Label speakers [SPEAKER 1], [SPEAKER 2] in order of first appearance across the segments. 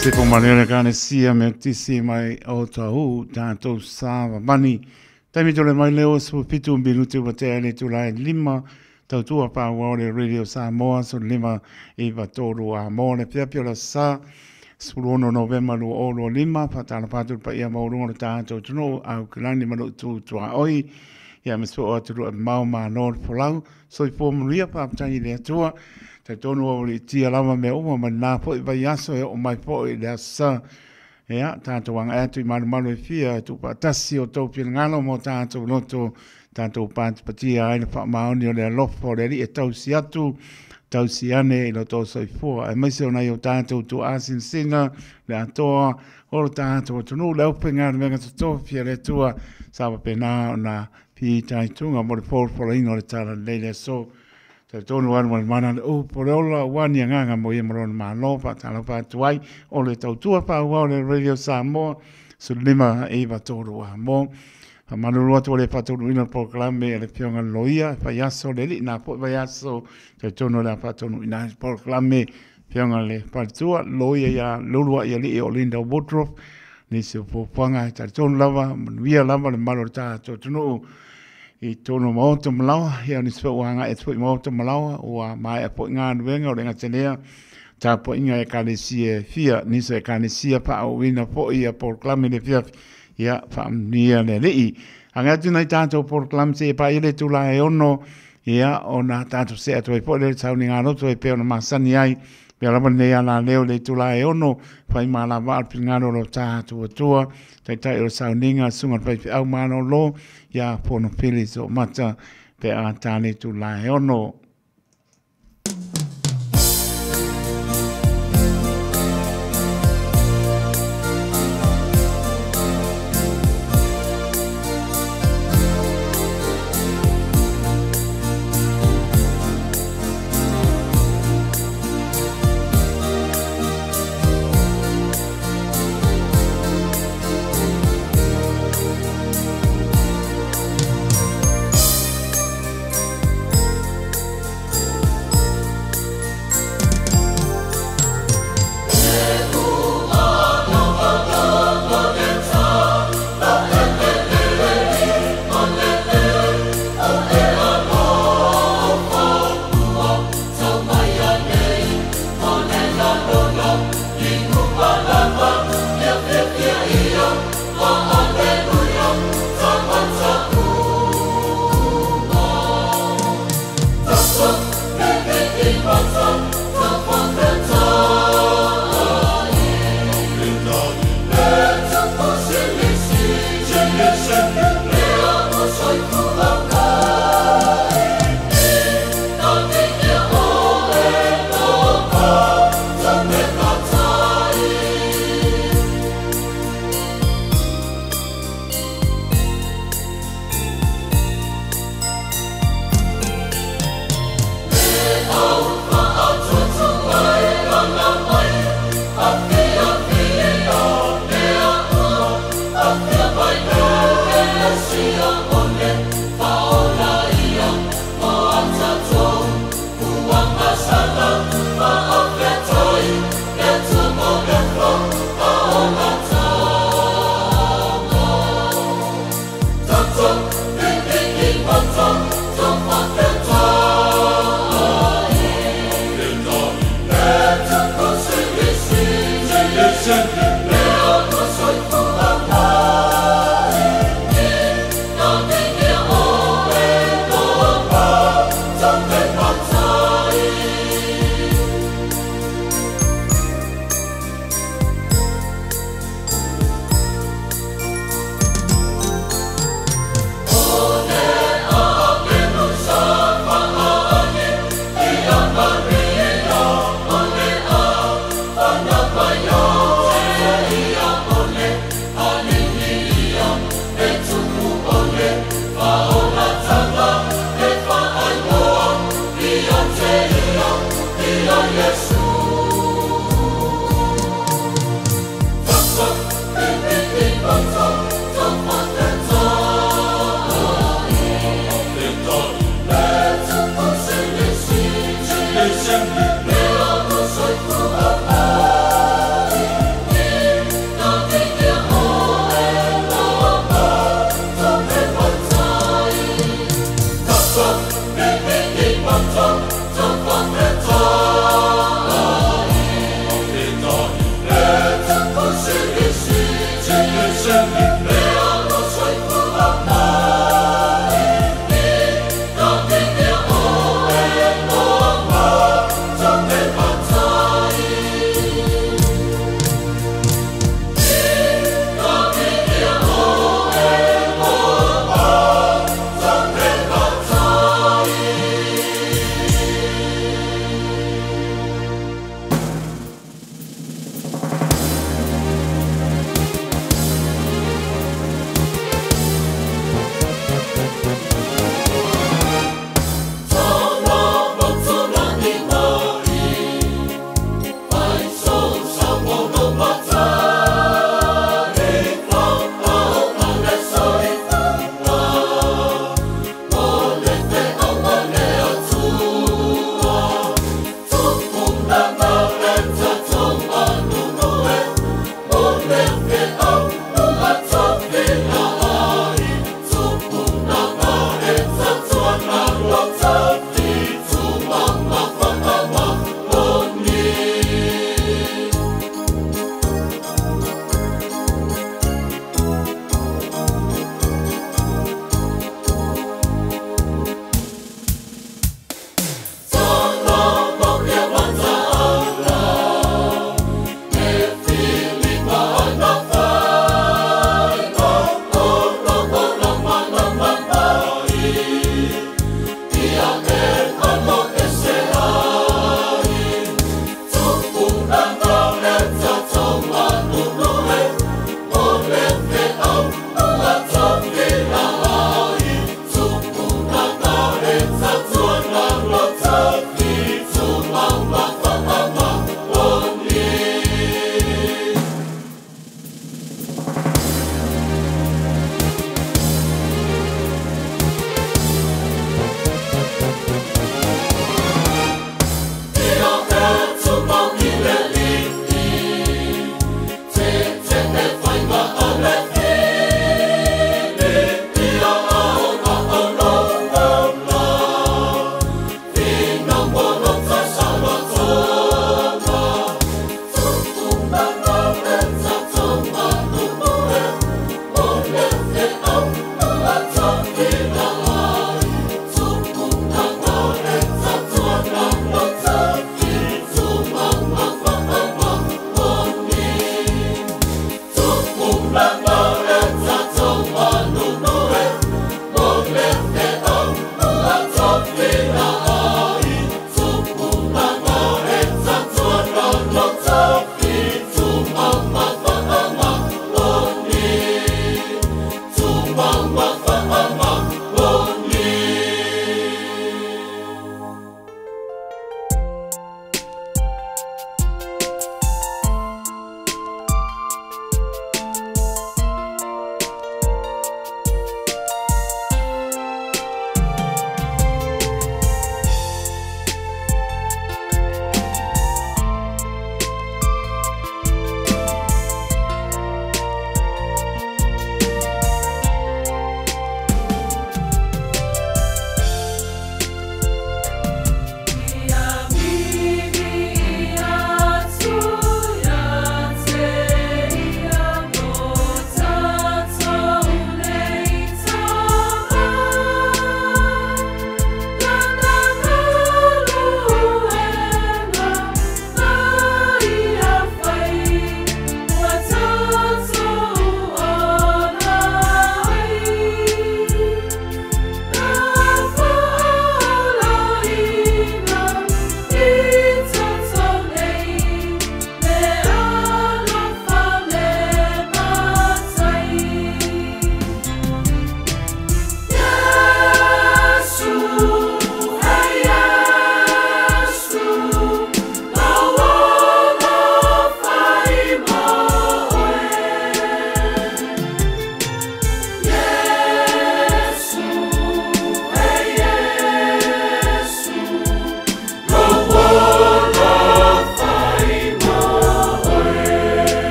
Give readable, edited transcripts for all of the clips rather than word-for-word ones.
[SPEAKER 1] Se po manera kane sia me tisi mai o tahu tātou sāwa mani. Taimi tole mai leo su pitu minuti wa te ale tu lai lima tau tua pa wale radio Samoa so lima i wa tōru a mōne pia pia la sa surono novema lu olo lima patala patu pa ia maurunga tātou tuno au kilani manu tu tua oi ia mispo o turu a mau ma nor polau so i pō manuia pa aptangi lea tua te tonu o li tia lama me uma ma nā po i vai aso e o mai po i lea sa ea tātou wanga atu i maru maru e fia tu pa tasi o tau pia ngalo mo tātou loto tātou pāti patia aina wha maoni o lea lofo le ri e tau si atu tau si ane i lo tō soi fua e maise o nei o tātou tu asin singa le atoa o tātou o tunu le upe ngā menga tu tōwhia le tua sawa pe nā o nā pi taitunga mo le pōrpora ino le tāra leile so te tonu anu al mana o pore ola wani nganga mo ye morona ma lopa tala pa tuai o le tautua pa wa le radio Samoa so lima e va toro wa mo manu lo to le patoro ino proclame le pionga loia pa yaso le na po pa yaso te tonu la patoro ina proclame pionga le patua loia ya lulua ya li o Linda Woodruff ni se po panga te tonu lava via lava le malo ta to tonu i tono maoto malawa, ia ni spe wanga e tui maoto malawa, ua mai a po ngā nuenga o renga tenea, tā po inga e kānesia fia, nisa e kānesia pa au wina po i a porklame le fia, ia pa amnia le rei. Anga tunai tātou porklame se e pa ile tula e ono, ia o nā tātou se atu e po le tauni ngā roto e peo na masani ai, pia lama nea la leo le tula e ono, pai maa la waa pi ngā roro tātou atua, tai o sauninga sunga pai fi au mano lo, ia pono pili so mata pe a tāne tu lai ono.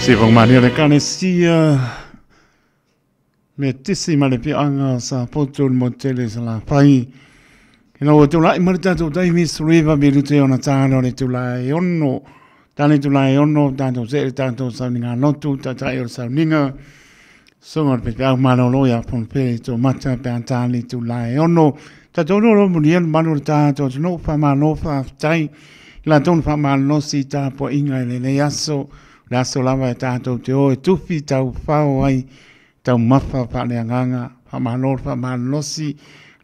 [SPEAKER 1] Se vong mani le kanesia me tisi ma le pianga sa poto mo tele sa la pai ina o tu lai marita tu dai mis riva bilute ona tano le tu lai onno tani tu lai onno tanto se tanto sa ninga no tu ta tai o sa ninga songa pe pa mano loya pon pe to mata pe antani tu lai onno ta tono lo munien manu ta to no fa ma no fa tai La tonu fa malo si ta po inga le aso la so lava tato te o tufi tau fao ai tau mafa fa le nganga fa malo si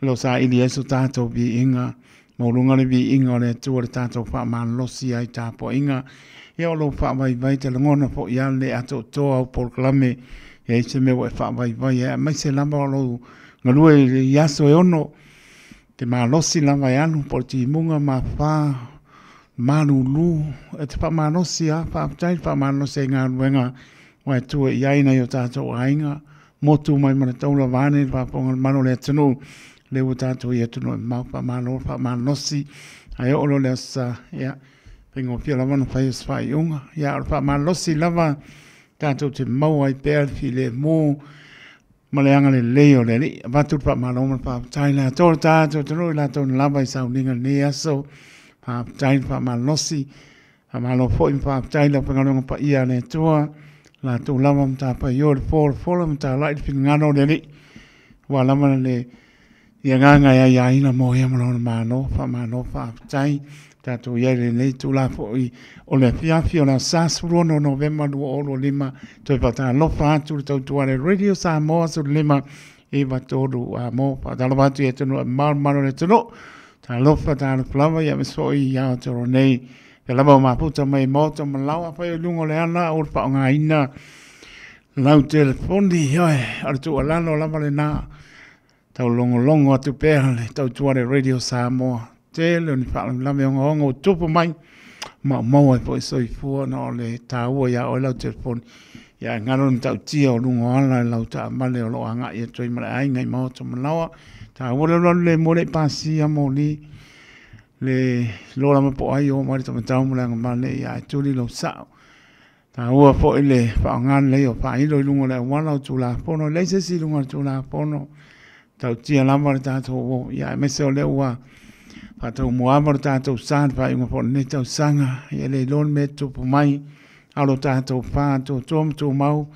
[SPEAKER 1] lo sa ili eso tato bi inga mo lunga le bi inga le tu le tato fa malo si ai ta po inga ia lo fa vai te ngona fo ia le ato to au proclame e se me fa vai e mai se lamba lo ngalue le yaso e ono te malo si lava ya no por ti munga ma fa Manulu, e te whamanosi a, whaaptai whamanosi ngā ruenga, wai tua i aina i o tātou ainga, motu mai mana taula vāne, whaponga mano le atunu, leo tātou i atunu, mau whamanosi, ai olo leo sa, ia, pingo pia lava na whai os whai unga, ia, whamanosi lava, tātou te mau ai pēr, fi le mō, maleanga le leo le li, watu whamanoma whaaptai la, tōra tātou, tano i la tōna lava i sauninga ne aso, Pa'atai whamalosi, whamalo fōi pa'atai la whangaronga pa ia le tua, la tō lama mta pa iore fōra mta lai te ngano le li, wa lama le ia nganga ia ina mo ia malona mano, whamano pa'atai, tātou iai le tō la fōi o le fiafi o la sasuro no November 2 toi pata lofa atu le tau tuare Radio Samoa su lima, e wa tōru a mo, pata lofa atu e tunu maro le tunu, ta lofa ta flava ya mesoi ya toro nei e lava maputa mai moto malawa fa lungo le ana o pa nga ina lau telefoni yoe ar tu alano lava le na ta longo atu pele ta tuare Radio Samoa tele ni fa lava ngo tupu mai ma e foi soi fu no le ta o ya o lau telefoni ya ngaro ta tio lungo ala lau ta male o lo anga e toi mai ai ngai moto malawa ta wole le mole pasi a moli le lola ma po ai o mari to tau mo langa male ya tuli lo sa ta ua po ile fa ngan le o fa i lo lungo le wana tu la pono le se si lungo tu la pono ta tia la ma ta to ya me se le ua fa to mo amor ta to san fa i mo po ne to sanga ya le lon me tu po mai alo ta to fa to to mau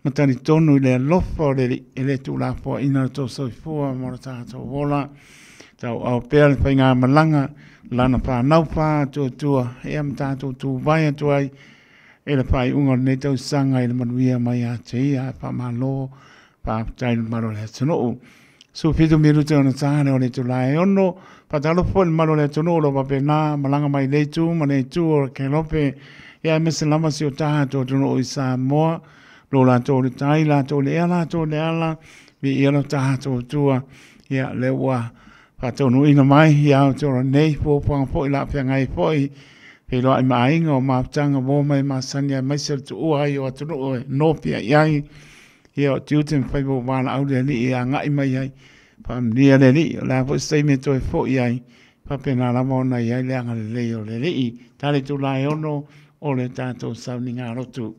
[SPEAKER 1] matani tonu le lofo le tu la po ina to so fo mo ta to vola tau au pēr whainga malanga lana pā nau pā tua e am tātou tu vai atu ai e le whai unga nei tau sanga e le manuia mai a te ia pā malo pā tai maro le tunu su fitu miru te ona tāne o le tu lai ono pā talo po le maro le tunu lo pape nā malanga mai le tu ma le tu o ke lope e a mese lama si o tātou tunu o i Samoa lo la tō le tai la tō le ala vi i ala tātou tua ia le ua Patonu ina mai ia toro nei po po ila pe ngai foi pe lo ai mai ngo ma tanga mo mai ma sanya mai se tu ai o tu no pia ia ia tu ten fai bo wana au le ni ia ngai mai ai pa ni le ni la po sei me to fo ia pa pe na la mo na ia le anga le o le ni tale tu la ono o le tato sa ni ngaro tu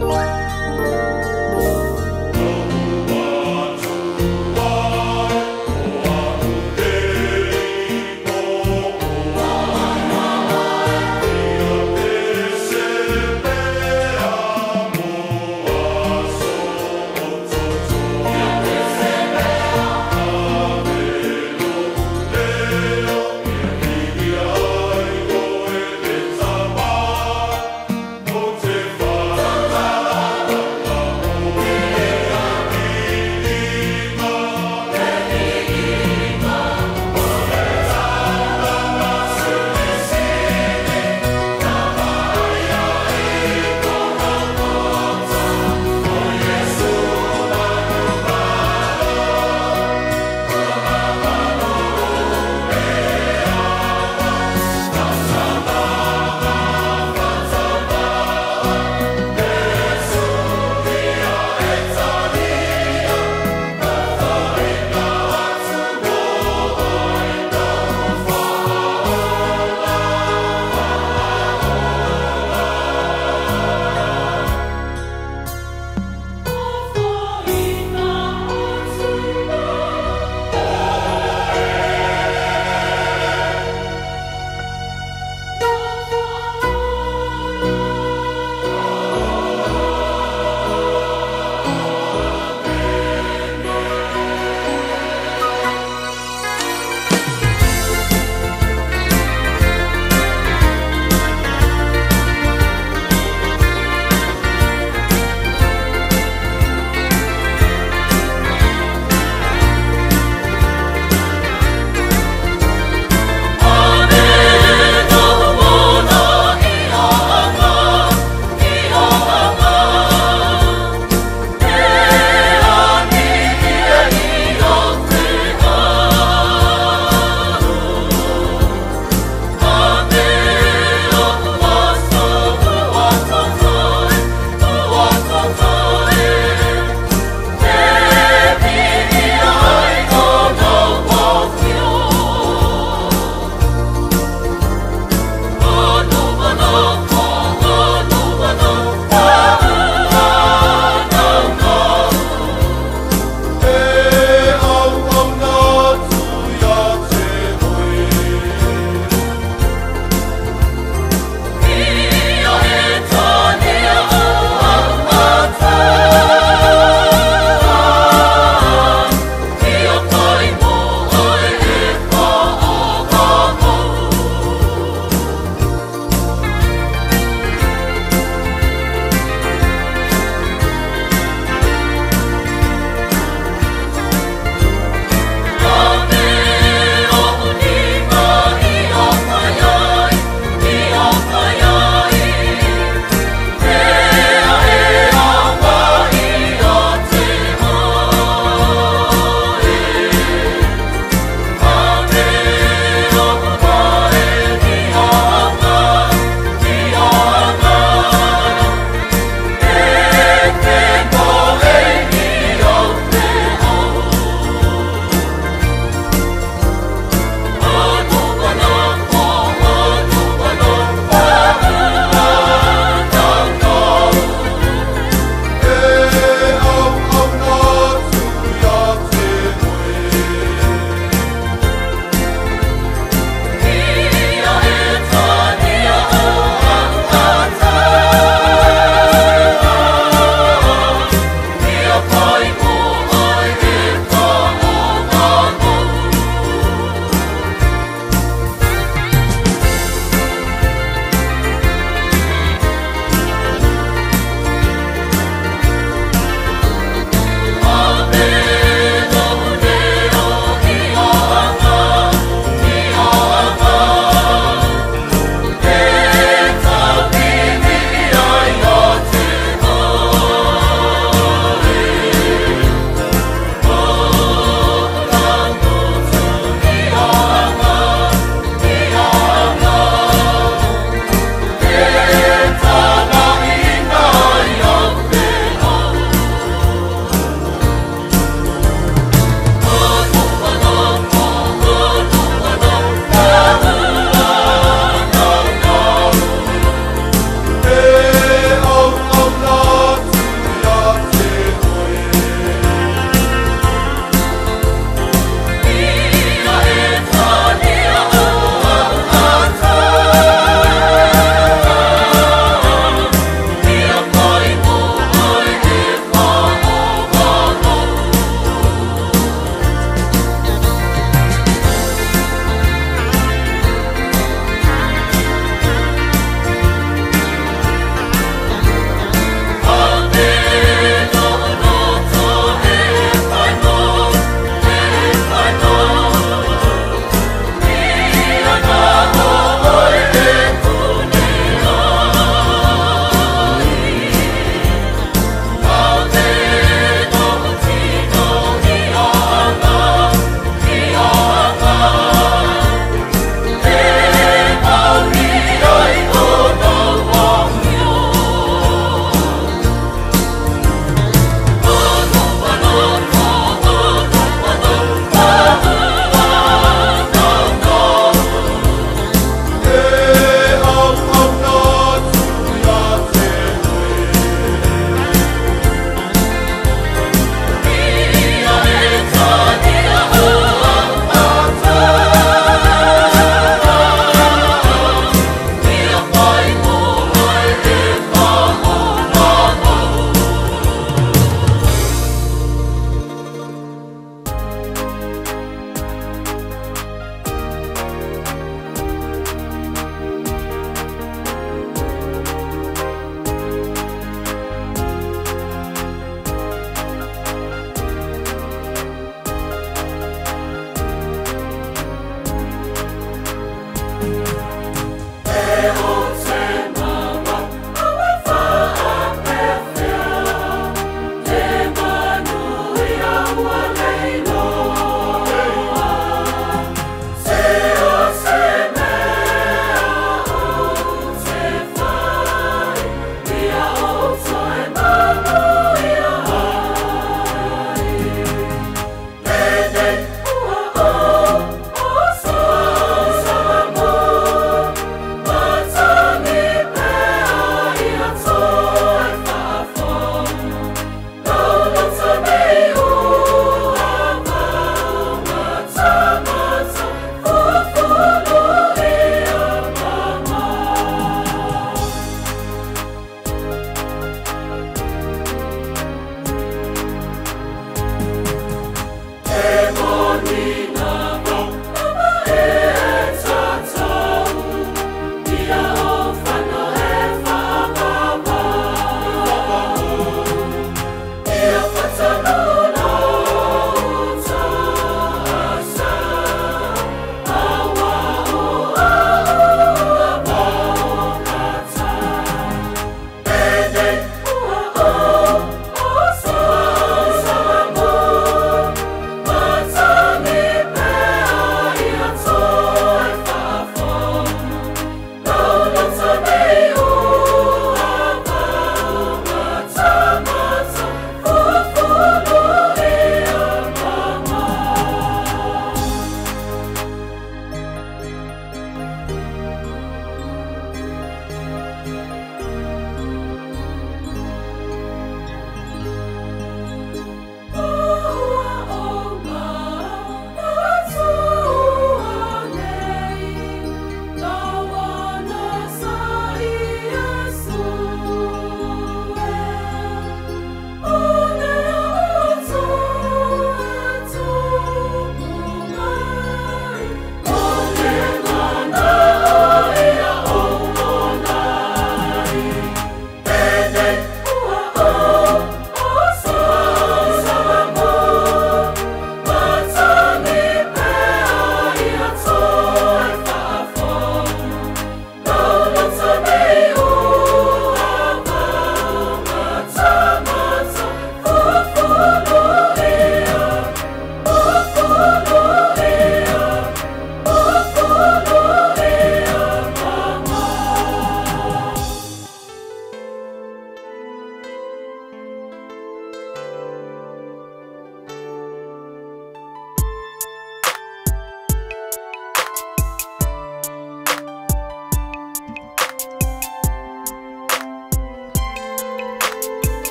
[SPEAKER 2] Thank you.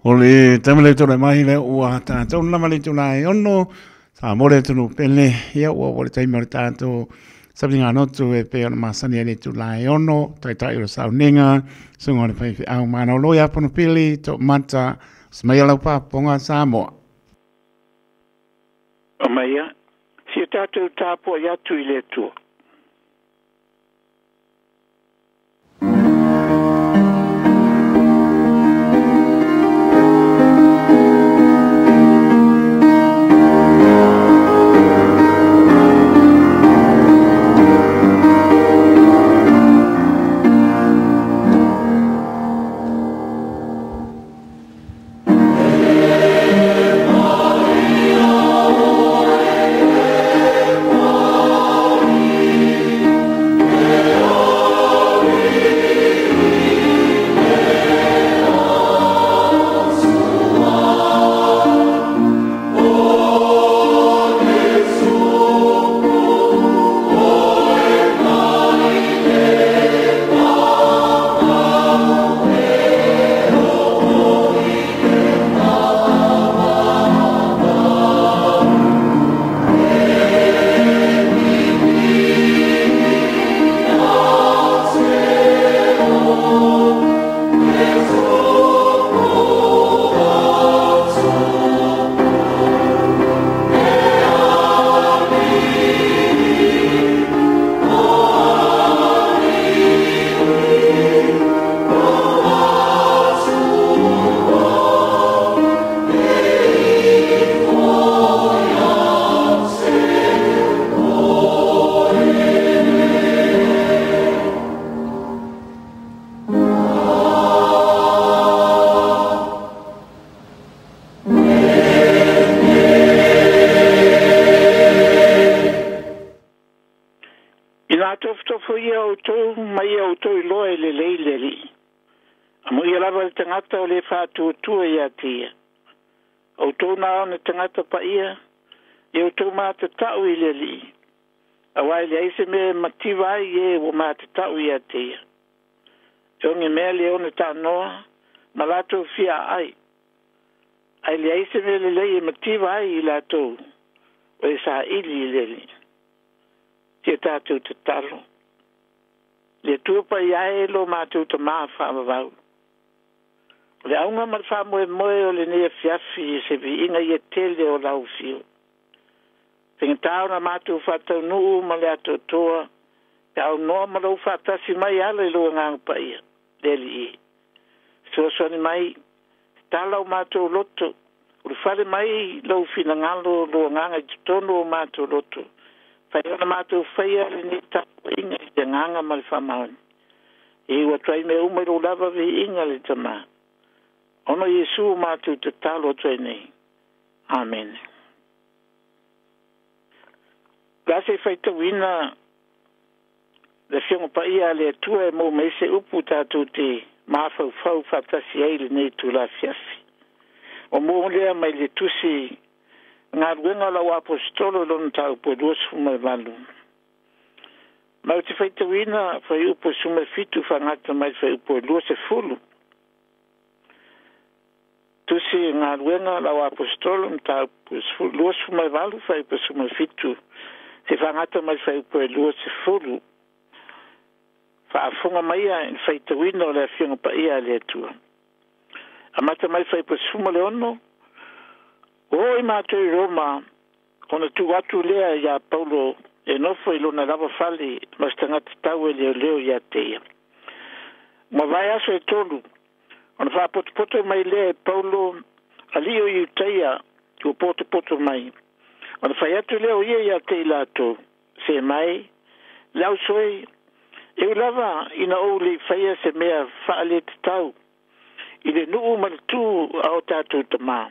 [SPEAKER 1] O le tamale tō le mai le ua tātou nama le tū lai ono, sa more tunu pele, ia ua o le taimare tātou, sabi ngā notu e pe ona masani le tū lai ono, tai o sau nenga, sunga le pai au mana o loia pono pili, tō mata, smai alau pāponga Samoa.
[SPEAKER 2] O maia, si tātou tāpua iatu I le tua. Tangata o le whātuatua ia tia. O tōna o na tangata pa ia, e o tō māta tau I le li. A wai le aise me mativai e o māta tau ia tia. E o nge mea le o na tā noa, ma lato fia ai. Ai le aise me le lei e mativai I lato, o e sa ili le li. Tia tātou te talo. Le tuapa ia e lo mātou ta maa whamavau. Le aunga ma fa moe o le ne fiafi se vi inga ia tele o lau fio. Pengtau na matu fatau nuu ma le ato toa, pe au noa ma lau fatasi mai ala I lua ngang pa ia, leli I. Suasoni mai, talau matu loto, uri fale mai lau fina ngalo lua nganga I tono o matu loto. Whaiona matu whaia le ne tapu inga I te nganga ma le whamaoni. E ua trai me umero lava vi inga le tamaa. Ono Yesu mātou te talo tui nei. Amen. Gase whaita wina le whionga pa ia le tua e mō meise upu tātou te māwhau whau whatasi eile nei tu la fiafi. O mō lea mai le tusi ngā ruenga lau apostolo lona tau po duosu mai walu. Mau te whaita wina whai upo sume fitu whangata mai whai upo luose fulu. Tusi ngā ruenga lau apostolo mta luosu mai walu whai upo sume fitu. Te whangata mai whai upo luose fulu. Whaafunga mai a in whaita wina o le whionga pa ia le atua. Amata mai whai upo sume le ono. O I mātou I Roma, kona tu atu lea ia Paulo e nofo I lona lava whali mas tangata tau e leo ia teia. Ma vai aso e tolu, ona whapotopoto mai lea e Paulo alio I uteia o potopoto mai. Ona whai atu leo ia tei lato, se mai, lau soe, e ulava ina o li whaia se mea whaale te tau, I le nuu manitu a o tātou tamaa.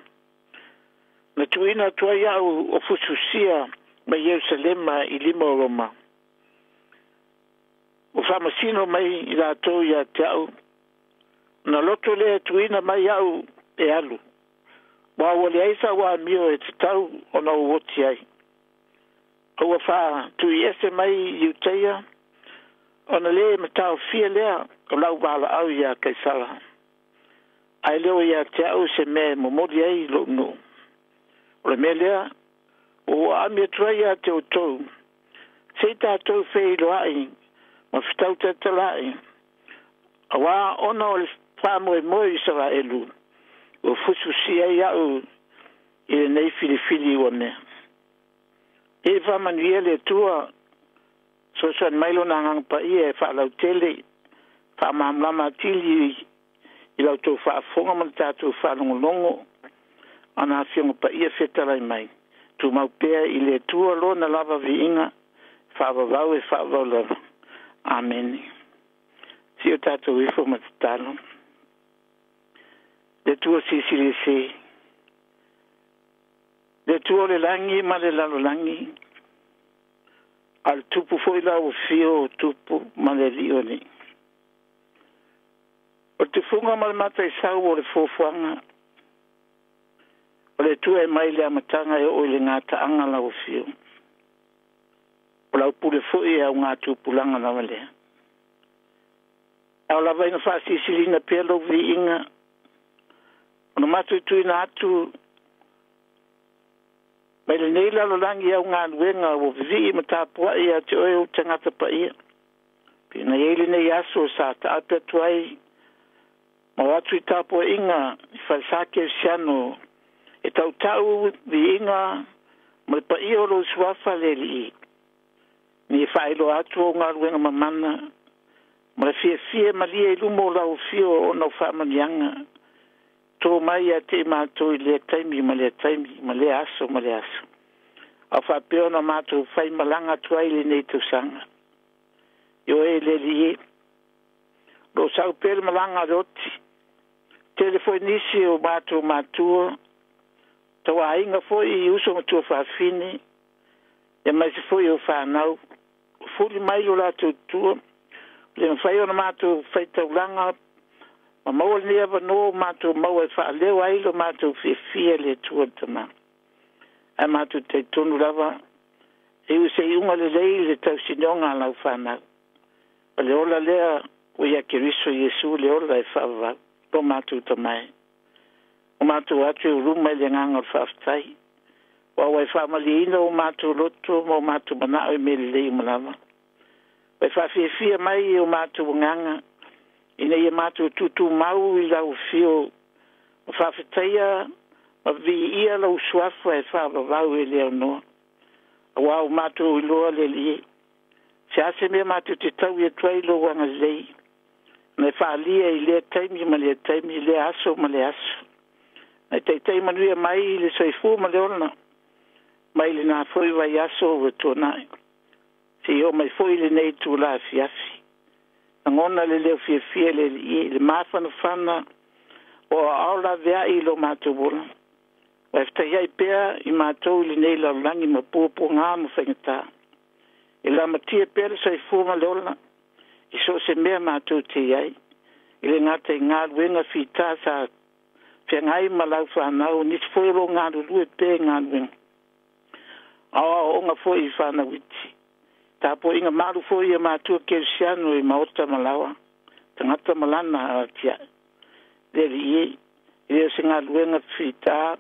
[SPEAKER 2] Na tuina tua iau o fususia mai Jerusalema I lima o Roma. O whamasino mai I rātou ia te au. Na loto lea tuina mai iau e alu. Wa wale aisa wa mio e te tau o na uoti ai. O wa wha tui ese mai I uteia. O na lea matau fia lea o lau wala au ia Kaisara. ai leo ia te au se me mo mori ai lo no. O le melea, o ami trai a te o tau. Se ta tau fei lo ai, ma fitau te talai. A wā ona o le whamoe moe i sara elu. O fusu si ai au i le nei fili o mea. E whamanuia le tua, so san mailo na ngang pa ia e whaalau tele, whamamlama tili i lau tō whaafonga man tātou whalongolongo, ana fionga pa ia whetarai mai. Tu mau pēr i le tua lo na lava vi inga, whaavavau e whaavau lava. Amen. Si o tātou ifo matatalo. Le tua sisiri se. Le tua le langi ma le lalo langi. Al tupu foi la o fio tupu ma le lioni. O te funga ma le mata i sau o le fofuanga. O le tua e mai le amatanga e o le ngata anga la o fio. O lau pule foi e au ngā tupulanga na wale. Au la vaina whaasi silina pelo vi inga. O na matu tui na atu. Mai le neila lo langi au ngā nuenga o vivi ma tāpua ia te oe o tangata pa ia. Pina yeili nei aso sa ta apea tuai. Ma watu i tāpua inga i whaisake siano. E tau tau vi inga ma le pa ia o lo suafa le li. Ni whaelo atu o ngā nuenga mamana. Ma le fie ma lia i lumo lau fio o nau whamanianga. Tō mai a te mātou i le taimi, ma le taimi, ma le aso. A whapeo na mātou whai malanga tuai le nei tau sanga. Yo e le li e. Lo sau pere malanga roti. Telefonisi o mātou. Tau a inga foi i uso matua whawhine. E mai se foi o whanau. Fuli mai lo la tua. Le mwhai o na mātou whai taulanga. Ma maua ni ava no mātou maua e wha leo ailo mātou fia le tua tama. Ai mātou te tonu lava. E use i unga le lei le tau sinonga lau whanau. Pa le ola lea o ia kiriso Jesu le ola e whaava. Lo mātou tamai. O mātou atu e uruma le nganga o whaaftai. Wa wai whaamali ina o mātou loto mo mātou manao e me le lei malava. Wai whaafia mai o mātou nganga. Ina ia mātou tutu mau i lau fio. Ma whawhitaia, ma vi ia lau suafa e whawawau e leo noa. A wau mātou i loa le lie. Se ase mea mātou te tau i tuai lo wanga lei. Me whaalia i lea taimi ma lea taimi, lea aso ma lea aso. Me teitai manuia mai i le soifu ma le ona. Mai le nā foi vai aso o tōnai. Se o mai foi le nei tū la fiafi. Ngona le leo fia le mafana fana o aula vea i lo mātou bola. Wa ftai ai pea i mātou li nei la langi ma pōpō ngā ma whaingata. I la matia pea le sai fuma leola. I so se mea mātou te iai. I le ngata i ngā luenga fita sa whiangai ma lau whanau. Nisi fwero ngā lulu e pē ngā luenga. Awa o ngā fwoi i whanau iti. Tapo inga maru foi e mātua kersiano i maota malawa. Tangata malana atia. Leri ie. Rea se ngā luenga whita.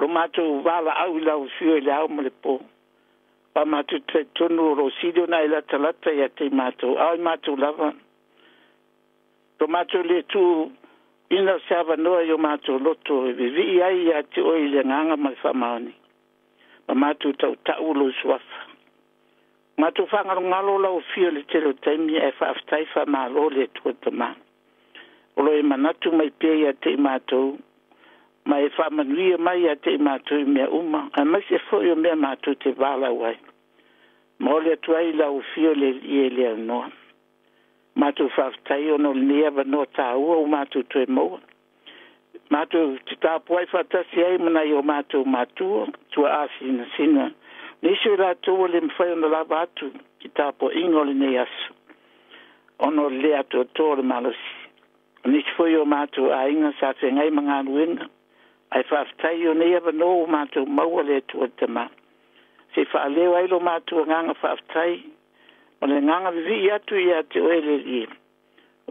[SPEAKER 2] Lo mātua wala au i lau fio i le au ma le pō. Pa mātua te tonu ro sidio na i la talata i a te mātua. Au i mātua lava. Lo mātua le tu ina seava noa i o mātua loto. Vivi ai i a te oi le nganga ma whamaoni. Pa mātua tau tau lo suafa. Mātou whangaro ngalo lau fio le telo taimi e whaaftai wha mālo le tua tama. Olo e manatu mai pia a te mātou. Ma e whamanuia mai a te mātou i mea uma. A mai se fo i o mea mātou te wala wai. Ma ole atuai lau fio le ie le anoa. Mātou whaaftai ono le nea wanoa tā ua o mātou tue moa. Mātou te tāpuai whatasi ai mana i o mātou mātua. Tua āsina sina. Nisi la tō le mwhai ona lava atu ki tāpo ingo le nei asu. Ono le atu tō le malosi. Nisi fwoi o mātou a inga sa whengai mga anuenga. Ai whaftai o nei ava no o mātou maua le atu o tama. Se whaaleo ailo mātou nganga whaftai. O le nganga vivi atu i atu o ele lie.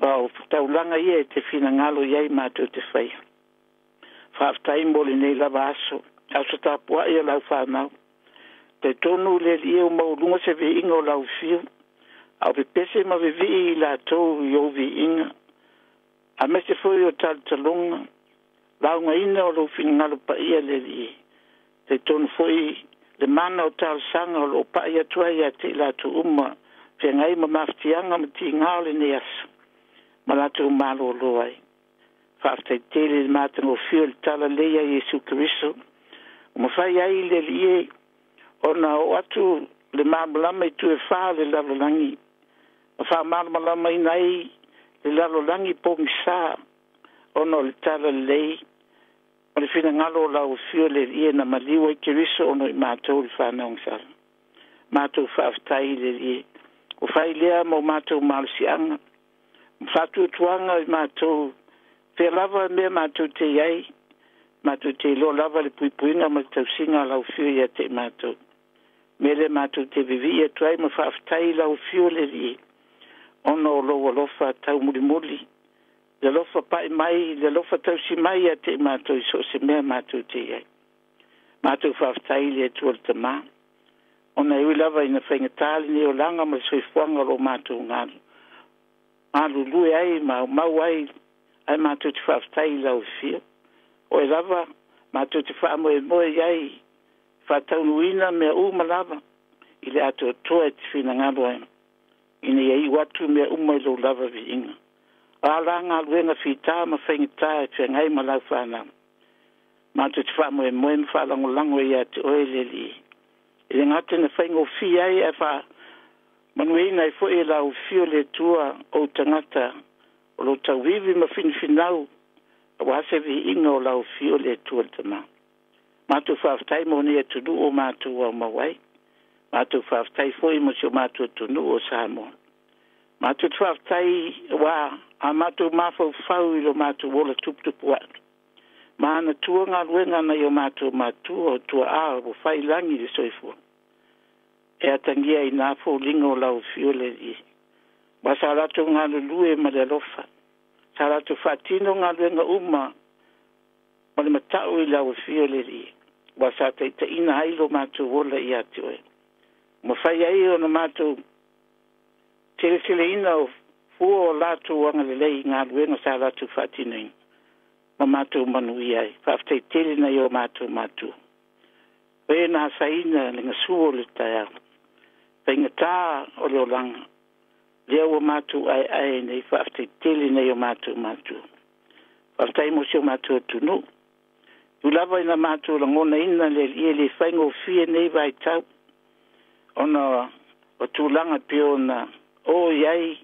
[SPEAKER 2] o taulanga ia te fina ngalo iai mātou te whai. Whaaftai mole nei lava aso, aso tāpua ia lau whanau. Te tonu le lia o maulunga se vi inga o lau fiu, au pe pese ma vi i la tau i o vi inga. A me se foi o tal talunga, lau nga ina o lau fina ngalo pa ia le lia. Te tonu foi le mana o tal sanga o lo pa ia tua ia te la tu uma, pe ngai ma maftianga ma ti ngao le ne asa. Ma la tu malo o lo ai. Whaaftai tele le matan o fio le tala leia Jesu Christo. O ma whai ai le lia ona o atu le mamalama i tu e wha le lalolangi. O wha mamalama i nei le lalolangi pongi sā. Ona le tala lei. O le whina ngalo lau fio le rie na maliwa i kiriso ono i mātou le whanau ngasara. Mātou whaaftai le rie. O whai lea mo mātou malasianga. Whatu tuanga i mātou. Te lava mea mātou te iai. Mātou te lo lava le puipuinga ma tau singa lau fio ia te mātou. Mele mātou te vivi ia tuai ma whaaftai lau fio le rie. Ono o loa lofa tau muri muri. Le lofa pai mai, le lofa tau si mai ia te mātou i so se mea mātou te iai. Mātou whaaftai le tuol te mā. Ona iwi lava ina whaingatali ni o langa ma soifuanga lo mātou ngālu. Ngālu lue ai, mau ai, ai mātou te whaaftai lau fio. O e lava, mātou te whaamoe moe iai, whaataunuina mea umalava, i le ato toa e te whina ngālu ai. Ina iai watu mea umai lo lava vi inga. Ala ngā luenga whita ma whaingita e te ngai ma lau whanau. Mātou te whaamoe moe ma whaalango lango ia te oe le li. I le ngate na whaingo whi ai e wha manuina i fo e lau fio le tua o tangata o lo tau vivi ma finau o hase vi inga o lau fio le tua te mā. Mātou whaaftai mo ni e tunu o mātou au mawai. Mātou whaaftai fo i mo si o mātou tunu o Samoa. Mātou whaaftai wā a mātou mawhau whau i lo mātou wola tuputupu atu. Māna tua ngā luenga na i o mātou o tua a o whai langi le soifua. E atangia i nā fo linga o lau fio le li. Wa sa rato ngā lulue ma le lofa. Sa rato whatino ngā luenga uma ma le matau i lau fio le li. Wa sa teita ina hailo mātou wola i ati oe. Ma whai ai o na mātou tele ina o fuo o lātou wanga le lei ngā luenga sa rato whatino ina. Ma mātou manui ai. Whaaftei tele na i o mātou. Oe nā saina le ngasuo le tai au. Paingata o leo langa. Leo o mātou ai nei whaaftei tele na i o mātou. Whaaftei mo si o mātou tunu. Ulava ina mātou la ngona ina le le whaingo fie nei vai tau. Ona o tūlanga pio na o iai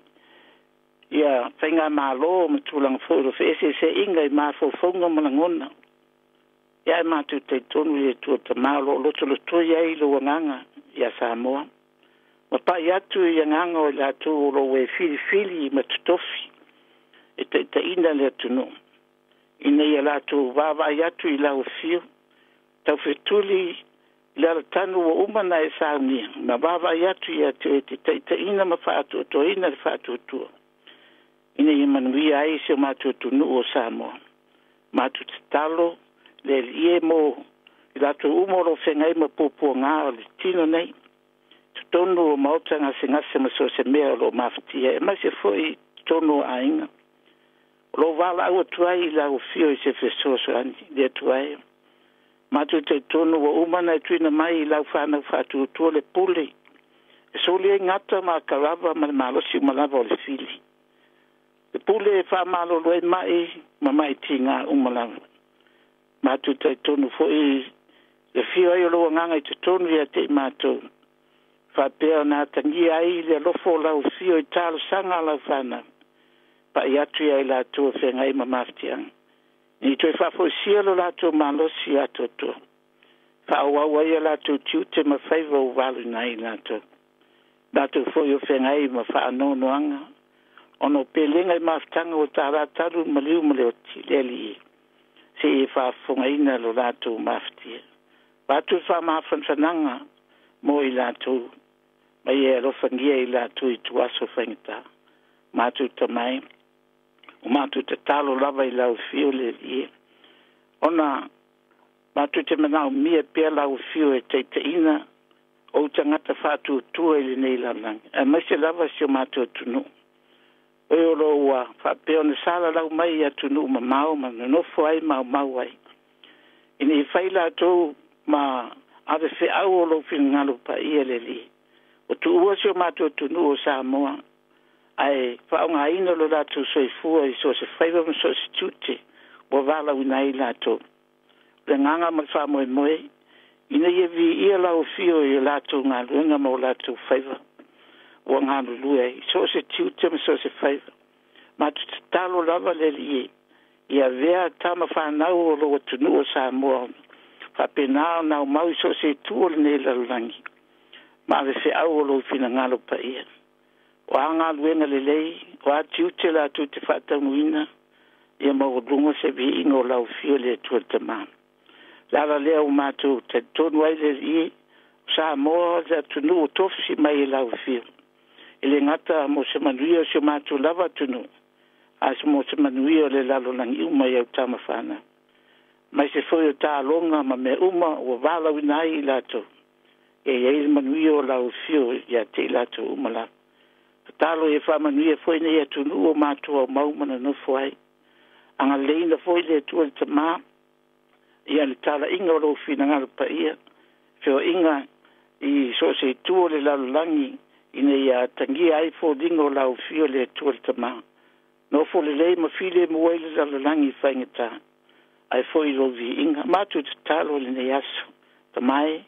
[SPEAKER 2] ia whainga mālo ma tūlanga whoro whese se inga i māwhauwhaunga mana ngona. Ia mātou te tonu i tua ta mālo loto iai lo wanganga ia Samoa. Ma pa atu i nganga o lātou lo we fili ma tutofi. E te ina le tunu. Ina ia lātou wawa atu i lau fio. Tau whetuli i lara tanu o umana e saunia. Ma wawa atu i atu e te ina ma whātua to ina le whātua tua. Ina i manuia ai se o mātua tunu o Samoa. Mātua te talo le ie mo i lātou umoro whengai ma pōpua ngā o le tino nei. Tonu o mautanga se ngase ma so se mea lo maftia. E mai se foi tonu a inga. Lo wala au tuai i lau fio i se fesoso ani. Le tuai. Matu te tonu o umana e tuina mai i lau whanau whātu tua le pule. E soli e ngata ma karava ma le malosi umalava o le fili. Le pule e wha malo loe mai ma mai tinga umalava. Matu te tonu foi le fio ai o loa nganga i te tonu ia te mātou. Whapea nā tangi ai le lofo lau fio i tālo sanga lau whana. Pa i atu ai la tua whengai ma maftiang. Ni tue whafo sielo la tua malosi ato to. Whaawawa ia la tua tiute ma whaiva o walu nai la tua. La tua fo i o whengai ma whaanonoanga. Ono pelenga i maftanga o tāra taru maliu maleoti leli. Se i whaafonga ina lo la tua maftia. Watu whaamawhanwhananga mo i la tua. Mai e alofangia i la tui tuaso whaingata. Mātou tamai. o mātou te talo lava I lau fio le ie. Ona mātou te manao mia pia lau fio e te ina o tangata whātua tua ili nei lalang. E maise lava si o mātou tunu. Oi o lo ua whapeo na sala lau mai a tunu ma mau ma nofo ai mau ai. Ina I whaila tō ma ave fe au o lo fin ngalo pa ia le li. O tu ua si o mātou tunu o Samoa. Ai whaonga ina lo lātou soifua I so se whaiva ma so se tute. Wa wala unai lātou. Le nganga ma whamoe moe. Ina ia vi ia lau fio I lātou ngā luenga ma o lātou whaiva. Wa ngā lulue. So se tute ma so se whaiva. Ma tu te talo lava le li. Ia vea tama whanau o lo tunu o Samoa. Whapenao nau mau so se tuol ne lalangi. Ma ve se au o lo fina ngalo pa ia. O anga luenga le lei. O a tiute la tu te whatamuina. Ia mau lungo se vi ingo lau fio le tua te maa. Lala lea o mātou te tonu ai le i. Samoa za tunu o tofisi mai lau fio. Ile ngata mo se manuia se mātou lava tunu. As mo se manuia le lalo langi uma iau tama whana. Mai se foi o tā longa ma me uma o wala winai I lato. E iei manuia o lau fio ia te lato uma la. Talo e wha manuia foi nei atunu o mātou au maumana no foi. Anga leina foi le tua te mā. Ia le tala inga o lo fina ngalo pa ia. Feo inga I so se tua le lalo langi. Ina ia tangia ai fo dingo lau fio le tua te mā. No fo le lei ma file mo wele lalo langi whaingata. Ai foi lo vi inga. Mātou te talo le ne aso. Ta mai.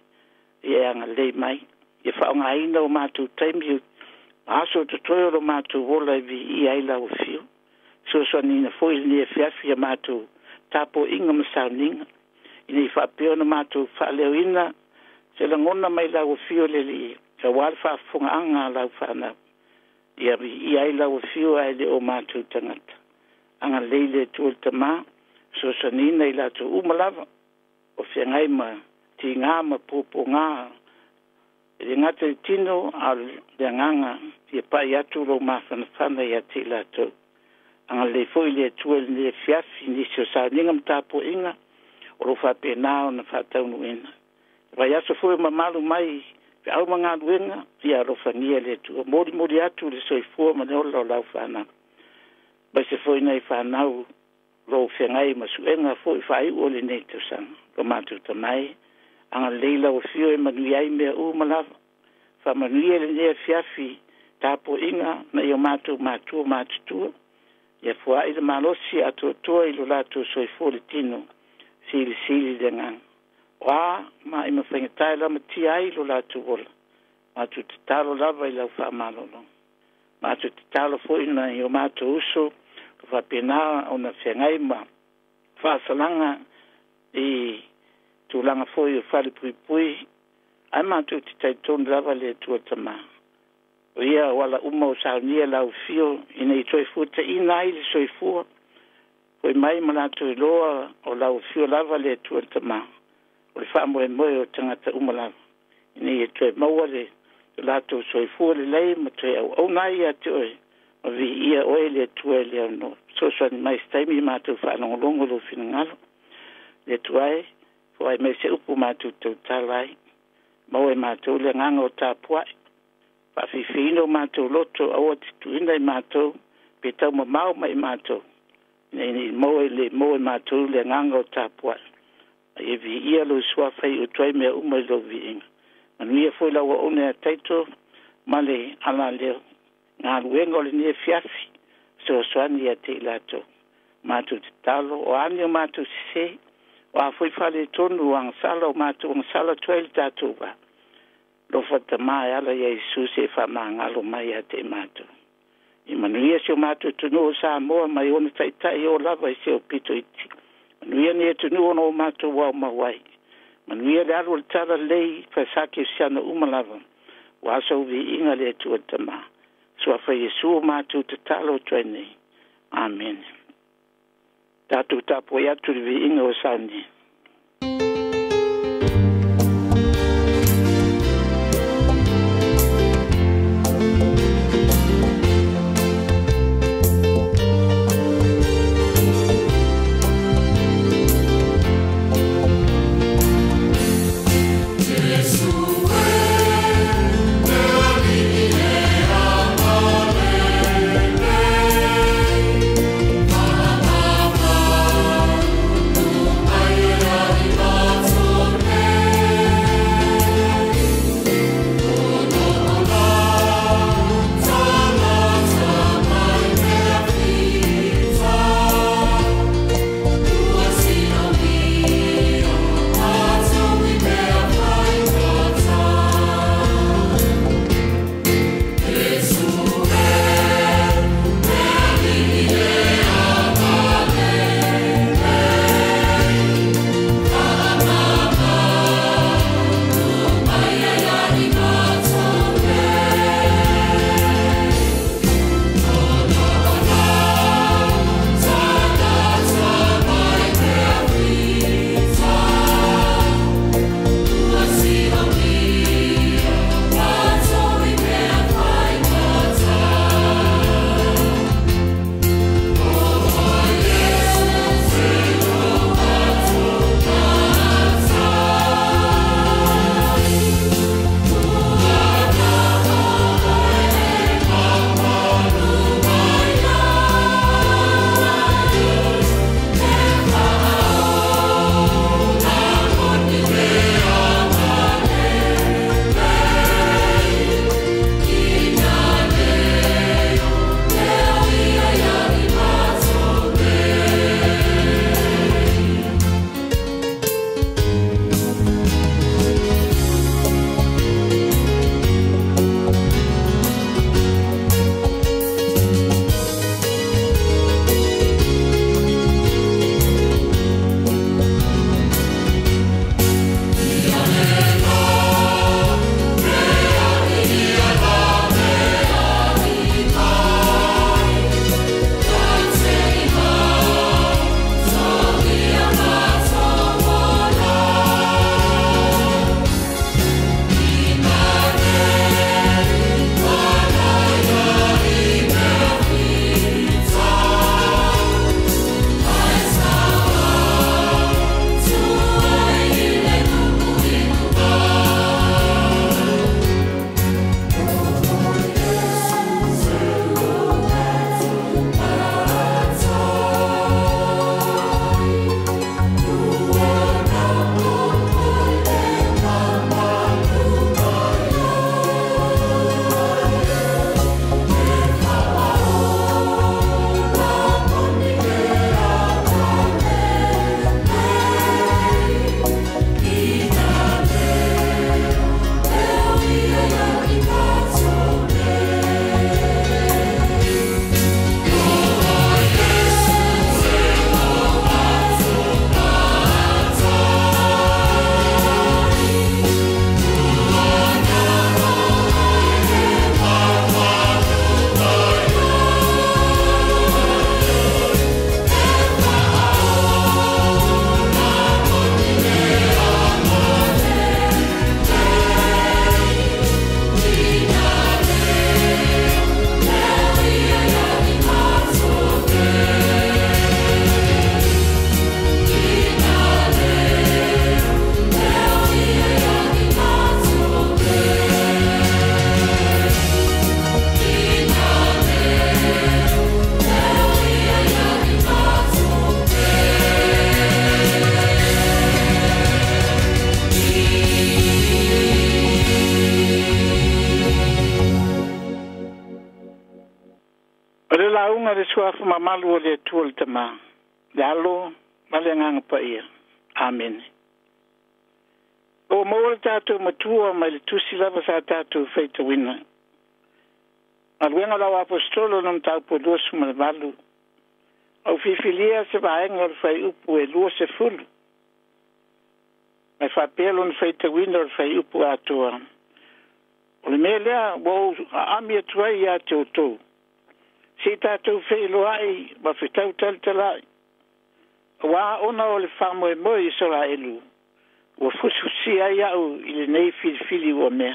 [SPEAKER 2] Ia anga lei mai. Ia whaonga aina o mātou taimi. Aso te toio lo mātou wola vi I ai lau fio. So nina foi le fiafi mātou tapo inga masauninga. Ina I whapeo na mātou whaleo ina. Se la ngona mai lau fio le li. Ka wale whafunga anga lau whanau. Ia vi I ai lau fio ai le o mātou tangata. Anga leile tuol ta mā. So nina I lato umalava. O fia ngai ma ti ngā ma popo ngā. E ngata I tino al le nganga. Ia pai atu lo mawhanawhana ia te lato. Anga le foi le tuel le fiafi ni so sa ninga mtapo inga. O lo whapenao na whataunu ina. Vai aso foi mamalu mai. Pe au mga luenga. Ia lo whangia le tua. Mori atu le soifua ma neola o lau whana. Bai se foi nei whanau. Lo whengai masuenga foi whai o le nei tu sang. Ko mātou tamai. Anga leila o fio e manui ai mea malawa. Wha manui e le nea fiafi. Tapo inga na i o mātou mātua. Ia fua i le malosi ato toa I lo lato soifua le tino. Sili le ngang. Wa ma I mawhengatai la mati ai lo lato wola. Mātou te talo lava I lau wha malolo. Mātou te talo fo ina I o mātou uso. Wha pena o na whengai ma. Wha salanga I tūlanga fo I o whale pui. Ai mātou te taitonu lava le tua tamaa. O ia wala uma o saunia lau fio ina I soifua te ina I le soifua. Koe mai malato I loa o lau fio lava le tua tama. O le whamoe moe o tangata uma lava. Ina I toe maua le lato soifua le lei ma toe au nai a te oe. Ma vi ia oe le tua le au no. So ni mai staimi mātou whanongolongo lo fina ngalo. Le tuai, fo ai mai se upu mātou tau talai. Maue mātou le nganga o tāpuai. Fifino mātou loto awa tituina I mātou, pe tau mamau mai mātou. Nei moe mātou le nganga o tāpua. E vi ia lo sua fai o tuai mea umai lo vi inga. Manuia foi lawa one a taito, male ala leo. Ngā luenga o le nia fiafi, so soani a te lato. Mātou te talo, o ani o mātou se, o a foi fale tonu o angsala o mātou angsala tuai le tātou ba. Lo fata mai ala ia Isus e wha ngalo mai a te mātou. I manuia se o mātou tunu o Samoa mai ona taitai o lava I se o pito iti. Manuia ni e tunu o no mātou wau mawai. Manuia le alu le tala lei whaisake siana umalava. Waso vi inga le tua tama. Sua whai Yesu o mātou te talo tuane. Amen. Tātou tapo i atu vi inga o sauni. unga le suafu mamalu o le tuol tama. Le alo, malengang pa ia. Amen. O mawal tātou matua mai le tusi lava sa tātou feita wina. Alwenga lau apostolo nam tau podosu ma le malu. Au fifilia se vaenga o le fai upu e lua se fulu. Mai whapelo na feita wina o le fai upu atoa. O le mea lea, wau ami atuai ia te otou. Si tātou fei loai, ma fitau taltalai. Wa ona o le whamoe moe i sora elu. Wa fususi ai au i le nei fili o mea.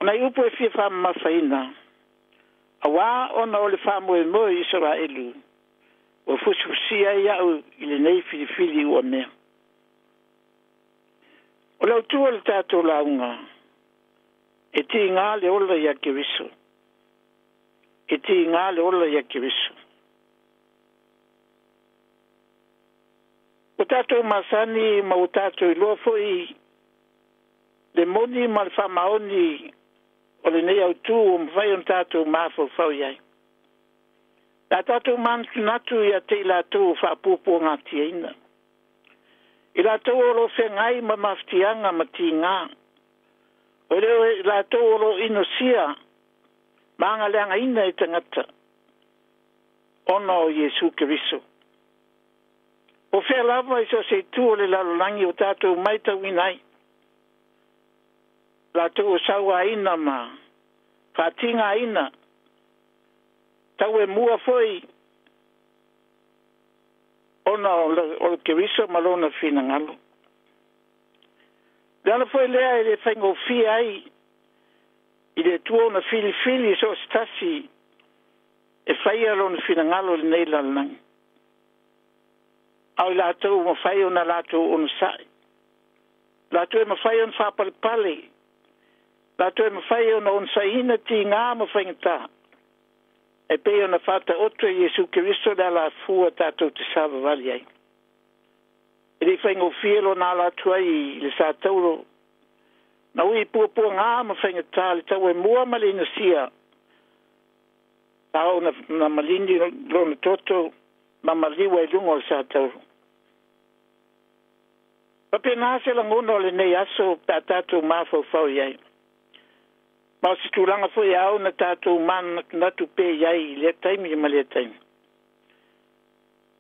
[SPEAKER 2] Ona i upo e fia whama mawhaina. A wā ona o le whamoe moe i sora elu. Wa fususi ai au i le nei fili o mea. O lau tua le tātou launga. E ti ngā le ola ia ke viso. E ti ngā le ola ia ke viso. O tātou masani ma o tātou iloa foi le moni ma le whamaoni o le nei au tū o mwhai on tātou mafo fau iai. Tā tātou mantu natu ia te i lātou whapupo ngā tia ina. I lātou o lo whengai ma maftianga ma ti ngā. O leo i lātou o lo inosia ma anga leanga ina i tangata. Ono o Jesu Kiriso. O whea lava i so se tū o le lalolangi o tātou maita winai. Lātou o saua ina ma whatinga ina. Tau e mua foi. Ona o le Kiriso malona fina ngalo. Dana foi lea i le whaingo fia ai. I le tuo na fili so stasi. E whaia lona fina ngalo le nei lalolangi. Au lātou ma whai o na lātou o na sai. Lātou e ma whai o na whapalipale. Lātou e ma whai o na on saina ti ngā ma whaingata. E pe o na whata otua Jesu Kiristo da la fua tātou te sāwa wali ai. E li whaingo whielo nā lātou ai le sā tauro. Na ui pua ngā ma whaingata le tau e mua ma le inasia. Tau na malindi lo na toto. Mama liwa i lungo sa tauru. Pape nase la ngono le nei aso pa tātou mafau fau iai. Mau si tūranga fo iau na tātou man natu pe iai le taimi ma le taimi.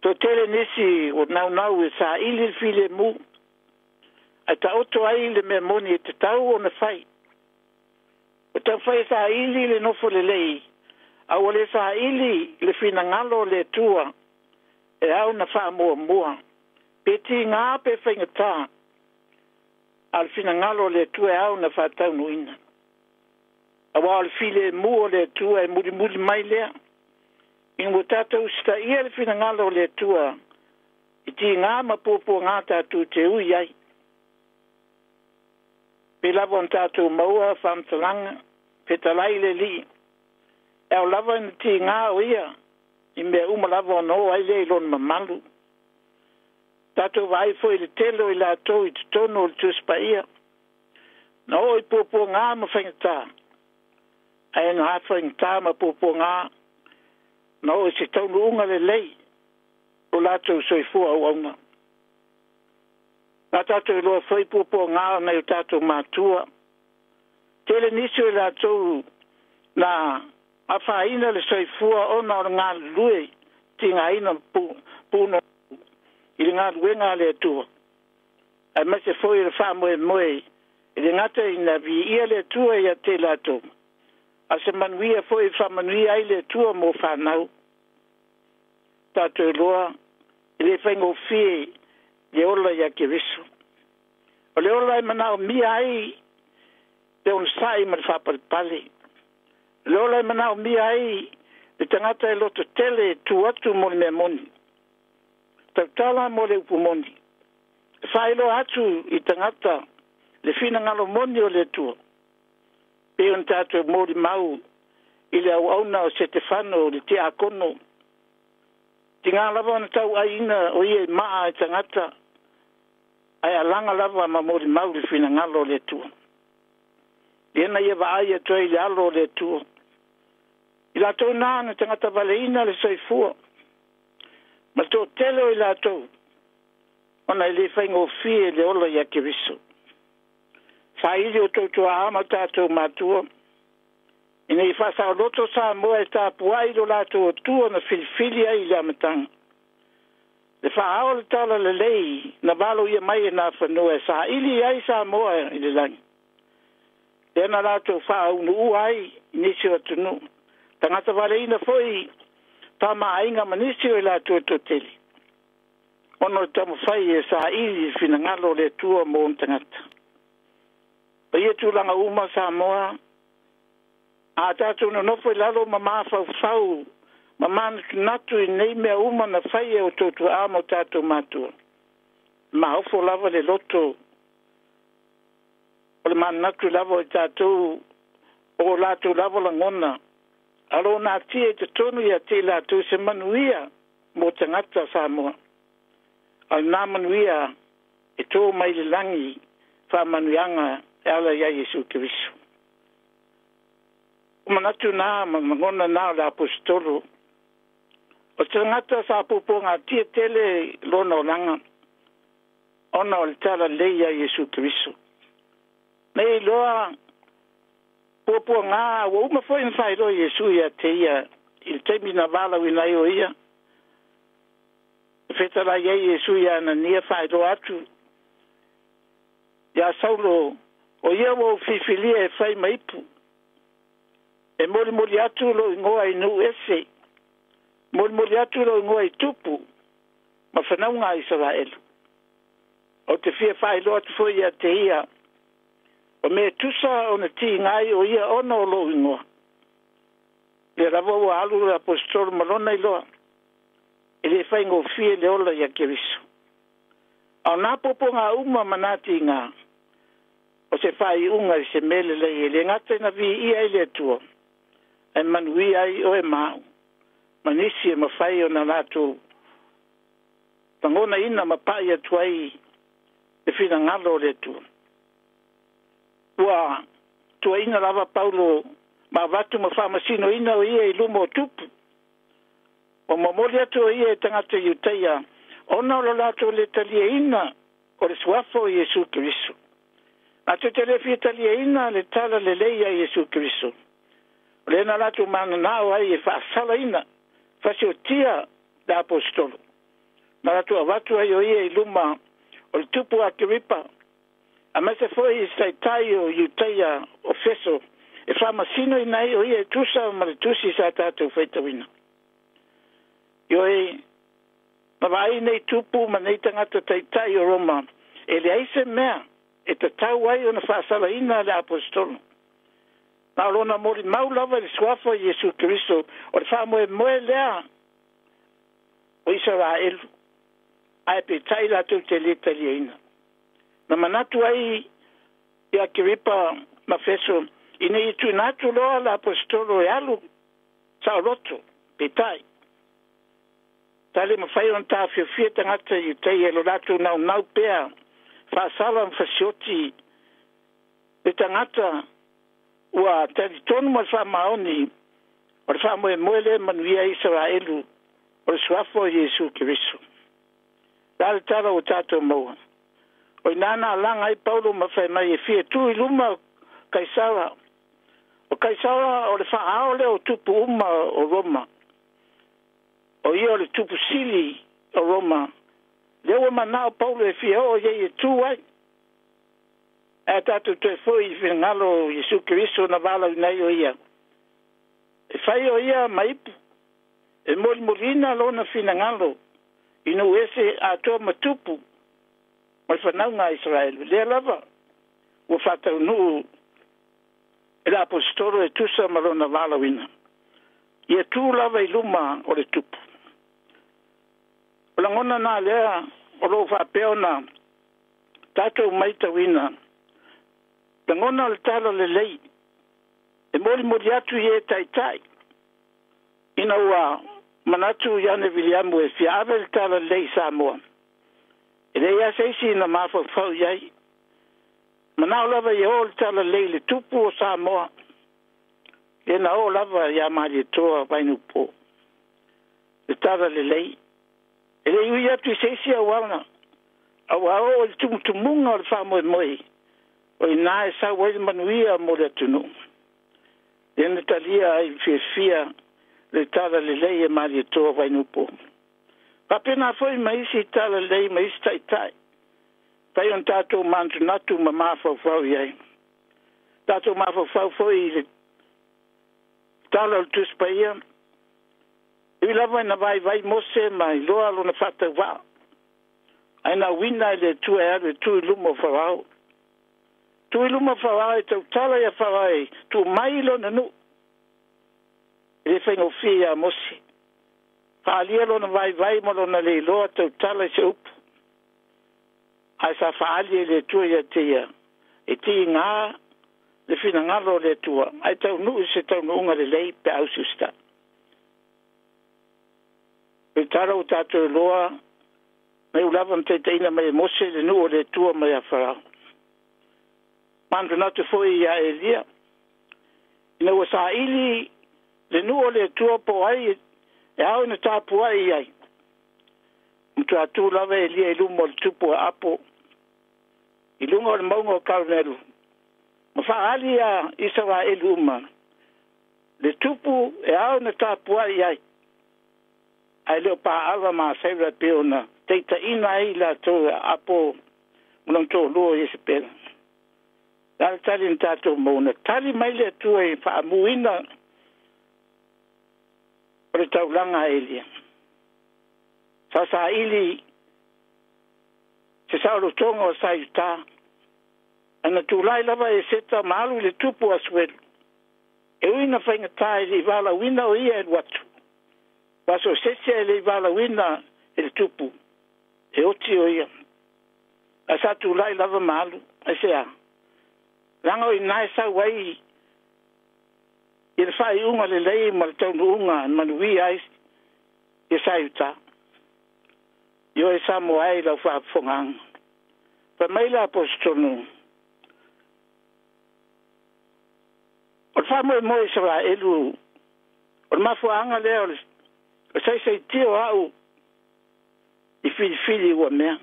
[SPEAKER 2] To tele nisi o nau e sa ili file mu. A ta oto ai le me moni e te tau o na fai. O ta fai sa ili le nofo le lei. A o le sa ili le fina ngalo le tua. E au na wha mua. Peti ngā pe whaingata. Al fina ngalo le tua e au na wha tau nuina. Awa al file mua le tua e muri mai lea. Ingo tātou sta ia le fina ngalo le tua. I ti ngā mapopo ngā tātou te ui ai. Pe lavon tātou maua whamtalanga. Pe talai le li. E au lavon ti ngā o ia. I mea umalava no ai le lon mamalu. Tato vai foi le telo i la to i tono le tuspa ia. Na o i popo ngā ma whaingata. Ai na whaingata ma popo ngā. Na o i se taunu unga le lei. O lato soifua au auna. Na tato i loa whai popo ngā na i tato mātua. Tele niso i lato na a whaina le soifua ona o ngā lue ti ngā ina puno i le ngā lue ngā le atua. Ai mase foi le whamoe moe i le ngata i na vi ia le atua i a te lato. A se manuia foi whamanuia ai le atua mo whanau. Tato i loa i le whaingo fie le ola i a Kiriso. O le ola i manao mia ai te on sai ma le whapalipale. Lola manao mia ai le tangata e loto tele tu atu mo le moni. Tautala mo le upu moni. Whaelo atu i tangata le fina ngalo moni o le tua. Pe on tātou mo le mau i le au auna o Stefano le te akono. Ti ngā lava na tau aina o ie maa i tangata. Ai alanga lava ma mo le mau le fina ngalo le tua. Iena ia va aia toi le alo le tua. I lātou nāna tangata waleina le soifua. Ma tō telo I lātou. Ona I le whaingo fie le ola ia ke riso. Sa ili o tō tua ama tātou mātua. Ina I whasa o loto sa moa e tā puai lo lātou o tua na filifili ai le amatanga. Le whaao le tala le lei na valo ia mai e nā whanua sa ili ai sa moa I le langi. Le na lātou whaau nu ai nisi o tunu. Tangata waleina foi tā maainga manisi o lātou tō teli. Ono tamu whai e sa ili fina ngalo le tua mo tangata. Pa ia tūlanga uma sa moa. A tātou no nofo I lalo ma whau. Ma mana natu I nei mea uma na whai e o tōtu amo tātou mātua. Ma ofo lava le loto. O le mana natu lava I tātou o lātou lava la ngona. Alo nā tia te tonu ia te lātou se manuia mo tangata sa moa. Al nā manuia e tō mai le langi wha manuianga e ala ia Jesu Kirisu. Manatu nā mangona nā la apostolo. O tangata sa pupo ngā tia tele lona o langa. Ona o le tala leia Jesu Kirisu. Nei loa pupo ngā wa uma foi in whairo Jesu ia te ia. Il teimi na vala winai o ia. Fetala ia Jesu ia na nia whairo atu. Ia saulo o ia wo fifilia e whai maipu. E mori atu lo ingoa inu ese. Mori atu lo ingoa I tupu. Ma whanau ngā Israelu. O te fia whai lo atu foi ia te ia. O me tusa o na ti ngai o ia ono lo ingoa. Le ravo wa alu le apostolo malona I loa. E le whai ngō fie le ola ia Kirisu. Au nā popo ngā uma manati ngā. O se whai unga I se mele le e le ngata na vi ia I le tua. E manui ai o e mau. Manisi e mawhai o na lātou. Tangona ina mapai atu ai e whina ngalo le tua. Ua tua ina lava Paulo ma watu ma whamasino ina o ia I lumo tupu. O mamori atu o ia e tangata Iuteia. Ona o lātou le talia ina o le suafo Jesu Kirisu. Atu te le fia talia ina le tala le leia Jesu Kirisu. Le na latu mana nao ai e whaasala ina. Whasio tia da apostolo. Na latu awatu ai o ia I luma o le tupu a Kiripa. A mese foi I saitai o Iuteia o Feso. E whamasino ina ai o ia e tusa o maritusi sa tātou whaitawina. Io e mawai nei tupu ma nei tangata taitai o Roma. E le aise mea e te tau ai o na whaasala ina le apostolo. Na lona mori mau lava le suafo Jesu Kirisu o le whamoe moe lea o Israelu. Ai pe tai latu te leta liaina. Na manatu ai ia Kiripa mafeso ina I tu natu loa la apostolo e alu sa roto pe tai. Tale mawhai on ta whiawhia tangata Iuteia lo latu nau pea whaasala mwhasioti le tangata ua tari tonu ma whamaoni o le whamoe moele manuia Israelu o le suafo Jesu Kirisu. Dale tala o tātou maua. O inana langa I Paulo ma whai mai e fia tu I luma Kaisara. O Kaisara o le whaao le o tupu uma o Roma. O ia o le tupu sili o Roma. Lewa manao Paulo e fia o ye e tu ai. E tātou te foi I ngalo Jesu Kirisu na vala unai o ia. E whai o ia maipu. E molina lona fina ngalo. Inu ese a toa matupu. Mai whanau ngā Israelu. Lea lava. Ua whatau nuu. E la apostolo e tusa malona vala wina. Ia tu lava I luma o le tupu. O langona nā lea o lo whapeo na tātou maita wina. Langona le tala le lei. E mori atu I e tai. Ina ua manatu Iane Viliamu e fia ave le tala le lei Samoa. E le ia seisi ina mawhau iai. Manao lava I o le tala le lei le tupu o Samoa. e na o lava ia mali toa vai no po e tara le lei e le ui atu se sia wana au ao o tumutumunga o le wha moe moe o i nā e sa wai manuia mo le tunu e na talia ai fia le tara le lei e mali toa vai no po papena foi maisi tara le lei maisi tai tai pai on tātou mantu natu ma mafau iai tātou mafau foi le tala o tus pa ia i lava na vai mose mai loa lo na fata wa ai na wina le tu e tu lumo farao tu lumo farao te tala ia farao tu mai lo na nu e fe no fia mose fa lia lo na vai mo lo na le loa te tala se up ai sa fa ali le tu ia tia e ti nga le fina ngalo le tua ai tau nu se tau nunga le lei pe au susta e taro tato loa me ulava mte teina me mose le nu le tua me a farao mandu natu foi ia elia ina wasa ili le nu le tua po ai e au na tapu ai ai mtu atu lava elia ilumo le tupu apo ilungo le maungo karnelu mafa'ali a Israel uma le tupu e au na tapua iai ai leo pa'awa ma seira peona teita ina ai la tō apo unam tō lua i se pera la tali na tātou mauna tali mai le tua i whaamuina o le taulanga elia sa ili se sauro tonga o sa yuta ana tulai lava e seta malu le tupu asuelu e uina whainga tae le iwala wina o ia e watu waso setia le iwala wina e le tupu e oti o ia a sa tulai lava malu a sea langa o inae sa wai i le whai unga le lei ma le taunu unga manui ais e sa yuta yo e sa moai lau whaafongang pa maila apostonu o famo mo Israel elu o mafuanga leo o sai tio au i fili o mea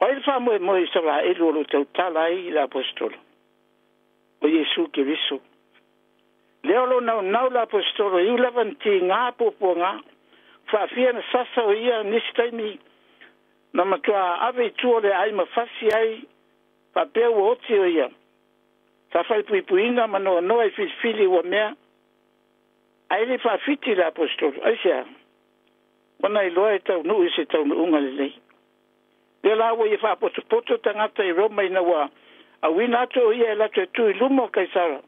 [SPEAKER 2] o il famo mo Israel elu o tau talai la apostolo o Yesu Kiriso leo lo nau la apostolo i ulavanti ngā popo ngā whaafia na sasa o ia nistaimi na matua ave tuo le ai mafasi ai papea o oti o ia sa fai puipuina mano no e fili o mea ai le fa fiti la apostolo ai sia ona i loa e tau nu i se tau unga le lei le la wo i fa poto tangata i Roma ina wa a wina ato ia e lato e tu i lumo kaisara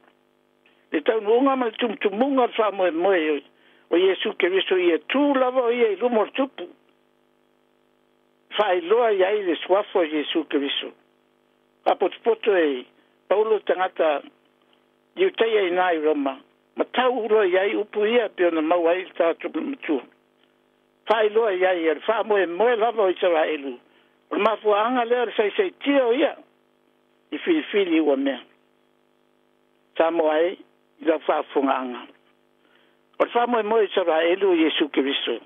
[SPEAKER 2] le tau unga ma tumtumunga fa moe o Yesu Kiriso ia tu lava o ia i lumo tupu fa i loa ia i le swafo o Yesu Kiriso a poto e Paulo tangata iuteia i nai Roma. Ma tau uroa iai upu ia pio na mau ai tātu mtu. Whai loa iai e wha moe lava o Israelu. O mafua anga lea sai tio ia. I fili ua mea. Tā moa ai i la whaafunga anga. O wha moe Israelu Yesu Kiriso.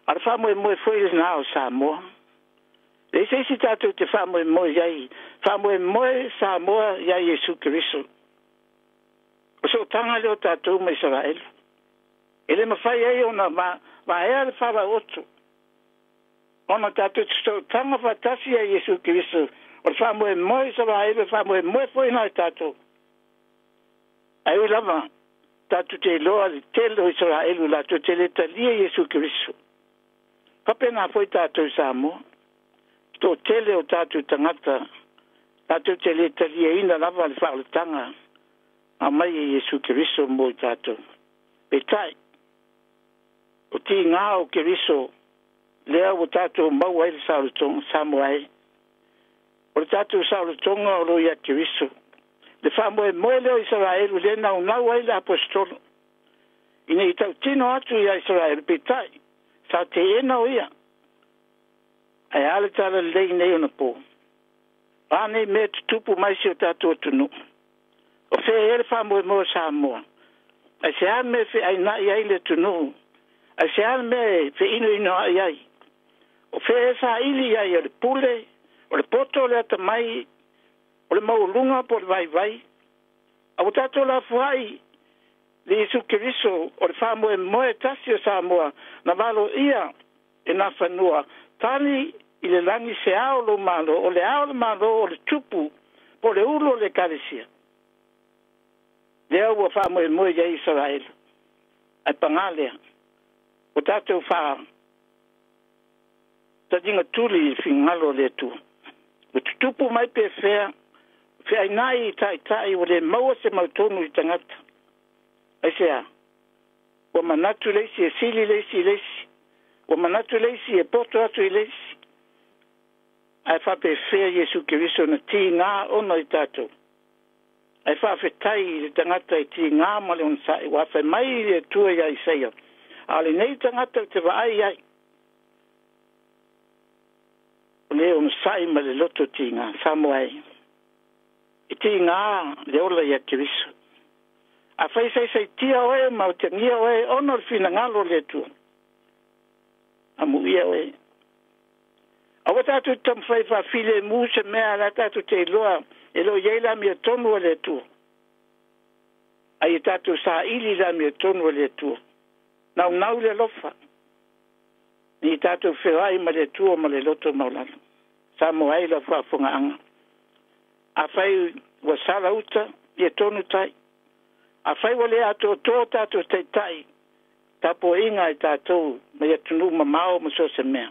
[SPEAKER 2] A wha moe foi na o Samoa. Le se tātou te wha moe iai. Wha moe Samoa iai Yesu Kiriso. O so tanga leo tātou ma Israel. Ele mawhai ei ona ma ea le whawa otu. Ona tātou so tanga whatasi a Yesu Kiriso. O wha moe Israel, wha moe foi nai tātou. Ai lava tātou te loa le telo Israel la to te le talia Yesu Kiriso. Kapena foi tātou Samoa. To tele o tātou tangata, tātou te le talia ina lava le whaaletanga, a mai e Yesu Kiriso mo tātou. E tai, o ti ngā o Kiriso, lea o tātou mau ai le sauletonga, Samoai. O le tātou sauletonga o lo ia Kiriso. Le whamoe moe leo Israelu, le nau ai le apostolo. Ina i tau tino atu ia Israelu, pe tai, sa te ena o ia. Ai ale tala lei nei ona po. Ane me tupu mai si o tātou tunu. O whea ele whamoe moe Samoa. A se ame fe ai na ia ile tunu. A se ame fe ino ai. O fe sa ili ai o le pule, o le poto le ata mai, o le maulunga po le vai. A o tato la fuai, le Yesu Keriso, o le wha moe tasi o Samoa, na valo ia e na whanua. Tani i le langi se ao lo malo, o le ao lo malo, o le tupu, po le ulo le karisia. Lea ua wha moe ia Israel. Ai pangalea. O tato wha ta dinga tuli fingalo le tu. O tupu mai pe fea, fea nai tai o le maua se mautonu i tangata. Ai sea, o manatu leisi e sili leisi. O manatu leisi e poto atu i leisi. Ai fa pe fea Yesu Keriso na ti ngā ono i tatou. Ai fa fe tai le tangata i ti ngā male on sai, wa fe mai le tua ia i seia. Ale nei tangata te wa ai. Le on sai ma le loto ti ngā, Samoai. I ti ngā le ola ia Keriso. A fai sai tia oe, ma o te ngia oe, ono le fina ngalo le tua. A muia oe. A wata atu tam fai fa file mu se mea la tatu te loa, e lo yeila mi tonu le tua. A i tatu sa ili la mi tonu le tua. Nau le lofa. Ni tatu whirai ma le tua ma le loto maulano. Sa moai la whafunga anga. A fai wa sala uta, i tonu tai. A fai wale ato tō tātou te tai, tapo inga i tātou, ma ia tunu ma mao ma so se mea.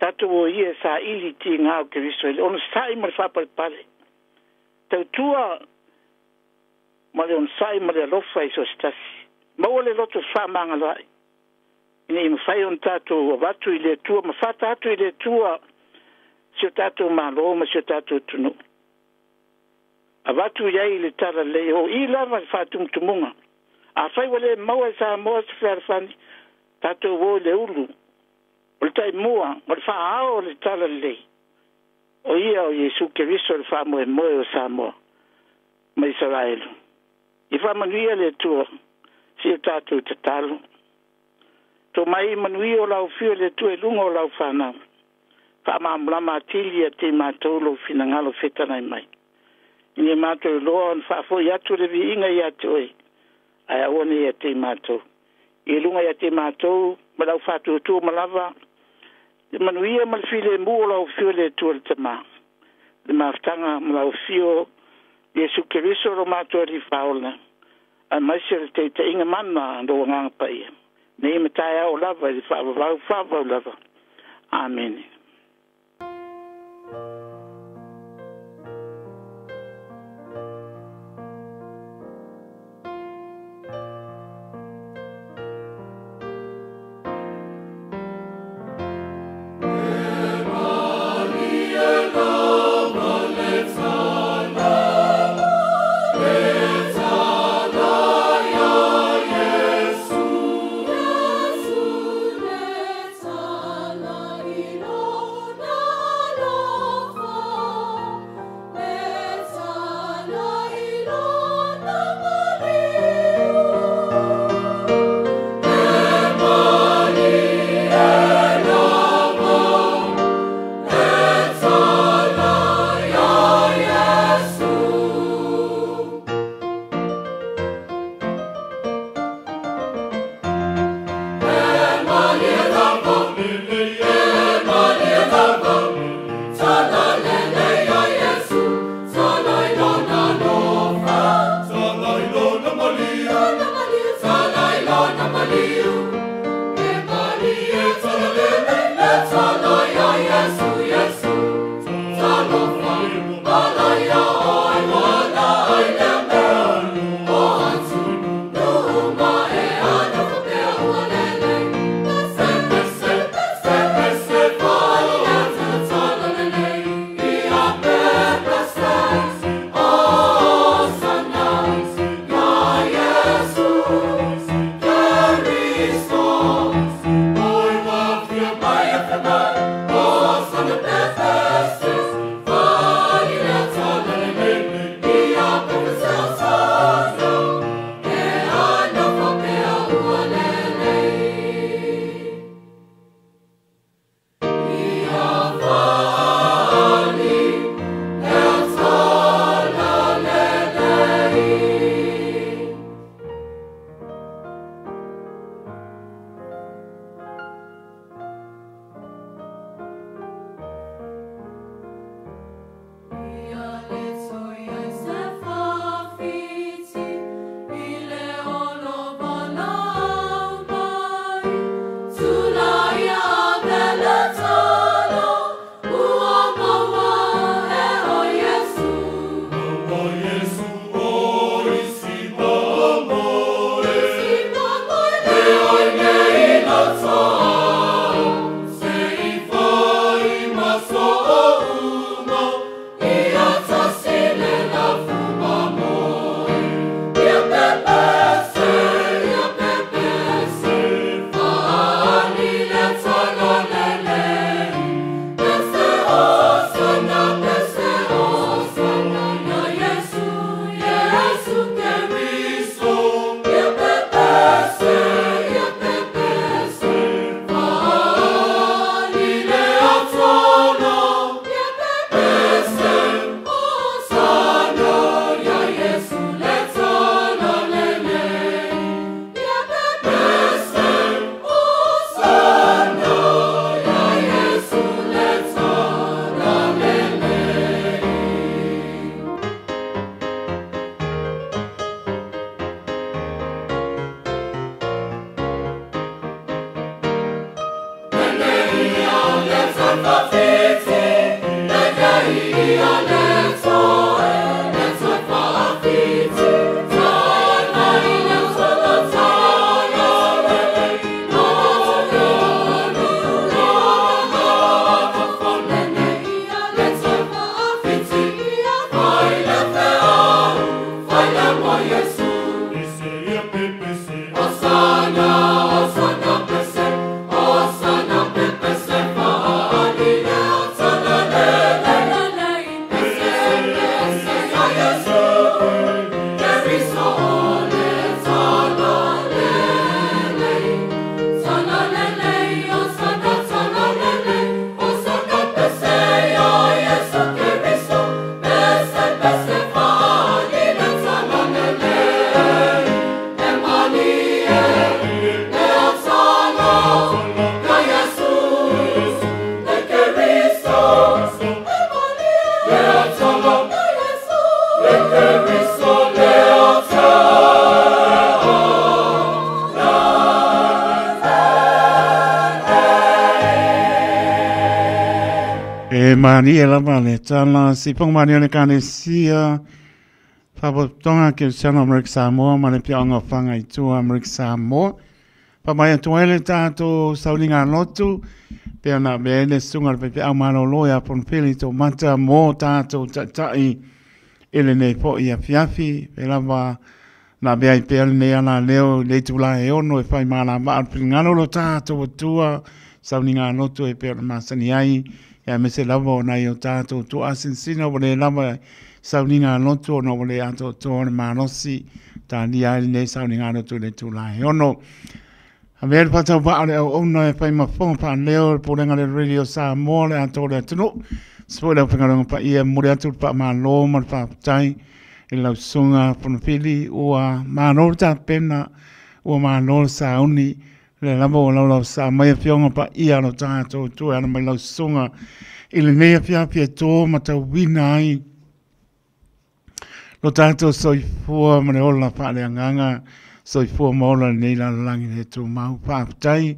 [SPEAKER 2] Tātou o ia sa ili ti ngā o Keriso, ono sai ma le whapalipale. Tau tua, ma le on sai ma le alofa i so stasi. Ma o le loto whamanga lai. Ine i mawhai on tātou o watu i le tua, ma whata atu i le tua, si o tātou malo, ma si o tātou tunu. A watu iai le tara le o I lava whatung tumunga. A whai wale maua sa moa se wharwhani, tato wo le ulu. O le tai mua, o le whaao le tara le. O ia o Yesu Keriso le wha moe o Samoa, ma Israelu. I wha manuia le tua, si o tato te talo. To mai manuia o lau fio le tua e lunga o lau whanau. Wha maamulama atili a te mātolo fina ngalo whetanai mai. Ni mato loa on fafo ya tu le vi inga ya tu e ai awone ya te mato I lunga ya te mato malau fatu tu malava le manuia mal file mu la fio le tu le tama le maftanga malau fio Yesu Keriso ro mato ri faula a mai se te inga manna ndo nga pa ia nei mata o lava ri fa lava amen.
[SPEAKER 3] Love.
[SPEAKER 1] Mani e lama le tala si pong mani o le kane sia whapotonga ke siano Amerika Samoa ma le piaonga whanga i tua Amerika Samoa pa mai atu ele tātou saulinga lotu pe ana bele sunga pe pe au malo loia pon pili to mata mo tātou tai ele nei po ia fiafi pe lava na bea i pe ne ana leo le tula e ono e fai mana ma ngalo lo tātou tua saulinga lotu e pe masani ai ya me se lava na yo tato tu asinsina wole lava sauninga lotu no wole ato to manosi ta dia ne sauninga lotu le tu la ono aver pata va ale ono e pai ma fon pa leo polenga le radio sa mole ato le tu spoila fingaro pa ia muri atu pa ma lo ma pa tai ila sunga pon fili o ma no ta pena o ma no sa uni le lavo lo sa mai fionga pa ia no tato tu ana mai lo sunga ile nei fia to mata winai lo tato soi fu ma le ola pa le nganga soi fu mo la nei la langi le tu mau pa tai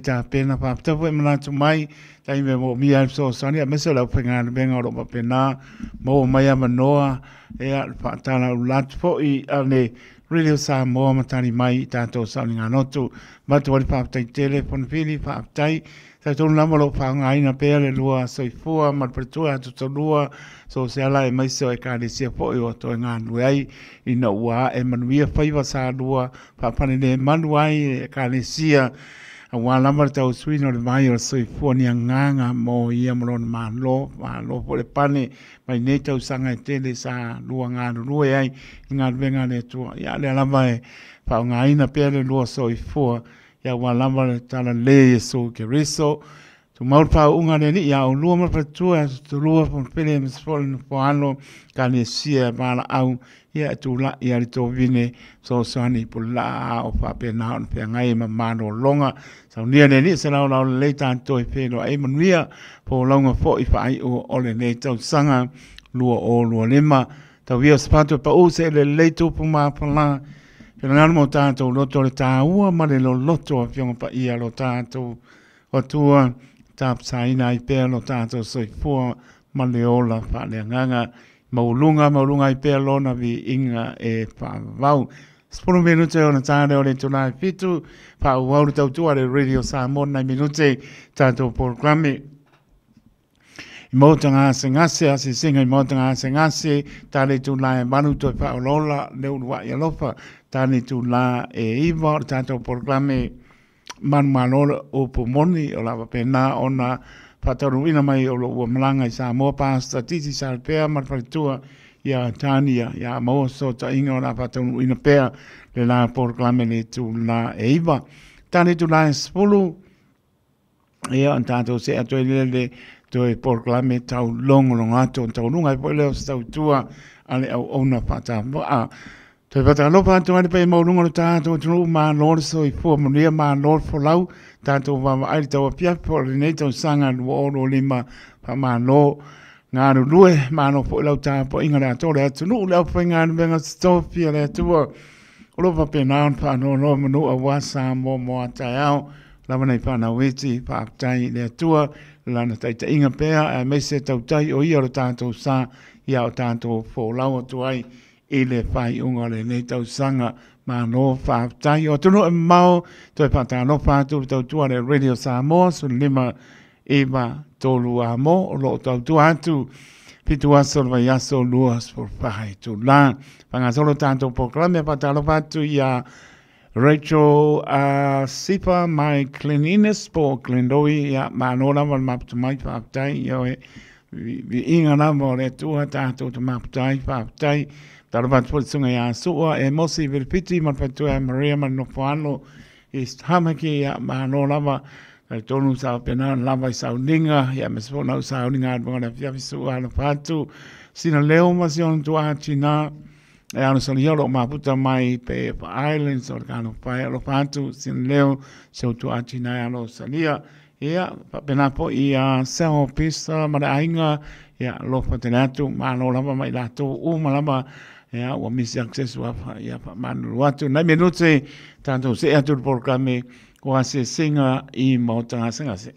[SPEAKER 1] ta pena pa ta fu ma tu mai tai me mo mi al so sani a meso la penga benga ro pa pena mo mai a manoa e al pa ta la lat fo I ane Radio Samoa matani mai tātou sauninga notu. Matu wali whaapatai telefon fili whaapatai. Tātou namalo whaangaina pēr le lua soifua, matpatua tutalua. So se ala e maiso e kāne sia po i o to e ngā nui ai. Ina ua e manuia whaiwa sā lua. Whaapane ne manu ai e kāne sia. A wā lamar tau suino le mai o soifua ni a nganga mo ia marona mālo po le pane. Mai nei tau sanga e tele sa lua ngā nui ai. Ngā venga le tua. Ia le alama e whao ngā ina pēr le lua soifua. Ia wā lamar tala le Yesu ke riso. Tu maur pau unga le ni ia o lua marpatua. Tu lua pon pele misfole no poano. Kāne sia māla au. Ia tu la ia li tō vine. So sani po la o whape nao na pia ngai ma mano longa. Sau nia ne ni se lau lau le tātou e pēno e manuia. Po launga fo I whaai o ole ne tau sanga. Lua o lua lima. Tau via spatu pa u se le le tupu maa pala. Pena ngana mo tātou loto le tā ua. Ma le lo loto a fionga pa ia lo tātou. O tua tāp saina I pēr lo tātou soifua. Ma le ola wha le nganga. Maulunga I pēr lona vi inga e whaavau. Spono minute o na tāre o le tūnai fitu. Pa uauru tau tua le Radio Samoa nai minute tātou programe. I mauta ngā se ngase, ase singa I mauta ngā se ngase, tāne tūnai manu toi whaolola, leu nua I alofa, tāne tūnai e iwa, tātou programe manu manola o pomoni, o lava pēnā o na pataru ina mai o lo ua malanga I Samoa, pāsta titi sarpea, marparitua, ia tania, ia maua so ta inga o la pataru ina pēa, le la programe le tūnai e iwa. Tāne tūnai spulu, ia an tātou se atoe le toi proclame tau longo ato tau lunga po leo tau tua ale au ona pata a toi pata lo pata ale pe mo lunga tau tu ma lor so I fo mo nia ma lor fo lau tau va ai tau pia po ne tau sanga wo o lima pa ma no nga ru lue ma no po lau ta po inga na to le tu no lau po inga venga sto pia le tu o lo va pe na pa no no mo a wasa mo mo ta au lava nei whana weti, whaaktai le atua, lana taita inga pēa, me se tautai o ia o tātou sā, ia o tātou fōlau atu ai, i le whai unga le nei tau sanga, ma no whaaktai. O tunu e mau, toi pata no whātu, tautua le Radio Samoa, su lima eba tolu a mo, o lo tautua atu, pitu aso vai aso luas por whai tu la. Whangasolo tātou proklame, pata lo whātu ia Rachel Sipa, my cleanliness po Glendoi, ia manola wal maptu mai whaaktai, ia e vi inga na mo le tua tātou tu maptai, whaaktai, taro whātu sunga ia sua, e mosi virpiti, man whatu e Maria man no whano, is hamaki ia manola wa, tonu sao pena lava i sao ninga, ia mesipona u sao ninga adwanga na whiawisu ana whātu, sina leo masion tu ātina, e ano sa lia lo maputa mai pe Islands o kano pai lo whātu, sina leo seu tu ātina e ano sa lia, ia pena po i sao pisa mara ainga, ia lo whatenatu, mano lava mai lato umalama, ia ua misi access wafa, ia manu watu, nai menute, tanto se atu programe, ko ase singa i mautanga singase.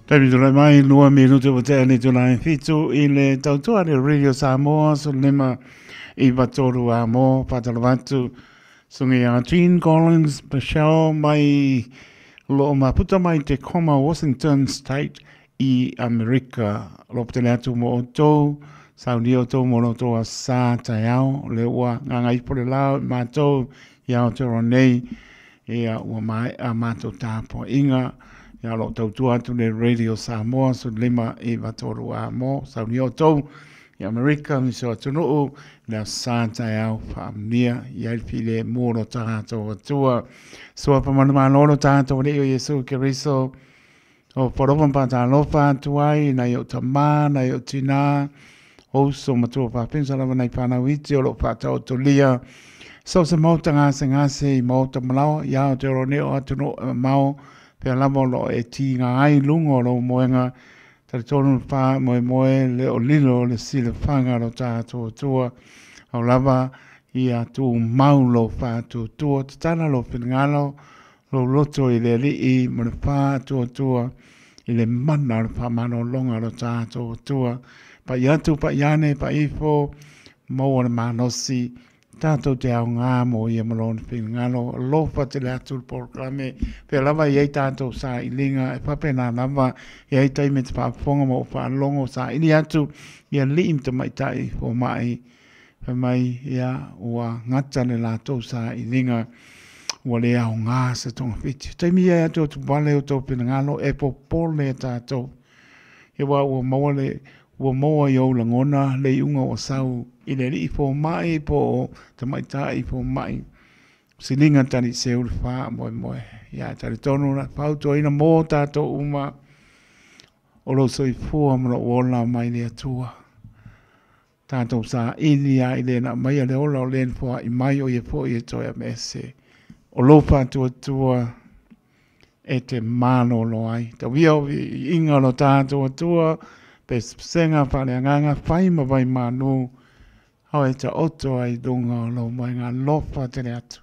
[SPEAKER 1] Taimi tula mai lua minutu o te ane tula e fitu I le tautua le Radio Samoa so lema I watoru a mo patalawatu sungi a Jean Collins Michelle mai lo maputa mai te koma Washington State I Amerika loptele atu mo o tau sauni o tau mo to a sa taiao le ua nganga ipole lao matou iao te ronei ia ua mai a matou tapo inga ia lo tautua atu le Radio Samoa so lima I watoru a mo sauni o tau I Amerika mi so atunuu le santa au famnia ia il file muro tato tua so pa manolo tato le Yesu Kristo o poropan pata lofa tuai na yo tama na yo tina o so matua pa pensa la na pana witi o lo pata o tolia so se mota ngase mota malao ia te rone o atuno mau pe la lo e tinga ai lungo lo moenga tali tonu pa moe le o lilo le sile fanga lo tato tua au lava ia tu maulo fa tu tua tana lo pingalo lo loto I le li mo le fa tu tua I le mana le fa mano longa lo tato tua pa ia tu pa iane pa ifo mo le manosi tātou te au ngā mo ia malona pina ngalo lofa te le atu programe pe lava iei tātou sa ilinga e papena lava iei taime te whaafonga mo whaalongo sa ili atu ia liim te maitai o mai mai ia ua ngata le lātou sa ilinga ua le au ngā sa tonga whiti taime iei atu tu wale o tau pina ngalo e popole tātou e wa ua maua le ua moa i au langona le iunga o sau i le li fo mai po te mai tai fo mai silinga tani se ul fa mo ya tani tonu na pauto ina mo tato uma o lo soi fu amro ola mai le tua tato sa ilia ile na mai le ola o len fo i mai o ye fo ye toya mese o lo fa tua e te mano lo ai ta vio inga lo tato tua pe senga fa le nganga fai ma vai manu hau e ta oto ai dunga o lo mai ngā lofa te atu.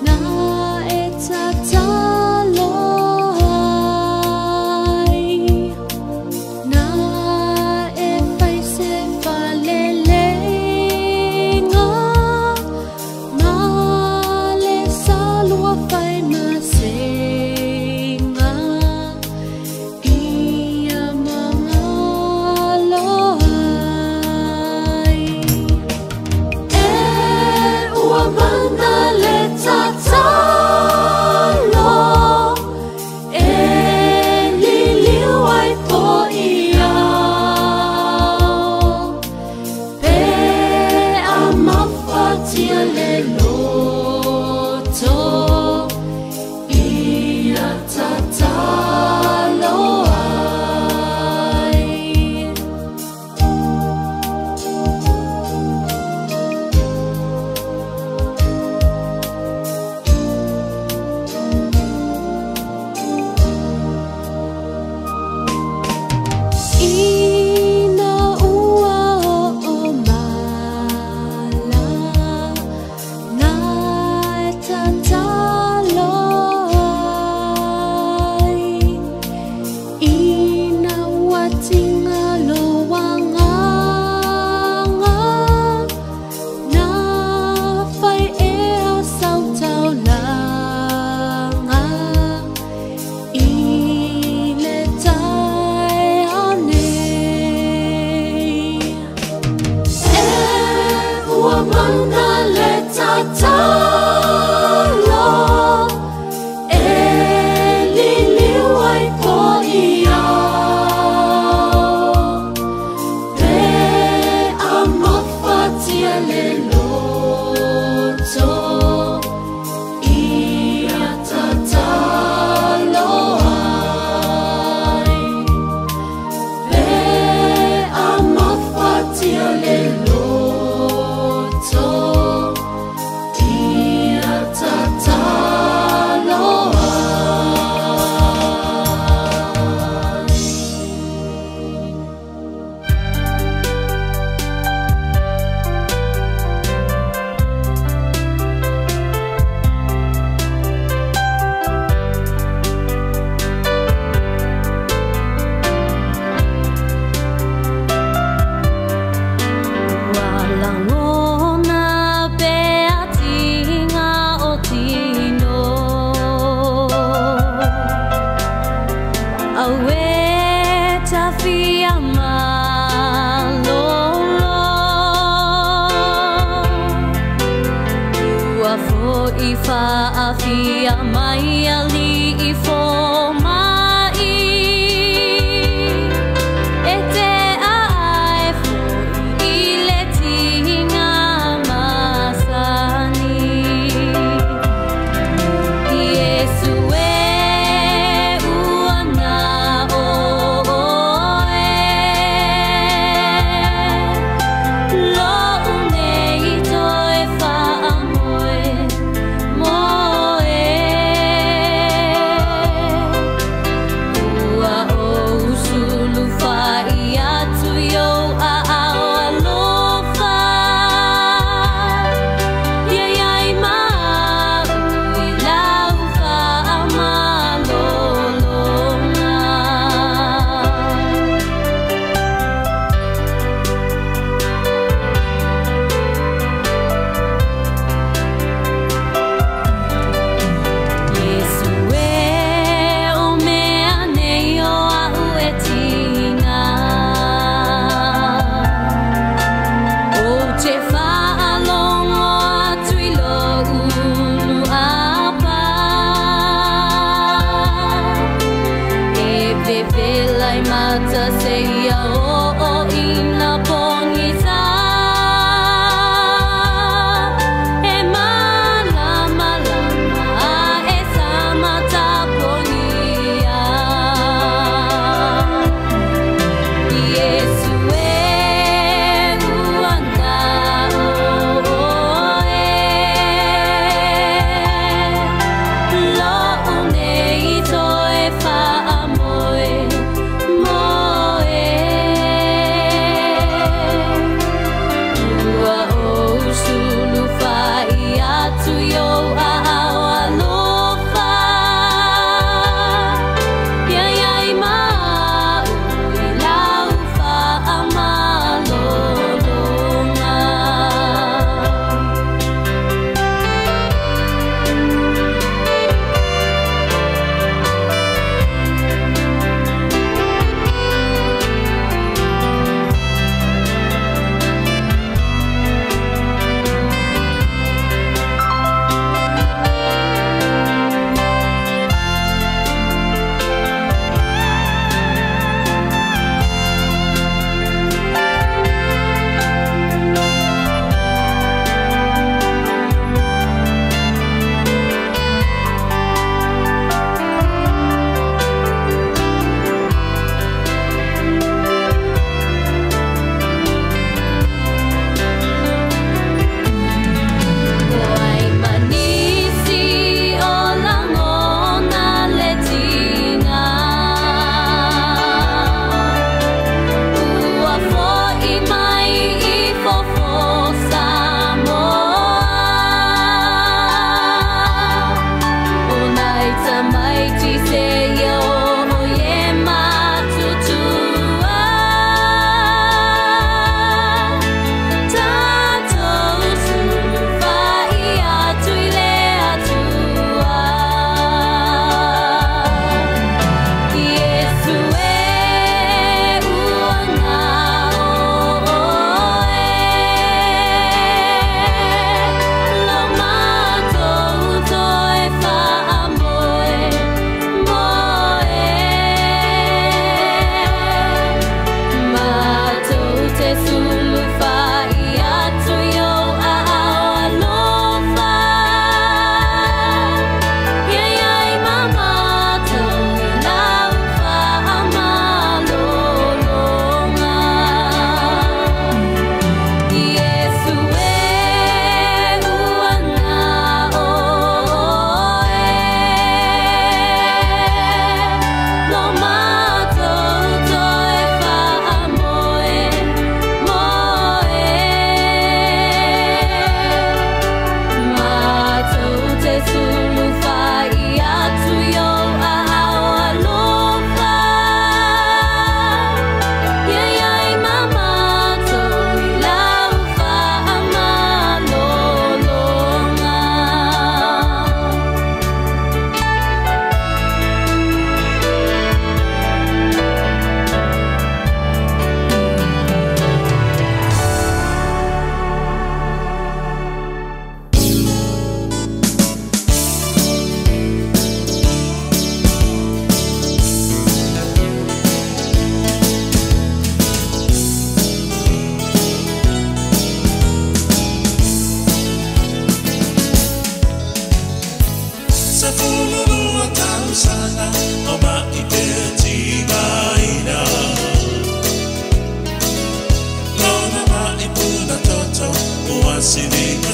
[SPEAKER 3] now Afia mai ali I fo mai e te ai fo I le tinga masani Yesu e uana o lo nei toi fa amoe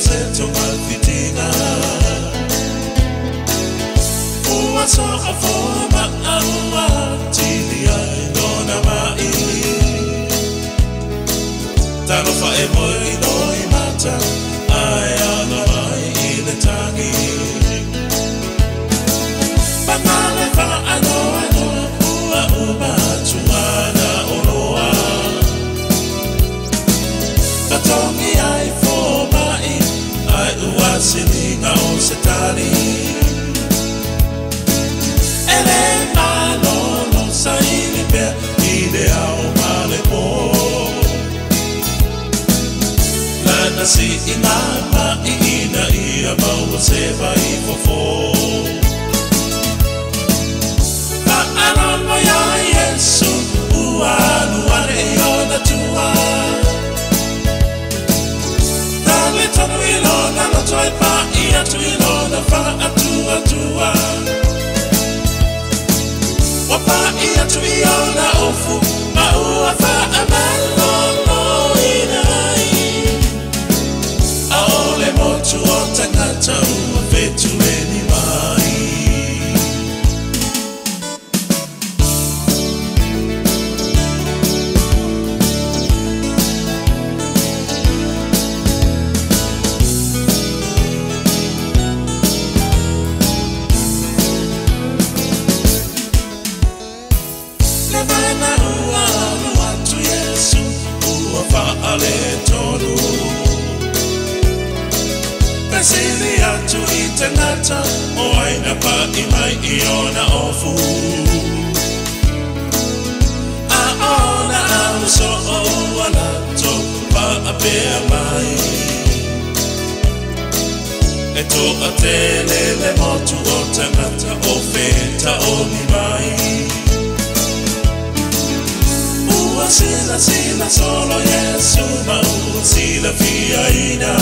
[SPEAKER 4] seto malfitinga Ua so a forma aua Tili ai nona mai Tano fa e moi noi mata Ai ana mai I le tangi Panale fa ano Ua uma tuana oloa Katongi ai fo mai Ai ua silinga o se tali Ele malolo sa ili pe Ide au male po Lana si inama I ina ia maua se vai fofo Pa alama ya Yesu Ua nuare iona tua Tale tonu ilona loto e pa Ia tu ilona fa atua tua Wapa ia tu iona ofu Ma ua fa amalolo inai Aole motu o tangata ua fetu eni mai Ale tonu Kasili atu itangata O aina pa imai iona ofu Aona au so o walato Pa apea mai Eto atele le motu o tangata O feta o mi mai Sila sila solo Yesu mau sila fiaina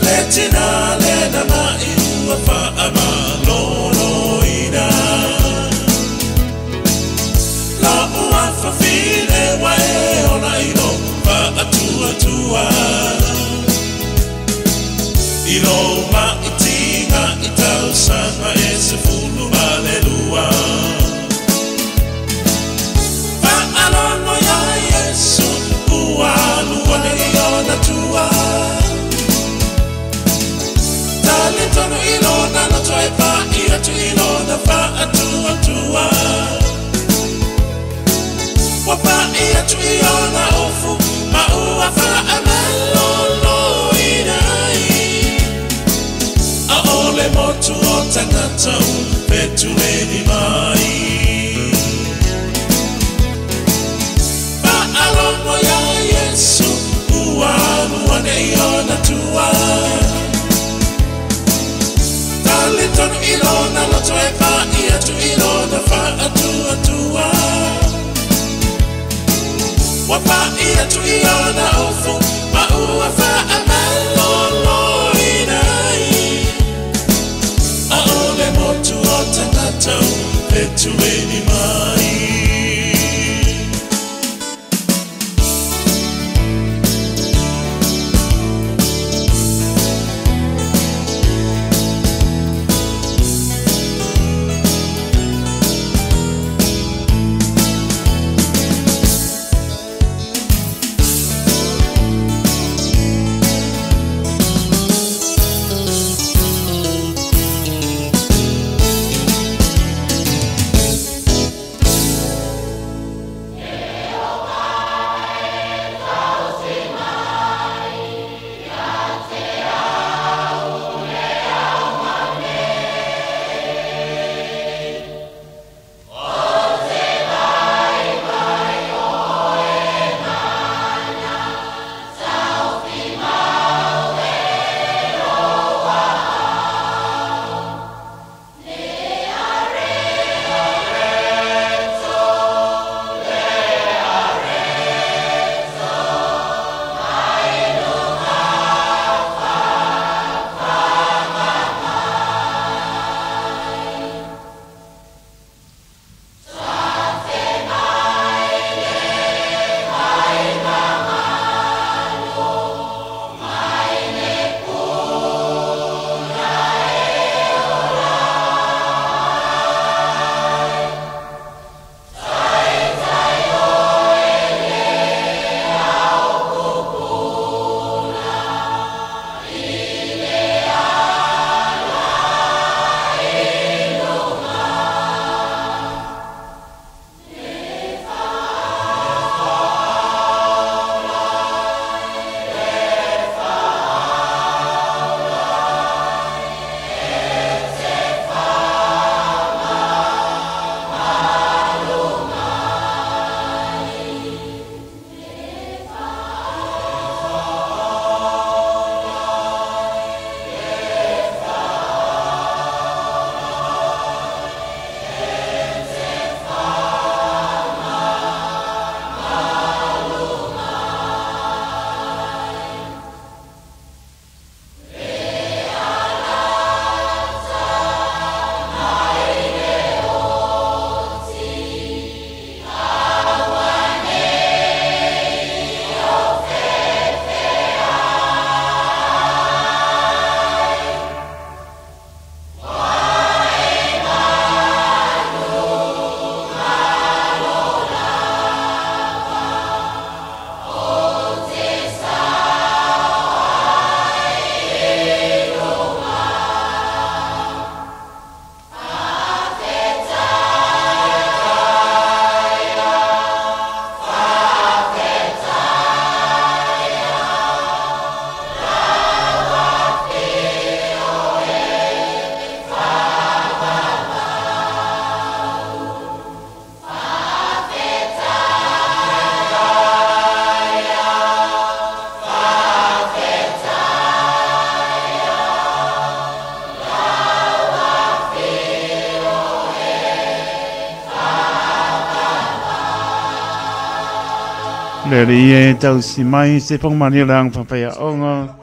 [SPEAKER 4] Letina lena mai ua fa ama lolo ina La ua fa fine wae ona ino fa atua tua Ilo ma itinga itau sanga e se fulu malelua Alongo ya Yesu Ualuane iona tua Tali tono ilona na toe pa Ia tu ilona fa atua tua Wapa ia tu iona ofu Ma ua fa amalolo inai Aole motu o tangata Petu leni mai Alongo ya Yesu Ualuane iona tua Tali tono ilona loto e pa Ia tu ilona fa atua tua Wapa ia tu iona ofu Ma ua fa amalolo inai Aole motu o tangata Petu eni mai
[SPEAKER 1] Le rie tau si mai se pong mani lang papaya onga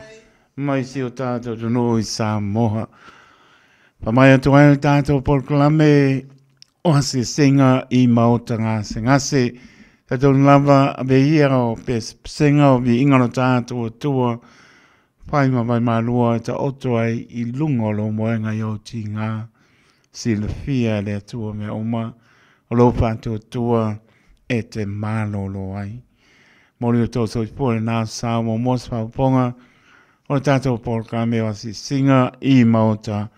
[SPEAKER 1] mai si o tātou tunu i Samoa. Pa mai atu ai tātou porklame o se singa i mautanga se ngase. Tātou lava be ia o pes singa o vi ingano tātou tua. Pai ma mai malua ta oto ai i lungo lo moenga i o ti ngā. Si le fia le atua me oma o lo pātou tua e te malo lo ai. Mori o tō soi pōre nā sā mo mos whauponga o tātou porklame o si singa i mauta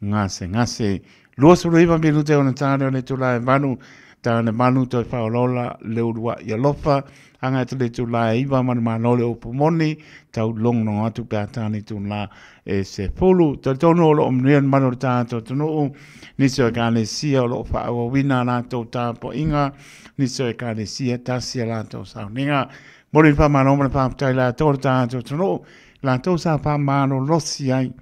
[SPEAKER 1] ngase ngase. Luosu riva milu te ona tāre o le tulae manu, tāre le manu toi whaolola le urua i alofa, anga te le tulae iwa manu manole o pomoni, tau long no atu pia tāni tula e se pulu. Tā tono o lo omrian manu tātou tunu, niso e kāne sia o lo whaua wina nātou tāpo inga, niso e kāne sia tasia lātou sauninga. Mori pa mano mara pa tai lātou tātou tunu, lātou sa pa mano losi ai.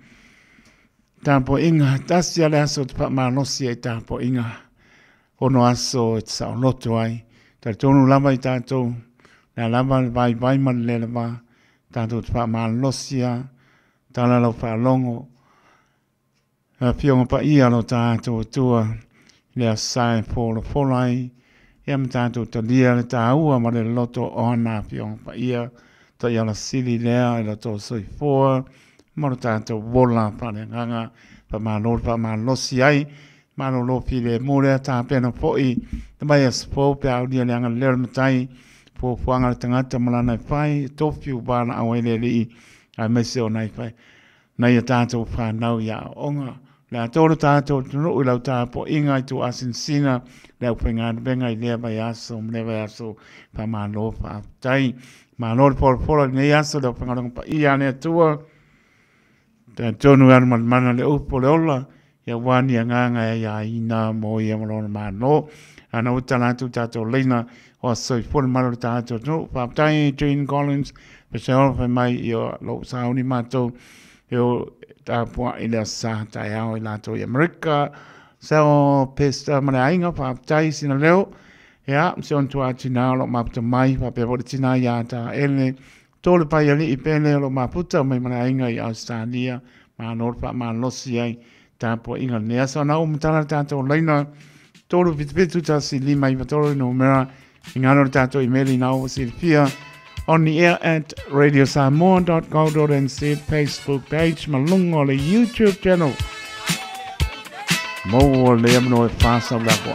[SPEAKER 1] Tāpo inga, tasia le aso te pa mano losi ai tāpo inga. Ono aso e te sao loto ai. Tā tonu lama i tātou, nā lama vai man le lama, tātou te pa mano losi ai, tāla lau pa longo. Pionga pa ia lo tātou tua, le asai pōla polai, ia ma tātou ta lia le tā ua ma le loto o ana pionga pa ia, ta ia la sili lea, ila tō soi fōa, ma le tātou wola pa le nganga, pa ma lor pa ma losi ai, ma lo lopi le mōrea tā pena poi, te mai aspo pe au lia le anga lera matai, po fuanga le tangata malana i whai, tofi u bāna au ele li, ai mese o nai whai, nai a tātou whanau ia onga, le a tōru tātou tunu u lau tāpo inga i tu asin sina, le au whengāna benga i lea bai aso, mlewa aso, pa ma lo pa tai, ma lo por pora nei aso, le au whengāna pa ia ne atua, te tonu anu mana le upo le ola, ia wani a nganga e ia ina mo ia malona mano, ana utalatu tātou leina, o soi fōna maro tātou tunu, pa tai Jane Collins, pa se ora mai i o lo sauni mātou, i o tāpua i lea sā tai au i lātou i Amerika, se o pesta mare ainga, pa tai sina leo, ia, se on tua tina lo maputa mai, pa pe vore tina ia tā ele, tōle pai ali i pene lo maputa, mai mare ainga i Australia, ma norpa, ma losi ai, tāpua inga nea, so na o mutala tātou leina, tōru pitu ta si lima i patoro no mera, i ngano tātou i meri na o si fia, on the air at radiosamoa.co.nz, Facebook page, malungo le YouTube channel. Mo le amno e fasa blako.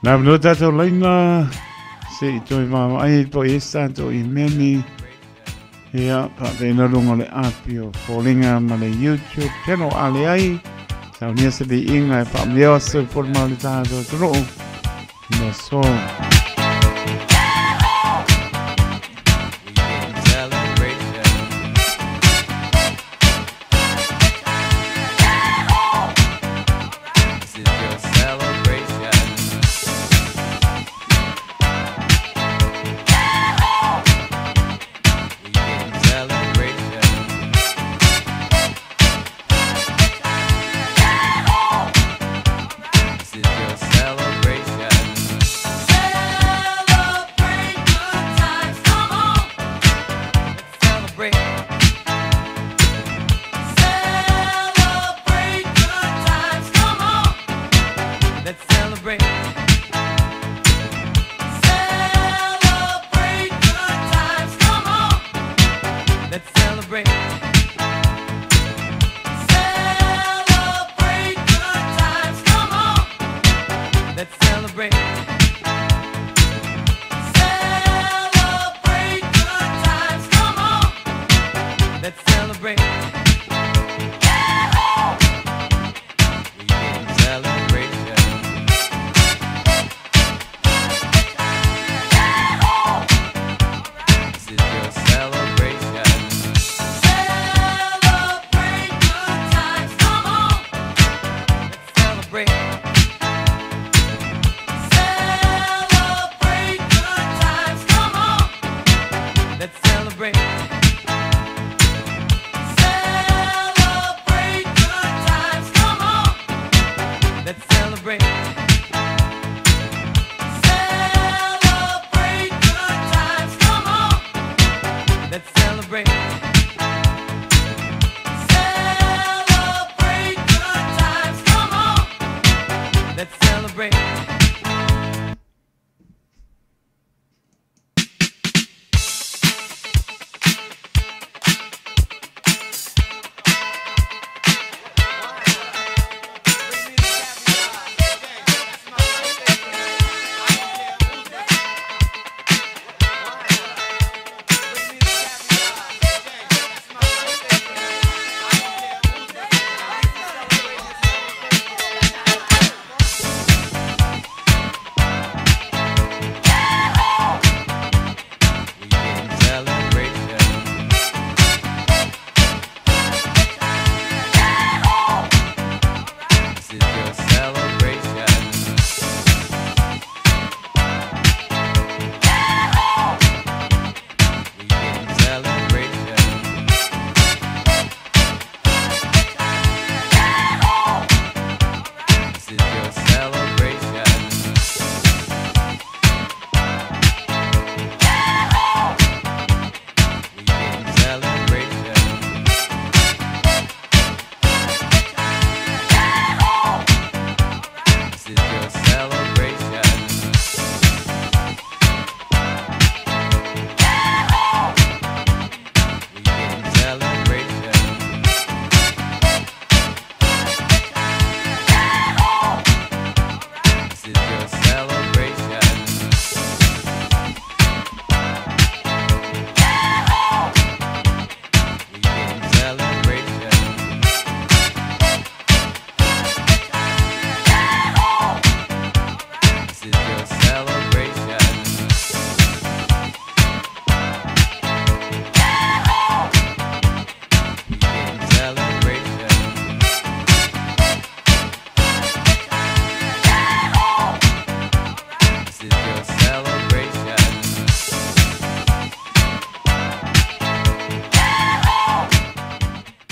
[SPEAKER 1] Na no tato laina se i toi mama ai po i santo i meni ia pa veina lunga le api o fōlinga ma le YouTube channel ale ai sa unia se vi inga e pa mleo se formali tato tunu na so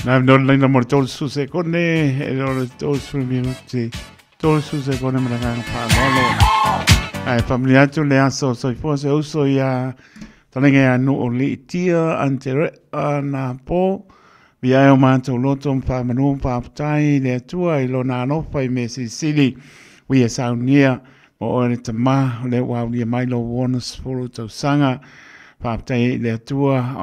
[SPEAKER 1] Na no mo tol su se kone e lo tol su minuti. Tol su se kone mranga pa no. Ai familia tu le aso so forse uso ya tanenge anu o li tia antere na po via o manto lotom pa manu pa tai le tua I lo na no pa me si sili we sa nia mo o te ma le wa ni mai lo wonus for to sanga pa tai le tua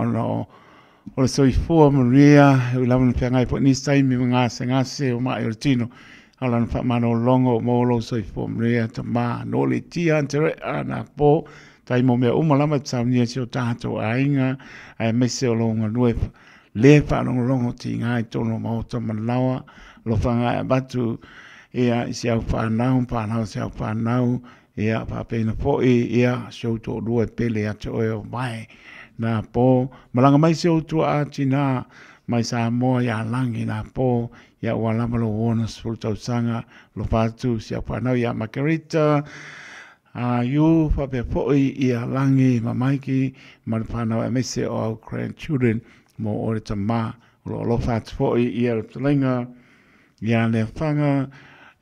[SPEAKER 1] o le soifua Maria e ulaman piangai po ni sai mi ngase o ma tino alan fa mano longo mo lo soifua Maria te ma no le tia antere ana po tai mo me umalama tsamnia si o tato ainga ai mese o longa nue le fa longo ti ngai tono mo to malawa lo fanga batu ia si au pa nau si au pa nau ia pa pena po ia show to due pele ate o mai na po malanga mai se o tu atina mai sa mo ya langi na po ya wala malo wonus full tau sanga lo fatu si au pa nau ya makarita you fa pe po ia langi mamaiki mal pa nau mese o grandchildren mo o te ma lo fatu po ia tlinga ya le fanga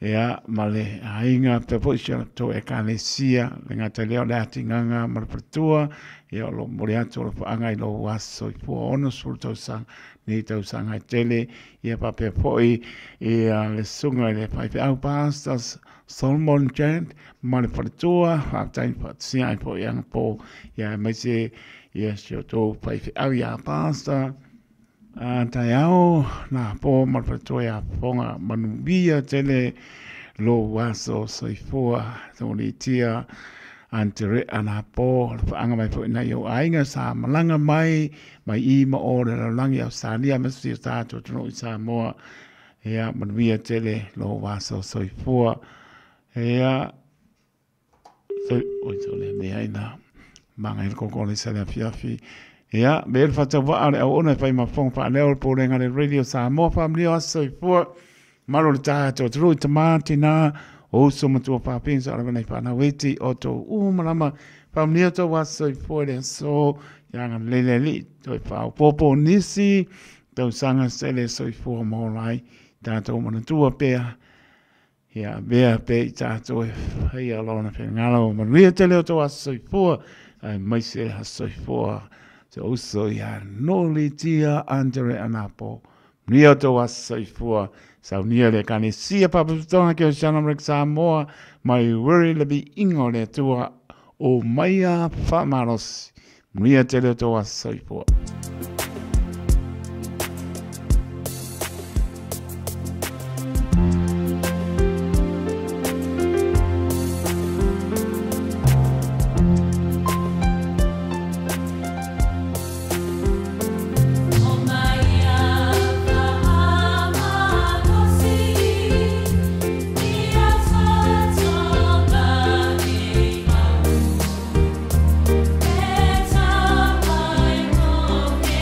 [SPEAKER 1] ya male ainga pe po to e kalesia lenga te leo le atinganga marpatua ya lo moriato lo anga I lo waso I po ono sulto sang ni tau sanga tele ya pa pe po le sunga le pa au pastas Solomon Chant marpatua ha tai pa sia po yang po ya mai se ya to pa au ya pasta tayao na po marpatua ya ponga manubia tele lo waso soifua toni tia antere ana po anga mai po na yo ainga sa malanga mai I ma ore la langi au salia mesi sa to no sa mo ya manubia tele lo waso soifua ya so le me aina manga il kokole sa la fiafi ya bel fata va ale ona fai ma fong fa le po renga le radio sa mo family so for malo ta to tru te matina o so mo to pa pensa ala nei pa na weti o to malama family to was so for den so yang le to fa popo nisi to sanga sele so for mo lai ta to mo tu pe ya be pe ta to ai ala na pe ngalo mo ri te le to was so for mai se so for so ya no li tia andere anapo nia to was saifua sa nia le kani sia pa tonga ke sana mrek sa mo mai worry le bi ingole tua o maia famaros nia te le to was saifua
[SPEAKER 3] Yeah.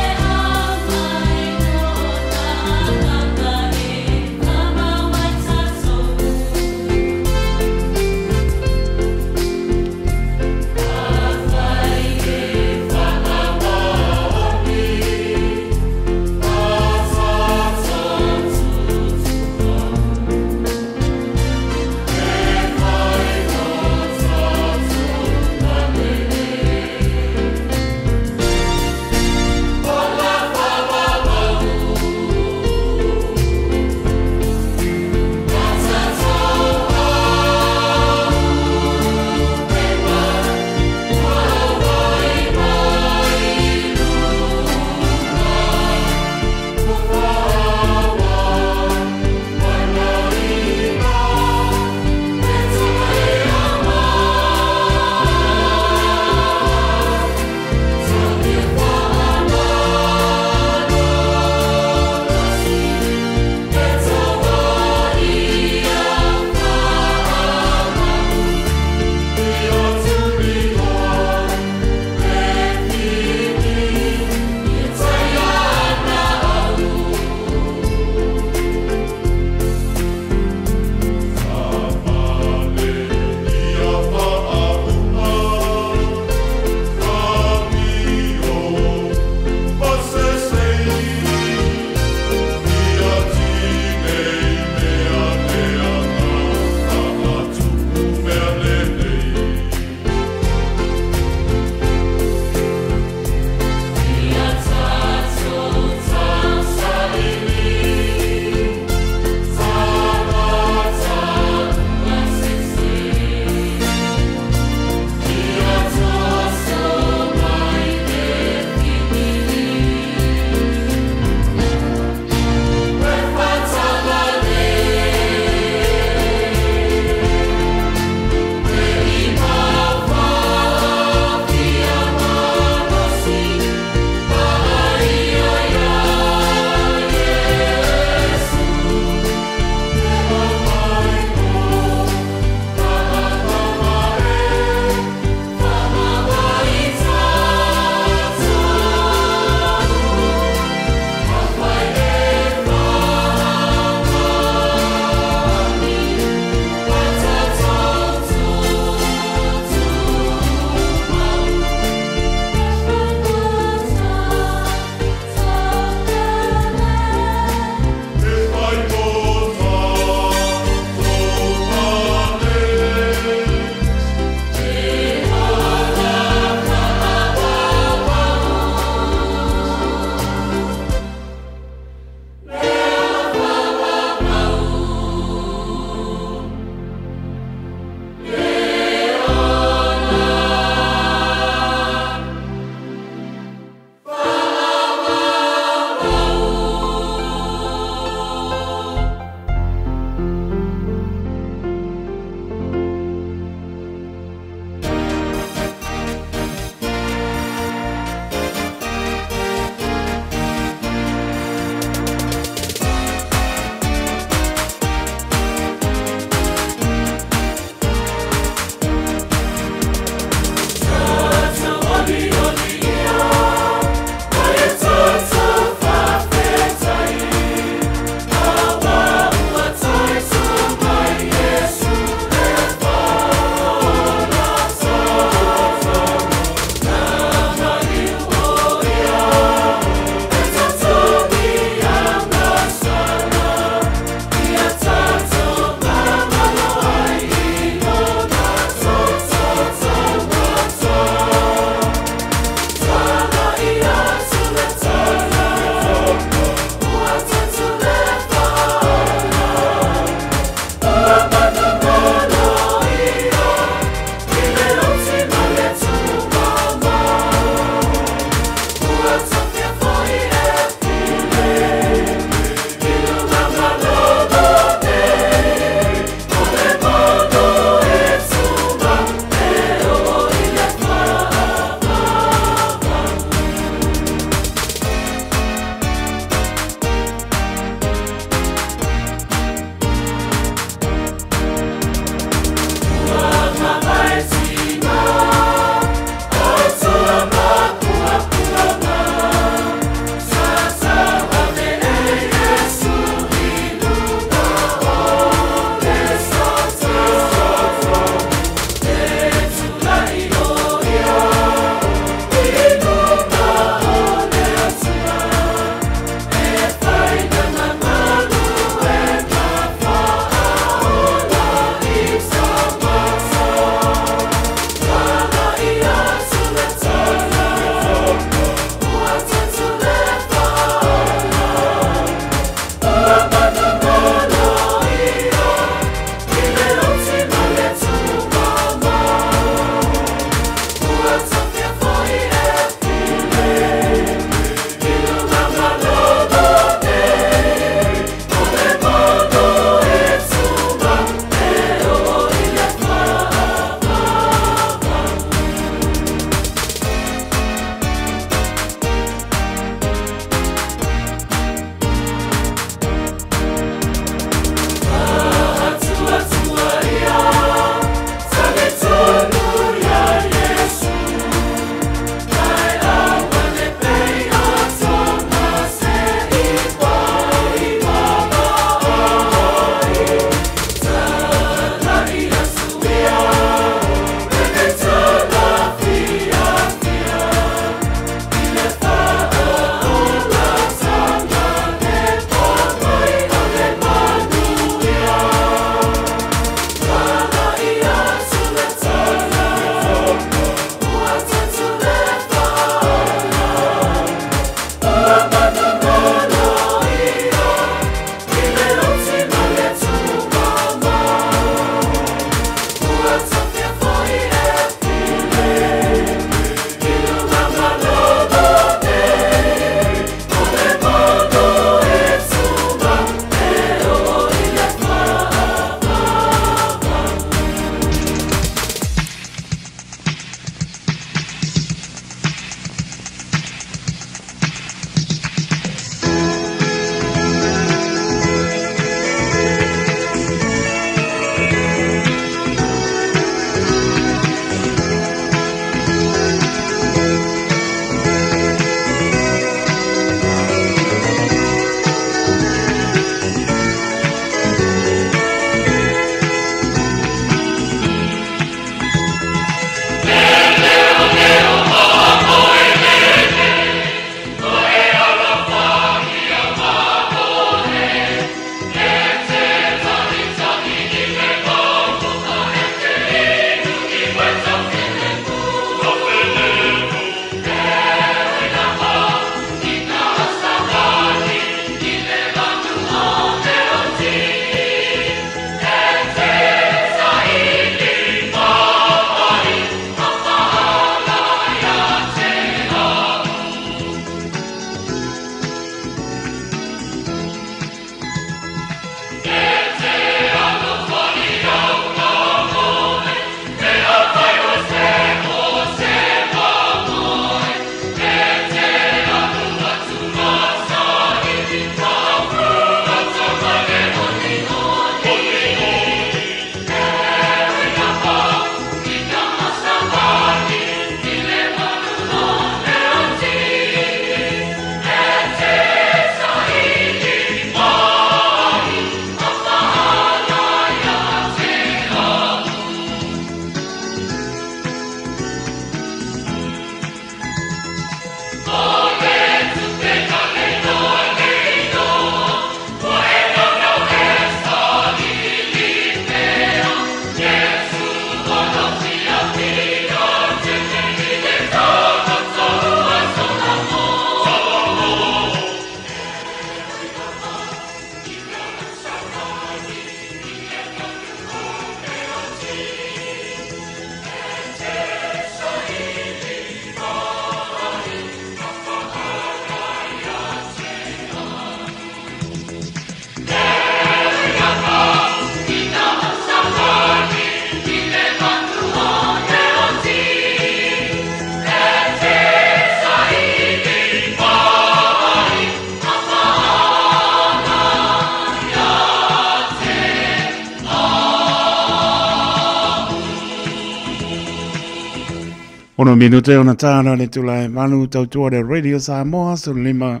[SPEAKER 1] Ono minute ona tāna le tula manu tautua le Radio Samoa so lima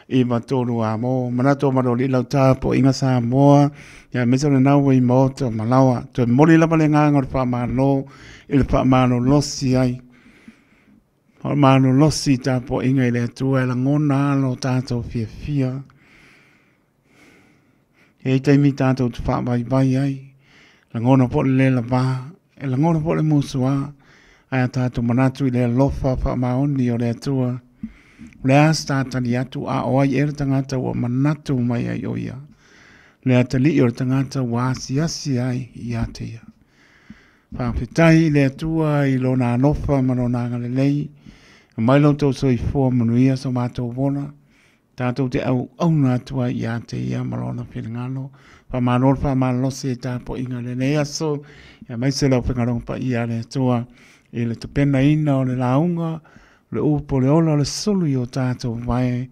[SPEAKER 1] I matonu a mo manato mano li lau tapo inga Samoa ya meso le nau I moto malawa to moli la pale nganga pa mano il pa mano losi ai o mano losi tapo inga le tua la ngona lo tato fia e te mi tato tu fa bai bai ai la ngona po le la ba e la ngona po le musua ai tato manatu le lofa fa maoni o le tua le asta tani atu a oi er tangata wa manatu mai ai oia le atali or tangata wa siasi ai ia te ia fa fitai le tua I lona lofa manona ngale lei mai lo to so I fo manuia so mato bona tato te au na tua ia te ia malona filngalo fa manol fa malo se ta po inga le nei so ia mai se lo fingalo pa ia le tua ele te pena ina o le launga le upo le ola le sulu I o tātou vai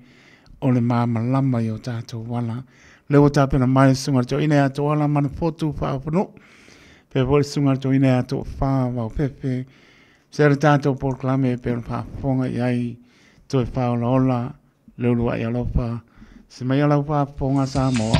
[SPEAKER 1] o le māmalama I o tātou wala. Le o tāpena mai sunga to ina ato wala mana potu whaapano. Pe vole sunga to ina ato wha wau pepe. Sere tātou porklame pe o whaafonga iai to e whaola ola le ulua I alopa. Se mai ala whaafonga Samoa.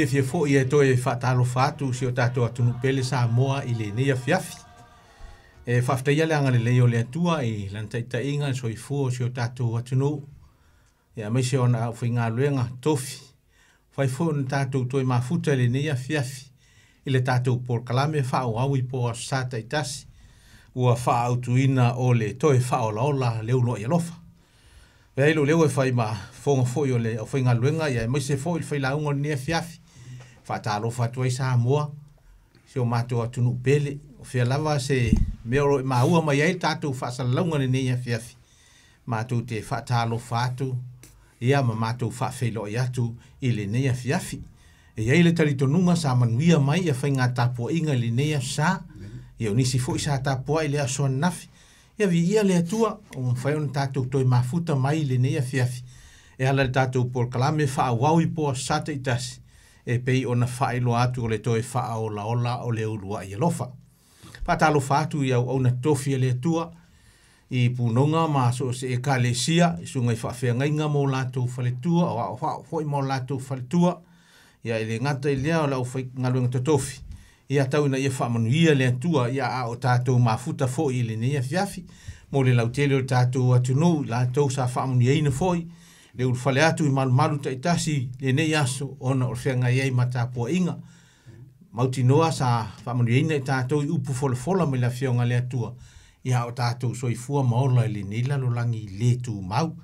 [SPEAKER 5] Fia fo ia toe whaatalo whātu si o tātou atunu pele Samoa I le nea fiafi. E whaftaia le anga le leo le atua I lantaita inga so I fuo si o tātou atunu. Ia meise ona au whainga luenga tofi. Whai fuo na tātou toe mafuta le nea fiafi. I le tātou por kalame whao au I po sata itasi. Ua whao tuina o le toe whao laola leo no I alofa. Vei lo leo e whai ma fonga foi o le au whainga luenga ia meise foi whai launga nea fiafi. Whaatalo whatua I Samoa, se o mātou atunu pele, o whia lava se meoro I maua mai ai tātou whaasalaunga nea fiafi. Mātou te whaatalo whātu, ia ma mātou whaafeilo I atu I le nea fiafi. E iai le taritonunga sa manuia mai ia whainga tāpua inga le nea sa, ia unisi fo I sa tāpua I le asoa nafi. Ia vi ia le atua, o mwhaiona tātou toi mafuta mai le nea fiafi. E ala le tātou por kalame whaawau I po sata itasi. E pei ona whaelo atu o le toe whaola ola o le ulua I alofa. Patalo whaatu I au na tofi le tua I punonga ma so se e ka le sia I sunga I whawhea ngainga mo lātou whaletua o au hoi mo lātou whaletua ia ele ngata I lea o lau ngaluenga to tofi. Ia tau ina ia whamanuia le tua ia a o tātou mafuta fo I le nea fiafi mo le lau tele o tātou atunu lātou sa whamanuia ina foi le ulfale atu I malu ta itasi le nei aso ona o whenga iei matapua inga. Mauti noa sa whamanu ina I tātou I upu fola me la whionga le atua. Ia o tātou soifua maola le nei lalo langi le tu mau.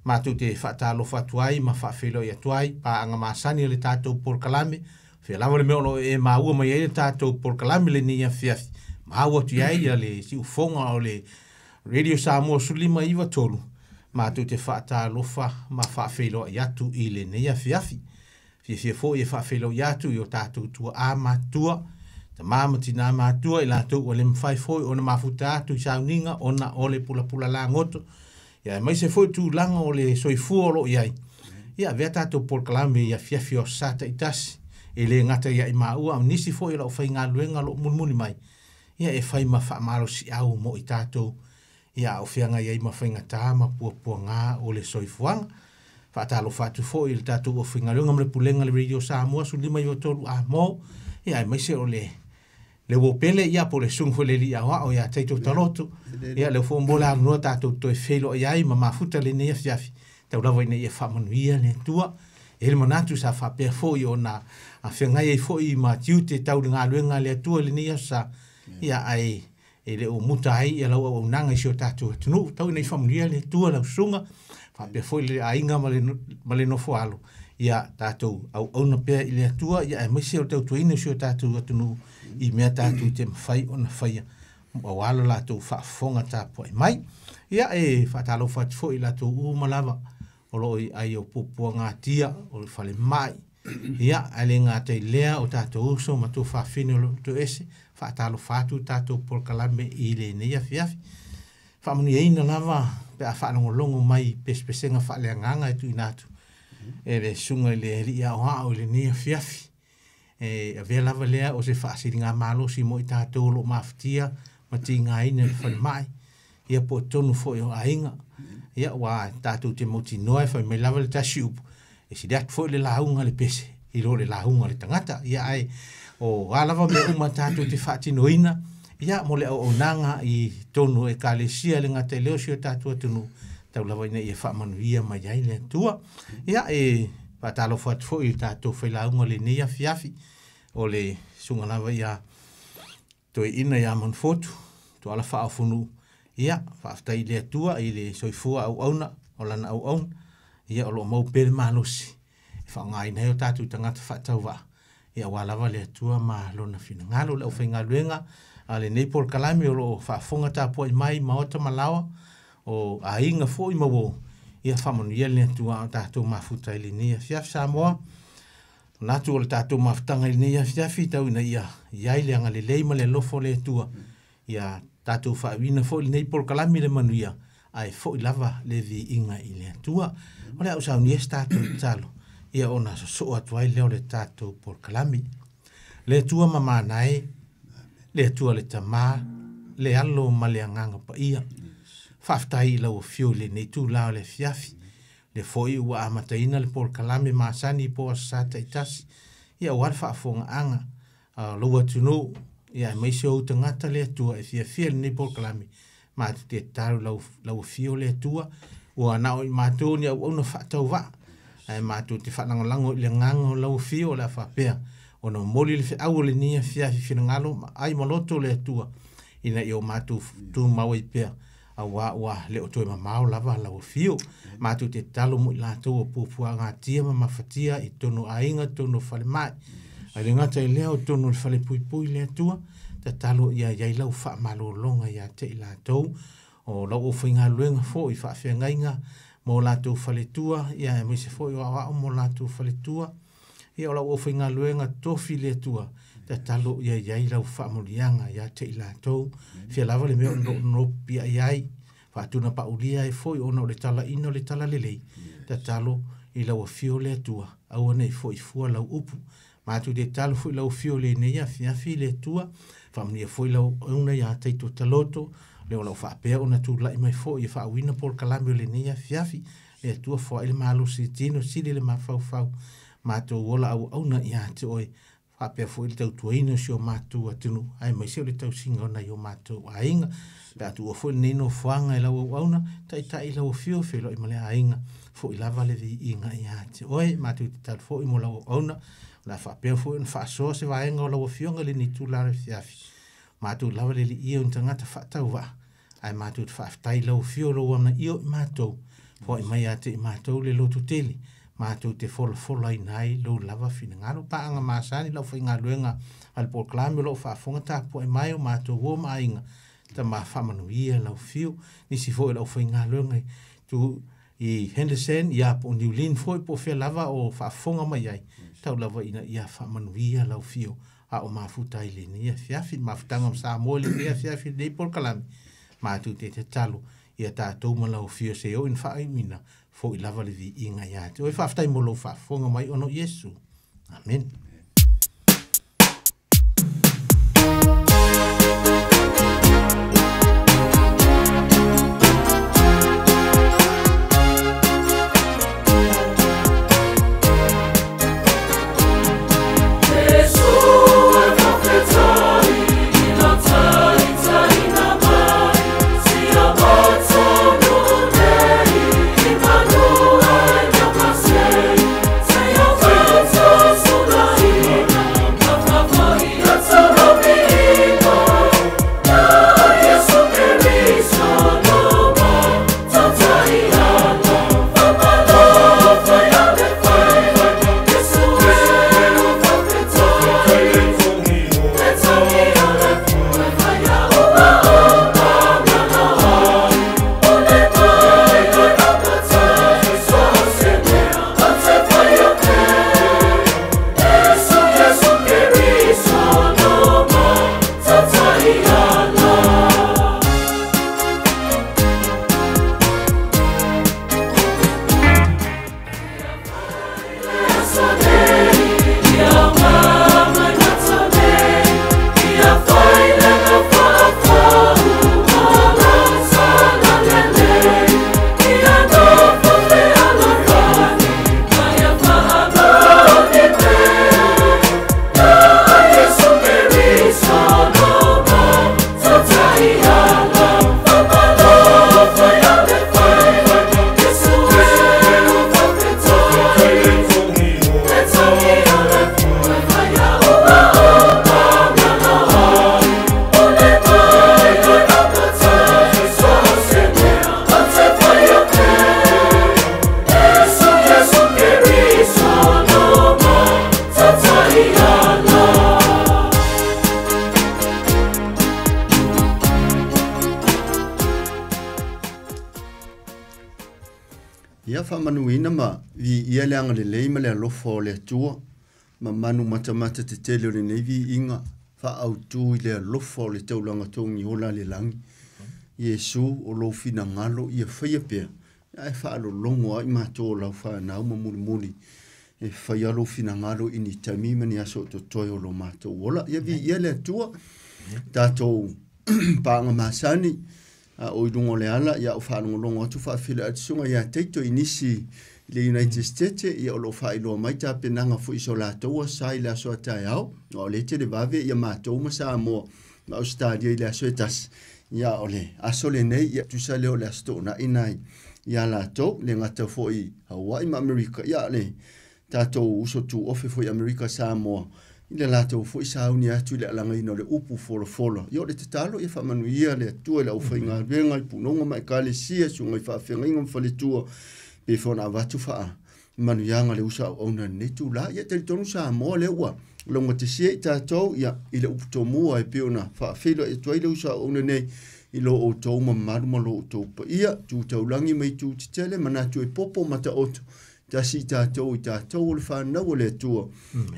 [SPEAKER 5] Mātou te whaatalo whatuai ma whawhelo I atuai pa anga masani le tātou por kalame. Whia lava le meono e maua mai le tātou por kalame le nei a fiafi. Maua tu iai le si ufonga o le Radio Samoa sulima iwa tolu. Mātou te whaatalofa ma whaafelo I atu I le nea fiafi. Fia fo I whaafelo I atu I o tātou tua a mātua. Ta māmati nā mātua I lātou o le mwhai foi o na mafuta atu I sauninga o na o le pula pula la ngoto. Ia mai se foi tu langa o le soifua lo iai. Ia vea tātou por kalame ia fiafi o sata itasi. E le ngata ia I maua au nisi foi la o whai ngā luenga lo munmuni mai. Ia e whai ma whaamaro si au mo I tātou. Ia o whianga iai ma whainga tāma pua ngā o le soifuanga. Whaatalo whatu fo I le tātou o whainga leonga mle pulenga le Radio Samoa su lima I o tolu a mō. Ia e maise o le wopele ia po le sungfo le li a hoa o ia teito talotu. Ia le whombola anua tātou toi whelo iai ma mafuta le nea fiafi. Tau lawa ina ia whamanuia le tua. E le manatu sa whapea fo I o na a whianga iai fo I ma tiu te tau ngā luenga le tua le nea sa. Ia ai e le o muta ai e lau au nanga I sio tātou tunu tau nei whamuria le tua lau sunga whapea foi le ainga ma le nofo alo ia tātou au na pea i le atua, ia e maise o tau tuaina sio tātou atunu i mea tātou te mawhai o na whaia. O walo lātou whaafonga tāpua i mai. Ia e whaatalo whatifo i lātou umalawa o loi ai o pupua ngā tia o le whale mai. Ia ale ngā te lea o tātou uso ma tō whaafine o to ese, whaatalo whātu tātou polkalame i le neia fiafi. Whaamuni eina lava pe a whaanongolongo mai pespesenga whaalea nganga e tui nātu. E le sunga le ria o hao le neia fiafi. E a vea lava lea o se whaasiri ngā mālosi mo i tātou lo mawhitia ma ti ngā ina le whale mai. Ia po tonu fo i o ainga. Ia wa tātou te moti noe whai mai lava le tasi upu. E si deat fo le launga le pese. I lo le launga le tangata. Ia ai o galawa me uma tātou te whaati noina. Ia mo le o nanga i tonu e kālesia le ngata leo sio tātou atunu. Tau lawa ina i e whaamanuia mai ai le tua. Ia e patalo whaati fo i tātou whai launga le neia fiafi. O le sunga lawa ia toi ina ia manfotu. To ala whaafunu. Ia, whaaftai le atua i le soifua au auna, o lana au auna, ia o lo mau pere malosi. E whaangai nei o tātou tangata whaatau wa. Ia walawa le atua ma lona whina ngalo, le au whainga luenga, a le Neipol Kalami o lo whaafonga tāpua i mai, maota malawa, o a inga fo i mawo. Ia whamanu ia le atua o tātou mafuta i le nia fiaf Samoa. Nātu o le tātou mafutanga i le nia fiafi, tau ina ia, iai le anga le leima le lofo le atua. Ia tātou whaawina fo i Neipol Kalami le manuia, ai fo i lava le vi inga i le atua. O le au sau ni es tātou i talo, ia ona so atuai leo le tātou Pol Kalami. Le atua mamanae, le atua le tamā, le alo ma le anganga pa ia. Whaftai lau o fio le neitu lao le fiafi, le foi ua amataina le Pol Kalami maasani po asata i tasi, ia wad whaafonga anga, lua tunu, ia mai se o tangata le atua e fia le Neipol Kalami ma te taru lau fio le atua ua nao i mātou ni au na whaatau wa ai mātou te whanangolango i le ngango lau fio la whapea o na moli le au le nia fia fina ngalo ai maloto le atua ina i o mātou tu mau i pea a wa le o toi mamao lava lau fio mātou te talo mo i lātou o pupua ngā tia ma mawhatia i tono ainga tono whale mai. Ai le ngata i leo tonu le whale pui pui le atua, ta talo ia iai lau wha malo longa ia te i lātou, o lau o whainga luenga fo i wha whia ngainga, mo lātou whale tua, ia e mwise fo i wawao mo lātou whale tua, ia o lau o whainga luenga tofi le atua, ta talo ia iai lau wha molianga ia te i lātou, whia lava le meo no pia iai, wha tuna pa ulia e fo i ono le tala ino le tala lelei, ta talo i lau a fio le atua, au ane i fo i fua lau upu, mātou te talo fui lau fio le neia fiafi le tua, whamnia fui lau una ia teito taloto, leo lau whaapea o na tū lai mai fo i whaawina Pol Kalami o le neia fiafi, le tua fwa ele malo si tino sili le mawhau, mātou wola au na ia te oi, whaapea fui le tau tuaino si o mātou atunu, ai mai seo le tau singa ona i o mātou ainga, pe atu o fui neino whanga i lau au na, tai i lau fio filo i male ainga, fo i lava le vi inga ia te oi, mātou te tau fo i mo lau au na, la whapea fo in whaasoa se waenga o lau fionga le ni tūlare fiafi. Mātou lawa le li ia un tangata whaatau wa. Ai mātou te whaaftai lau fio lau wana io i mātou. Fo i mai ate i mātou le lotu tele. Mātou te fola i nai lau lava fina ngaro. Paanga maasani lau whainga luenga al Pol Kalami lau whaafonga tāpua i mai o mātou wo mainga. Ta maa whamanuia lau fio. Nisi fo i lau whainga luenga tu i Henderson i apo New Lynn fo i po whea lava o whaafonga mai ai. Tau lawa ina ia whamanuia lau fio a o mafuta i le nia fiafi, mafutanga msa mo le nia fiafi Neipol Kalami. Mātou te talo ia tātou ma lau fio se o in whaimina fo i lava le vi inga ia. Te oi whaftai mo lau whafonga mai ono Yesu. Amen.
[SPEAKER 6] Say Ia whamanuina ma vi ia leanga le leima le alofa o le atua. Ma manu matamata te tele o le nevi inga. Wha au tu i le alofa o le taulanga tongi ola le langi. Yesu o lo fina ngalo ia whaia pia. Ai wha alo longo ai mato lau wha nau ma muli muli. E whaia lo fina ngalo ini tamima ni aso to toi o lo mato ola. Ia vi ia le atua. Tato paanga masani. O idungo le ala ia o whanongo longo atu whaafila atisunga ia teito inisi le United States ia o lo whailo mai ta penanga fu iso la toa sa ila so atai au o le te le vave ia mātou ma sa mo ma o stadia ila so etas ia o le aso le nei ia tusa leo le asto na inai ia la to le ngata foi Hawaii ma Amerika ia le tatou uso tu ofe foi Amerika sa mo ile lato foi sa uni atu le alanga ino le upu folo yo le tetalo ia fa manuia le tu le ufainga venga i punonga mai kale sia sunga i fa fenga fale tu be fona vatu fa manuia le usa ona netu la ia te tonu sa mo le wa longa te sia tato ia ile upu to mua e peona fa felo e tu ile usa ona nei ilo o to ma maru lo to ia tu taulangi mai tu tele mana tu e popo mata oto tasi tātou i tātou o le whanau o le tua.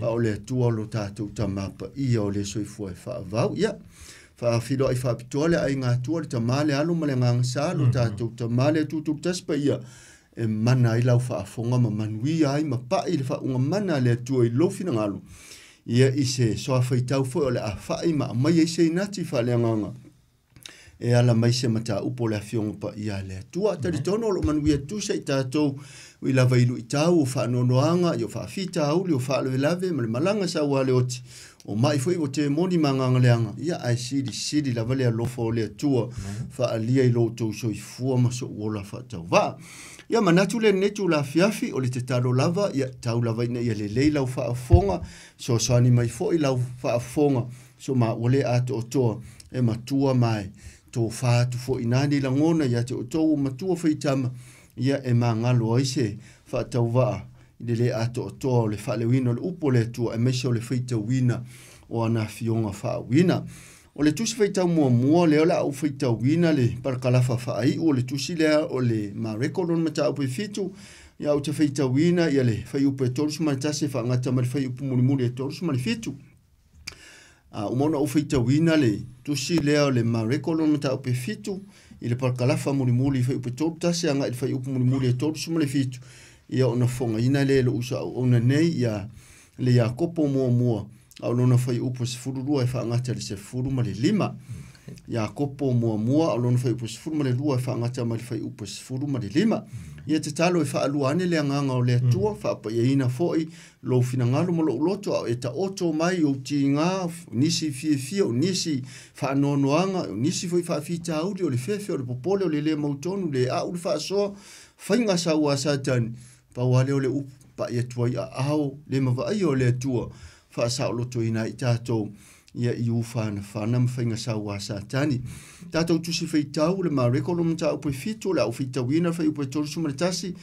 [SPEAKER 6] O le tua lo tātou tamapa ia o le soifua e whaavau. Ia, whaafilo ai whaapitoa le ai ngā tua le tamale alo ma le ngangasa lo tātou tamale tutuk taspa ia. E mana i lau whaafonga ma manui ai ma pai le whaunga mana le tua i lofina ngalo. Ia i se soa whaitau fo o le a whai ma mai e se inati wha le nganga. E ala mai se mata upo le afionga pa ia le tua. Tari tono lo manui atu se i tātou i lava ilu i tau o whaanonoanga, i o whaafita auli o whaaloe lave, ma le malanga sa wale oti, o mai foi o te moni manganga leanga, ia ai siri lava lea lofa o lea tua, whaalia i lo tau so i fua maso uola whaatau. Wa, ia manatu le netu la fiafi o le te taro lava, ia tau lava ina ia le lau whaafonga, so sani mai foi lau whaafonga, so ma ole ato o toa, e matua mai, tō whaatu fo inani la ngona, ia te o tō matua whaitama, ia e mangalo aise whaatau waa i le ato o toa o le whalewina o le upo le tua e meisa o le whaitau wina o ana fionga whaawina. O le tusi whaitau mua leo la au whaitau wina le parakalafa whaai o le tusi lea o le marekoron mata upe fitu ia o te whaitau wina ia le whai upe torusu manitase whaangata ma le whai upe mulimuri e torusu mani fitu. Umona o whaitau wina le tusi lea o le marekoron mata upe fitu i le parkalafa mulimuli i whai upe tōru tase anga i le whai upe mulimuli e tōru sumale fitu. Ia ona whonga ina le usa ona nei ia le ia kopo mua au lona whai upe se fururua e whaangata le se furu ma le 5. Ia kopo mua au lona whai upe se furu ma le 2 e whaangata ma le whai upe se furu ma le 5. Ia te talo e whaalua ane le anganga o le atua, whaapa ia ina foi lo fina ngalo mo lo uloto au e ta oto mai o ti ngā, nisi fia o nisi whaanonoanga, o nisi foi whaafita auri o le fefe o le popole o le lea mautonu, le au le whaasoa, whainga sa ua satani, pa wale o le upu, pa ia tuai a au, le mawai o le atua, whaasa o loto ina i tātou, ia i ufana whanam whainga sa ua satani. Tātou tusi whaitau le marekolo mta upe fitu, le au whaitawina whai upe torusu ma le tasi,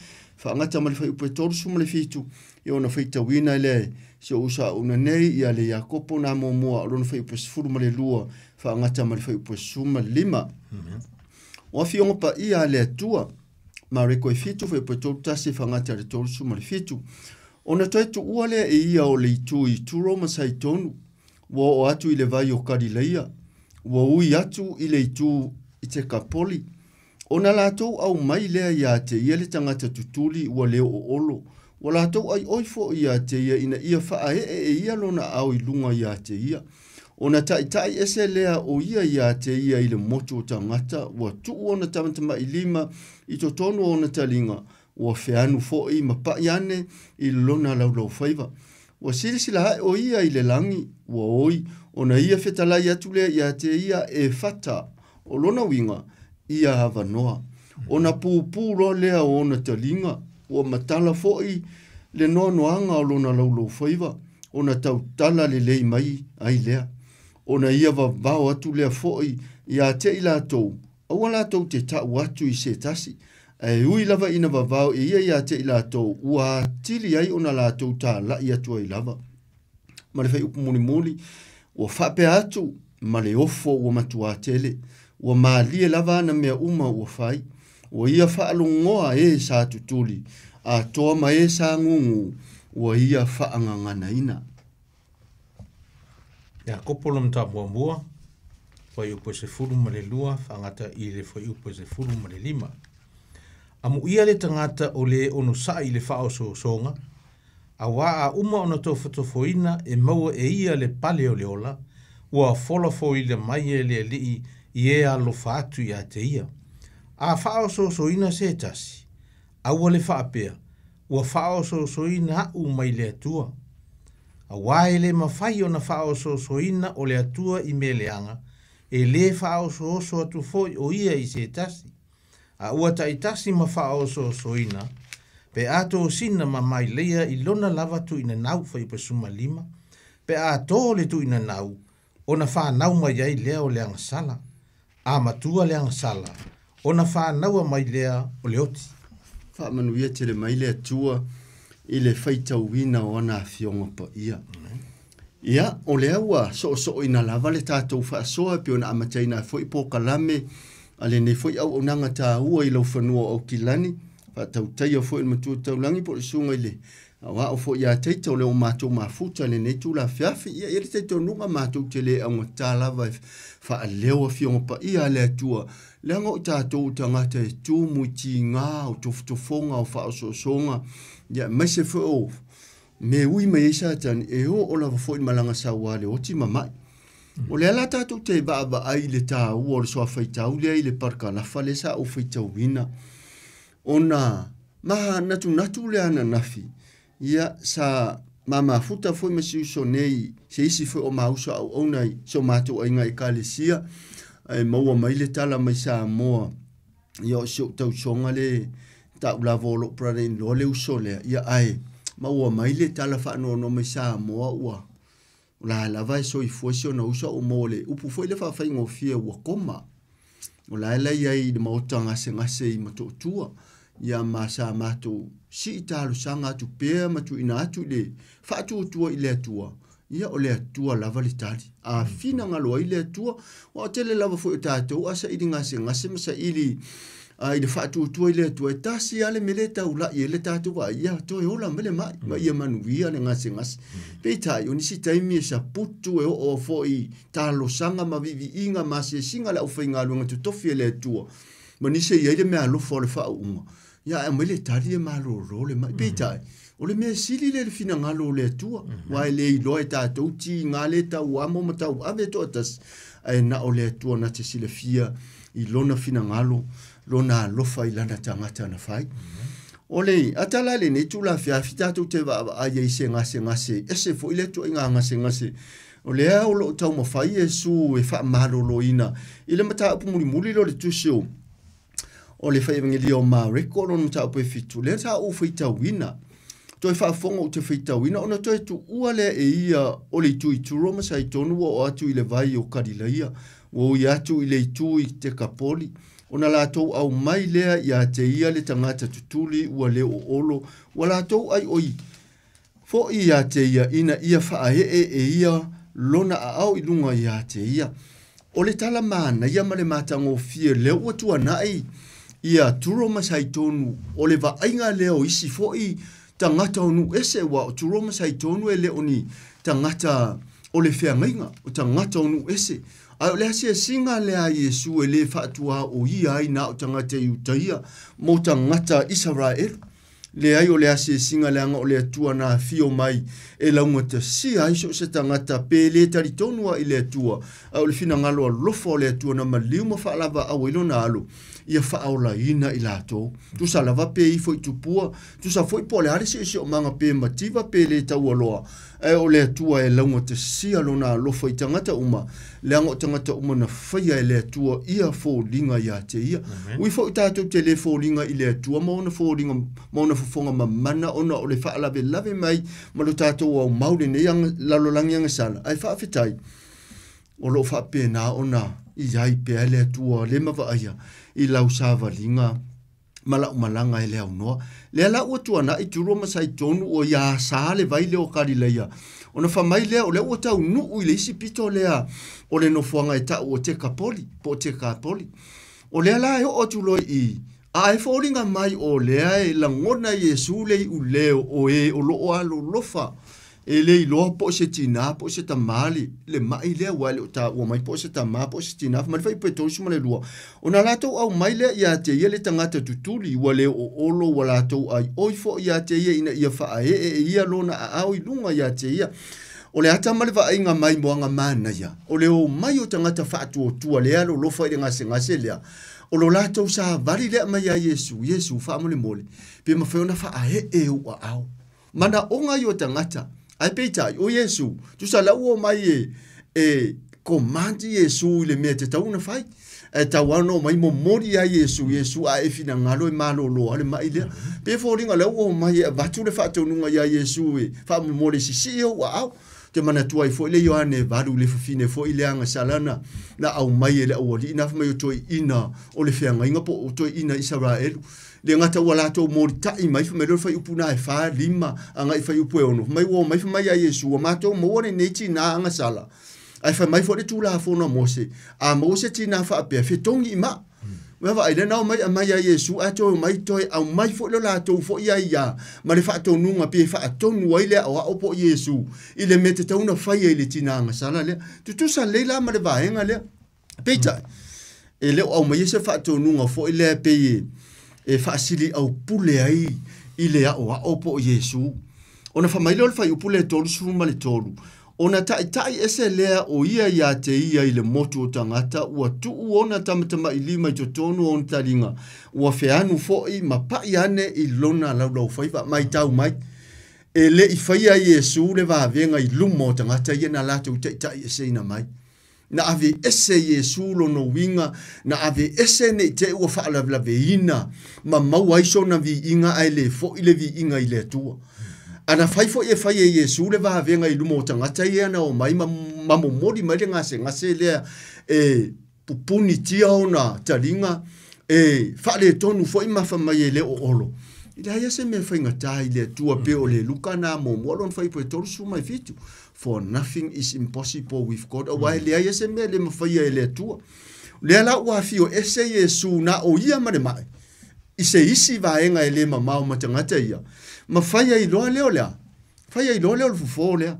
[SPEAKER 6] whaangata ma le whai upe torusu ma le fitu, i ona whaitawina le se usa una nei, ia le Iakopo na mua, alona whai upe sifuru ma le 2, whaangata ma le whai upe suma 5. O awhionga pa ia le atua, mareko e fitu, whai upe toru tasi, whaangata le torusu ma le fitu. Ona toetu ua lea e ia o le itu i turo ma saitonu, wa o atu i le vai o karileia, wa ui atu i le itu i te kapoli. O na lātou au mai lea ia te ia le tangata tutuli ua leo o olo. Wa lātou ai oifo ia te ia ina ia wha e ia lona au i lunga ia te ia. O na tai ese lea o ia te ia i le motu o tangata, wa tu o na tamatama i 5 i to tonu o na talinga, wa whianu fo i mapaiane i lona laulau whaiva. Wa sirisila hae o ia i le langi, wa oi, o na ia whetalai atu lea ia te ia e whata, o lona winga, ia hawa noa. O na pūpūro lea o na talinga, o matala foi le noanoanga o lona laulau whaiva, o na tautala le lei mai ai lea. O na ia vavao atu lea foi, ia te i lātou, aua lātou te tau atu i se tasi, e ui lava ina vavao e ia te i lātou, ua tili ai o na lātou tā la i atua i lava. Ma le whai upu muli, ua whape atu, ma le ofo ua matua tele, ua maalie lava ana mea uma ua whai, ua ia whaalongoa e sa tutuli, a toa ma e sa ngungu, ua ia whaangangana ina.
[SPEAKER 5] Ia kopolo mta mua, whai upo se furu ma le lua, whangata i le whai upo se furu ma le lima. Amu ia le tangata o le ono sa i le whao songa, a wā a uma ona tō whatofoina e maua e ia le pale o le ola, ua folafo i le mai e le lii i e alo whaatu i a te ia. A whao soina se tasi, a ua le whaapea, ua whao soina au mai le atua. A wā e le mawhai o na whao soina o le atua i me leanga, e le whao atu foi o ia i se tasi. A ua taitasi ma whao soina, pe ato sina ma mai leia i lona lava tu ina nau whai pa suma lima, pe ato le tu ina nau, o na wha nau mai ai lea o leanga sala, a matua leanga sala, o na wha naua mai lea o le oti.
[SPEAKER 6] Wha manuia te le mai lea tua, i le whaitau wina o ana fionga pa ia. Ia, o lea ua so ina lava le tātou wha soa pe ona amataina fwoi po kalame, ale ne fwoi au o nanga tā ua i lau whanua o kilani, pa tau taia fwoi matua tau langi po le sunga ile. Wa o fwoi a teitau leo mātou mafuta le ne tū la whiawhi, ia ere teitau nunga mātou te le au ngā lava wha a leo a fionga pa ia lea tua. Lea ngau tātou tangata e tū muiti ngā o tofutofonga o wha o songa, ia mai se fwoi o me ui mai isa tani e o lava fwoi malanga sa wale o ti mamai. O le ala tātou te ba ai le tā ua o le soa whaitau lea i le parka la whale sa o whaitau wina. Ona maha natu le ana nafi. Ia sa mama futa foi masiu so nei se isi foi o mausa au onai so matou ainga e kalesia e maua mai le tala mai sa moa ia so tau songa le ta ula volo prare in lo le usole ia ai maua mai le tala fa no mai sa moa ua la vai so i foi so no usa o mole upu foi le fa ngo fie ua koma o la ia i de mautanga se i matou tua ia masa matou si talo sanga tu pe matu ina atu le fa tu tua ile tua ia o le tua lava le tali a fina ngalo ile tua o tele lava fo tato asa idinga se ngase masa ili ai de fa tu tua ile tua tasi ale meleta ula ile tato va ia to e ola mele mai ma ia manu via ne ngase pe tai oni si tai mi sa putu e o fo i talo sanga ma vivi inga ma se singa la o finga lu ngatu to fiele tua ma ni se ia de me alo fo le fa uma ya e mele tali e malo role mai petai o le me sili le fina ngalo le tua wa le lo e tatou ti ngale ta wa mo mata ave totas ai na o le tua na te sile fia i lona fina ngalo lona lo fai lana tangata na fai o le atala le ne tu la fia fita tu te va ai se ngase ese fo ile tu inga ngase o le o lo tau mo fai e su e fa malo lo ina ile mata pu muli lo le tu show o le fai evangeli o ma record on ta po fitu le ta o fita wina to fa fongo te fita wina ona to tu uale e ia o le tu roma sai tonu o atu ile vai o kadilaia o ia tu ile tu i te kapoli ona la to au mai lea ia te ia le tangata tutuli uale o olo wala to ai oi fo ia te ia ina ia fa e ia lona au ilunga ia te ia o le tala mana ia male matango fie le o tu anai ia turo masai tonu o le vainga leo isi foi tangata onu ese wa turo masai tonu e leo ni tangata o le whiangainga o tangata onu ese a o le asia singa lea Yesu e le fatua o ia ina o tangata iutaia mo tangata Israel le ai o le asia singa leanga o le atua na fio mai e launga te si ai so se tangata pe le tari tonua i le atua a o le fina ngalo a lofo le atua na maliu ma whaalava a welo na alo ia whaola ina i lato. Tu sa lava pe i foi tupua, tu sa foi po le are se o manga pe mativa pe le tau aloa. E o le atua e launga te si alo na lofo i tangata uma, le ango tangata uma na whaia e le atua ia fo linga ia te ia. Ui fo i tātou te le fo linga i le atua, mauna fo linga, mauna fofonga mamana, ona o le whaalave lave mai, ma lo tātou au maure ne yang lalolangi anga sala. Ai whaafitai, o lo whaape na ona i ai pe le atua le mawa aia. I lau sāwa linga malau malanga e lea unoa. Lea la ua tuana i turo masai tonu o ia saa le vai leo kari leia. O na whamai lea o lea ua tau nuu i le isi pito lea o le nofuanga e tau o te kapoli, po te kapoli. O lea la e o tuloi i Ai fōringa mai o lea e la ngona Yesu le u leo o e o loo alo lofa. E le iloa po se tina, po se tamali, le mai lea wale o ta ua mai po se tama, po se tina, ma le fai pe tōsu ma le lua. O na lato au mai lea ia te ia le tangata tutuli, wale o olo wa lato ai oifo ia te ia ina ia faa e ia lona a au ilunga ia te ia. O le ata male va inga mai moanga mana ia. O le o mai o tangata faa tua tua lea lo lofa i ngase lea. O lo lato sa vari lea mai a Yesu faa mole mole. Pe ma feona faa e ua au. Mana onga i o tangata, ai peitai, o Yesu, tu sa lau o mai e komandi Yesu le mea te tauna fai. E tawano mai mo mori a Yesu a e fina ngalo e malo lo ale mai lea. Pe fōringa lau o mai e vatu le whātou nunga i a Yesu e wha mo mori sisi o wa au. Te mana tua i fo ile Ioane varu le fafine fo ile anga salana na au mai ele au li ina mai o toi ina o le feanga inga po o toi ina Israelu. Le ngata ua lato mori tai mai fa melo fai upuna e fa lima anga i fai upu e ono. Mai wo mai fa mai a Yesu o mato mo wane neiti na anga sala. Ai fa mai fo le tula fona Mose. A Mose tina fa apea fe tongi ima. Wewa ai le nao mai a Yesu a toi mai toi au mai fo le lato fo ia ia. Ma le fa ato nunga pe fa ato nua ile au opo Yesu. Ile mete tauna fai ile tina anga sala le. Tutusa leila ma le vahenga le. Peita. E leo au mai se fa ato nunga fo ile pe e faasili au pule ai ile a opo Yesu. Ona fa mai lol fa upule tolu suma le tolu. Ona tai ese lea o ia te ia ile motu o tangata ua tuu ona tamatama ilima i totonu o ntaringa. Ua feanu foi ma pai ane i lona lau faiva mai tau mai. E le i faia Yesu le va venga i lumo o tangata ia na lata tai ese ina mai. Na ave ese Yesu lo no winga, na ave ese ne te ua whaalawla veina, ma mauaiso na vi inga ai le fo ile vi inga i le tua. Ana faifo e fai e Yesu le va venga i lumo tangata ia na o mai mamo mori mai le ngase lea e pupuni tia ona taringa e whaale tonu fo ima whamai e le o olo. Ila ia se me fai ngatai le tua pe o le luka na mo moalon fai po e toru su mai fitu. For nothing is impossible with God. O wai lea ia se me le mawhaia e le tua. Lea la ua fio ese Yesu na o ia mare mai. Ise isi vaenga e le mamau matangata ia. Ma whaia i loa leo lea. Whaia i loa leo le fufo lea.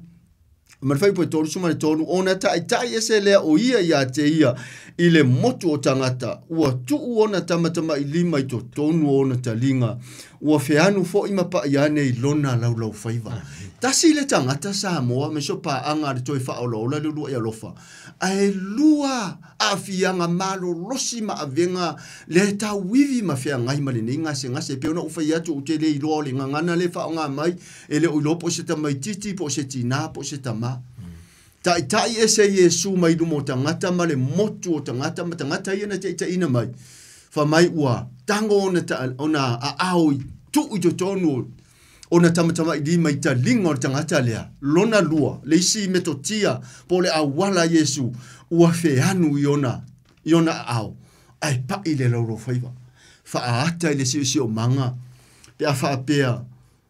[SPEAKER 6] Ma whai po e toru suma le tonu. Ona tai ese lea o ia te ia. I le motu o tangata. Ua tuu ona tamatama i lima i to tonu ona talinga. Ua feanu fo ima pa iane i lona lau whaiva. Tasi le tangata Samoa me so pa anga de toi whaolola le lua i alofa. Ai lua a fianga malo losi ma avenga le ta wivi ma fia ngai ma le ngase pe ona ufa iatu utele i loa le ngangana le whaonga mai e le uilo po se tamai titi po se tina po se tama. Tai ese Yesu mai lumo tangata ma le motu o tangata ma tangata iana te ina mai. Fa mai ua tango ona a aoi tu uto tonu ona tamatama i lima i ta linga o tangata lea, lona lua, le isi metotia, po le awala Yesu, ua feanu i ona au, ai pa i le lauro whaiva. Wha ata i le si o manga, pe a wha pea,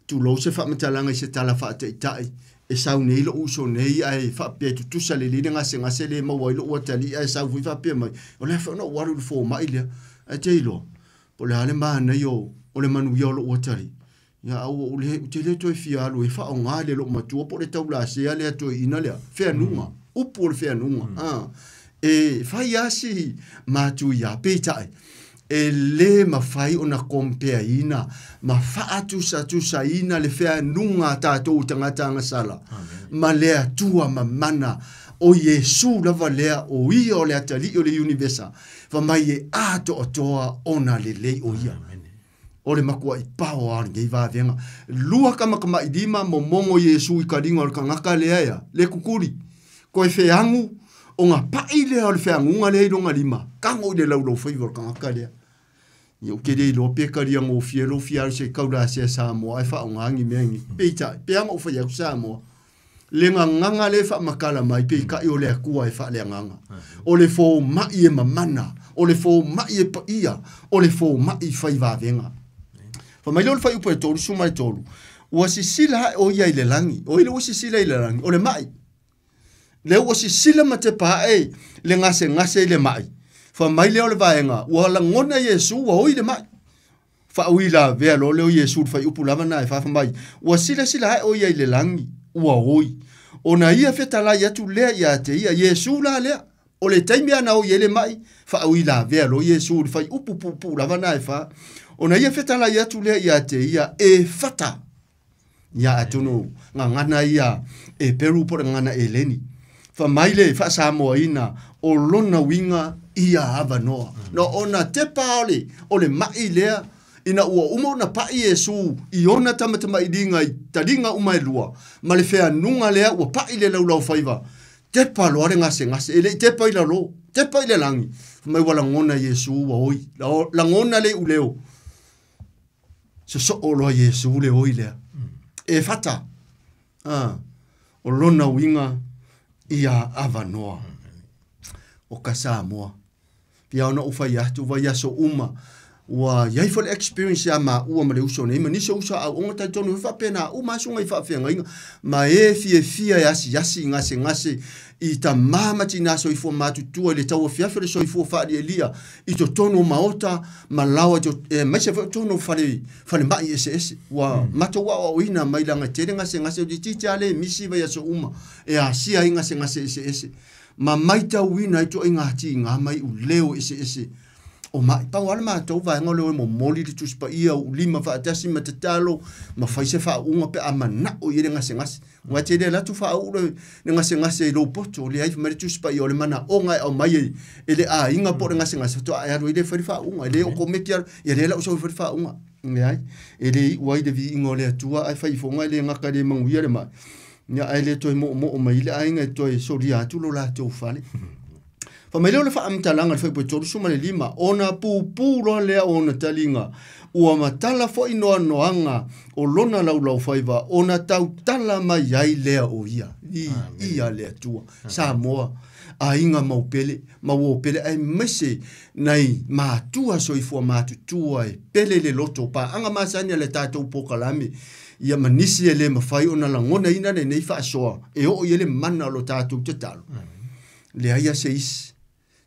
[SPEAKER 6] tu lo se wha matalanga i se tala wha ata i tai, e sau nei lo uso nei, ai wha pea tu tusa le lina ngase le maua i lo ua tali, ai sau whi wha pea mai, o le wha no waru le fō mai lea, ai te ilo, po le hale maa nei o le manu ia o lo ua tali. Ya au le toi fialu e fa onga le lo matua po le taula se ale toi ina le fe nunga upo le fe nunga e fa yasi matu ya peta e le ma fai ona compare ina ma fa atu sa ina le fe nunga ta to tanga sala ma le tua ma mana o Yesu la valea o ia o le atali o le universa fa mai e ato toa ona le o ia o le makua i pao a ngei va venga lua kama i dima mo mongo Yesu i karinga o le kangaka le aia le kukuri ko e feangu o nga pai le o le feangu nga le ilonga lima kango i le laulo faiva o le kangaka le i o kere i lo pekaria ngo fiero fiaro se kaura se Samoa e fa o ngangi mengi peita peanga o fai aku Samoa le nganga le fa makala mai pe ka i o le akua e fa le nganga o le fo mai e mamana o le fo mai e paia o le fo mai fai va venga fa mai lo fai upo e tolu suma e tolu ua sisila o ia i le langi o ile ua sisila i le langi o le mai le ua sisila ma te pae le ngase i le mai fa mai le o le vaenga ua la ngona Yesu ua o i le mai fa uila ve lo le Yesu fa upu lava na fa mai wa sila sila o ia le langi ua oi ona ia fetala ia tu le ia te ia Yesu la le o le taimi ana o yele mai fa uila ve lo Yesu fa upu pu lava na fa ona ia fetala ia tu le ia te ia e fata ia atuno ngana ia e peru por ngana eleni fa maile fa Samoa ina o lona winga ia avanoa no ona te paole o le mai lea ina ua uma na pa Yesu i ona tamatama idinga i taringa uma lua ma le fea nunga lea ua pa ile lau faiva te pa lo are ngase ele te pa ile lo te pa ile langi mai wala ngona Yesu wa oi la ngona le uleo so o lo Yesu le oi lea e fata o lona winga ia avanoa o ka Samoa pia ona ufa ya tu va ya so uma wa yai for experience ya ma ua ma le uso nei ma ni so usa o ngata tonu fa pena uma sunga i fa fenga inga ma e fia yasi ngase i ta mama tina so i fo matu tu le tau fia fere so i fo fa di elia i to tono maota ma lawa jo ma se fo tono fale mai ese wa mato wa o ina mai langa tere ngase di titale misi va ya so uma e a sia ngase ese ma mai ta wina i to inga ti nga mai u leo ese o mai pa wala ma to va ngolo mo moli di tuspa ia u lima fa tasi matatalo ma fa se fa unga pe amana o yele ngase wa te de la tu fa u le ngase lo poto le ai ma tuspa ia le mana o ngai o mai ele a inga po ngase to a ro ile fa unga le o komekia ia le la o so fa unga ngai ele wai de vi ngole tua ai fa i fo ngai le ngaka le mangu ia le ma nya ai le to mo mai le ai ngai to so dia tu lo la to fale fa mai le fa amtalanga fa po toru suma le lima ona pu lo le ona talinga ua matala fo ino noanga o lona lau faiva ona tau tala mai ai le o ia le tua Samoa a inga mau pele ai mese nei matua so i fo matutua e pele le loto pa anga masania le tatou pokalami ia manisi ele mafai ona langona ina nei fa soa e o ele mana lo tatou te talo le aia seis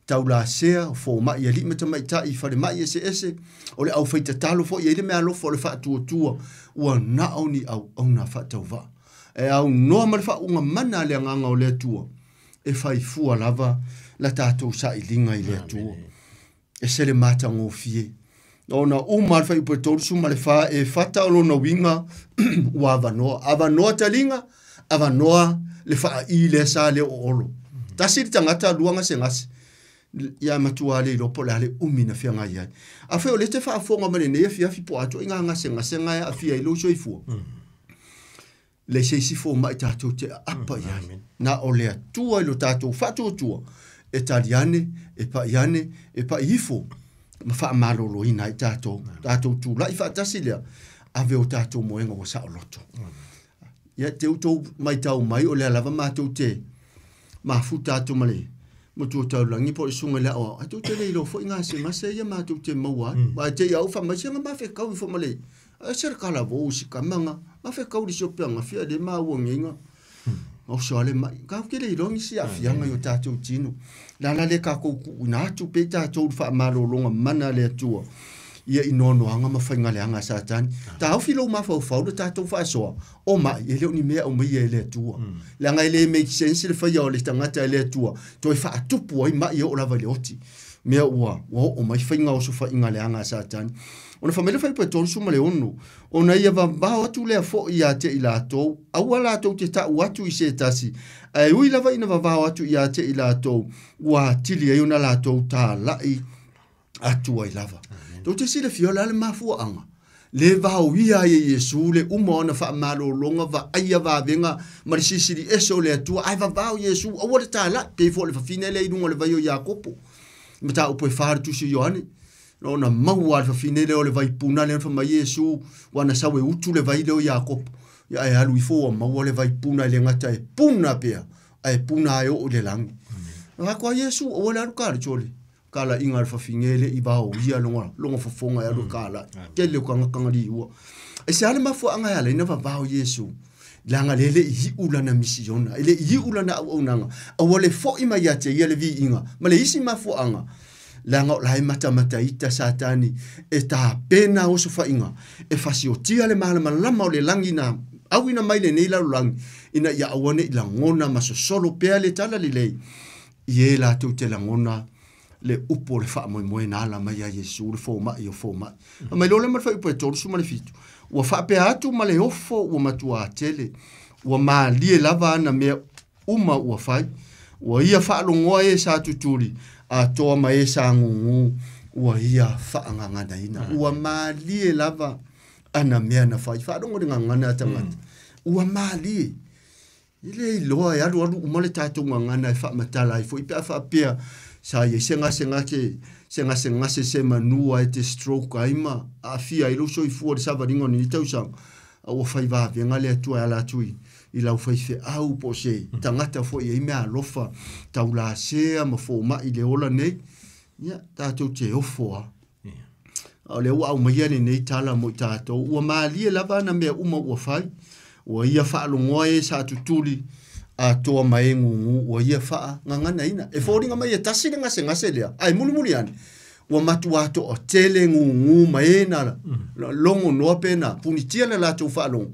[SPEAKER 6] taula sea fo ma ia li meta mai tai fa le mai ese o le au feita talo fo ia le me alo fo le fa tua ua na oni au ona fa tauva e au no ma fa unga mana le nganga o le tua e fai fua lava la tatou sa ilinga i le tua e se le mata ngo fie ona uma fa i poto suma le fa e fata o no winga ua avanoa talinga avanoa le fa i le sa le olo tasiri tangata luanga sengase ia matua le lopo le umina fia ngai ai a fe o le te fa fonga mane ne fia fi po ato inga ngase ngai a fia i lo so i fu le se si fo mai tatou te apa ia na o le tua i lo tatou fa tua e taliane e pa ifo ma fa malo lo ina i tatou tu la i fa tasilia ave o tatou moenga o sa o loto ia te uto mai tau mai o le lava matou te ma futa to male mo tu tau langi po sunga la o atu te le lo fo inga se ma se ia ma tu te maua ba te ia fa ma se ma fe kau fo male a ser kala vo si kamanga ma fe kau di so pe nga fia de ma wo nginga o so ale ma ka ke le lo si a fia nga yo tatu tino la le ka ko na tu pe tatu fa ma lo longa mana le tu ia inono anga ma fa ngale anga satan ta au filo ma fa de tatu fa so o ma ele ni me o me ele tu la nga ele make sense le fa yo le tanga ta le tu to fa tupu ai ma yo la vale oti me o mai fa nga o so fa ngale anga satan ona famele fa pe ton suma le onu ona ia va tu le fo ia te ila to awala to te ta watu i se tasi ai ui lava ina va tu ia te ila to wa tili ai ona la to ta lai atu ai lava to te sile fiola le mafu anga le va ia ye Yesu le umona fa malo longa va ia va venga marisisi di eso le tu ai va Yesu o wala ta la te fo le fa fine le dunga le va yo Jakopo meta o poi far tu si Yohane ona mau alfa finele o le vai puna le fa mai Yesu wana sawe utu le vai le Jakob ya ai alu fo mau le vai puna le ngata e puna pea ai puna ai o le lang na kwa Yesu o le ka chole kala inga alfa finele i ba o ia longa fofonga ya lo kala ke le kanga di wo e se ale mafu anga ya le na va o Yesu langa lele i ulana misiona ile i ulana o nanga o le fo ima ya te ia le vi inga ma le isi mafu anga langa lai mata ita satani e ta pena o so fainga e fasio tia le mala malama o le langi na awina mai le nei la lang ina ya awane ila ngona maso solo pea le tala le lei ye la tu te la ngona le upo le fa mo na la mai ya Yesu le fo ma mai lo le ma fa upo e tolu suma le fitu wa fa pe atu ma le ofo wa matua tele wa ma lie lava na me uma wa fai wa ia fa lo ngoe sa tuturi a toa mai sa ngungu wa ia fa nganga ina wa ma lie lava ana me na fai fa lo nganga na tamata wa ma lie ile loa ya lo uma le tatu nganga na fa matala i fo i fa pia sa ye senga se manua e te stroke aima a fia i lo so i fu sa varingo ni tau sang o fai va venga le tu ala tui i lau fai fe au po se tangata fo i me alofa taula se ma fo ma i le ola nei ya tatu te ofo o le wa mai nei tala mo tato o ma li la bana me uma o fai o ia fa lo ngoe sa tutuli a toa mai ngungu o ia fa nganga ina e foringa mai e tasi ngase lea ai muli ani o matua to o tele ngungu mai na longo no pena punitia la tu fa long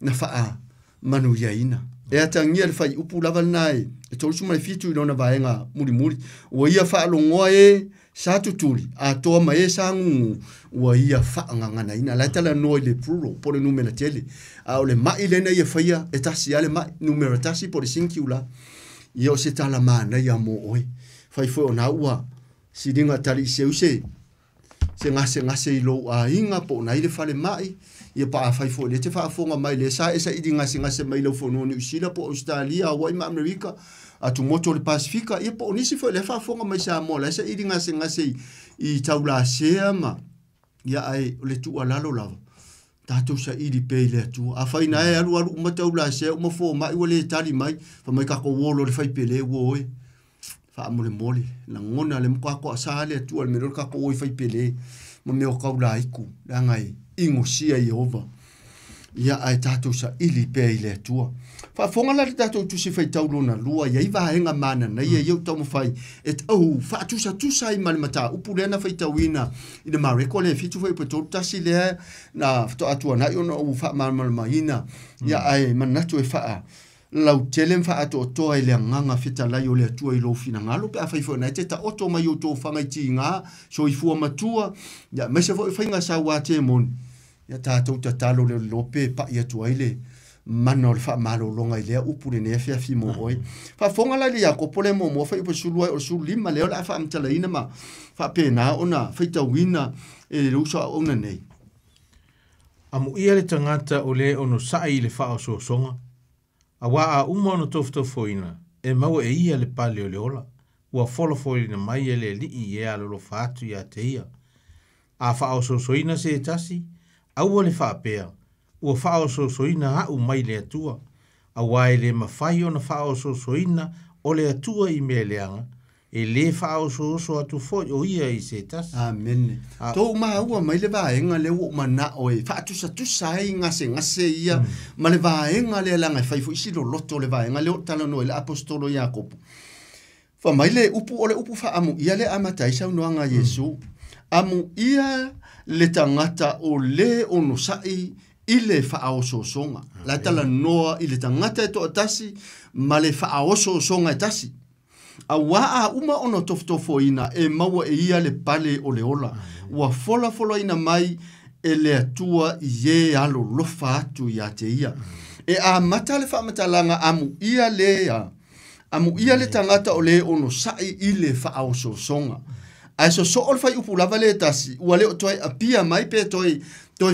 [SPEAKER 6] na fa manu ia ina e atangia le fai upu lava nai e tolu suma le fitu i lona vaenga muli o ia fa lo ngoe sa tutuli a toa mai sa ngungu o ia fa nganga ina la tala no le pruro por numero tele a o le mai le nei e faia e tasi ale mai numero tasi por 5 ula io se tala mana ia mo oi fai foi ona ua si dinga tali se ngase i lo a inga po na ile fale mai ia pa fai foi le te fa fonga mai le sa esa i dinga ngase mai lo fono ni usila po Australia o ima America a tu moto le Pacifica ia po nisi foi le fa fonga mai sa mo la esa i dinga ngase i taula se ma ia ai le tu ala lo lava tatou sa ili pe le tu a fai na e alu matau la se mo fo mai wole tali mai fa mai ka ko wolo le fai pele wo e fa mole la ngona le mko ko sa le tu al mero ka ko fai pele mo me o ka la iku la ngai ingo sia Jehova ia ai tatou sa ili pe le tu fa fonga la tatou tu se fai taulo na lua ia iva henga mana na ia eu tau mo fai et fa tu sa i mal mata upulena fai tawina i de mare ko le fitu fai poto tasi le na to atua na yo no fa mal maina ia ai manatu e fa lau telen fa ato to ile nganga fita la yo le tu i lo fina ngalo pe fai fo na te ta oto mai yo to fa mai tinga so i fu matua ia me se fo fai nga sa wa te mon ia tatou tatalo le lope pa ia tu ile manol fa malo longa ile upule ne fia fi mo oi fa fonga la lia ko pole mo fa ipo sulu o sulu lima le la fa amtala ina ma fa pena ona fa ta wina e rusa ona nei
[SPEAKER 5] amu ia le tangata o le ono sai le fa o so songa awa a uma no tofto foina e mau e ia le pale o le ola ua folo foina mai e le li e alo lo fatu ia te ia a fa o so soina se tasi au le fa pea ua fao so soina hau mai le atua, a wae le mawhai o na fao so soina o le atua i mea leanga, e le fao so atu foi o ia i se tas.
[SPEAKER 6] Amen. Tō maa ua mai le vaenga le ua mana oe, fa tusa ai ngase ia, ma le vaenga le langa fai fu isi lo loto le vaenga le o tala noe le apostolo Iakopu. Fa mai le upu o le upu fa amu ia le amatai sau noanga Yesu, amu ia le tangata o le ono sai ile faaoso songa la tala noa ile tangata to tasi male faaoso songa tasi awa uma ono toftofo ina e maua e ia le pale o le ola wa fola ina mai e le atua ye alo lofa atu ya te ia e a matale fa matalanga amu ia le tangata o le ono sai ile faaoso songa aiso so ol fai upu lava le tasi wale o toi apia mai pe toi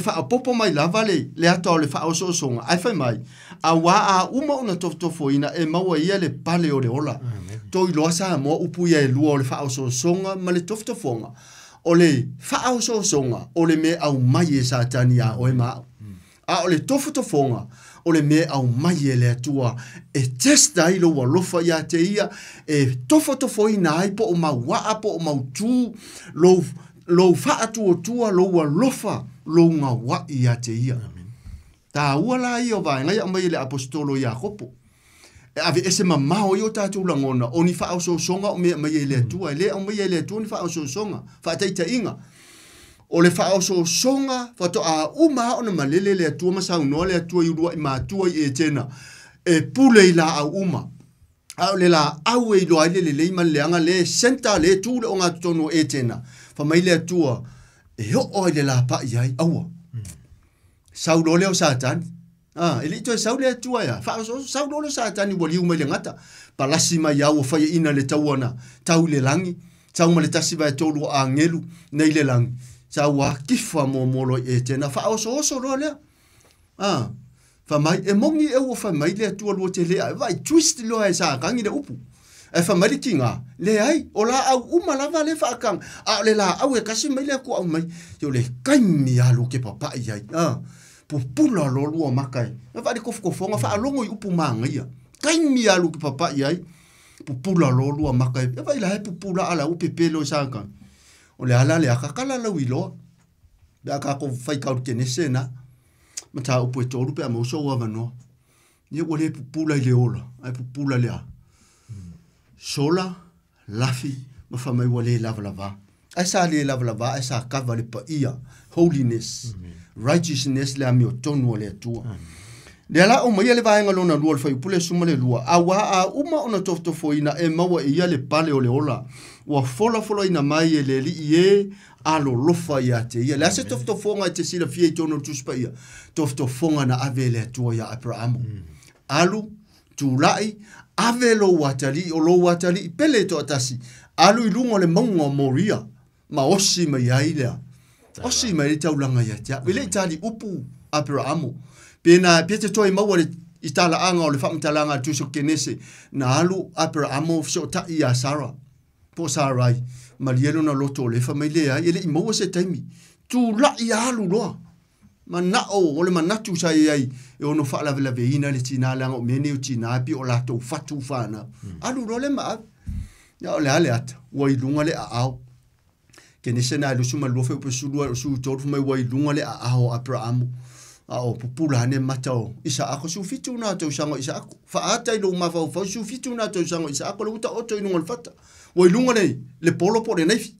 [SPEAKER 6] fa popo mai lava le ato le fa oso songa ai fai mai a wa uma ona tofo ina e maua ia le pale o le ola toi lo sa mo upu ia e lua o le fa oso songa ma le tofonga o le fa oso songa o le me au mai e satania o e ma a o le tofonga o le me au mai e le atua e testa i lo walofa ia te ia e tofo ina ai po o maua po o mautu lo fa atu o tua lo walofa lo nga wa ia te ia. Ta ua la i o vai ngai mai le apostolo Iakopo. ave ese mamao yo tātou langona, o ni wha so songa o mea mai e lea tua, lea o mai e lea tua ni wha so songa, wha taita inga. O le wha so songa, wha to a uma o na malele lea tua masau noa lea tua i urua i mātua i e tēna, e pule i la au uma. Au le la au e loa le le man leanga le senta le tūle o ngā tono e tēna, wha mai lea tua, e ho o le la pa i ai, aua. Sau lo leo sātani. Ele to sau le tua ya fa so sau lo sa tani wali uma le ngata palasi mai ya o fa ina le tauana tau le langi tau ma le tasi vai tolu a ngelu nei le langi sau wa kifa mo molo e tena fa so lo le fa mai e mongi e o fa mai le tua lo te le vai twist lo e sa kangi le upu e fa mai kinga le ai o la au uma la va le fa kang a le la au e kasi mai le ko au mai yo le kaimi alu ke papa ai pupula lo lua makai. E whare kofonga wha alongo i upu maanga ia. Kaimi alu ki papa iai. Pupula lo lua makai. E whai la he pupula ala upe pelo sanga. O le ala le akakala lau i loa. Le akako whai kauru kene sena. Ma tā upu e tōru pe a mauso ua manoa. Ia ua le pupula i le ola. Ai pupula le a. Sola, lafi, ma whamai ua le lava lava. Ai sa le lava lava, ai sa kava le pa ia. Holiness. Righteousness le ami o tonu le tua. Le ala o mai le vaenga lona lua le fai pule suma le lua. Awa a uma ona tofo ina e maua e ia le pale o le ola. Ua fola ina mai e le li ie alo lofa ia te ia. Le ase toftofonga te sila fia i tono tuspa ia. Toftofonga na ave le tua ia Abrahamo. Alu, tūlai, ave lo watali o lo watali pele to atasi. Alu i lunga le maunga moria. Ma osi mai ai lea. Osi mai le taulanga ia tia. Wile i tali upu Abrahamo. Pena te toi maua le i tala anga o le whamtalanga tuso kenese. Na alu Abrahamo so ta i a Sarah. Po Sarai. Marielo na loto le whamai lea. Ele i maua se taimi. Tu la i alu loa. Manao o le manatu sa ai. E ono whaalawe veina le tina langa o mene o tina api o lato fatu whana. Alu lo le maa. Ya o le ale ata. Ua i lunga le a au. Kene sena alu suma lofe upe sulua o su toru mai wai lunga le a aho Abrahamo. A o pupula hane matao. Isa ako su fitu na tau sango isa ako. Faata ilo umafau fau su fitu na tau sango isa ako le uta oto inunga le fata. Wai lunga le polo po le naifi.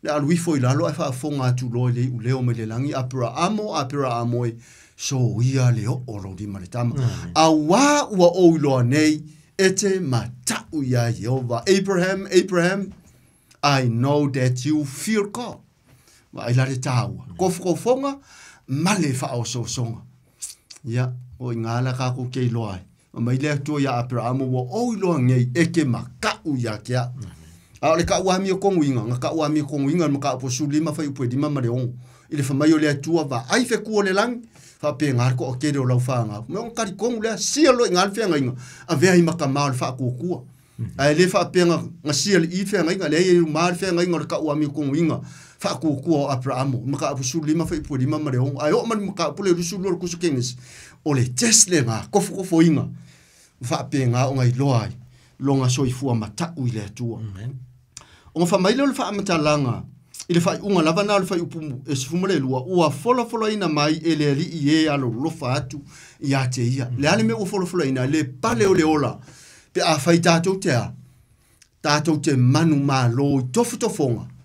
[SPEAKER 6] Le alu ifo i lalo ai faa fonga atu loe le uleo me le langi Abrahamo e so ia le o lo di maletama. A wa ua o iloa nei ete matau ia Jehova. Abraham, I know that you fear God. Wa ila le taua. Kofo fonga, male fa o so songa. Ya, o ingala ka ko ke loai. O mai le tu ya Abraham wo o lo ngei eke makau ya kia. A le ka wa mi ko ngwinga, nga ka wa mi ko ngwinga ma ka po sulima fa ipu di mama le on. Ile fa mai o le tu va ai fe ku le lang. Fa pe ngar ko ke do lo fa nga. Me on ka di ko le sia lo ngal fe nga. A ve ai makama fa ku ku. Ai le fa pe nga sia le i fe nga le i mar fe nga ngor ka wa mi ko ngwinga. Fa ku ku Abraham maka apusul lima fa ipu lima mare on ayo man maka pule rusul lor kusu kenis o le tesle ma kofo inga fa pe nga o ngai loai longa soifu mata u ile tua o fa mai lo fa mata langa ile fa unga lava na fa upu esfumule lua o fola ina mai ele ali ie alo lo fa atu ia te ia le ale me o fola ina le pale o le ola pe a fa tato te manu ma lo tofutofonga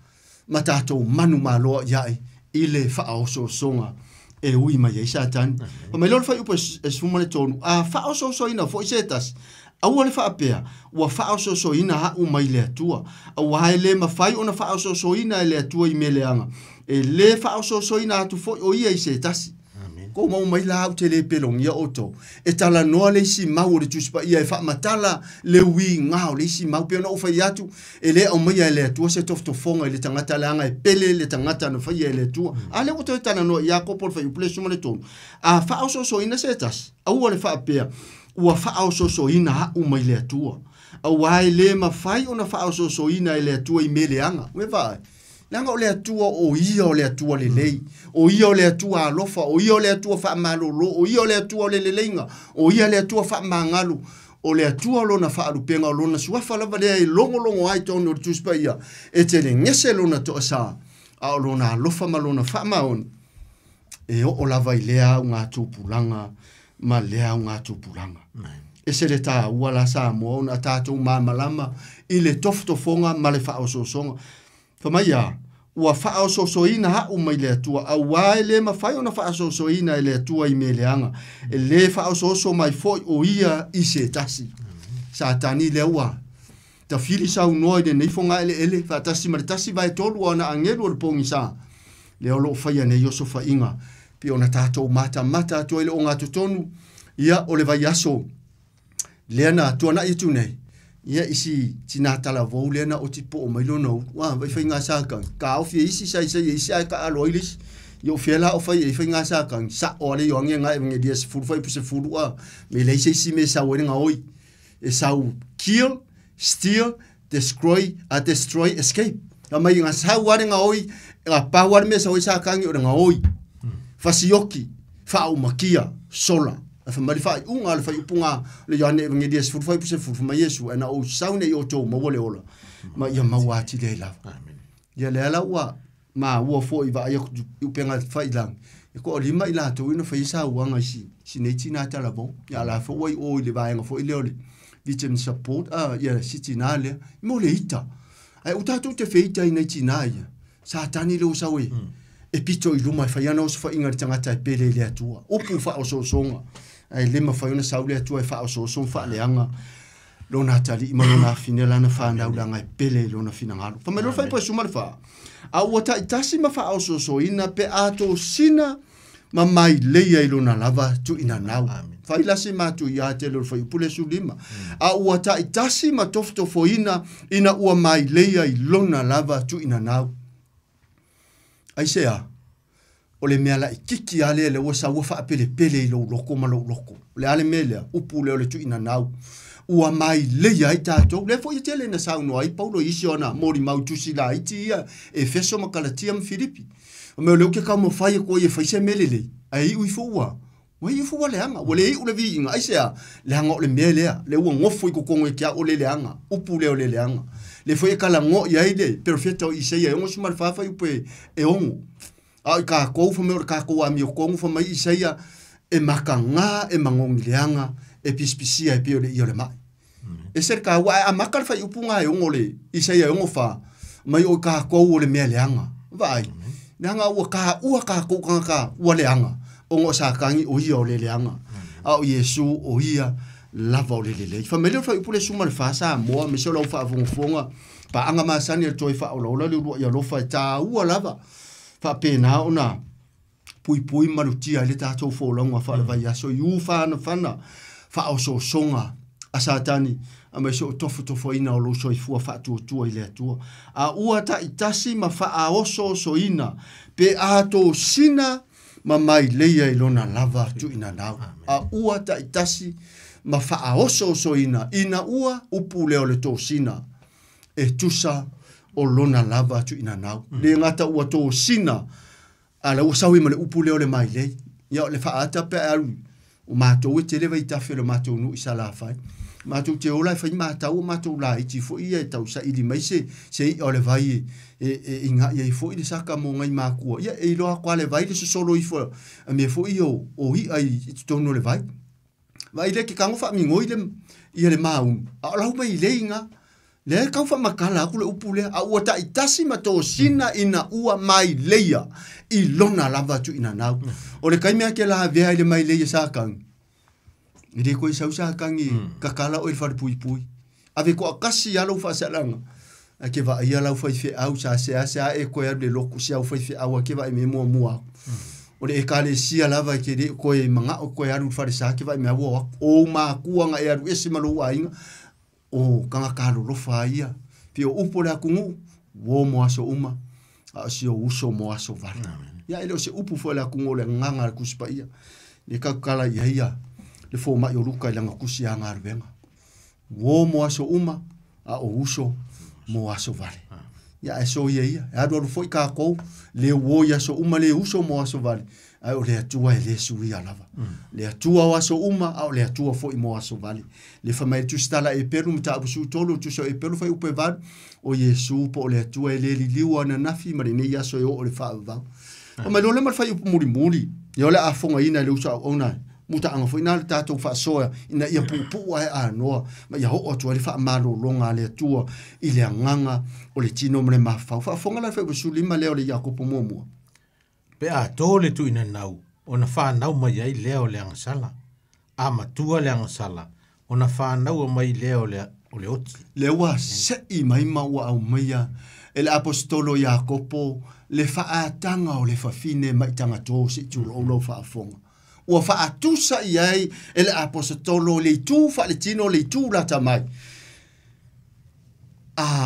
[SPEAKER 6] matato manu malo yai ile fa oso songa e ui mai e satan o me lo fa upo es fumale tonu a fa oso so ina fo setas a wole fa apea wa fa oso so ina ha u mai le tua a wa le ma fai ona fa oso so ina le tua i meleanga e le fa oso so ina tu fo o ia i setas ko mo mai la o tele pelong ia oto e tala no le si mau le tuspa ia e fa matala le wi ngao le si mau pe no fa yatu e le o mai le tu se tof fonga le tangata langa e pele le tangata no fa ia le tu ale o to tana no ia ko por fa ple suma le ton a fa o so ina setas a u le fa pe u fa o so ina ha u mai le tu a wai le ma fai ona fa o so ina le tu i meleanga we vai langa o le atua o ia o le atua le lei. O ia o le atua alofa, o ia o le atua wha malolo, o ia o le atua o le leinga, o ia le atua wha mangalu, o le atua lona wha alupenga o lona suafa lava lea i longo ai tono o tuspa ia, e te le ngese lona to asa, a o lona alofa ma lona wha maon, e o lava i lea o ngā tūpulanga, ma lea o ngā tūpulanga. e se le tā ua la Samoa na tātou māmalama i le tofotofonga ma le whaososonga. Whamaia, ua whaososoina hau mai le atua, a wae le mawhai ona whaososoina i le atua i me leanga, e le whaososo mai foi o ia i se tasi. Sa tani le ua, ta fili sa unoi de neifonga ele, whaatasi ma le tasi vai tolu ana angelu le pongi sa, le olo whaia ne yoso whainga, pi ona tātou mata atua ile o ngā tutonu, ia o le vai aso, leana tuana i tu nei, ia isi tina tala vou leana o tipo o mailo no, wa vai whainga sākang, ka au fia isi ai ka alo ilis, yo fiela o fai whainga sākang, sa o ale yo angia ngai vange dia se furu fai puse furu a, me leise isi me sa wene nga oi, e sau kill, steal, destroy, escape. Na mai nga sa wale nga oi, nga pa wale me sa oi sākangi o nga oi, fasioki, whao makia, sola, fa mari fa unga le fa upunga le yane nge dia sfu fa puse fu ma Yesu ana o saune yo to mo wole ola ma ya ma wati le la amen ya le ala wa ma wo fo i va ya u penga fa ilang e ko lima ila to ino fa isa wanga si ne tina tala bon ya la fo wai o le va nga fo ile ole victim support ya si tina le mo le ita ai utato te feita ina tina ya sa tani le usawe e pito i luma fa yana o fa inga tangata e pele le atua o pu fa o so songa ai lema fa una saule atua e fa o so son fa leanga lona tali ima lona finela na fa na ulanga e pele lona fina ngalo fa melo fa po suma fa a wata itasi ma fa o so ina pe ato sina ma mai leia i lona lava tu ina nau fa ila se ma tu ya te lo fa pule su lima a wata itasi ma tofto fo ina ua mai leia i lona lava tu ina nau ai sea o le mea la i kiki ale le wasa wafa apele pele i lo loko ma lo loko le ale mele upu le ole tu ina nau ua mai leia i tātou le fo i tele na sauno ai paulo isi ona mori mau tusi la iti ia e feso makalatia Filipi o meo leo ke ka mo fai ko i faise mele le ai ui fo ua wai fu wale anga wale i ule vi inga ai sea le hanga o le mea lea le ua ngofo i kukongo e kia o le anga upu le o le anga le foi kala ngo ia ile perfecto i sei e ngo sumar fa upe e ongo ai ka ko fo me ka ko ami ko ngo fo mai i sei e makanga e mangongileanga e pispisia e pio le i le mai e ser ka wa a makal fa upunga e ongo le i sei e ongo fa mai o ka ko o le me leanga vai nanga o ka ko ka o le anga ongo sa kangi o ia o le leanga au Yesu o ia lava o le fa meleo fa upule suma le fa sa mo me so lo fa fonga pa anga masani e toi fa o lo lu ya lo fa ta ua lava fa pena ona pui marutia le ta to fo longa fa le vai so yu fa na fa o so songa a satani a me so tofo ina o lo so i fu fa tu ile tu a ua ta itasi ma fa a o so ina pe a to sina ma mai leia i lona lava tu ina nau a ua ta itasi ma faa oso ina ua upu leo le tō sina e tusa o lona lava tu ina nau. Le ngata ua tō sina a la usawi ma le upu leo le mai lei. Ia le faa ata pe aru o mātou e te lewa i tafe le mātou nu isa la fai. Mātou te ola e fai mātou o mātou la iti fo ia e tau sa ili mai se i o le vai e inga ia i fo i le saka mo ngai mākua. Ia e iloa kwa le vai le solo i fo a me fo i o hi ai i tutono le vai. Vai le ke kango fa mi ngoi le maun. A lau mai le inga. Le kau fa makala aku le upu le. A ua ta itasi ma tō sina ina ua mai leia. I lona lava tu ina nau. O le kai mea ke la vea i le mai leia sa kang. I le koe sau sa kang i kakala o il far pui. Ave ko akasi alau fa sa langa. A ke va ia lau fa i fe au sa se a e koe le loku se au fa i fe au a ke va i me mua. O le ekale sia lava ke de koe manga o koe aru farisa ke vai me awo o ma kuanga e aru ese malu ainga o kanga karo rofa ia pio upo le akungu wo mo aso uma a si o uso mo aso vale ya ele se upu fo le akungu le nganga kuspa ia le kakala ia le fo ma yo luka le nganga kusi anga arbenga wo mo aso uma a o uso mo aso vale ya eso ia e ado foi ka ko le wo ya so uma le uso mo aso vale ai o le atua e le suia lava le atua o aso uma au le atua foi mo aso vale le famai tu stala e peru mta abusu tolo tu so e peru fai upe van o Yesu po le atua e le liwa na nafi mari ne ya so o le fa va o mai lo le mar fai upu muri yo le afonga ina le usa ona muta anga foi na tatou fa soa ina ia pu ai anoa ma ia ho tu ali fa malo longa le tua i le nganga o le tino mre ma fa fonga la fa sulima le o le Iakopo momo
[SPEAKER 5] pe a tole tu ina nau ona fa nau mai ai leo le sala a matua le sala ona fa nau mai leo le o le oti
[SPEAKER 6] le wa se i mai ma wa au mai el apostolo Iakopo le fa atanga o le fa fine mai tanga to si tu lo fa fonga o fa atusa iai el apostolo le tu fa le tino le tu la tamai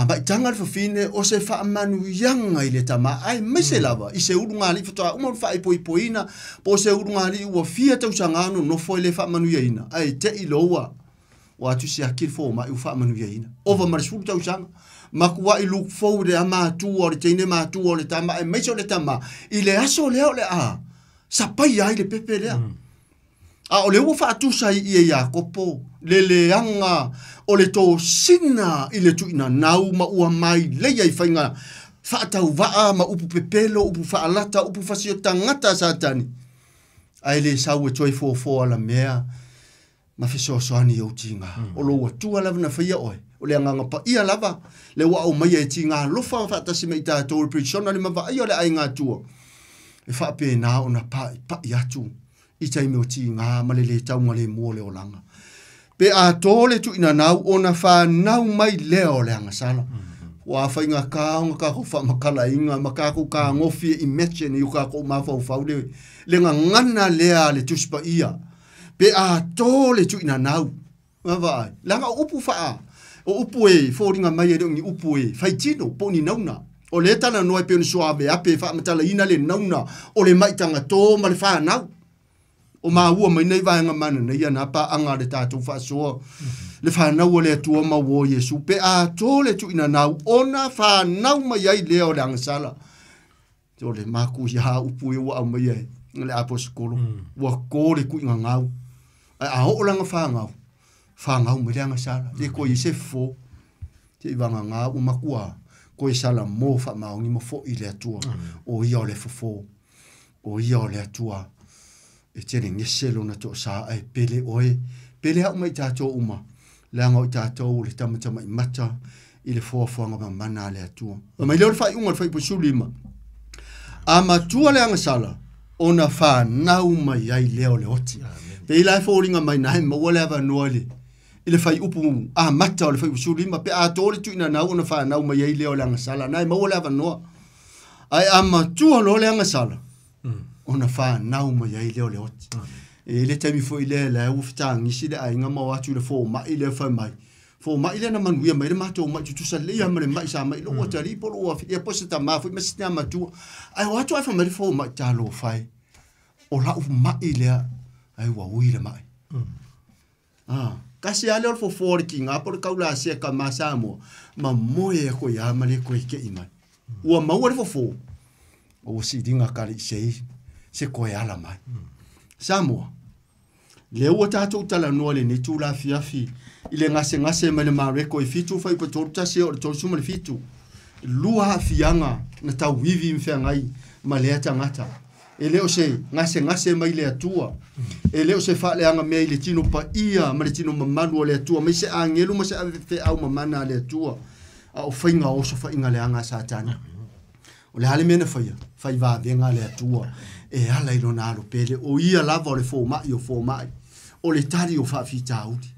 [SPEAKER 6] mai tanga fa fine o se fa manu yanga ile tama ai me se lava i se urunga li foto o fa i poina po se urunga li o fia tau sangano no foi le fa manu yaina ai te i loa o atu se akil fo ma u fa manu yaina over mar su tau sang makua i look forward a ma tu o le tene ma tu o le tama ai me so le tama i le aso le o le a sa pai ai le pepe le a o le wo fa tu sai i Iakopo le anga o le to sina i le tuina nau ma ua mai le ai fainga fa tau va ma upu pepelo upu fa alata upu fa sio tangata satani ai le sa we toi fo ala mea ma fi so ani o tinga o lo tu ala na fa ia oi o le anga pa ia lava le wa o mai e tinga lo fa tasi mai ta to personally ma va ia le ai nga tu e fa pe na ona pa ia tu i tai me o tinga ma le tau ma le mo le olanga pe a tole tu ina nau ona fa nau mai leo le anga sala wa fa inga ka ko fa makala inga makako ka ngofi imagine yu ka ko ma fa le ngana le tuspa ia pe a tole tu ina nau ma va langa upu fa o upu e foringa mai e ngi upu e fai tino po ni nauna o le tana no e pe so ave ape fa matala ina le nauna o le mai tanga to ma le fa nau o ma ua mai nei vai nga mana nei ana pa anga le tatu fa so le fa na wo le tu ma wo Yesu pe a to le tu ina na ona fa na mai ai le o lang sala to le ma ku ya upu e wa mai ai le apostolo wa ko le ku nga ngau a o lang fa ngau mai lang sala le ko se fo te va nga u ma ku ko sala mo fa ma ngi mo fo i le tu o ia le fo o ia le tu e tere ngeselo na to sa ai pele oe pele ha mai tato uma la ngo tato le tamata mai mata i le fo nga mana le atu mai le fa unga fa po sulima ama tua le anga sala ona fa nau mai ai leo le oti pe la fo ringa mai nai mo wala va noile i le fa upu mata le fa po sulima pe a to le tu ina na ona fa nau mai ai leo le anga sala nai mo wala va no ai ama tua lo le anga sala ona fa nau mai ai leo le oti e le tami fo ile la u fitang isi le ai nga ma watu le fo ma ile fa mai na manuia mai le mato mai tu sa le ya mai sa mai lo wata ri po lo e po sa ma fo mesina ma tu ai watu ai fa mai fo ma ta lo fai o la u ma ile ai wa ui le mai kasi ale fo for king a por kaula se ka ma sa mo ma moe ko ya ma le ko ke ima u ma wa fo o si dinga kali se koe ala mai. Samoa, le ua tātou tala noa le ne tū la fiafi, i le ngase mai le mareko i fitu fai pa tōru tase o le tōru suma le fitu. Lua fianga na tau wivi mwhea ngai ma le atangata. E leo se ngase mai le atua. E leo se wha le anga mea i le tino pa ia ma le tino mamanu o le atua. Mai se angelu ma se awewhe au mamana le atua. A o whainga oso whainga le anga satana. O le hale mena whai wa venga le atua. E ala i lona alo pele, o ia lava o le fō mai, o le tari o whawhita auti.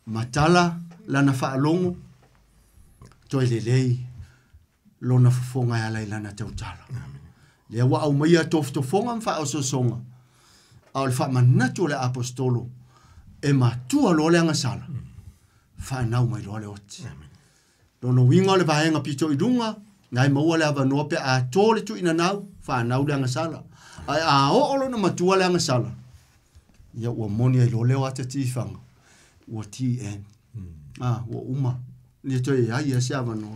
[SPEAKER 6] Matala, lana whaalongo, toi le lei, lona whafonga e ala i lana tautala. Le awa au mai a tofonga mwha o sosonga, au le whamanatu o le apostolo, e matua lo le anga sala, whanau mai lo le oti. Lona winga o le vahenga pito i dunga, ngai maua le ava nope a tole tu ina nau, whanau le anga sala. Ai a o na matua le anga sala. Ia ua moni ai lo leo ata tifanga. Ua TN. Ua uma. Lia toi ai a se ava no.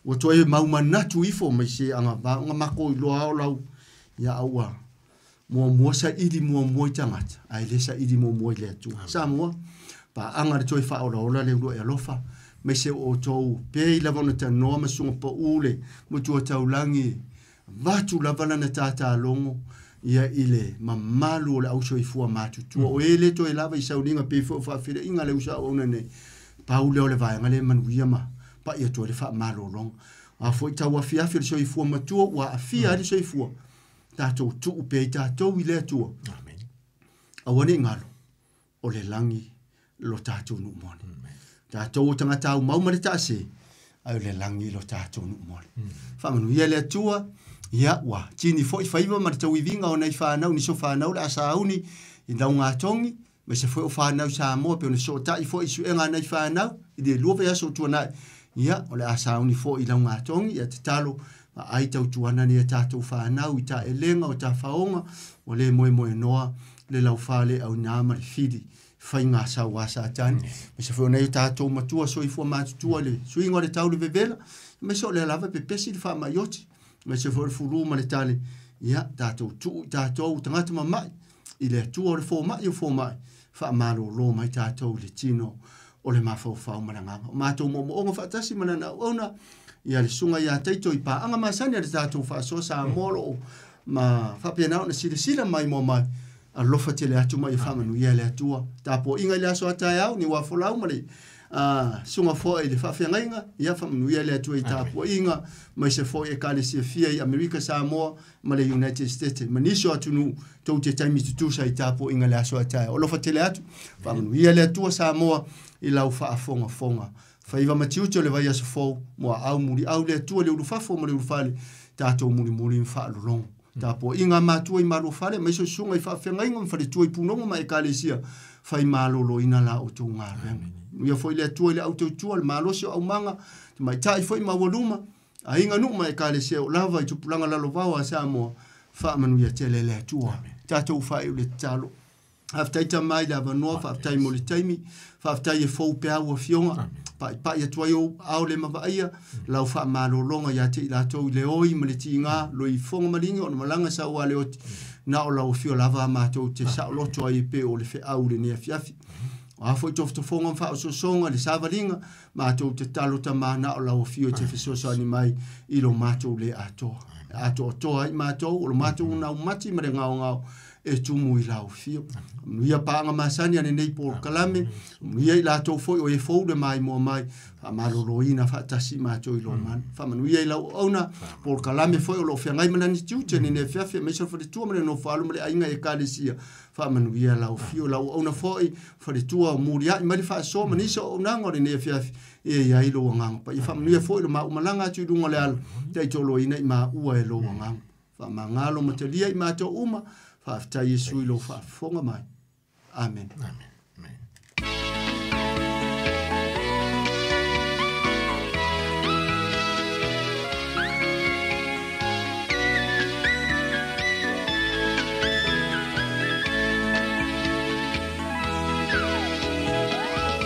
[SPEAKER 6] Ua toi maumanatu ifo mai se anga mako i loa o lau. Ia aua. Mua sa idi mua i tangata. Ai le sa idi mua i le atu. Sa mua. Pa anga le toi wha ola le ua e alofa. Mai se o tou. Pei la vana ta noa masunga pa ule. Mutua taulangi. Vatu la vana na tata longo. ia ile mamalu le au soifua matutua o ele to lava isauninga pe fo fa file inga le usa ona nei paule o le vai ngale manuia ma pa ia to le fa malo long a foi taua fia fil soifua matua wa afia le soifua tatou tu pe tatou ile tua
[SPEAKER 5] Amen.
[SPEAKER 6] awani ngalo o le langi lo tatou nu moni tatou tangata au mau mare tase ai le langi lo tatou nu moni fa manuia le tua ia wa tini foi faiva ma tau ivinga ona ifana ni so fana ula sauni inda nga tongi me se foi fana sa mo pe no so ta i foi su enga na ifana i de luva ya so tuana ia ola sauni foi ila nga tongi ia talo ai tau tuana ni tatu fana u ta elenga o ta faonga o le moe noa le lau fale au nama fidi fai nga sa wa sa tan me se foi na tatu matua so i fo ma tua le suinga le tau le vevela me so le lava pe pesi fa ma yoti me se for furu ma le tale ia tatou tangata mamai i le tua o le fo mai fa malo lo mai tatou le tino o le mafau malanganga o matou mo onga fatasi manana ona ia le sunga ia taito i pa anga masani le tatou fa so sa molo ma fa pena na sila mai mo mai a lofa tele atu mai fa manu ia le atua tapo inga le aso ataya ni wa folau male sunga fo e le fa fenga ia fa manu ia le atua i tapo inga mai se fo e kale se fia i America Samoa ma le United States maniso atunu to te taimi tu sa i tapo inga le aso ataya o lofa tele atu fa manu ia le atua Samoa i lau fa fonga fa iva matiuto le vai aso fo mo au muri au le atua le urufa fo mo le urufale tato muri fa lolong tapo inga matua i malo fale mai so sunga i fa fenga inga fa le tua i punonga ma e kale sia fa i malo lo ina la o tu ngare ia foi le atua le auto tua le malo so au manga mai tai foi ma voluma a inga nu mai kale sia o lava i tupulanga la lovao a Samoa fa manu ia tele le atua tato fa i le talo aftaita mai la vanua fa aftai mo le taimi fa aftai e fou pe au fionga pa ia tua yo au le mavaia lau fa malo longa ia te la to le oi ma le tinga lo i fonga malinga o malanga sa wa le oti na o lau fio lava ma to te sa lo to ai pe o le fe au le ne fiafi a foi to fonga fa so songa le savalinga ma to te talo ta mana o lau fio te fe so ni mai i lo ma to le ato to ai ma to o ma to na mati ma ngao e tumu i lau fio. Nuia paanga masani ane nei Paul Kalame, nuia i lato foi o e fou de mai mo mai, fa maloloina fa tasi mato i lo man. Fa manuia i lau ona, Paul Kalame foi o lo fia ngai manani tiute ni ne fiafia, meisa fa de tua mane no falu male ainga e kalesia, fa manuia lau fio, lau ona foi, fa de tua o muria, i mari fa so, manisa o nango ne fiafia, e ia i lo ngang. Pa i fa manuia foi lo ma umalanga tu dunga le alu, te tolo ina i ma ua e lo ngang. Fa mangalo matalia i mato uma, fa Yesu i lo fa fonga mai. Amen.
[SPEAKER 5] Amen.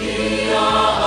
[SPEAKER 3] Ia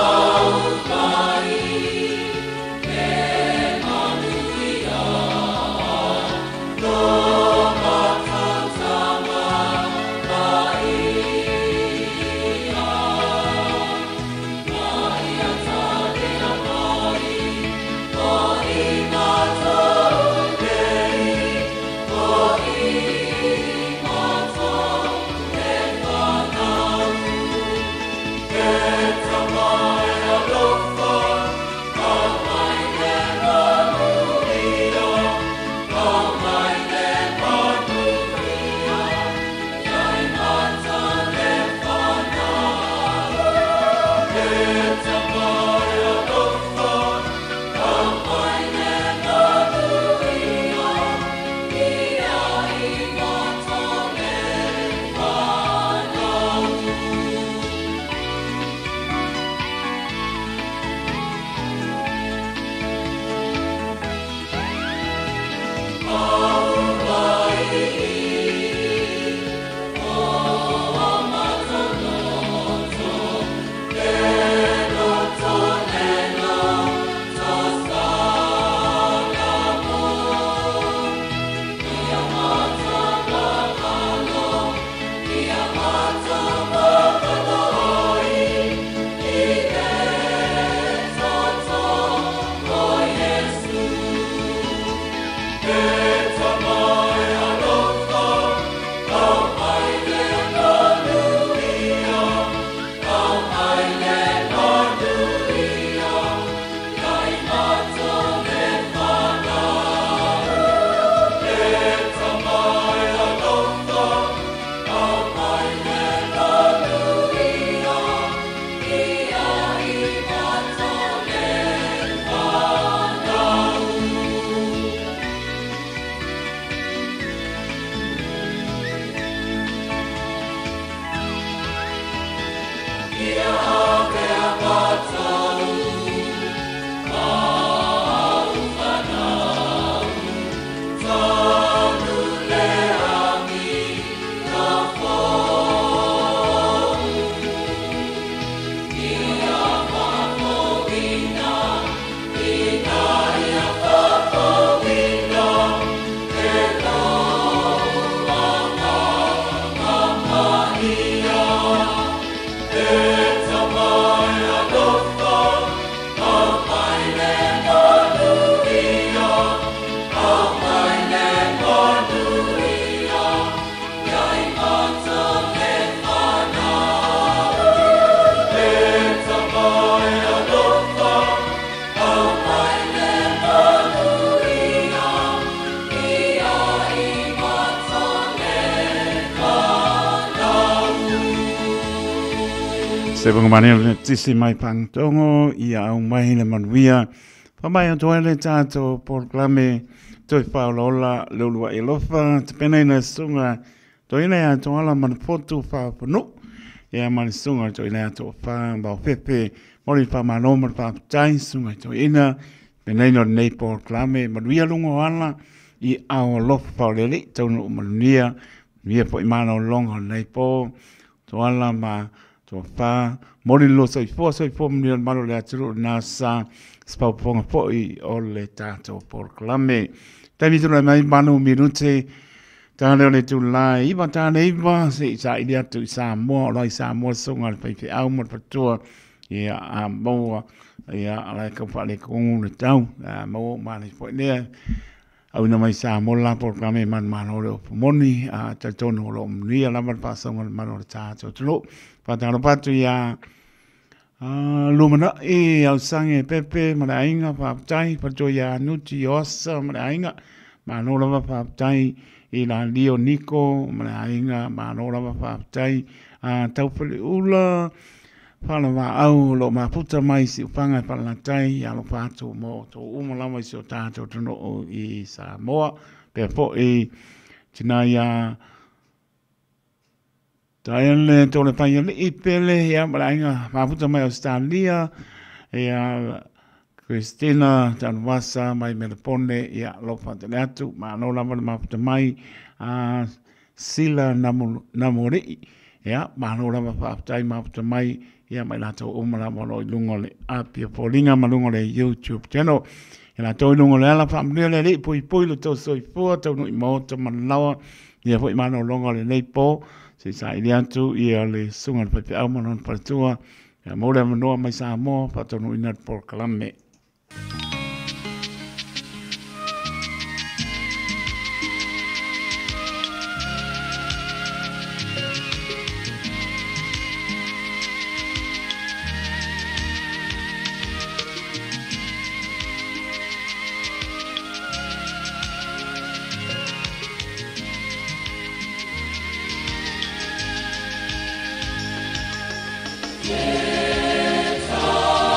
[SPEAKER 1] Se bangamane le tisi mai pangtongo ia au mai le manuia. Pamai o toele tato porklame toi paulola leulua ilofa. Tepena ina sunga toina ia toala manapotu whapanu. Ia mani sunga toina ia to wha mbao pepe. Mori whamano man whaputai sunga toina. Pena ina nei porklame manuia lungo ala i au lofa paulele taunu manuia. Mia po imana o longa nei po. Toala ma pa mori lo sai fo mi malo le atru na sa spau ponga po I o le tato porklame tani tu mai manu minute tane le tu lai iba tane iba se sa idia tu sa mo lai sa mo songa pe pe au mo patua ia a mo ia ala ka fa le kong le tau mo mani po ne au na mai sa mo la porklame man mano le moni a tatono lo ni ala man pa songa mano le tato tu pataro patu ia lumana au sange pepe marainga papai patu ia nuti osa marainga manola papai I la Leo Nico marainga manola papai taupele ula pala au lo maputa mai si upanga pala tai ia lo patu mo to umala mai si o tato tono I Samoa pe po I tina ia Taele tole pai le ipele ya marainga maputa mai Australia ya Christina Tanwasa mai Melpone ya lofa te atu ma no la maputa mai Sila namori ya ma no la maputa mai ya mai lato umala mo lungo le apia polinga malungo le YouTube channel ya to lungo le ala family le poi lo to soi fo to no moto malawa ya foi mano longo le leipo se sa iliantu ia le sunga pe au manon patua ya mo le no mai sa mo patonu inat porklame
[SPEAKER 3] Get away.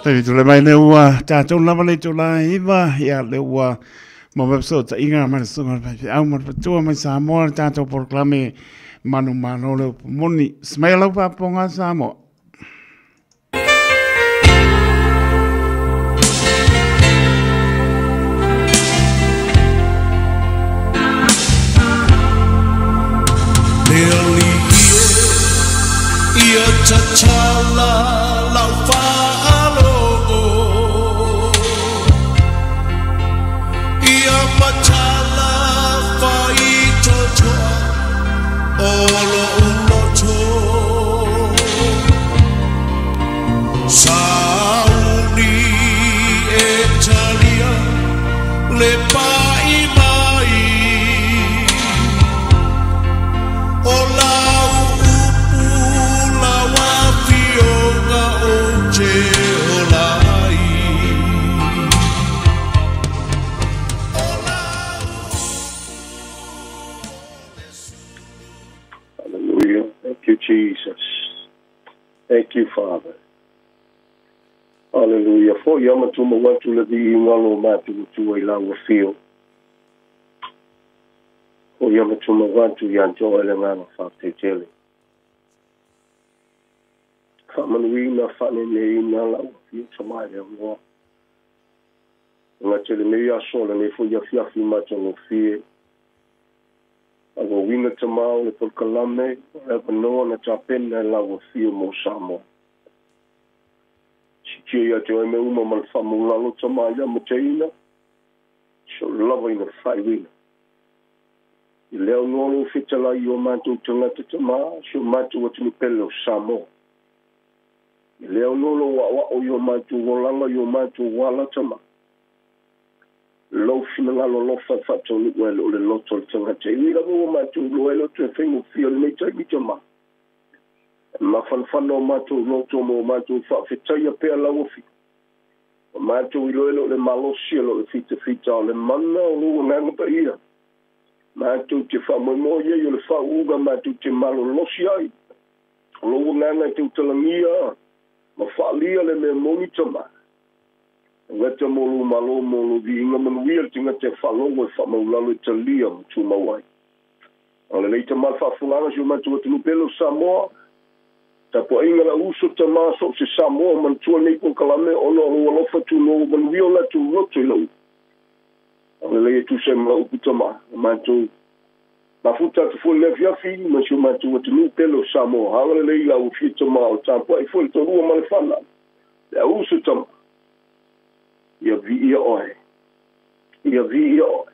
[SPEAKER 1] Tawi tu le mai le ua tātou lava le tu la iwa ia le ua ma webso ta inga ma le sunga au ma patua mai Samoa tātou proklame manu mano le moni smai lau paponga Samoa.
[SPEAKER 4] Ia tachala lau whaalo Ia matala whai totoa Olo uloto Sauni e talia Le pai mai O lau
[SPEAKER 7] Hallelujah. Thank you, Jesus. Thank you, Father. Hallelujah. For yama tu ma watu le di ngalo matu tu ai la feel. For yama tu ma watu yan jo ele ngalo fa te tele. Whamanuina whanene ina lau fiu tamai e mua. Ngā tele mei asola ne fu ia fiafi matango fie. Ago wina tamau le polkalame, ewa noa na tapena lau fiu mo Samoa. Si tia ia te oime uma mal whamu lalo tamai a mateina, so lava ina whaiwina. I leo ngolo fitala i o mātou tangata tamaa, so mātou atini pele o Samoa. I leo nolo wa o yo mātou wolanga yo mātou wala tama. Lo fina ngalo lo fa tonu welo le loto tangata. I wira mo mātou lo elo te whengu fia le meitai mi tama. Ma fanfano mātou loto mo mātou fa fitai a pea lawofi. Mātou ilo elo le malosia lo le fita le mana o lo nganga pa ia. Mātou te fa mo ye yo le fa uga mātou te malo losi ai. Lo nganga te utalangia. Ma whaalia le me moni tama. Ngata molu malo molu di inga manuia tinga te whalongo e whamaulalo e talia tu mawai. Ale leita mal whafunganga si o matu atinu pelo Samoa. Tapo inga la uso tama so se Samoa man tua nei po kalame ono alofa tu no manuia la tu roto ilau. Ale leita tu se mla upu tama. Matu mafuta te fo le fiafi ma si o matu atinu pelo Samoa. Hangale leila u fita ma o tampo e fo le torua ma le whana. Le uso tama. Ia vi ia oe. Ia vi ia oe.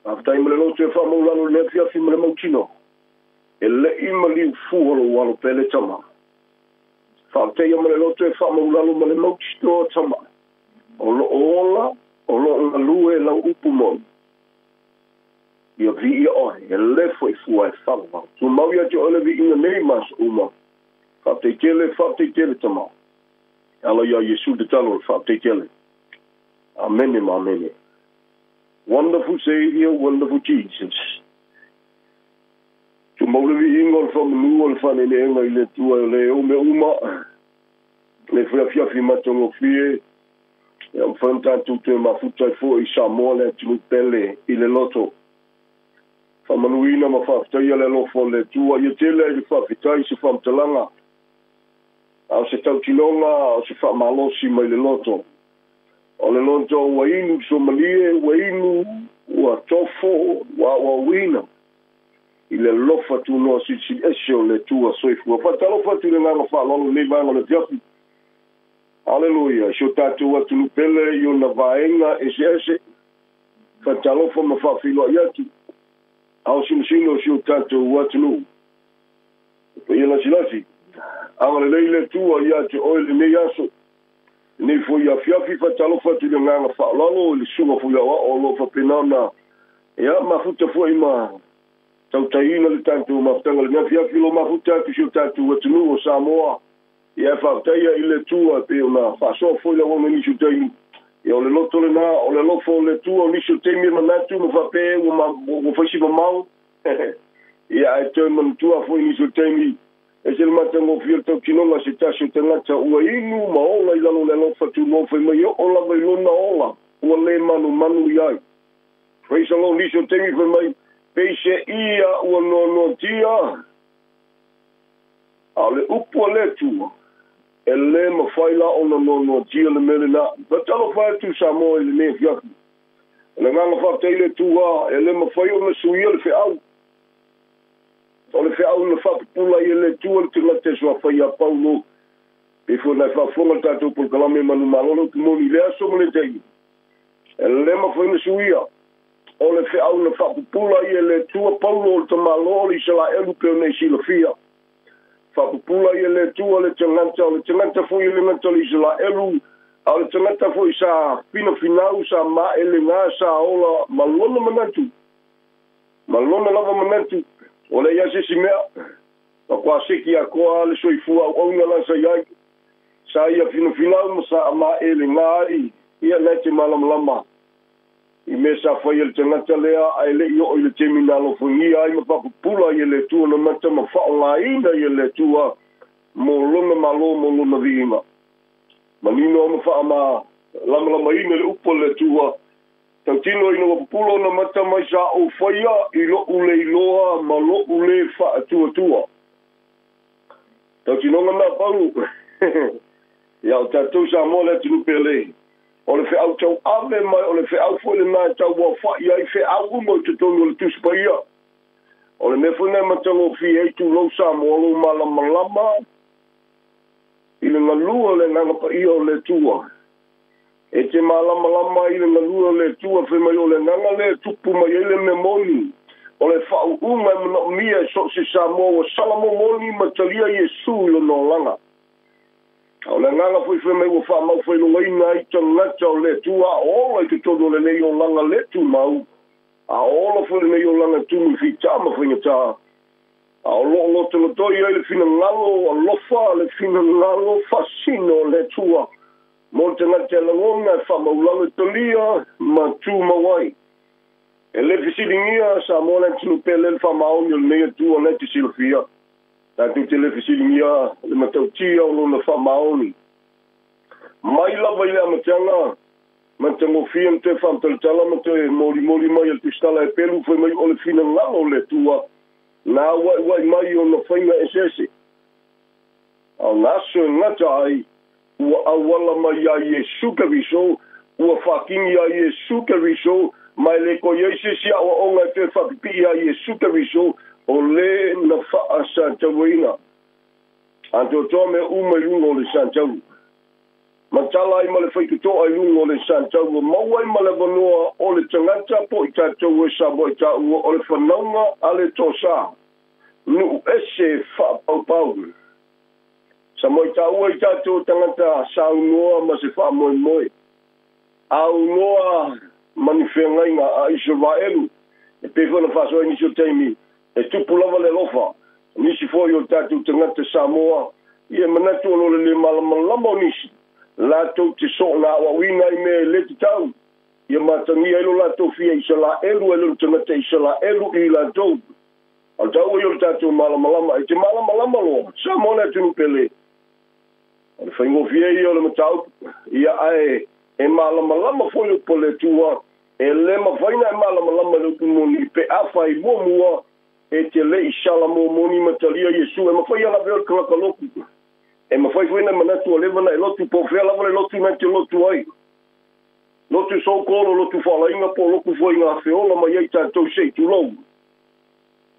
[SPEAKER 7] Aftai ma le loto e whamaulano le fiafi ma le mautino. E le ima li fuholo walo pele tama. Whaatei ma le loto e whamaulano ma le mautino tama. O lo ola, o lo ngalue lau upu moni. Ia vi ia oe, e le foi fua e whangwa. Tu mau ia te ole vi inga nei mas uma. Whaatei tele tama. Ala ia Yesu de talo, whaatei tele. Amen, amen. Wonderful Savior, wonderful Jesus. Tu mau le vi inga fa manu al fa ne nga ile tua le o me uma. Le fia fi matongo fie. Ya mfanta tu te mafuta fo i Samoa le tu pele ile loto. Whamanuina ma whaftaia le lofo le tua ia tele i whawhitai se whamtalanga. Au se tautinonga, au se whamalosi mai le loto. O le loto wainu somalie, wainu, ua tofo, wa wina. I le lofa tu no si esio le tua soifu. Whatalofa tu le nganga whalolo le vanga le tiapi. Hallelujah. Sio tatu watu nupele, yo na vaenga ese. Whatalofa ma whawhilo iaki. Au sinosino sio tatu watu nu. Ia lasi. Anga le leile tua ia te oile me yaso. Nei fo ia fiafi whatalofa tu le nganga whalalo, le sunga fo ia o lofa penana. Ia mafuta fo ima. Tautaina le tantu mafutanga le fiafi lo mafuta tu sio tatu watu nu o Samoa. Ia whaktaia i le tua pe ona whasoa fo ia wame nisu teimi. Ia o le loto le na, o le lofo le tua o nisu teimi manatu mo whape o whaisi ma mau. Ia e te man tua fo i nisu teimi. e se le matango fia tau kinonga se tasu tangata ua inu ma ola I lalo le lofa tu lofa mai o la vai lona ola ua le manu iai. Praise the Lord, niso tengi wha mai peise ia ua no tia. A le upu a le tua. E le mawhaila o na no tia le mele na. Batalo whae tu sa moa le ne fiaki. Le nganga whateile tua e le mawhai o na suia le whiau. O le whiau na whapupula I le tua le tinga te sua whai a paulo. E fo na whafonga tatou por kalame manu malolo ki moni lea somo le tegi. E le mawhai na suia. O le whiau na whapupula I le tua paulo o le tamalo I sala elu peo nei sila fia. Whapupula I le tua le tanganta fo I le ngata le sala elu. A le tangata fo I sa fina finau sa ma ele ngā sa ola malona manatu. Malona lava manatu. O le iase si mea. A kua seki a koa le soifua au nga la sa iai. Sa ia fina finau ma sa ma ele ngā I. Ia nete malamalama. I me sa whai le tangata lea ai le I o le teminalo fungia ai ma whapupula I le tua na mata ma whaonga ina I le tua mo lona malo mo lona viinga. Manino ma wha ma lama ina le upo le tua. Tau tino ina wapupula na mata mai sa o whaia I lo ule iloa ma lo ule wha tua. Tau tino ngana pau. Ia o tatou sa mo le tinu pele. O le whiau tau ave mai, o le whiau fwele nai tau wa whai ai whiau umo te tonu o le tuspa ia. O le mewhune matango fi eitu lau sa mo lo malama. I le ngalua le ngangapa ia o le tua. E te malama I le ngalua le tua whi mai o le nganga le tupu mai ele me moni. O le whau unga mna mia so se sa mo wa salamo moni matalia Yesu ilo no langa. O le nganga fui whi wa wha mau whi lunga ina I tangata o le tua ola I te todo le nei o langa le tu mau. A ola fui le nei o langa tumu fi tama whi ngata. A o lo tanga toi ai le fina ngalo a lofa le fina ngalo fasino le tua. Mo tanga te langonga wha maulanga tolia ma tu mawai. E le fisiringia sa mo le tunu pele le wha maoni o le nei tua le te silofia. Tātou te le fisiringia le matautia o lona wha maoni. Mai lava I le amatanga, matango fia te whamtaltala ma te mori mai al tistala e pelu whai mai o le fina ngalo le tua. Nā wai mai o na whainga esese. Au naso e ngata ai, ua awala mai a Yesu kaviso, ua whakingi a Yesu kaviso, mai le ko Yesu a o onga te whapipi a Yesu kaviso, o le na wha Santawina. Anto toa me umai lungo le Santawu. Matala I ma le whaikutoa I lungo le Santawu. Mawai ma le wanoa o le tangata po I tātou e sa mo I tā ua o le whanaunga a le tōsā. Nu ese wha pau. Sa mo I tā ua I tātou tangata sa ungoa ma se wha moe. A ungoa manifengainga a Israelu. E pewhana whasoa nisio teimi. E tupu lava le lofa. Nisi foi o tātou tangata Samoa. Ia manatu ono le malamalama o nisi. Lātou te so na awawina I me le te tau. Ia matangi elo lātou fia I sala elu elu tangata I sala elu I lātou. Al tau I o tātou malamalama. E te malamalama loa. Samoa na tunu pele. Al whaingo fia I o le matau. Ia ae e malamalama foi o pole tua. E le mawhaina e malamalama le kumoni. Pe awhai mua. E te le I salamo moni matalia Yesu. E mawhai ala veo kalakaloku. E mawhai whaina manatu a levana e lotu po whea lava le lotu nai te lotu ai. Lotu sokolo, lotu whalainga po loku whainga whiola mai ei tātou sei tu lau.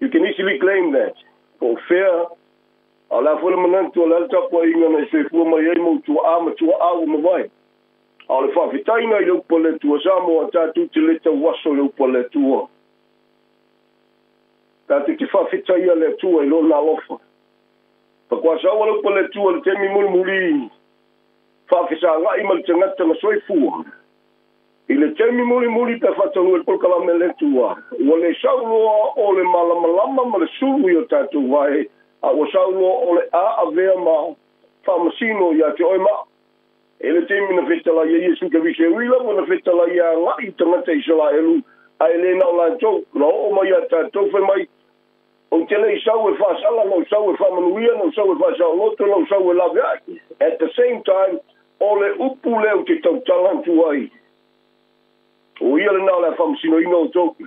[SPEAKER 7] You can easily claim that. Po whea, a la whale manatu a le altapa inga nei se fua mai ei mo tua ama tua au mawai. A le whawhitaina I leupa le tua Samoa tātou te leta waso leupa le tua. Tātou te whawhitaia le tua I lona alofa. Pakua sawa leupa le tua le temi muri. Whawhisa ngai ma le tangata na soifua. I le temi muri ta whatanu e polkalame le tua. Ua le sauloa o le malamalama ma le suru I o tātou vai. A ua sauloa o le a avea ma whamasino I a te oima. E le temi na whetala I Yesu ka vise wila, na whetala I a ngai tangata I sala elu. A e le nao la tau, na o mai a tātou whai mai. o te lei sau e whaasala, no sau e whamanuia, no sau e whaasau loto, no sau e lawe ai. At the same time, o le upu leo te tau talantu ai. O ia le nao le whamasino ino o toki.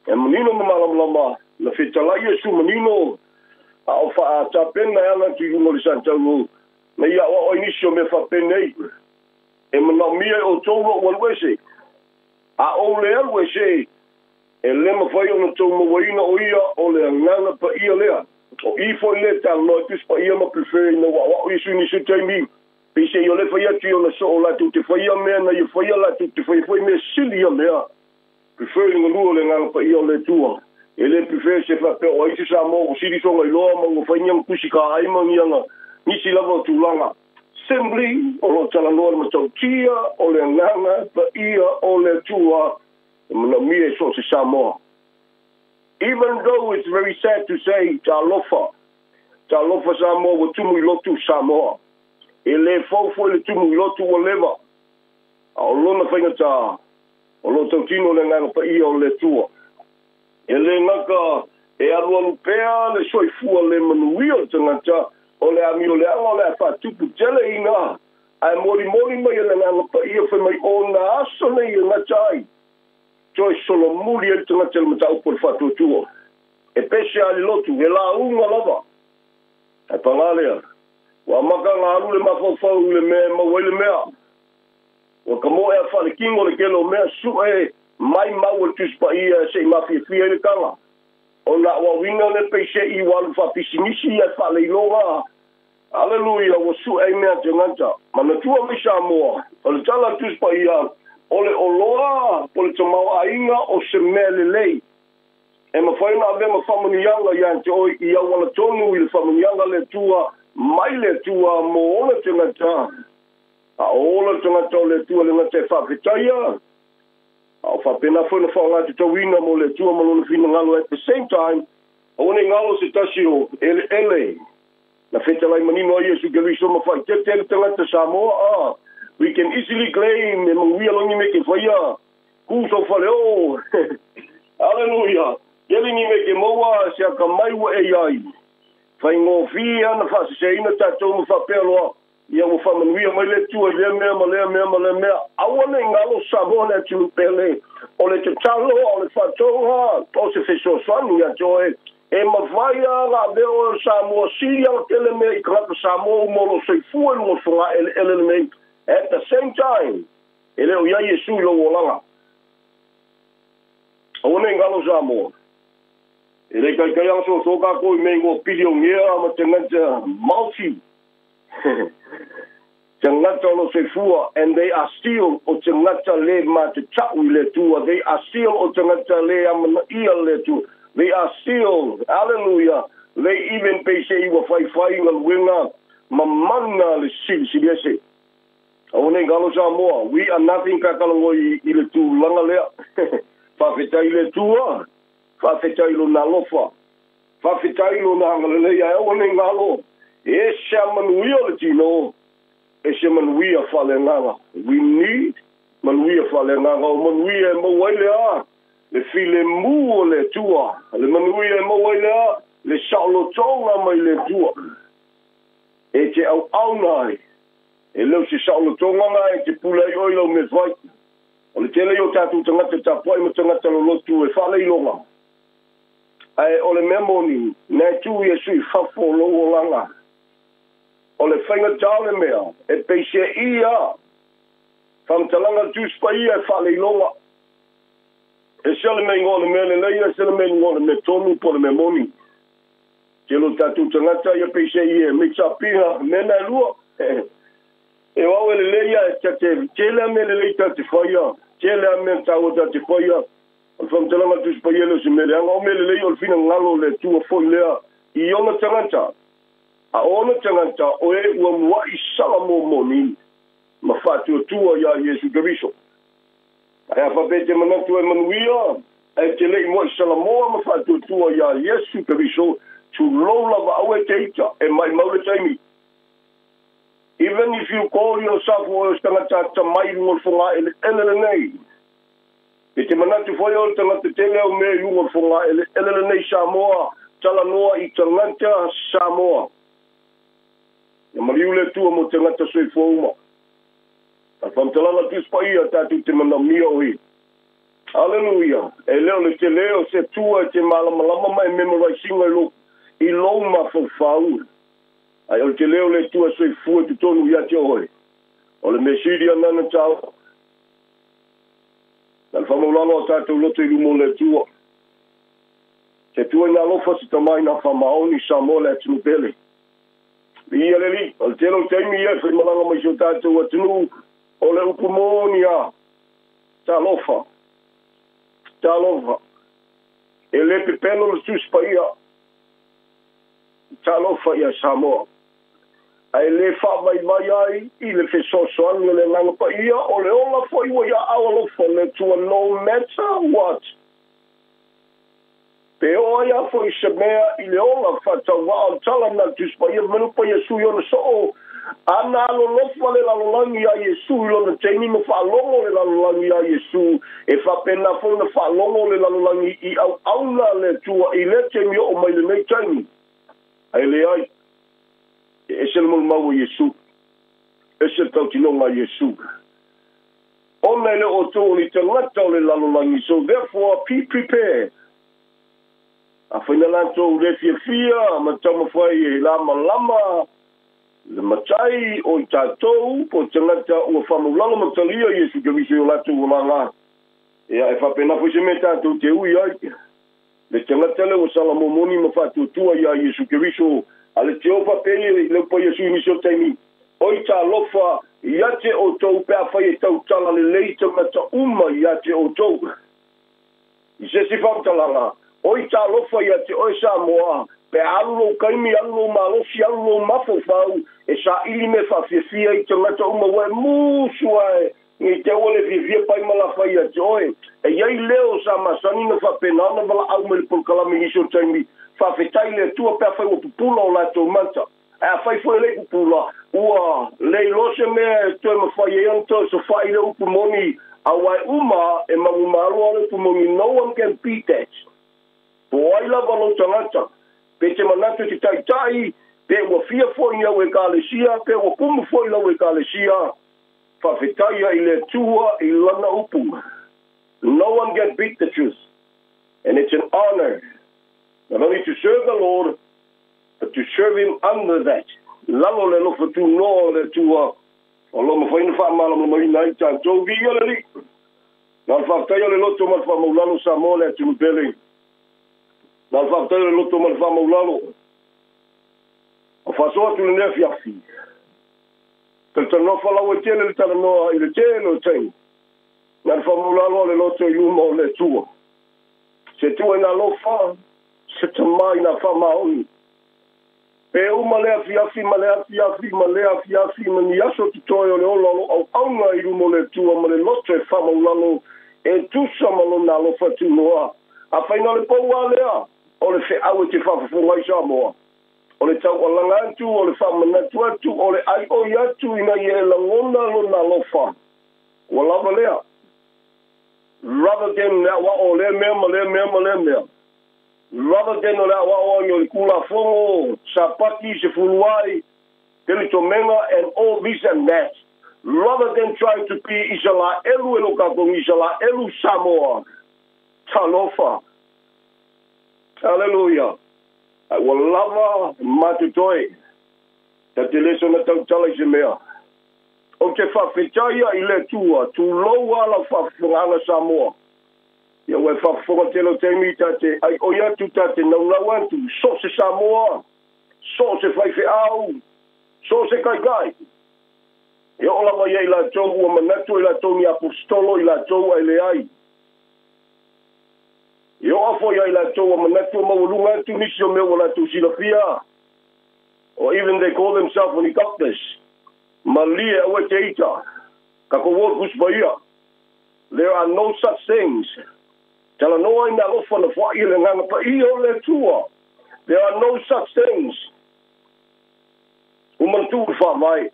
[SPEAKER 7] E manino na malamlama, na whetalai e su manino, a o wha a tapena e ana ki ungo le santau na ia o inisio me whapenei. E mana mia o tōro o alwese. A o le alwese, e lema whai o na tau mawaina o ia o le anganga pa ia lea. O i fo le ta notis pa ia ma preferi na wa isu ni su taimi. Pise i o le whai ati o na so o latu te whai a mea na i whai a latu te whai mea sili a mea. Preferi nga lua le nganga pa ia o le tua. E le preferi se whape o isi sa mo o siri songa i loa ma o whai niang kusi ka aima ngianga nisi lava o tūlanga. Assembly o lo tala noa le matau tia o le nganga pa ia o le tua. E mana mia so se Samoa. Even though it's very sad to say, ta lofa Samoa wa tumu i lotu Samoa. E le fau le tumu i lotu o leva. A o lona whaingata, o lo tau tino le nganga pa ia o le tua. E le ngaka, e alu pea le soifua le manuia o tangata, o le ami o le anga o le whatupu tele ina. Ai mori mai le nganga pa ia whai mai o na aso nei e ngatai. Toi solo muri e tanga tele mata upo le whatu tua. E pese ali lotu, e la unga lava. E pangalea. Wa maka ngā alu le mawhawhau le mea mawai le mea. Wa ka mo e a whale kingo le kelo mea su e mai mau le tuspa ia se i mawhia fia le kanga. O na wawina le peise i walu whapisinisi e whale ilonga. Aleluia, wa su e mea te nganta. Mana tua mi Samoa. O le tala tuspa ia o le oloa, o le tamau ainga o se mea le lei. E mawhaina ave ma whamanianga ian te oi i au wana tonu i le whamanianga le tua, mai le tua mo ola te ngata. A ola te ngata o le tua le ngata e whawhitaia. A o whapena whana whaanga te tawina mo le tua malona whina ngalo at the same time, o ne ngalo se tasi o ele. Na whetalai manino a Iesu Keriso ma whai te te ngata Samoa, we can easily claim e manguia longi me ke whaia. Kuso whale o. Hallelujah. Yeli ni me ke maua se a ka maiwa e ai. Whai ngō whia na whase se ina tātou ma whapea loa. Ia mo whamanuia mai le tua lea mea. Awane ngalo Samoa le tunu pele. O le te talo, o le whatonga, o se wheso swani a joe. E mawhaia ngā leo Samoa siria o tele mea i kalaka Samoa umolo soifua mo whunga ele mei. At the same time, e leo ia Iesu i lo wolanga. Awane ngalo Samoa. E le kai kai anso soka ko i mengo pidio ngea ma te ngata multi. Te ngata lo se fua, and they are still o te ngata le ma te tau i le tua. They are still o te ngata le amana ia le tua. They are still, hallelujah, they even pay se iwa whai ngal winga mamana le sili ese. Awane ngalo Samoa, we are nothing kakalongo i le tu langa lea. Whawhetai le tua, whawhetai lo na lofa, whawhetai lo na hangalelea, awane ngalo, e se manuia le tino, e se manuia whale nganga. We need manuia whale nganga, o manuia e mawailea, le file mu o le tua, le manuia e mawailea, le saulo tonga mai le tua. E te au nai, e leo se saulo tonga ngai, te pulai oilo me vai. O le tele o tātou tangata tāpoi ma tangata lo lotu e whale ilonga. Ai, o le memoni, nei tū Iesu i whafo longo langa. O le whainga tāle mea, e peise ia, whamtalanga tūspa ia e whale ilonga. E sele mei ngō le mele leia, sele mei ngō le me tonu po le memoni. Te lo tātou tangata ia peise ia, me tāpinga, mena lua. E wau ele leia e tate, tele a mele leita te whaia, tele a mele tāwata te whaia, o whamtalanga tūspa ia leo se mele, anga o mele leia o le fina ngalo le tua foi lea, i ona tangata, a ona tangata, o e ua mua i sala mo moni, ma whātua tua ia Iesu Keriso. Ai a whapete manatu e manuia, e te lei mua i sala moa ma whātua tua ia Iesu Keriso, tu lola wa au e te ita, e mai maule taimi. Even if you call yourself o tangata mai ngol whunga ele nei, E te manatu foi o tangata tele o me iunga whonga ele nei Samoa, tala noa I tangata Samoa. Ia mariu le tua mo tangata soi fōuma. Ta whamtalanga tuspa ia tātou te mana mia oi. Hallelujah. E leo le te leo se tua te malamalama mai memorizing I lou ma whawhau. Ai o te leo le tua soi fua tu tonu ia te oi. O le mesiri anana tau. Nal whamaulano a tātou loto I lumo le tua. Te tua ina lofa si tamai na whamaoni Samoa le atunu pele. Ia le li, o le telo teimi ia whi malanga mai so tātou atunu o le upumoni a. Tā lofa. Tā lofa. E le pepeno le tuspa ia. Tā lofa ia Samoa. Ai le wha mai ai, I le whesoso anu le nanga pa ia, o le ola foi wa ia awa lofa le tua no matter what. Pe o ia foi se mea I le ola whata wa tala na tuspa ia manu pa Yesu I ona so o, ana alo lofa le lalolangi a Yesu I ona teini ma whaalongo le lalolangi a Yesu, e whapena fo na whaalongo le lalolangi I au auna le tua I le teimi o mai le nei teimi. Ai le ai. Ese le mau Yesu. Ese tau tinonga Yesu. Ona le o tō ni te ngata o le lalolangi. So therefore, be prepared. A whaina lanto le fia, ma tama whai e lama lama, le matai o I tātou, po te ngata ua whamulanga matalia Yesu ke vise o latu o langa. Ea e whapena fwese me tātou te ui ai. Le te ngata le o salamomoni ma whatutua ia Yesu ke viso ale te opa pele le po Yesu ni so taimi. Oi ta lofa ia te o tau pe afai e tau tala le leita mata uma ia te o tau. I se si whamtalanga. Oi ta lofa ia te oi Samoa pe alulo kaimi alulo malosi alulo mafofau e sa ili me whawhiawhia I te mata uma we musuae ni te ole fia pai malawhai ia te oi. E iei leo sa masani na whapenana wala au me le polkalami ni so taimi. Whawhetai le tua pia whai o pupula o lato manta. A whai fwoi le pupula. Ua, le lose mea tue ma whai e anto so whai le upumoni a wai uma e mangumaru a le upumoni. No one can beat that. Po aila walo tangata. Pe te manatu te taitai, pe ua fia fwoi au e kālesia, pe ua kumu fwoi lau e kālesia. Whawhetai I le tua I lana upu. No one can beat the truth. And it's an honor. Not only to serve the Lord, but to serve Him under that. Lalo le lofa tu no le tua. O lo ma whaina wha mala ma mai nai tātou vi ia le li. Nā whaktai le loto ma wha maulalo Samoa le atu mpele. Nā whaktai le loto ma wha maulalo. A whasoa tu le nea fiafi. Tata nofa lau e tele le tala noa I le tele o tei. Nā wha maulalo le loto I luma o le tua. Se tua ina lofa. Se tamai na whamaoni. Pe uma lea fiafi, ma lea fiafi, ma lea fiafi, ma ni aso tu toi o le olalo au aunga I rumo le tua, ma le loto e whamaulalo, e tusa malo na lofa tu noa. A whaina le paua lea, o le whe au e te whawhawhungai Samoa. O le tau o langa atu, o le whamanatu atu, o le ai oi atu ina I e langona lo na lofa. Wa lava lea. Rather than na wa o le mea, ma le mea, ma le mea. Rather than o le awa o le kula fongo, sapati, se fuluai, telitomenga, and all this and that. Rather than trying to be Isala Elu Elokatong, Isala Elu Samoa, Talofa. Hallelujah. I will lava matutoi. That the lesson of Tala Jemea. O te whawhetaya I le tua, tu loa la whawhunganga Samoa. Ia wai whawhunga telo teimi tate, ai oia tu tate naunawantu, so se Samoa, so se whaiwhe au, so se kai kai. Ia ola mai ai la tau ua manatu I la tau ni apostolo I la tau ai le ai. Ia afo ai la tau ua manatu mawalunga tu nisi o mea la tau silafia. Or even they call themselves when he got this. Malia awe te ita. Kako wot kuspaia. There are no such things. Tala noa ina lofa na wha ile nganga pa iyo le tua. There are no such things. Umantu whamai.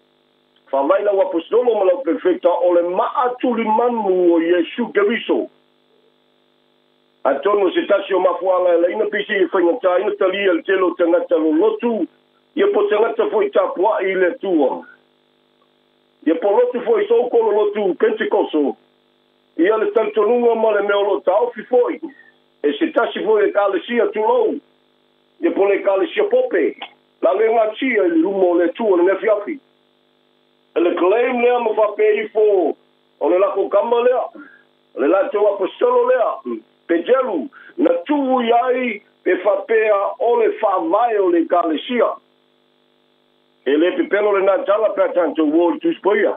[SPEAKER 7] Whamai na wapostolo mana perfecta o le maa tuli manu o Yesu Keriso. Atono se tasi o mafuanga la ina pisi i whaingata ina tali al telo tangata lo lotu. Ia po tangata foi tapua i le tua. Ia po lotu foi so kolo lotu Pentecoso. Ia le tantonunga ma le meo lo tau fi foi. E se tasi foi e kalesia tulou. Ia po le kalesia pope. La le ngatia i rumo le tua le nefiafi. E le claim lea ma whapei fo. O le lako kama lea. Le la te apostolo lea. Pejelu, na tuvu iai pe whapea o le whawai o le kalesia. E le pepelo le nā tala pe tanto wōri tūspoia.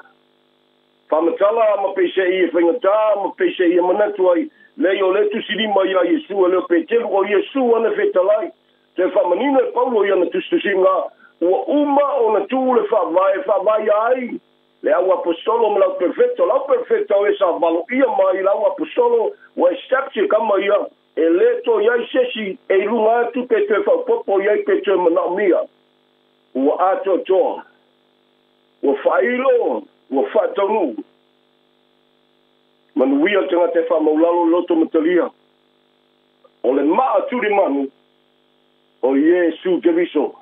[SPEAKER 7] Whamatala ma peise i e whaingata, ma peise i e manatu ai, le o le tusilima i a Yesu, le o petelu o Yesu ane whetalai. Te whamanina e paulo i ana tustusinga, ua uma o na tuvu le whawai ai. Le au apostolo ma lau perfecto e sa valo ia mai lau apostolo wa stapsi kama ia e leto iai sesi e lunga atu pe te whaupopo iai pe te manaumia ua ato toa ua whailo ua whatanu manuia tanga te whamaulalo loto matalia o le maa turi manu o Yesu Keriso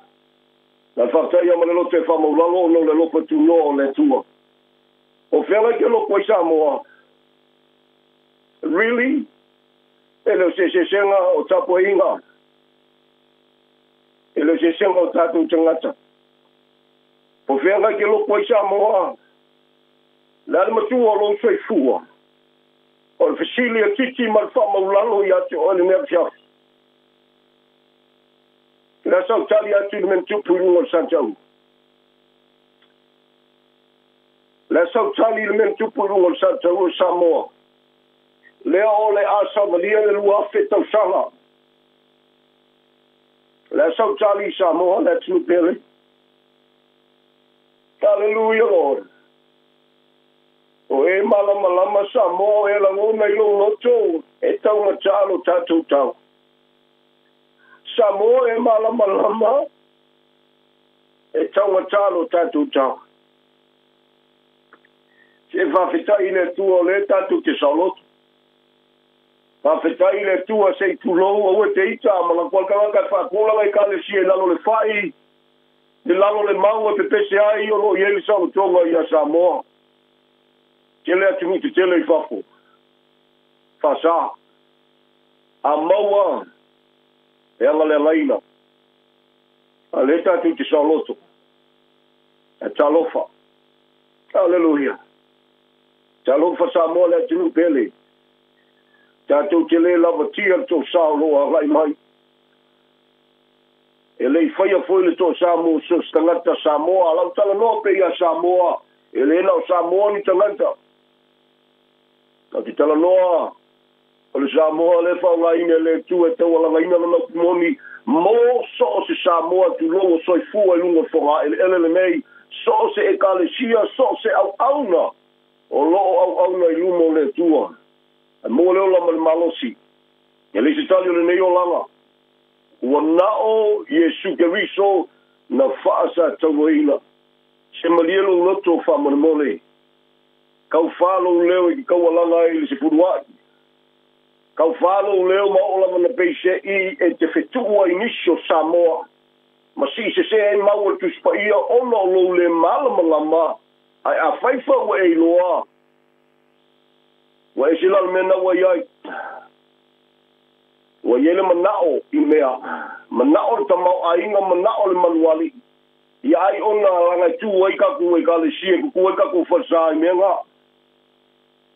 [SPEAKER 7] na whaktaia manelo te whamaulalo no le lopa tuno o le tua. O whela ke loko i Samoa. Really? Ele se senga o tapo inga. Ele se senga o tatu tangata. O whela ke loko i Samoa. Lale matua o lo soi fua. O le fasilia titi malwhama ulalo i ate o le mea fiafi. La sau tali atu le mentupu o Santiago. La sau tali le mentupu o Santiago Samoa. Lea o le asa malia le lua feta usanga. La sau tali Samoa, that's new pele. Hallelujah, Lord. O e malama Samoa e la ngona ilo loto e tau matalo tatu tau. Samoa e malama e tau matalo tatu tau. Se whawhetai le tua le tatu te saulotu. Whawhetai le tua se tulou au e te ita, mana kualkawaka whakola mai kalesi e lalo le whai, le lalo le mau e pepese ai o lo ieli saulotonga i a Samoa. Tele atu mi te tele i whafo. Whasa. A maua e anga le laina. A le tatu te saulotu. E talofa. Hallelujah. Talofa Samoa le atu pele. Tātou te le lava tia tō sālo a rai mai. E lei whaia foi le tō Samoa so tangata Samoa. Alau tala noa pe ia Samoa. E le nao Samoa ni tangata. Ka te tala noa. O le Samoa le whaunga ina le tu e tau alanga ina na moni. Mō so o se Samoa tu longo soi fua e lunga whonga. Ele le mei. So o se e kalesia. So o se au auna. O loo au auna i lumo le tua. A mo leo lama le malosi. E le se tali o le nei o langa. Ua nao Yesu Keriso na whaasa tauaina. Se malielo loto whamana mole. Kau whalo leo i kau alanga i le se furuaki. Kau whalo leo ma o lama na peise i e te whetua inisio Samoa. Ma si se se e maua tuspa ia ono lo le malama lama. Ai a whaifa ua e loa. Wa e sila mena wa iai. Wa iele manao i mea. Manao le tamau a inga manao le manuali. I ai ona langa tu wai kaku e kale sie kuku e kaku whasa i mea ngā.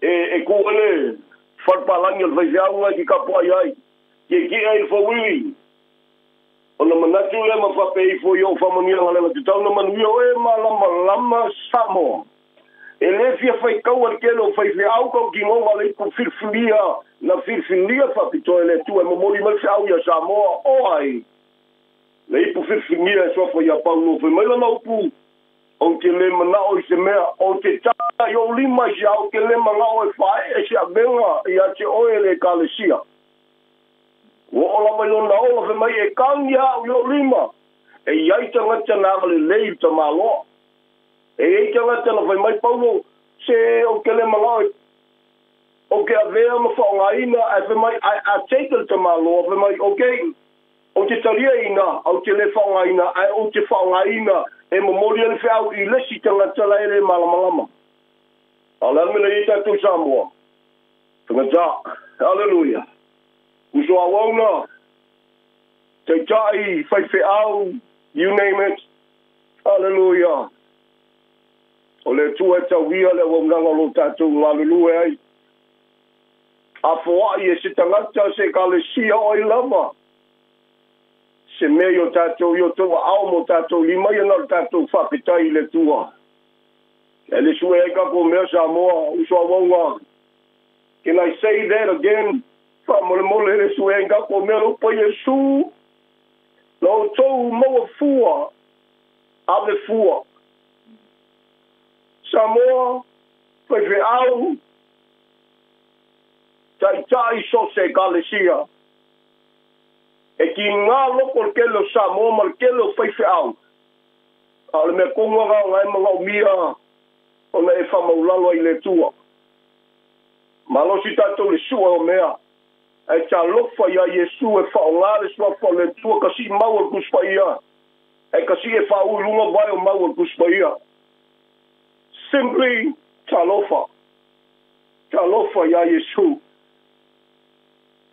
[SPEAKER 7] E kuele wharpalangi al whaiseaunga ki kapu ai ai. Ke ki ai whawiri. Ona manatu le ma whapei fo i o whamonia ngalenga te tauna manuia o e malama lama Samoa. E le fia fai kau al kelo fai fia au kau ki ngonga le ku firfilia na firfilia whapito e le tu e momori mal fia au ia Samoa o ai. Le ipu firfilia e sofa ia pauno fai maila na upu o ke le manao i se mea o te tata i o lima i se au ke le manao e fai e se abenga i a te oe le kalesia. O ola mai lona ola fai mai e kangi au i o lima e iai tangata na le lei ta maloa. E eika ngata na vai mai paulo se o kele malai. o ke avea ma whaongaina, a fe mai a tekel te malo, a fe mai, okay, o te talia ina, au te le whaongaina, a o te whaongaina, e mamori ele whiau I lesi tangata la ele malamalama. Alamina I tātou Samoa. Tangata, hallelujah. Uso awona, te tai, whaiwhiau, you name it, hallelujah. O le tua tauia le wamnanga lo tātou ngalulue ai. A whaai e se tangata se kalesia o I lava. Se mea yo tātou yo toa ao mo tātou lima ia nal tātou whapitai le tua. E le sue eka ko mea Samoa, uso awonga. Can I say that again? Whamole mole le sue eka ko mea lupa Yesu. Lo tau maua fua, ave fua. Samoa, whaiwhi au, tai so se kalesia. E ki ngā loko le kelo Samoa ma le kelo whaiwhi au. A le mea konga ngai mga o mia o na e whamaulalo I le tua. Malosi tātou le sua o mea. E tā lofa ia Yesu e whaonga le sua wha le tua kasi mau al kuspa ia. E kasi e whau lunga vai o mau al kuspa ia. Simply tā lofa. Tā lofa ia Yesu.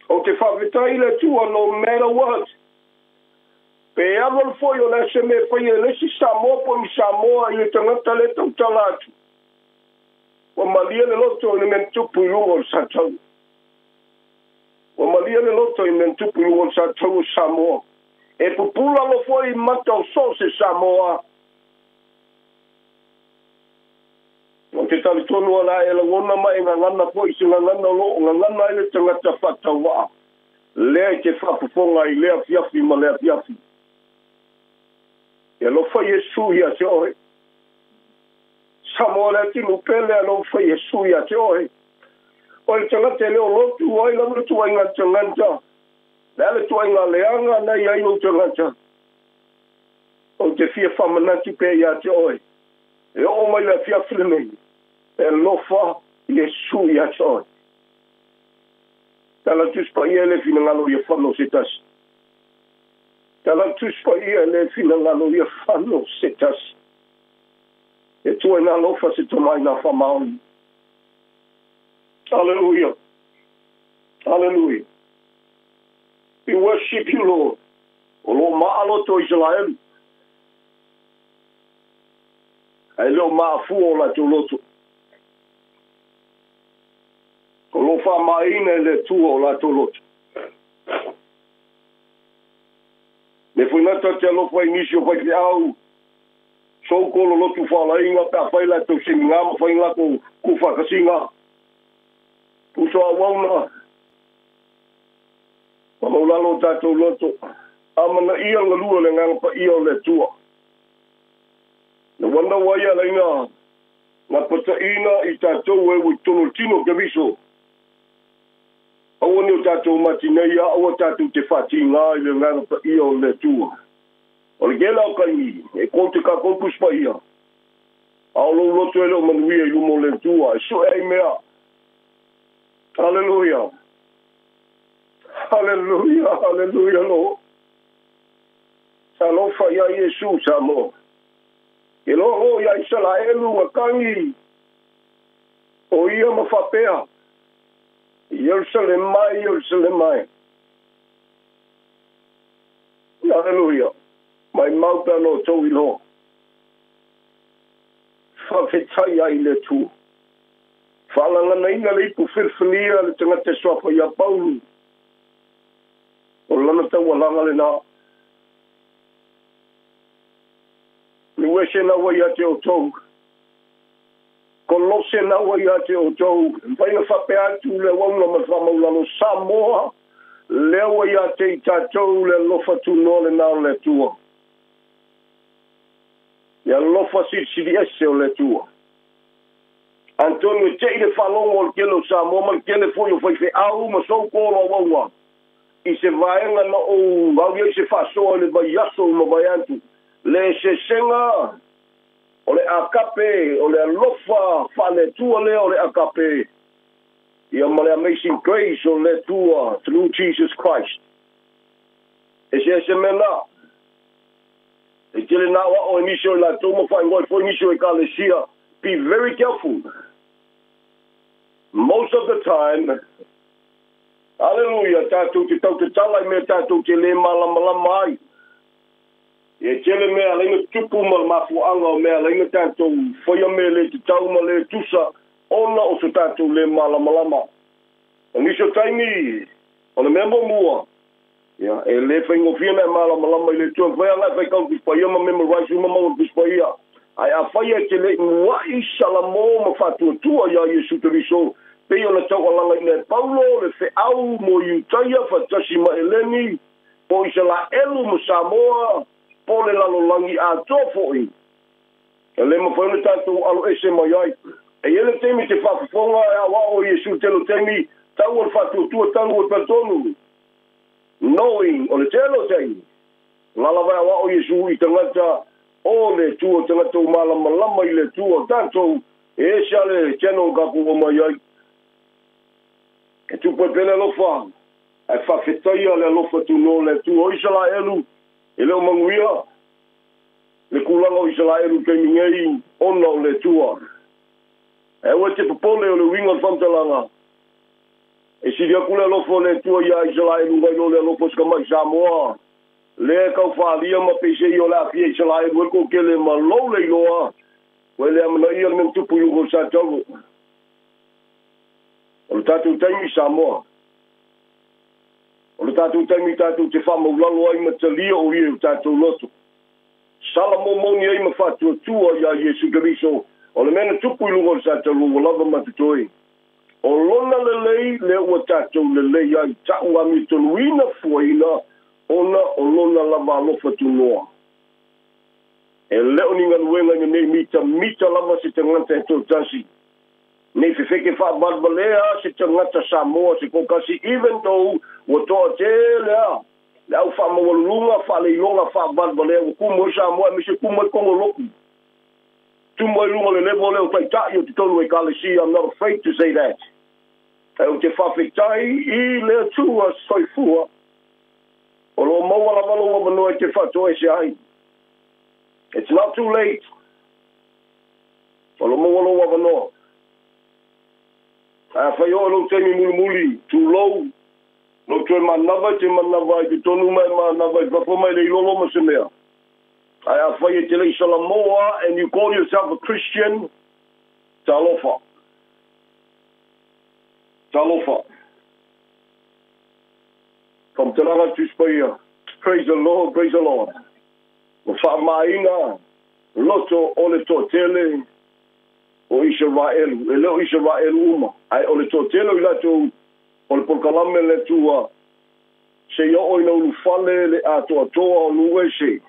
[SPEAKER 7] O te whawhitai le tua no matter what. Pe awal foi o le se me whai e lesi Samoa po mi Samoa I le tangata le tau talatu. O malia le loto I men tupu I lungo sa tau. O malia le loto I men tupu I lungo sa tau Samoa. E pupula lo foi mata o so se Samoa. O te tali tonu ala e la ngona mai ngangana po I se ngangana lo, ngangana I le tangata whatawa. Lea te whapufonga I lea fiafi ma lea fiafi. E lo fa Yesu ia te oe. Samoa lea tinu pele lo fa Yesu ia te oe. O le tangata leo lotu oi la mre tua inga tanganta. Lea le tua inga leanga na ia I o tangata. O te fia whamanati pe ia te oe. E o mai lea fiafi le mei. E lo fa Yesu ia te oe. Tala tuspa ia le fina ngalo ia whano se tasi. Tala tuspa ia le fina ngalo ia whano se tasi. E tua ina lofa se tomai na whamaoni. Hallelujah. Hallelujah. We worship you, Lord. O lo maalo to Israel. Ai leo maafu o la to loto. O lo fa maina le tua o la toloto. Me foi nata te lo fa inisio fa ki au. So ko lo lotu fa la inga ta fa la to singa ma fa inga ko ku fa ka singa. Tu so awona. Pa mo la lo ta to loto. Amana ia ngalua le ngang pa ia le tua. No wanda wa ia la inga. Na pata ina I tātou e wi tono tino ke viso. Awa ni o tātou matinei a awa tātou te whati ngā I le ngana pa ia o le tua. O le gela o kai e kote ka kompus pa ia. Ao lo loto e leo manuia I lumo le tua. E so e mea. Hallelujah. Hallelujah. Hallelujah lo. Sa lofa ia Yesu sa mo. E lo ho ia isala elu wa kangi. O ia mawhapea. Jerusalem mai, Jerusalem mai. Hallelujah. Mai mauta no tau ilo. Whawhetai ai le tū. Whalanga na ina le ipu whirwhinia le tangata swapa ia paulu. O lana tau alanga le nā. Ni wese na wai ate o tau. Kolose na wai ate o tau. Whaina whape atu le wanga ma whamaulano Samoa. Le wai ate I tātou le lofa tuno le nao le tua. Ia lofa siri ese o le tua. Antonio te ile whalongo o kelo Samoa ma kele foi o whaife au ma sou kolo wawa. I se vaenga na o wau I se whasoa le vai aso ma vai antu. Le se senga o le akape, o le alofa, whale tua lea o le akape. ia ma le amazing grace o le tua through Jesus Christ. Se mena. E tele na wa o inisio la toma fa ngoi fo inisio e kalesia. Be very careful. Most of the time, hallelujah, tātou te tau te tala me tātou te le malama ai. E tele mea lainga tupu ma mafuanga o mea lainga tātou whaia me le te tau ma le tusa ona o so tātou le malama. Nisio taimi, o le mea mua. Ya, e le whaingo whiana e malama i le tua whaia ngai whai kau kispaia ma memorize uma maua kispaia. Ai a whaia te le mwai salamo ma whatua tua ia Yesu Keriso. Pei o na tau alanga ina e Paulo, le whe au mo Iutaia, whatasi ma Eleni, po isa la elu mo Samoa, po le lalolangi a tofoi. E le ma whauna tātou alo ese mai ai. E ele temi te whafafonga e awa o Yesu telo temi, tau al whatua tua tangu o pertonu. Knowing, o le telo temi. Lalawa awa o Yesu i tangata, o le tua tangata o malama i le tua tātou, e esa le teno kapu o mai ai. E tu poi pele lofa, e fa fetaia le lofa tu no le tu o isala elu, e leo manguia, le kulanga o isala elu ke mingei, ona o le tua. E ua te papole o le winga whamtalanga. E si dia kule lofa le tua ia isala elu ngai lo le lofa skamai Samoa. Le kau whaalia ma peise i o le afia isala elu, e ko ke le malo le iloa, we le amana ia le mentupu yugo sa tau. O le tātou taimi Samoa. O le tātou taimi tātou te whamaulalo ai ma te lia o ia o tātou loto. Sala momoni ai ma whatua tua ia Yesu Keriso. O le mena tupu ilungo sa te lungo lava matutoi. O lona lelei le ua tātou lelei ai tau ami tonuina fuaina ona o lona lava alofa tunoa. E leo ni nganuenga ni nei mita lava se te nganta e tō tasi. Nei fefeke whaabadbalea se te ngata Samoa se kokasi, even though wa toa te lea. Le au whaamawalunga, whaaleilonga whaabadbalea, wa kumo Samoa, me se kumo e kongo loku. Tumo e lunga le levo leo tai tai o te tonu e kalesi, I'm not afraid to say that. E o te whawhetai i lea tua soifua, o lo maua la walo wa manoa te whatoa e se ai. It's not too late. O lo maua lo wa manoa. Whai o lo temi muli, too low. Lo tue manava te manava i te tonu mai manava i whapa mai le ilolo ma se mea. Ai a whai e te lei Salamoa and you call yourself a Christian, talofa. Talofa. From Tanaka to Spaia. Praise the Lord, praise the Lord. Wha maina, loto o le tōtele, o Israelu, e leo Israelu uma. Ai o le tōtelo i lato, o le polkalame le tua, se ia o ina ulu fale le atoa toa o lue se.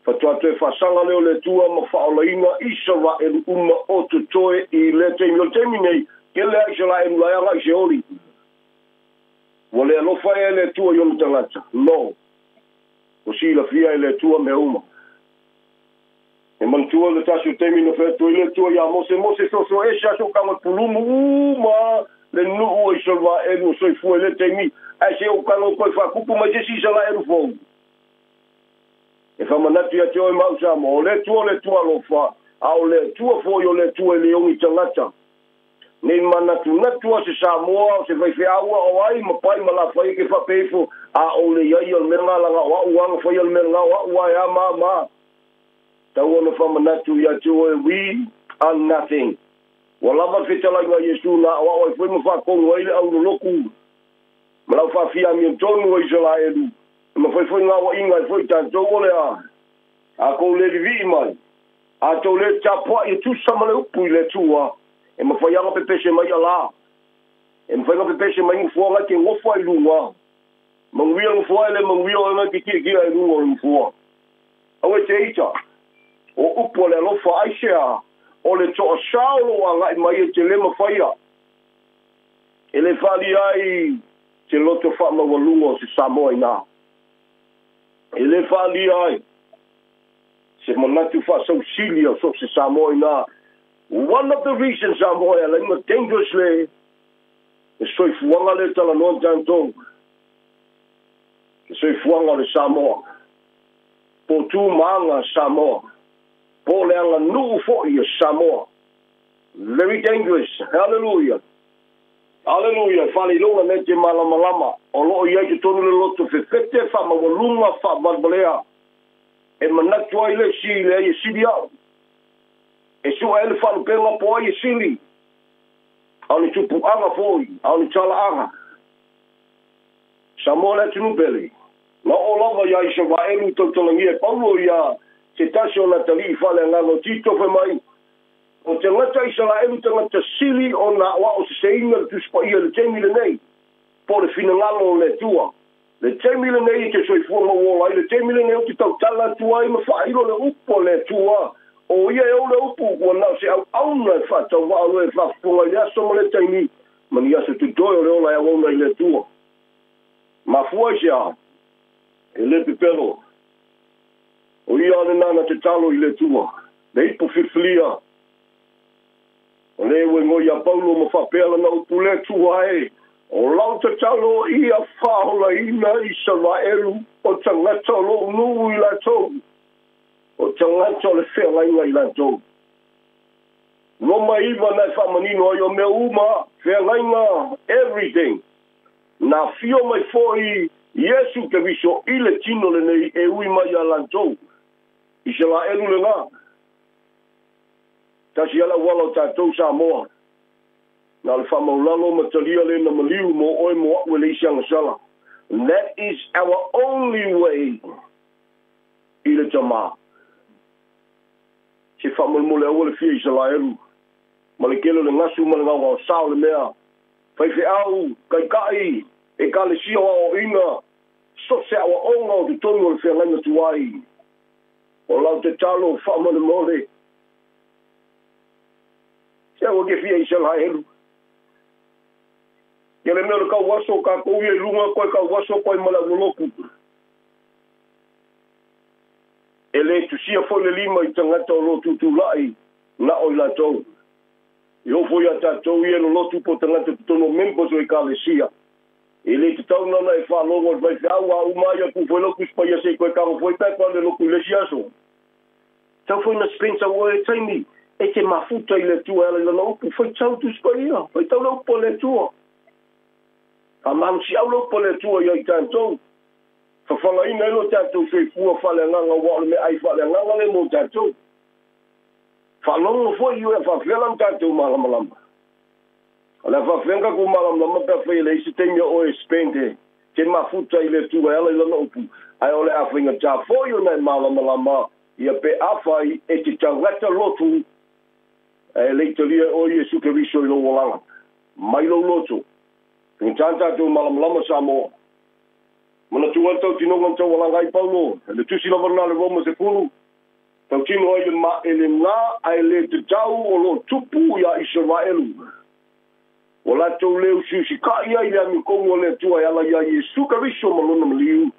[SPEAKER 7] Fatua te whasanga leo le tua ma whaolainga Israelu uma o tutoe i le temi. O temi nei, ke le Israelu laianga i se ori. Wa le alofa e le tua i onu tangata. No. O si la fia e le tua me uma. E mantua le tasu temi no fetu i le tua ia mose so e sa so kama pulumu uma le nuu i salva e no so i fu e le temi ai se o kano koi whakupu ma jesi sala e rufou. E whamanatu ia te oi mausa mo o le tua lo fa a o le tua fo i o le tua e le ongi tangata. Nei manatu natua se Samoa se vai aua o ai ma pai ma la fai ke whapefo a o le iai o menga langa wa uanga fai o menga wa ua ya ma. Tau ono whamanatu ia te oe, we are nothing. Wa lava whetala inga Yesu na wa oi fai ma whakongu aile au no loku. Ma lau whawhia mi tonu o Israelu. Ma fai ngā wa inga fai tātou ole a. A kou le rivi mai. A tau le tapua i tu samale upu i le tua. E ma fai anga pepese mai ala. E ma fai anga pepese mai ngufua ngai ke ngofua i lunga. Manguia ngufua ele manguia o ngai ki kia i lunga o ngufua. Au e te ita. O upo le alofa aisea. O le toa saolo a ngai mai e te lema whaia. E le whali ai te loto wha mawalunga o se Samoa i nā. E le whali ai se manatu wha sausilia so se Samoa i nā. One of the reasons Samoa e laima dangerously e soifuaga le talanoa tatou e soifuaga o le Samoa po tumaaga Samoa po le aga nuu fo'i e Samoa very dangerous hallelujah hallelujah faliloga me te malamalama o lo'o iai te tonu le loto fefete fa'amaualuga fa'avalvalea e manatu ai le si le ai e sili au e su'a ele fa'alupega po ai e sili au ni tupu'aga fo'i au ni tala'aga Samoa le atunupele na o lava ia Israelu tautalagia e paulo ia se tasi o Natali fa'aleagaga o tito fe mai o te ngata Israelu te ngata sili o na wa o se inga le tuspaia le temi le nei po le finangalo le tua le temi le nei te soifua mawola le temi le nei o te tautala tua i mawhairo le upo le tua o ia e o le upo ua nao se au auna e whatau wa alo e whafunga i aso ma le taimi mani aso tu doi o le ola e auna i le tua mafua i se a e le pipelo o ia ane nana te talo i le tua le ipo fifilia o le ue ngoi a paulo ma whapela na upu le tua e o lau te talo i a whahola ina i Israelu o tangata o lo nuu i la tau o tangata o le whea lainga i la tau Roma iwa na whamanino ai o mea uma whea lainga everything na fio mai foi Yesu ke viso i le tino le nei e ui mai a la tau Israelu le ngā tasi ala wala o tātou Samoa. Nā le whamaulalo matalia le na maliu mo oe mo akwe le isianga sala. That is our only way i le tamā. Se whamulmule au le fia Israelu. Ma le kelo le ngasu ma le ngau o sao le mea. Whaife au, kai kai, e ka le sia o inga. So se awa onga o te tonu o le fia ngaina tuai. O lau te talo whamane mole. Se o ke fia Israelu. Ia le mea le kau waso ka kou ia lunga koe kau waso koe mala uloku. E le tusia foi le lima i tangata o lotu tu lai na o la tau. I ofo ia tātou ia no lotu po tangata tutono members o i kālesia. E le te tau nana e whalongo at vai whiau a umaya ku foi loku spaia se koe kama foi pepa le loku le siaso. Tau foi na Spencer Way taimi e te mafuta i le tua ala lana upu foi tau tu spaia. Foi tau lau po le tua. A mang si au lau po le tua ia i tātou. Whawhanga ina ilo tātou se fua whale nganga wale me ai whale nganga le mo tātou. Whalongo foi iu e whawhelang tātou malamalama. Ala whawhenga ku malamalama pia whai le isi teimia o e spende. Te mafuta i le tua ala i lana upu. Ai ole a whinga tā foi o nei malamalama. Ia pe awhai e te tangata lotu. E leitalia o i e suke riso i lo walanga. Mailo lotu. Ngā tātou malamalama Samoa. Mana tu tau tinonga tau walangai paulo. Le tusi la varna le Roma se pulu. Tau tino ai le ma ele ngā ai le te tau o lo tupu ia Israelu. O la tau leu siusi ka ia i le ami kongo le tua ala ia Yesu Karisto malona maliu.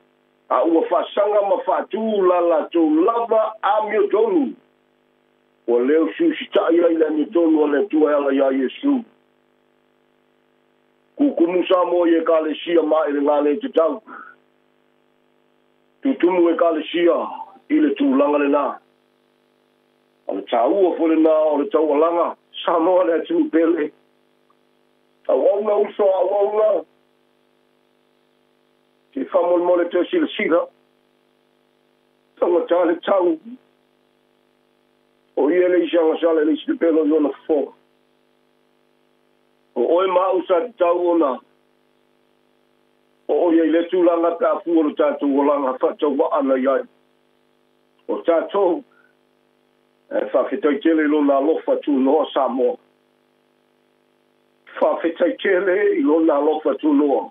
[SPEAKER 7] A ua whasanga ma whatu la la tau lava a mio tonu. O leu siusi ka ia i le ami tonu le tua ala ia Yesu. Kukumu Samoa e kālesia ma e ngā le te tau. Tutumu e kālesia i le tūlanga le nā. O le tāua fo le nā o le taualanga. Samoa le atu pele. Au auna uso au auna. Te whamon mo le te sila sila. Tanga tā le tau. O ia le isanga sale le isi pelo i ona fo. O oe mau sa tau ona. O ia i le tūlanga ka fua lo tātou o langa whatau wa ana iai. O tātou e whawhetai tele lo nā lofa tū noa Samoa. Whawhetai tele i lo nā lofa tū noa.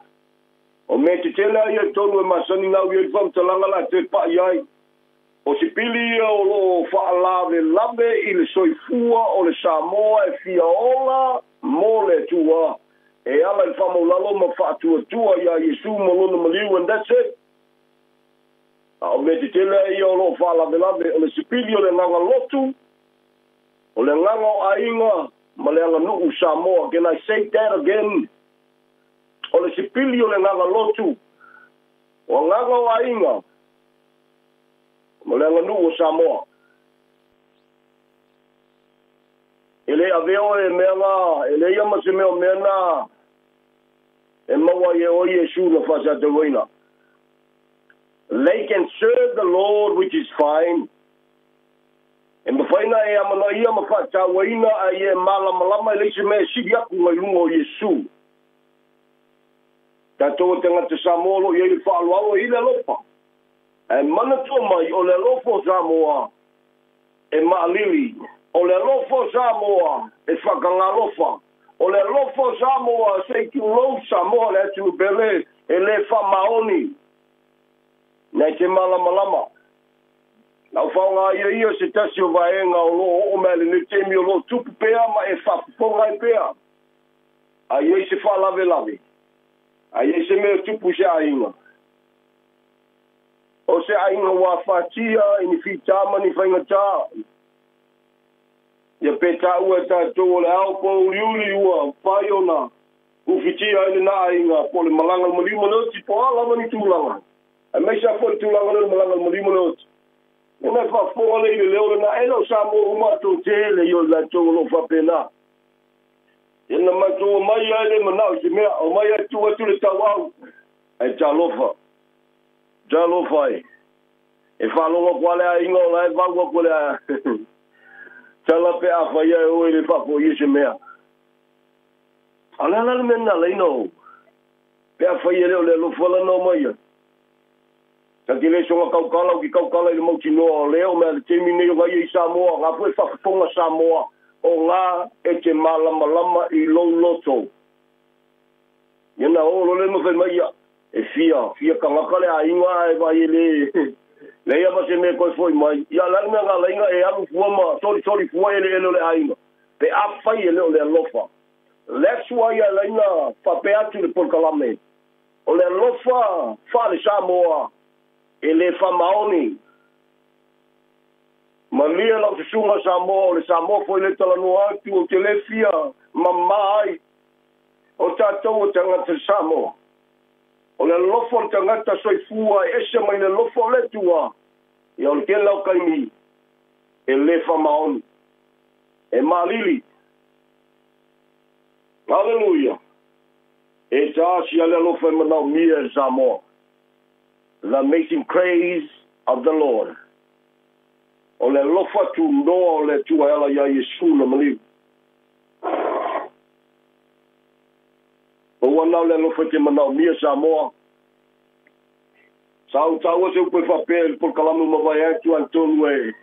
[SPEAKER 7] O me te tele ai e tonu e masani ngau i e whamtalanga la te pa iai. O si pili ia o lo whaalave lave i le soifua o le Samoa e fia ola mo le tua. E ala i whamaulalo ma whaatua tua ia Yesu malona maliu and that's it. O me te tele ia o lo whaalave o le sipili o le nganga lotu. O le nganga o ainga ma le anga nuu Samoa. Can I say that again? o le sipili o le nganga lotu o nganga o ainga mo le nganu o Samoa ele aveo e mea ele ia ma se mea mena e maua ye o Yesu na fasa te waina. They can serve the Lord, which is fine. And mafaina e amana ia mafata waina a ye malama ele se mea siri aku ngai lunga o Yesu. Tato te ngata Samoa ye i whaaluao i le lopa. E mana tua mai o le lofo Samoa e maalili. O le lofo Samoa e whakangalofa. O le lofo Samoa se ki lo Samoa le atu bele e le whamaoni. Nei te malama. Nau whaunga ia se tasi o vaenga o lo o mele ne temi o lo tupu pea ma e whapuponga e pea. A ia se whalave. A ia se mea tupu se ainga. O se ainga wa whatia ini whitama ni whaingata. Ia peta ua tātou le aupo uriuri ua whai ona uwhitia ele na ainga po le malanga malima noti po alama ni tūlanga. A meisa po le tūlanga le malanga malima noti. E mai whafonga le leo le na eno sa mo umato te le yo la tō lo whapena. E na mato mai ele manau se mea o mai atu atu le tau au. E talofa. Talofa e. E whalonga kwa le ainga o la e wangwa kwa le a... Tala pe a whaia e oe le whapo i se mea. Ala le mena leino. Pe a whaia leo le lofala no maia. Ta ki le songa kaukala o ki kaukala i le mauti noa leo mea le temi neo ngai i Samoa. Ngā pue whakuponga Samoa o ngā e te malama i lou loto. Iana o lo le mawhai maia. E fia kangakale a inga e vai le... Leia ma se me koe foi mai. Ia lalmea ngā lainga e alu fua ma. Sorry fua ele le ainga. Pe a whai ele o le alofa. That's why ia lainga whape atu le polkalame. O le alofa whare Samoa. E le whamaoni. Ma lia lau te sunga Samoa. O le Samoa foi le talanua atu o te le fia. Ma mai. O tātou o tangata Samoa. O le lofo le tangata soifua e ese mai le lofo le tua. Ia o le kela o kaimi. E le whamaoni. E malili. Hallelujah. E tāsi ale lofo e manau mia e Samoa. The amazing praise of the Lord. O le lofa tu noa o le tua ela ia Yesu na maliu. O wanau le lofa te manau mia Samoa. Sau se upe whapea por kalamu mawai atu antonu e.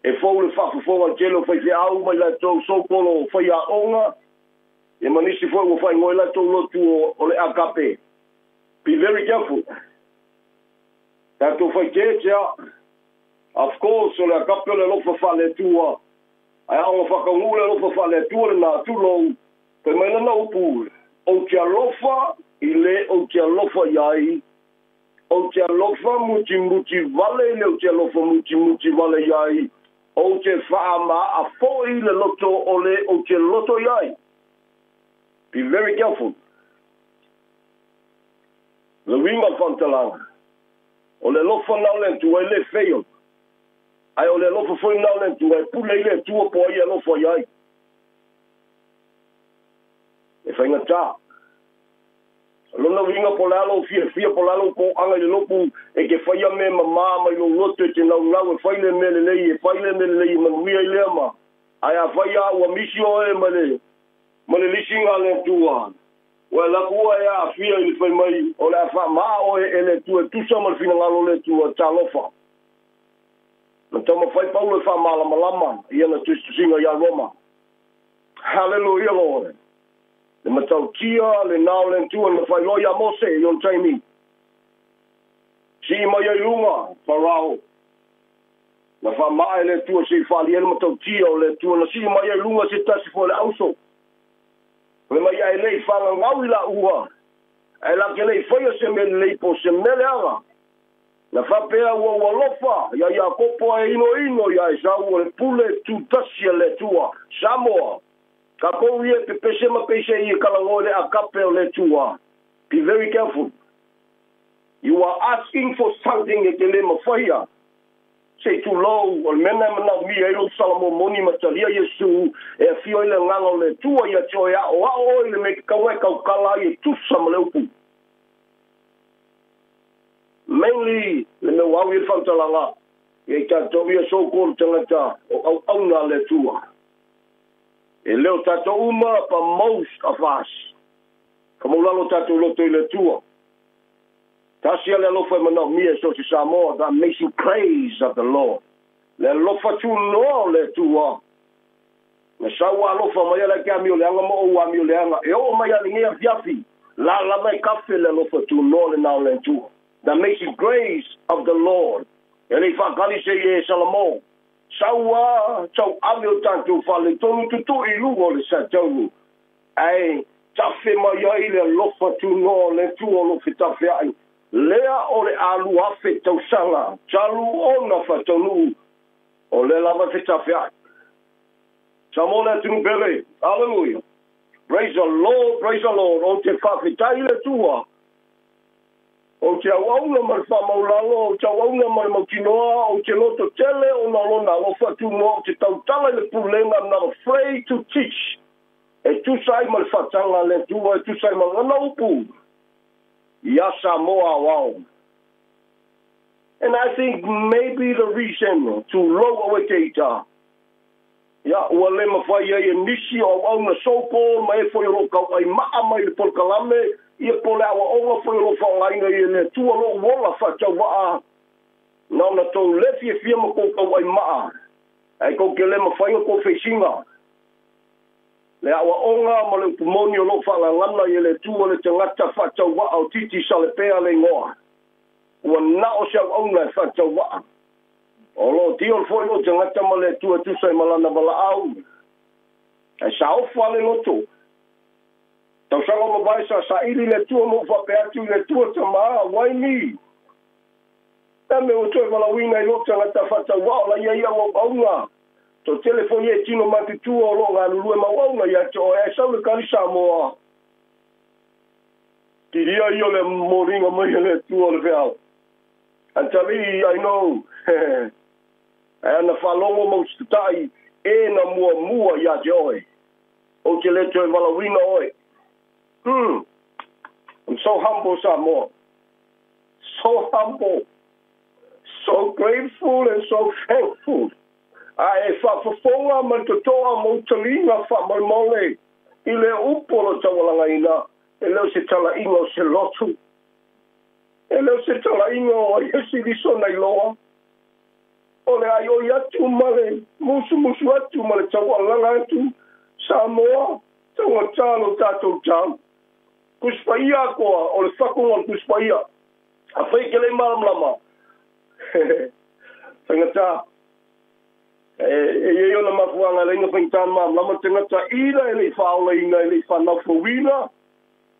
[SPEAKER 7] E fau le whafufonga telo whai au mai la tau sopolo whai a onga. E manisi fau o whai ngoi la tau lotu o le akape. Be very careful. Tato whai tea. Of course, o le akape o le lofa whale tua. Ai aonga whakangu le lofa whale tua le nā tulou. Pe mai lana upu. O tia lofa i le o tia lofa iai. O tia lofa muti vale le o tia lofa muti vale iai. O te whaama a fōi le loto o le o te loto iai. Be very careful. Le winga whantalanga. O le lofa naulentu e le wheo. Ai o le lofa fōi naulentu e pule i le tua po ai e lofa iai. E whainga tā. Lona winga po lalo, fia po lalo po anga le lopu e ke whaia me mama mai lo loto te nau e whaile me le lei, e whaile me le lei manuia i leama. Ai a whaia ua misi o e ma le lisinga le tua. Ua la kua e a fia i le whai mai, o le a wha maa o e le tua, tusa ma le fina ngalo le tua, talofa. Na tama whai pau le wha malama, ia na tusinga ia Roma. Hallelujah, Lord. Le matau tia, le nao le tua, le whai loia mose, yon taimi. Si mai ai lunga, parao. Na wha mai le tua se whali ele matau tia o le tua, na si mai ai lunga se tasi fo le auso. Le mai ai lei whanga ngau i la ua. E la ke lei whaia se me lei po se mele anga. Na whapea ua lofa, ia kopo e ino, ia e sau o le pule tu tasia le tua, Samoa. Ka kou ia pe pese ma pese i kalango le akape o le tua. Be very careful. You are asking for something e te le mawhaia. Say too low, o mena mana mi e lo salamo moni matalia Yesu, e fio ile nganga le tua ia choia, o ao ile me kawe kaukala i tusa maleupu. Mainly, le me wawi il fantalanga, e ta tobia so-called tangata, o auna le tua. E leo tato uma pa most of us. Kamulalo tato loto ile tua. Tasia le lofa mana mia so si Samoa, the amazing praise of the Lord. Le lofa tu no le tua. Na sawa lofa maya la kia mio leanga mo ua mio leanga. E o maya lingia fiafi. La mai kafe le lofa tu no le nao le tua. The amazing grace of the Lord. E le whakali se e Salamo. Sawa tau amio tantu whale tonu tutu i lugo le sa tau. Ai, tafe maya i le lofa tu no le tua lo fitafe ai. Lea o le alu afe tausanga, talu ona fatonu, o le lava fitafia. Samona tumpele, hallelujah. Praise the Lord, praise the Lord. O te whawhitai le tua. O te awauna mar whamaulalo, o te awauna mar maukinoa, o te loto tele, o na lona lo fatu noa, o te tautala le pulenga, I'm not afraid to teach. E tusai mar whatanga le tua, e tusai mar ngana upu. Yasa moa wow. And I think maybe the reason to lower data. Ya wale mafaya ye nisi o au na soko mai foi lo ka ai ma mai por kalame e por awa o foi lo fa ai na ye tu lo wola fa cha wa na na to le fi mo ko ka ai ma ai ko ke le mafaya ko fesinga. Le awa onga mo le pumoni o lo whala ngana i le tua le tangata whata wa au titi sa le pea le ngoa. Ua na o siau auna e whata wa. O lo tion foi o tangata ma le tua tusai malana bala au. E sa o whale loto. Tau sanga mo vai sa ili le tua mo whapeatu le tua tamaa, wai ni. E me o toi malawina i lo tangata whata wa o la ia o aunga. To telefoni e tino matitua o longa lulue mawauna ia to e sau le kali Samoa. Tiria i o le moringa mai le tua le veao. Antali, I know. E ana whalongo mo statai e na mua ia te oi. O te le toi malawina oi. I'm so humble, Samoa. So humble. So grateful and so thankful. E whafonga man to toa mo talinga whamamole i le upolo tawalanga ina e leo se tala ingo se lotu e leo se tala ingo e si liso nei loa o le ai o iatu male musu atu male tawalanga atu Samoa tawa talo tato tau kuspaia koa o le whakonga kuspaia a whaikele maramlama whangata e ona mafuanga le no fintan mam lama tengata ila ele faula ina ele fana fuina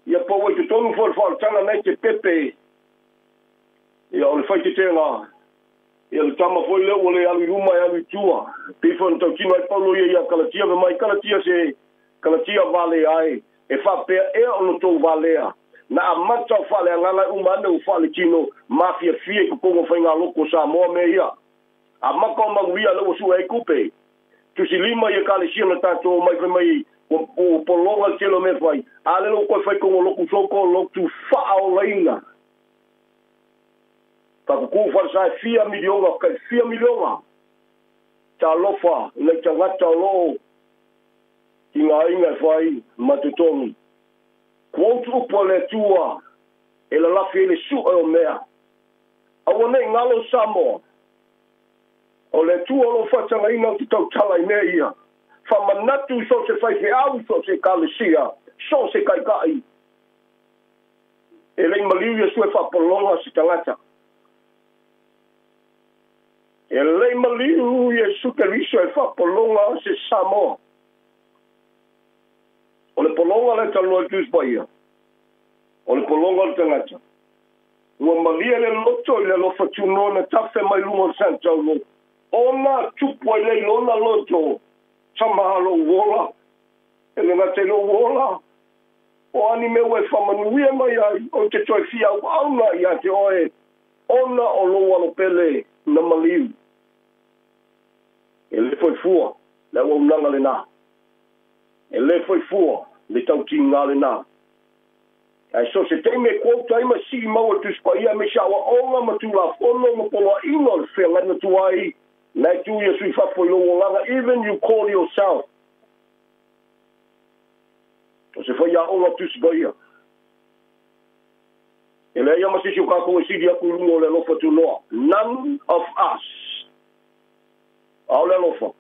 [SPEAKER 7] ia po wa tu tonu for tana na te pepe ia o le fai te tenga ia le tama foi le ole alu ruma ia alu tua pifon to kino ai paulo ia kalatia ve mai kalatia se kalatia vale ai e fa pe e ono to valea na amata fale ngala umane u fale kino mafia fie ko ko fa nga loko sa mo me ia amako mawia lo su e kupe tu si lima ye kale si na tato mai fe mai o polonga kilo me fai ale lo ko fai ko lo ku soko lo tu fa aulaina pa ku fa sa 4 miliona ka 4 miliona ta lo fa le tangata lo inga fai matutongi quanto pole tua e la fele su o mea awone ngalo samo o le tua lo fatanga ina ki tau tala i mea ia. Whamanatu so se whai he au so se kalisia, so se kaikai. E lei maliu ia sue whapolonga si tangata. E lei maliu ia suke riso e whapolonga se Samoa. O le polonga le taloa tus baia. O le polonga le tangata. Ua malia le loto i le lofa tunona tafe mai lungo santa lo. Ona tupu ai lei lona loto. Samahalo wola. E le ngate lo wola. o ani me wai whamanuia mai ai, o te toi fia au auna ia te oe, ona o lo alo pele na maliu. E le foi fua, le o unanga le nā. E le foi fua, le tau ti ngā le nā. Ai so se te me kouta ima si maua tu spaia me shawa onga matula fono ma polo ingo le whenga na tuai, na tu ia sui whapoi lo langa, even you call yourself. O se whaia onga tu spaia. E le ia masisi o kako e sidi aku lungo le lofa tu noa. None of us. Au le lofa.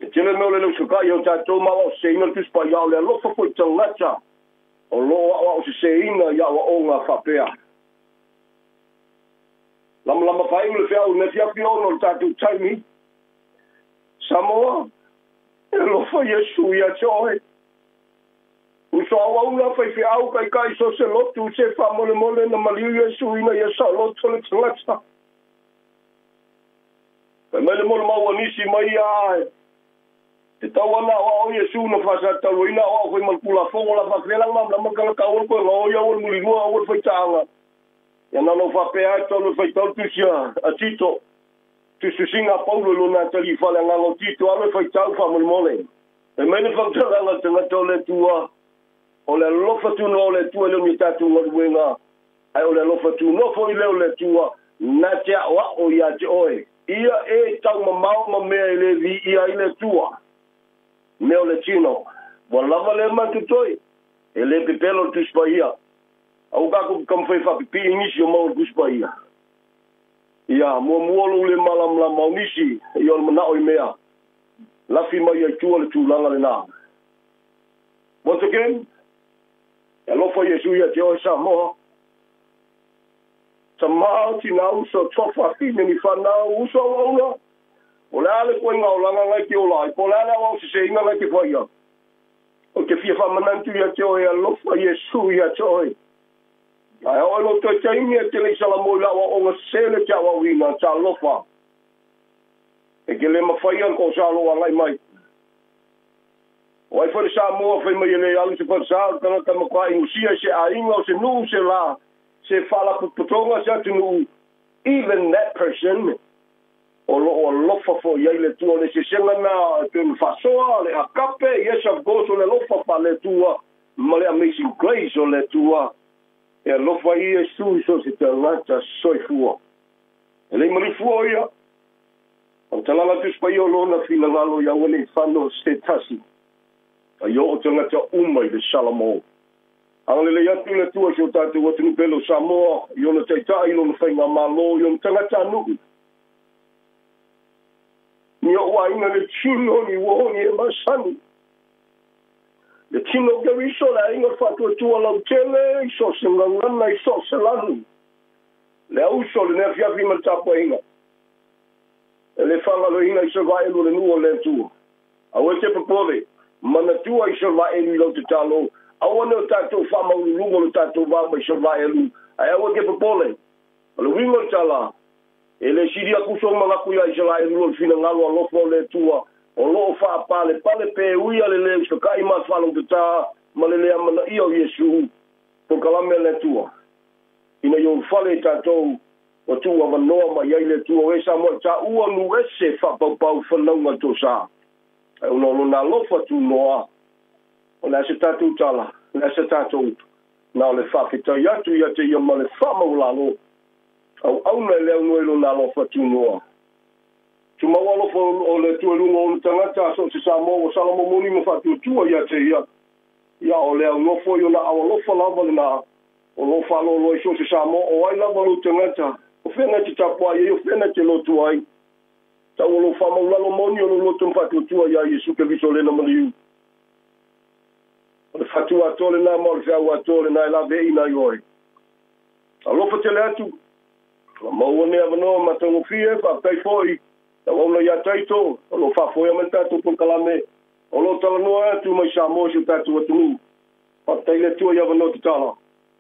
[SPEAKER 7] E tine meo le leu sukai o tatou mawa o se ina tu spaia au le lofa foi tangata. O loa o se seina ia o ngā whapea. Lama whai ule whiau, ne whiapi ono le tātou taimi. Samoa, e lofa Yesu ia choe. Uso awauna whai whiau kai so se lotu se whamole mole na maliu Yesu ina ia sa loto le tangata. Kai mele mole maua nisi mai ae. Te tawana o Yesu na fasa taloina o foi malpula fongo la fafela la makala ka o ko no ya o mulingua o foi tanga ya na no fa pe ato no foi tol tusia atito tu susinga paulo lo na tali fala nga o tito alo foi tau fa mole e mene fa tala la tanga tole tua o le lofa tu no le tua le mi tatu o wenga ai o le lofa tu no foi le tua na te o ya te oe ia e tau mamau me le vi ia ile tua meo le tino, wa lava le matutoi, e le pepelo tu spaia. Au kako kam fai whapipi inisi o mau tu spaia. Ia, mua le malam la maunisi, e o mana oi mea. Lafi mai ai tua le tūlanga le nā. Once again, e lofa Yesu ia te oi sa moha. Sa maa tina uso tofa fine ni whanau uso auna. O le ale koe ngā o langa ngai ki o lai, po le ale au se inga ngai ki whaia. O te fia whamanantu ia te oe a lofa Yesu ia te oe. Ai o alo te taimi e te leisala mo lawa o ngā sele te awa wina, ta lofa. E ke le mawhaia ko sa loa ngai mai. O ai whare sa mua whai mai ele alu se whare sa, tanga kama kwa ingusia se a inga o se nuu se la, se whala putonga se atu nuu. Even that person, o lofa fo ia le tua le sesenga na te fasoa le akape yes of course o le lofa pa le tua ma le amazing grace o le tua e lofa i Yesu so se te lata soifua e le mali fua ia o talala tu spaio lona fila ngalo ia wale whano se tasi a yo o tanga te umai le Salamo ang le atu le tua so tatu watunu pelo Samoa yo na taita ilo na whainga malo yo na tanga tanuku ni o waina le tino ni wohoni e masani. Le tino gari so la inga whatua tua lau tele, iso se ngangana, iso se lanu. Le au so le nea fiafi ma tapo inga. E le whanga lo inga iso vai elu le nuo le tua. Au e te papore, mana tua iso vai elu lau te talo. Au ane o tatou whama ulungo lo tatou wama iso vai elu. Ai au e te papore. Alo wingo tala. E le siri aku so mga kuya isala e luo fina ngalo alofo le tua o loo wha pale pe uia le le so kai ma whalong te tā ma le lea mana i o Yesu po kalame le tua ina yon whale tātou o tua wanoa ma iai le tua e sa mo tā ua nu ese whapapau whanaunga to sa e uno lona lofa tu noa o le ase tātou tala le ase tātou na o le whawhitai atu ia te ia ma le whamaulalo au na le no lo na lo fa tu no tu ma wa lo fo o le tu lu no tangata so se sa mo sa mo mo ni mo fa tu ia te ia o le no fo yo na o lo fo la va na o lo fa lo so se sa mo o ai la va lo tangata o fe na ti tapo ai o fe na te lo tu ai ta o lo fa mo la lo mo ni o lo tu fa tu ia Yesu ke viso le na mo liu o fa tu a tole na mo fa wa tole na la ve ina yo alo fa te le atu ma wone avano matango fie fa tai foi ta wona ya taito lo fa foi a menta tu por kalame o lo tala noa tu mai sa mo su ta tu tu pa tai le tu ya vano tala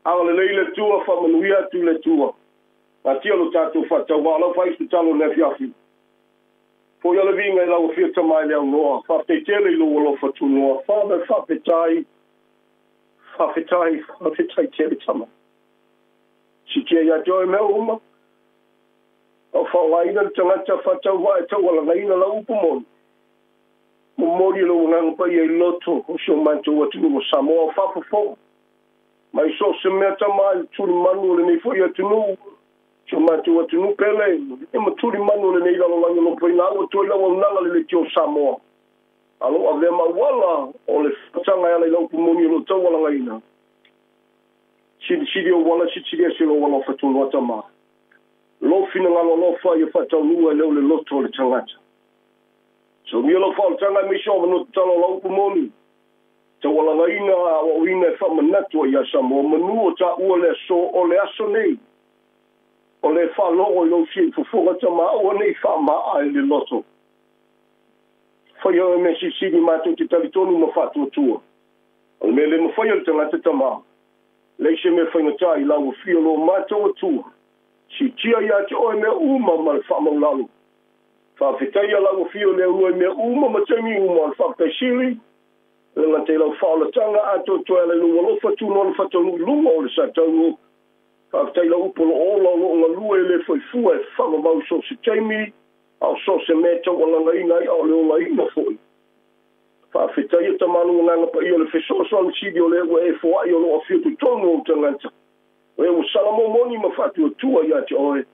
[SPEAKER 7] ala le tu fa manuia tu le tu pa ti lo ta tu fa ta wa lo fa su talo ne fiafi foi ala vinga la o fie ta mai le no fa te tele lo fa tu no fa pe tai whawhetai tere tama. Si kia ia joe mea uma. O whawaina tangata whatau wae tau wala ngaina la upu moni. Mori lo ngang pa ye loto o so manto watu no Samoa fafo. Mai so se meta mai tuli manu le nei foi atunu. So manto watu no pele. E ma tuli manu le nei la lo no poina o to la nanga le tio Samoa. Alo ave ma wala o le tanga ya le lo pumoni lo to wala ngaina. Si dio wala si lo wala fatu no tama. Lo fina ngalo lo fa ye fatu no le loto le tangata. So mi lo fal tanga mi sho no talo lo pumoni. Te wala ngaina o ina fa manato ya Samoa manu o ta o le so o le aso nei. O le fa lo o lo si fu tama o nei fa ma ai le loto. Foi o MSC di mato ti talitonu ma fatu tua. O me le foi o tanga tama. Le se me foi no tai la o fio lo mato tua. Si tia ya te o me uma mal fa mo lalu. Fa fitaya la o fio le o me uma ma temi uma fa ta shiri. Le te lo fa lo tanga ato to le lo fatu no fatu lu o sa tau. Fa fitaya lo polo o lo lu le foi fu e fa mo ba so si temi. Au so se meta wala ngaina au le ngaina foi. Fa fitaya tamanu nganga pa yo le feso so si dio le we fo yo lo afio tu tono tangata. We o salamo moni ma fatu tua ya te oe.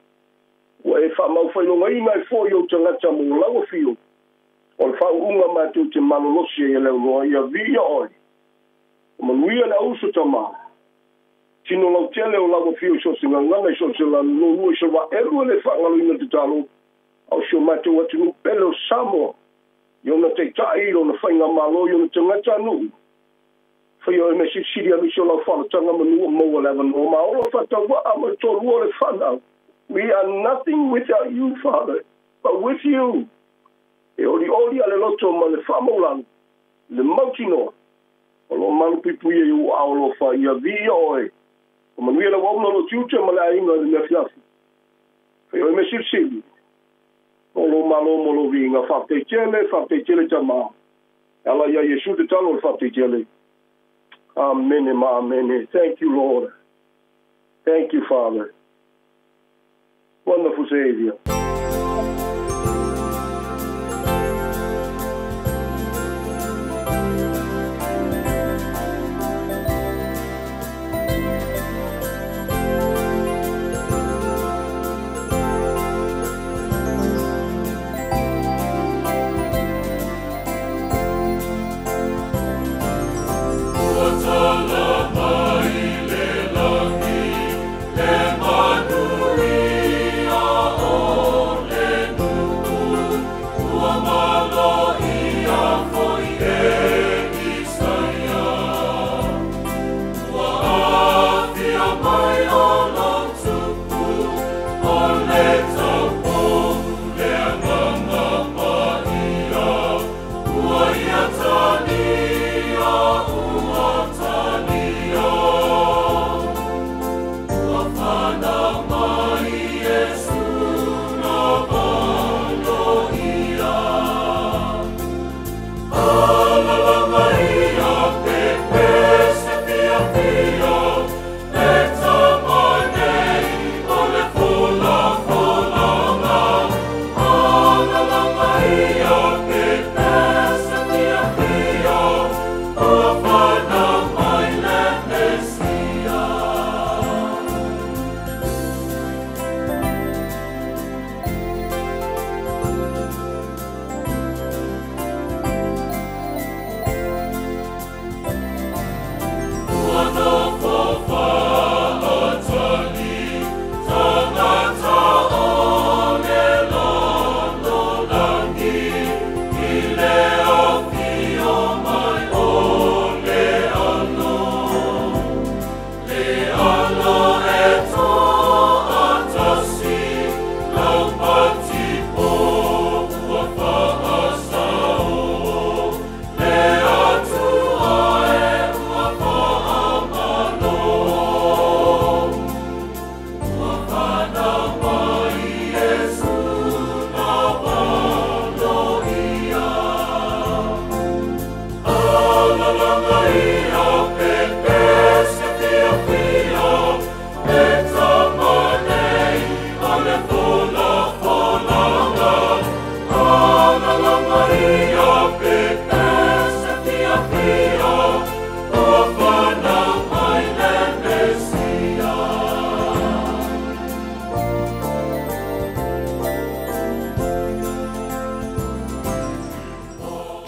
[SPEAKER 7] We fa mau foi lo ngaina fo yo tangata mo la o fio. O fa unga ma tu te malolosi e le no ya via oe. Mo nuia la uso tama. Tino lo tele o la o fio so singa nganga so se la no no so va elu le fa ngalo ina te talo. Au sio mate watu no pelo Samoa. Yo na te tai o na whainga malo yo na te ngata nu. Whai o me si siri a mi so la whanatanga manu o maua lewa no ma ola whata wa ama to rua le whanau. We are nothing without you, Father, but with you. E ori ale loto ma le whamolang, le mautino. O lo malu pipu ia u aolo wha ia vi oe. O manuia la wawna lo tiuta ma le ainga le mea fiafi. Whai o me si siri. Olo malo molo vinga fate tele tama. Ala ya Yesu te talo fate tele. Amen, amen. Thank you, Lord. Thank you, Father. Wonderful Savior.
[SPEAKER 4] Oh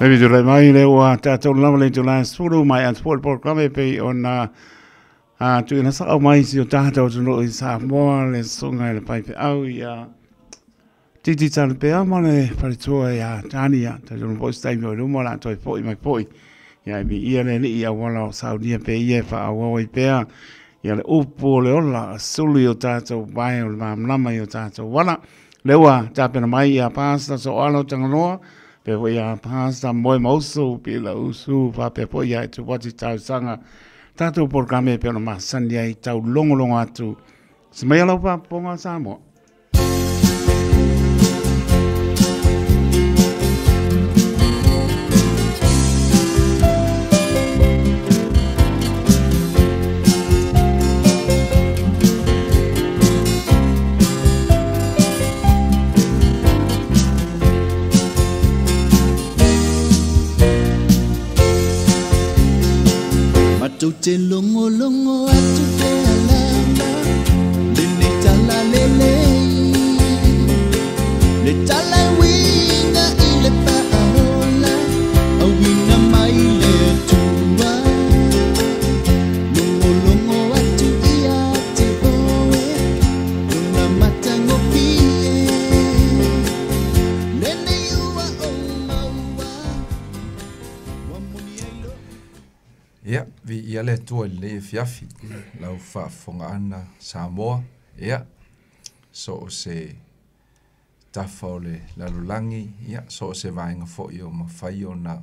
[SPEAKER 1] Maybe to le mai le wa tatou lava le tu la suru mai an sport program pe ona tu ina sa mai si o tatou tu no sa mo le songa le pai pe au ya titi tan pe amane pare tua ya tania ta no post time no mo la toi foi mai foi ya bi ia le ni ia wala Saudi pe ia fa awai pe ia le upo le ola suli o tatou vai o lama o tatou wala lewa tapena mai ia pasta so alo tanganoa pe wo ia pasta moi mauso pe la usu fa pe po ia tu wati tau sanga tatou programe pe no masandi ai tau longo atu semai alo pa ponga samo
[SPEAKER 8] Te longo atu te alama Dene tala lele Le tala winga ile paola A winga mai le tua Longo atu ia te oe Luna matango pie Nene ua o maua Wamuni ailo
[SPEAKER 9] Ia, vi ia le tua le fiafi, lau whaafonga ana Samoa, ia, so o se tafa o le lalulangi, ia, so o se vaenga fo i o mawhai o na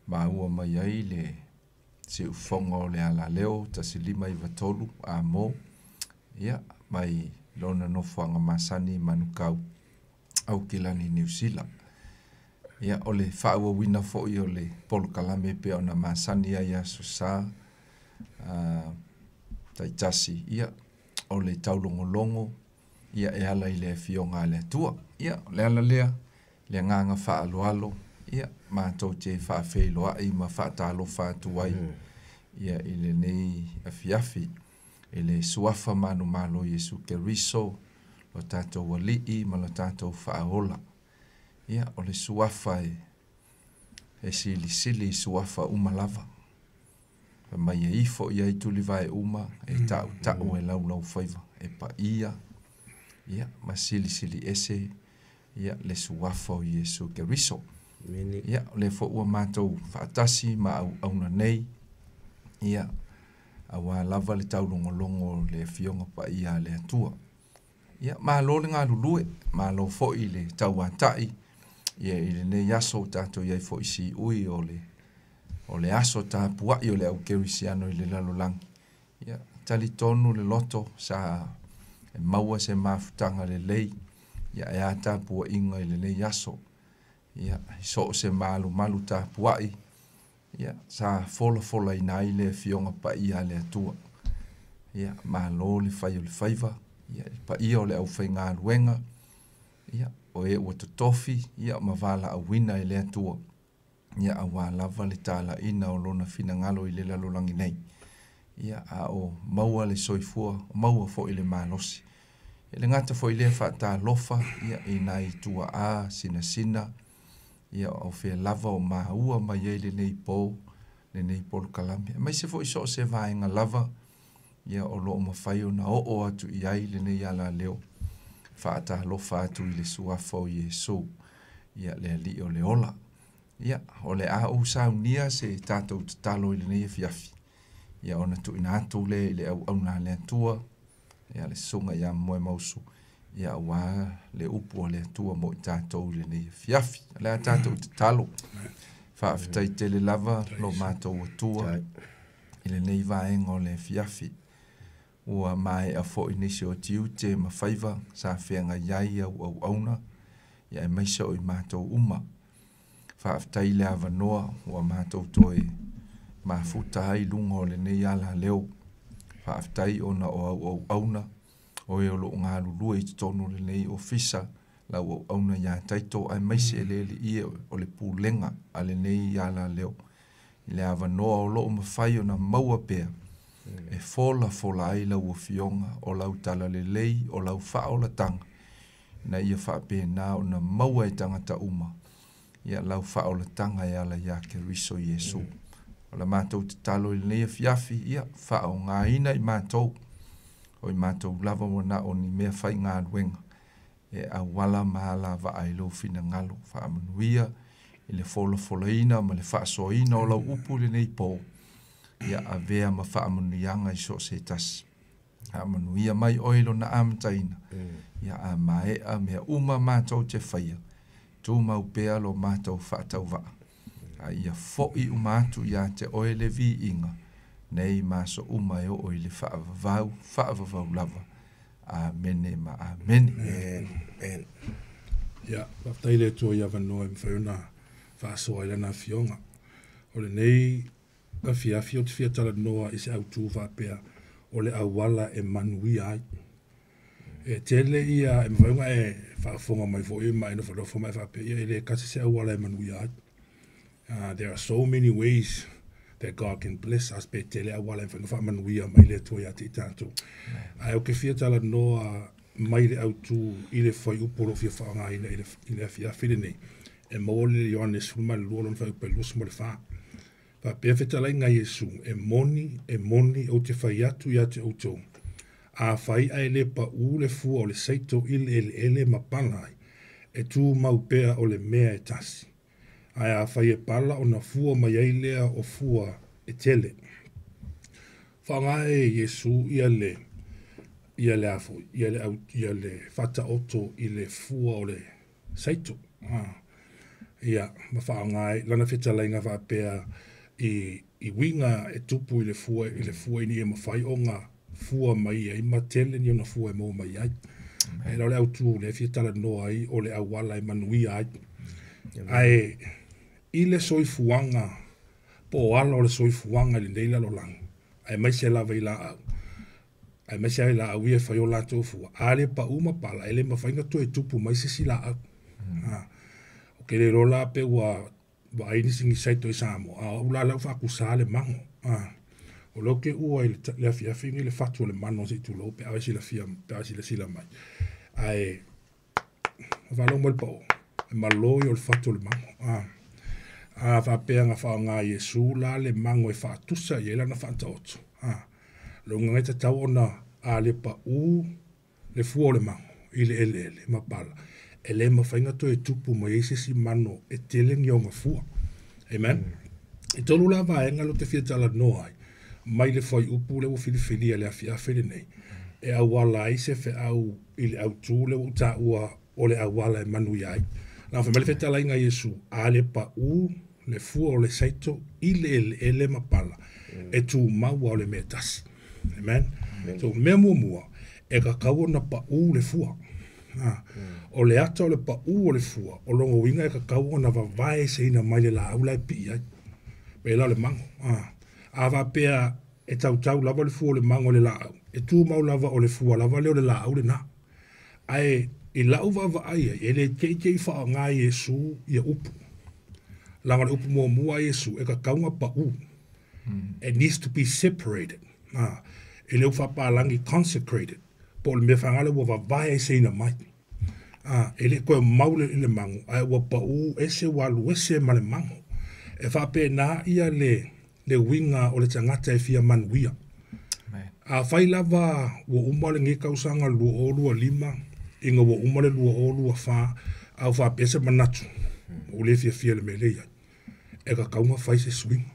[SPEAKER 9] maua mai ai le se ufonga o le ala leo, ta se lima i watolu a mo, ia, mai lona no fuanga masani manukau au kilani New Zealand. Ia o le whaua wina fo i o le polo kalame pe o na masani ai aso sa taitasi ia o le taulongolongo ia e ala i le fionga le tua ia le ala lea le nganga wha alo ia mātou te wha whailoa i ma wha talo wha tuai ia i le nei afiafi i le suafa manu malo Yesu Keriso lo tātou walii ma lo tātou wha ola. Ia, o le suafa e sili suafa umalava. Pa mai e ifo ia i tuli vai uma, e tau e lau whaiva, e pa ia, ma sili ese, ia le suafa o Yesu Keriso. Ia, le fo ua mātou whaatasi ma auna nei, ia, awa lava le tau longo le fionga pa ia le atua. Ia, ma lo le ngā lulue, ma lo fo i le tau atai, ia i le ne yaso tato iai fo isi ui o le aso ta pua i o le au kerisiano i le lalolangi. Ia, tali tonu le loto sa e maua se mafutanga le lei, ia e ata pua inga i le ne yaso. Ia, so se malu ta pua i, ia, sa fola i nai le fionga pa ia le atua. Ia, malo le fai o le faiva, ia, pa ia o le au fai ngā luenga, ia, o e ua totofi, ia mavala a wina i le atua. Ia a wā lava le tala ina o lona fina ngalo i le lalolangi nei. Ia a o maua le soifua, maua fo i le malosi. E le ngata fo i le whata lofa, ia i nai tua a sina, ia o fea lava o maua mai e le nei polo kalami. Mai se fo i so se vaenga lava, ia o lo o mawhai o na o atu i ai le nei ala leo. Whaata lofa atu i le suafa o Yesu, ia le ali o le ola. Ia, o le a o saunia se tātou tatalo i le nei fiafi. Ia ona tu ina atu le i le au na le atua, ia le sunga ia moe mausu. Ia wā le upu o le atua mo i tātou i le nei fiafi. Le a tātou tatalo. Whaafitai te le lava lo mātou atua i le nei vaenga o le fiafi. Ua mai a fo inisi o tiu te mawhaiva sa whenga iai au auna ia e maisa o i mātou uma. Whaaftai le awanoa ua mātou toe mafuta ai lunga o le nei ala leo. Whaaftai ona o au auna o e olo ngā lulua i tonu le nei ofisa lau au auna ia taito ai maise ele ie o le pūlenga a le nei ala leo. I le awanoa o lo mawhai o na maua pēr. E fola ai lau o fionga o lau tala le lei o lau whaola tanga. Na ia whape nā o na maua e tangata uma. ia lau whaolatanga ia la ia ke riso Iesu. O la mātou te talo i lea fiafi ia whao ngā ina i mātou. O i mātou lava wana o ni mea whai ngā ruenga. E a wala mahala wa ailo fina ngalo whaamanuia i le fola ina ma le whaasoa ina o lau upu le nei pō. Ia a vea ma whaamanuianga i so se tasi. Manuia mai oilo na amataina. Ia a mae a mea uma mātou te whaia. Tū mau pēa lo mātou whaatau waa. A ia fo'i umatu ia te oile vi inga. Nei māso uma e o oile whaavavau lava. Amene ma amene.
[SPEAKER 10] Ia, whaftaile tō ia wanoa i mwhauna whaasoa ila na fionga. Ole nei, ka fiafi o te fiatala noa i se autu whapea. Ole awala e manui ai. E tele ia, e mwhaunga e whaafonga mai fo ima ina whalofo mai whapea. Ia ele kasi se awala e manui ai. There are so many ways that God can bless us. Pe tele awala e whaunga whamanuia mai le toi ati tātou. Ai o ke fiatala noa mai le autu i le whai uporo fia whaanga ina i le fia whiri nei. E mawole le Ioannes fulma le luolon whai upe lusu mo le whaa. Pa pia whetalai ngā Iesu, e moni o te whai atu i ate autou. A whai ai le pa u le fua o le saito ele ma palai, e tū mau pea o le mea e tasi. Ai a whai e pala o na fua mai ai lea o fua e tele. Whanga e Iesu ia le afo, ia le whata oto i le fua o le saito. Ia, ma whanga e, lana whetalai ngā whapea, i winga e tupu i le fua ini e mawhai o ngā fua mai ai ma tele ni o na fua e mō mai ai. E lau le autu le fiatala noa ai o le awala e manui ai. Ai, i le soifuanga, po ala o le soifuanga li neila lo lang. Ai mai se lava i la au. Ai mai se la au i e whai o la tō fua. Ale pa uma pala, ele mawhainga to e tupu mai se si la au. O ke le rola pe ua wa aini singi saito i Samoa. A ula lau whakusa le mango. O loke ua i le afiafingi le fatu le mano si tu lo pe awa sila fia, pe awa sila mai. Ai, whalong mo le pao. E maloi o le fatu le mango. A whapea ngā whao ngā Iesu la le mango e whaatusa i ela na whaanta otu. Lo ngai te tau ona a le pa u le fua le mango. I le ele, ma pala. E le mawhainga to e tupu ma eise si mano e telengi o ngafua. Amen. E tolu la vaenga lo te fiatala noai. Mai le whai upu le o whiliwhili le awhiawhiri nei. E awala eise fe au i le autu le o ta ua o le awala e manu iai. Nā whamele whetala inga Iesu a le pa u le fua o le saito i le ele mapala. E tu maua o le mea tasi. Amen. So mea mua e ka kaua na pa u le fua. O le ata o le pa u o le fua, o longo winga e ka kaua na wawae se ina mai le la au lai pi ai. Pe la le mango. A wapea e tau lava le fua o le mango le la au. E tu mau lava o le fua lava leo le la au le na. Ai, i lau wawa aia, e le kei wha ngā Iesu i a upu. Langa le upu mua Iesu e ka kaunga pa u. It needs to be separated. E leo whapalangi consecrated. Po le mea whangale wa wawae se ina mai. E le koe maule i le mango. Ai wa pa u ese walu ese ma le mango. E whape nā ia le winga o le tangata e fia manuia. A whai lava wa umale nge kausanga lua o lua lima. Inga wa umale lua o lua wha. Au whape ese manatu. O le fia le melea. E ka kaunga whai se swinga.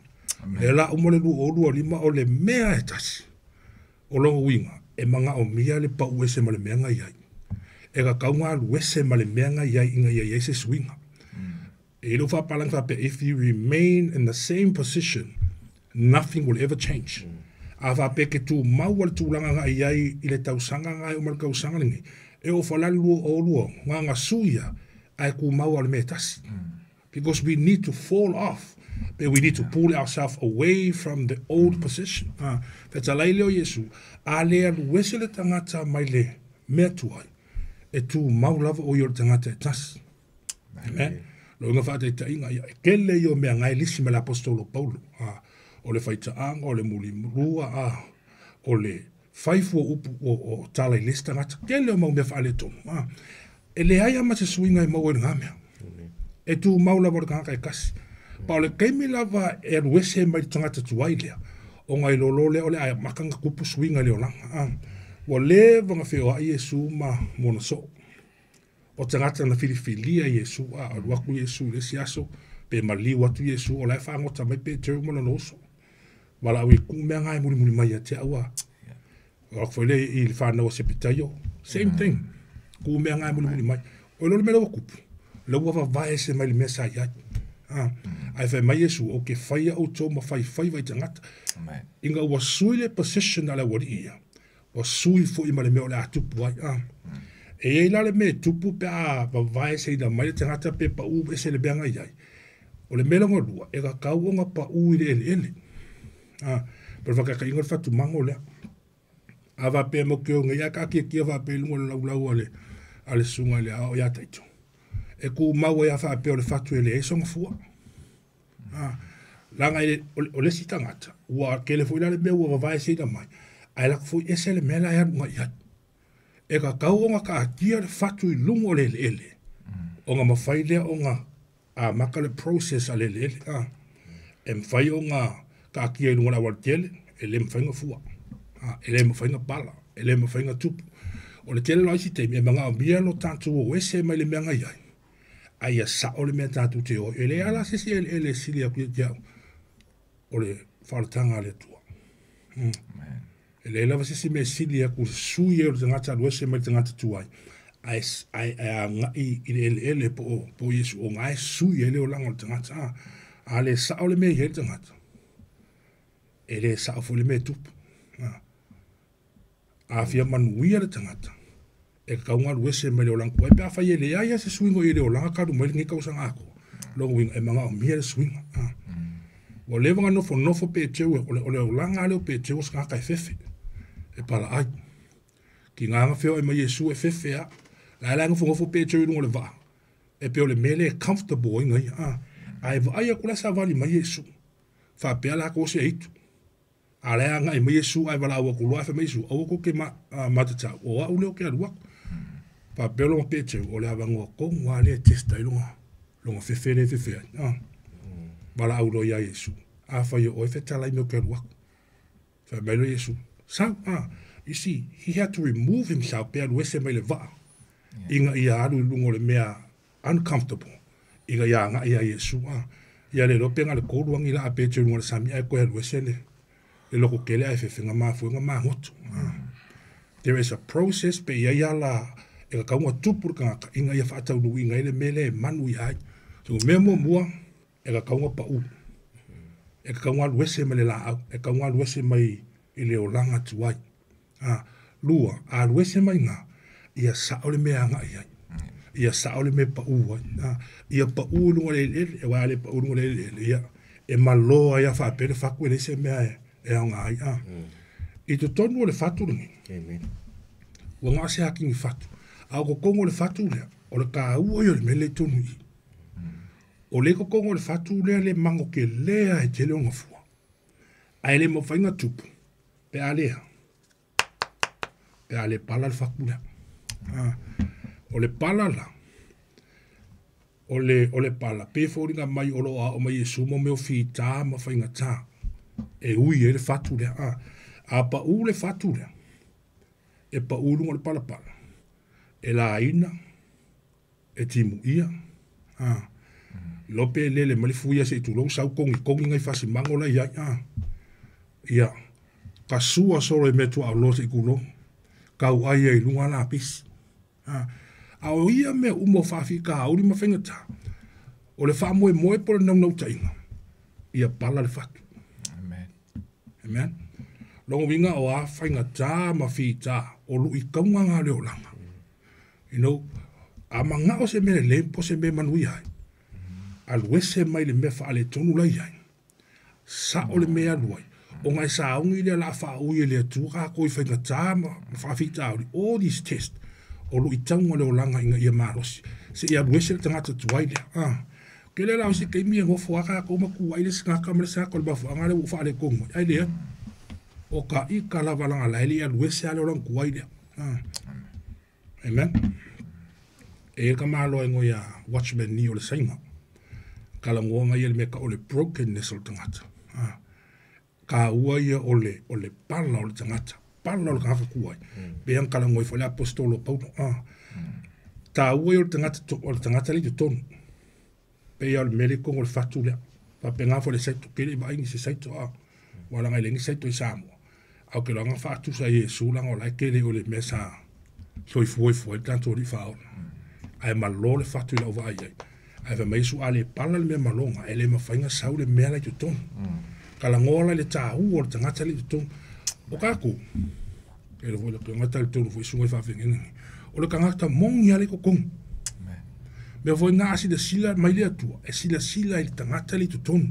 [SPEAKER 10] E la umale lua o lua lima o le mea e tasi. O longo winga. E manga o mia le pa uese ma le mea ngai ai. E ka kaunga uese ma le mea ngai ai inga ia se swinga. E lo wha palang wha pe, if you remain in the same position, nothing will ever change. A wha pe ke tu maua le tūlanga ngai ai i le tausanga ngai o malka usanga ningi. E o whalali lua o lua, ngā suia, ai ku maua le mea tasi. Because we need to fall off. But we need to pull ourselves away from the old position. Whetalai leo Iesu, a lea luese le tangata mai le mea tuai. E tu maulava o yo le tangata e tasi. Amen. Lo inga whaata i tainga ia. E kele yo mea ngai lisi me le apostolo Paulo. O le whaitaanga, o le muli mrua, o le whaifua upu o tala i lista ngata. Kele o mau mea whaale tonu. E le aia ma te suinga i mau e ngamea. e tu maula vor ka kasi pa le kaimi lava e ruese mai tangata tuai lea o ngai lolo le ole ai makanga kupu swinga le olanga o le vanga feo a Yesu ma mona so o tangata na filifilia Yesu a waku Yesu le siaso pe mali watu Yesu o la fa ngota mai pe te mo no so wala wi ku me ngai muri mai te awa o fo le il fa no se pitayo same thing ku me ngai muri mai o lo me lo kupu le wa vai se mai me sa ya ai fa mai Yesu o ke fai o to ma fai vai tangata inga wa suile position ala wori ia o sui fo i male me o le atupu ai e la le me tupu pe a vai se da mai tangata pe pa u se le benga ai o le mela ngolua e ka kauonga pa u ile ele per va ka ingo fatu mango le ava pe mo ke nga ya ka ki va pe lungo la ale sunga le o ya taito e ku mawe ya fa pe o le fatu ele e songa fua langa ile o le sitangata wa ke le foi la le me wa vai se da mai ai la foi ese le mela ya nga ya e ka kauonga ka kia le fatu i lungo le ele o nga mafai le o nga a makale process ale le em fai o nga ka kia lungo la wartele ele mfainga fua ele mfainga pala ele mfainga tupu o le tele loisi te me manga bia lo tantu o ese mai le manga ia ai sa o le me tantu te o ele ala se ele silia ku ya o le faltanga le tua ele la se me silia ku suie o ngata lo ese mai ngata tuai ai nga ele po Yesu o ngai suie ele o lango ngata ale sa o le me he ngata ele sa o le me tupu a fia manuia le tangata e kaunga luese me le olang koe pe a fai ele aia se swingo i le olanga karu mai ngi kausanga ako longo winga e manga o mia le swinga o levanga nofo pe teu o le olanga ale o pe teu ska kai fefe e pala ai ki nganga feo e mai Yesu e fefe a la langa fo pe teu no le va e pe o le mele comfortable ngai ai va ai kula sa vali mai Yesu fa pe ala ko se itu ale anga i Yesu ai wala wa kulua fa Yesu o ko ke matata o au le ke alwa pa pelo peche o le avango ko wale testa lo fe wala au lo ya Yesu a fa yo o fe tala i me ke alwa fa melo Yesu sa you see he had to remove himself pe alwa se me le va inga ia alu lungo le mea uncomfortable inga ya nga ia Yesu ia le lo penga le ko luangi la peche lo sami ai ko alwa se le e loko kele ai fefenga mafuenga mahotu. There is a process pe ia la e ka kaunga tupur ka inga ia whaatau nui inga ele mele e manu i ai. So mea mua e ka kaunga pa u. E ka kaunga luese me le la au. E ka kaunga luese mai i le olanga tuai. Lua, a luese mai nga ia saole mea nga i ai. Ia saole me pa u ai. Ia pa u lunga le ele e wale pa u lunga le ele ia. E maloa ia whaapere whaku ele se mea e au ngai i te tonu o le fatu ringi ua ngā se haki ngi fatu au ko kongo le fatu lea o le ka ua i o le mele tonu i o le ko kongo le fatu lea le mango ke lea e te leo ngafua ai le mo whainga tupu pe a lea pe a le pala le faku lea o le pala la o le pala pe fōringa mai o lo a o mai e sumo meo fi tā ma whainga tā e ui e le fatu lea a pa u le fatu lea e pa u lungo le pala pala e la aina e timu ia lope lele malifuia se tu lo sau kongi ngai fasi mango la ia kasua solo e metu a lo se kulo kau ai e lunga la pis a o ia me umo fafi ka uri ma fengata o le fa moe por no tainga ia pala le fatu amen longo winga o a fainga tā ma fi tā o lu i kaunga ngā leo langa you know a manga o se me le po se me manui ai al wese mai le me fa ale tonu lai ai sa o le me aluai o ngai sa ungi le la fa ui le tu ka ko i fainga tā ma fa fi tā all these tests o lu i taunga leo langa inga ia marosi se ia wese le tangata tuai le ke le lao se ke mi ngofo aka ko maku ai le singa kamera sa ko ba fa ngale u fa le kongo ai le o ka i ka la valanga la ili al wese ale orang kuai le amen E ka malo ngo ya watchman ni o le sainga. Kala ngonga ia le meka o le brokenness o le tangata. Ka ua ia o le pala o le tangata. Pala o le kaka kuai. Beang kala ngoi fo le apostolo pauno. Ta ua ia o le tangata li tonu. Pe ia o le mele kongo le fatu lea. Pa penga fo le saito kele ba ingi se saito wala ngai lengi saito i Samoa. Au ke langa fatu sa Yesu langa o lai kele o le mesa foi tanto ri fao. Ai malo le fatu la ova ai. Ai va mai su ale pala le me malonga ele ma fainga sau le mela i ton. Kala ngola le ta o tangata le ton. O ka ku. Ele vo le ngata le ton vo su fa fengen. O le kangata mongi ale ko kong. Me vo nga asi de sila mai le tu. E sila il tangata le ton.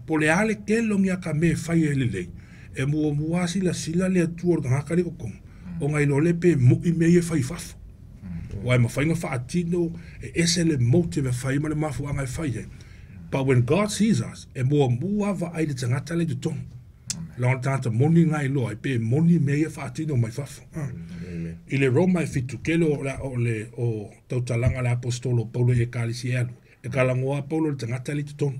[SPEAKER 10] Po le ale ke longi ka me fai ele le. E mua sila le tu o ngaka le ko kong. O ngai lo le pe mo i me e fai fafo. Wai ma fainga fa atino e ese le motive fai ma le mafu anga fai. But when God sees us, e mua va ai le tangata le ton. Long tanta moni ngai lo ai pe moni me e fa atino mai fafo. I le Roma e fitu kelo o tautalanga le apostolo Paulo e kalisielu. E kalangoa Paulo le tangata le ton.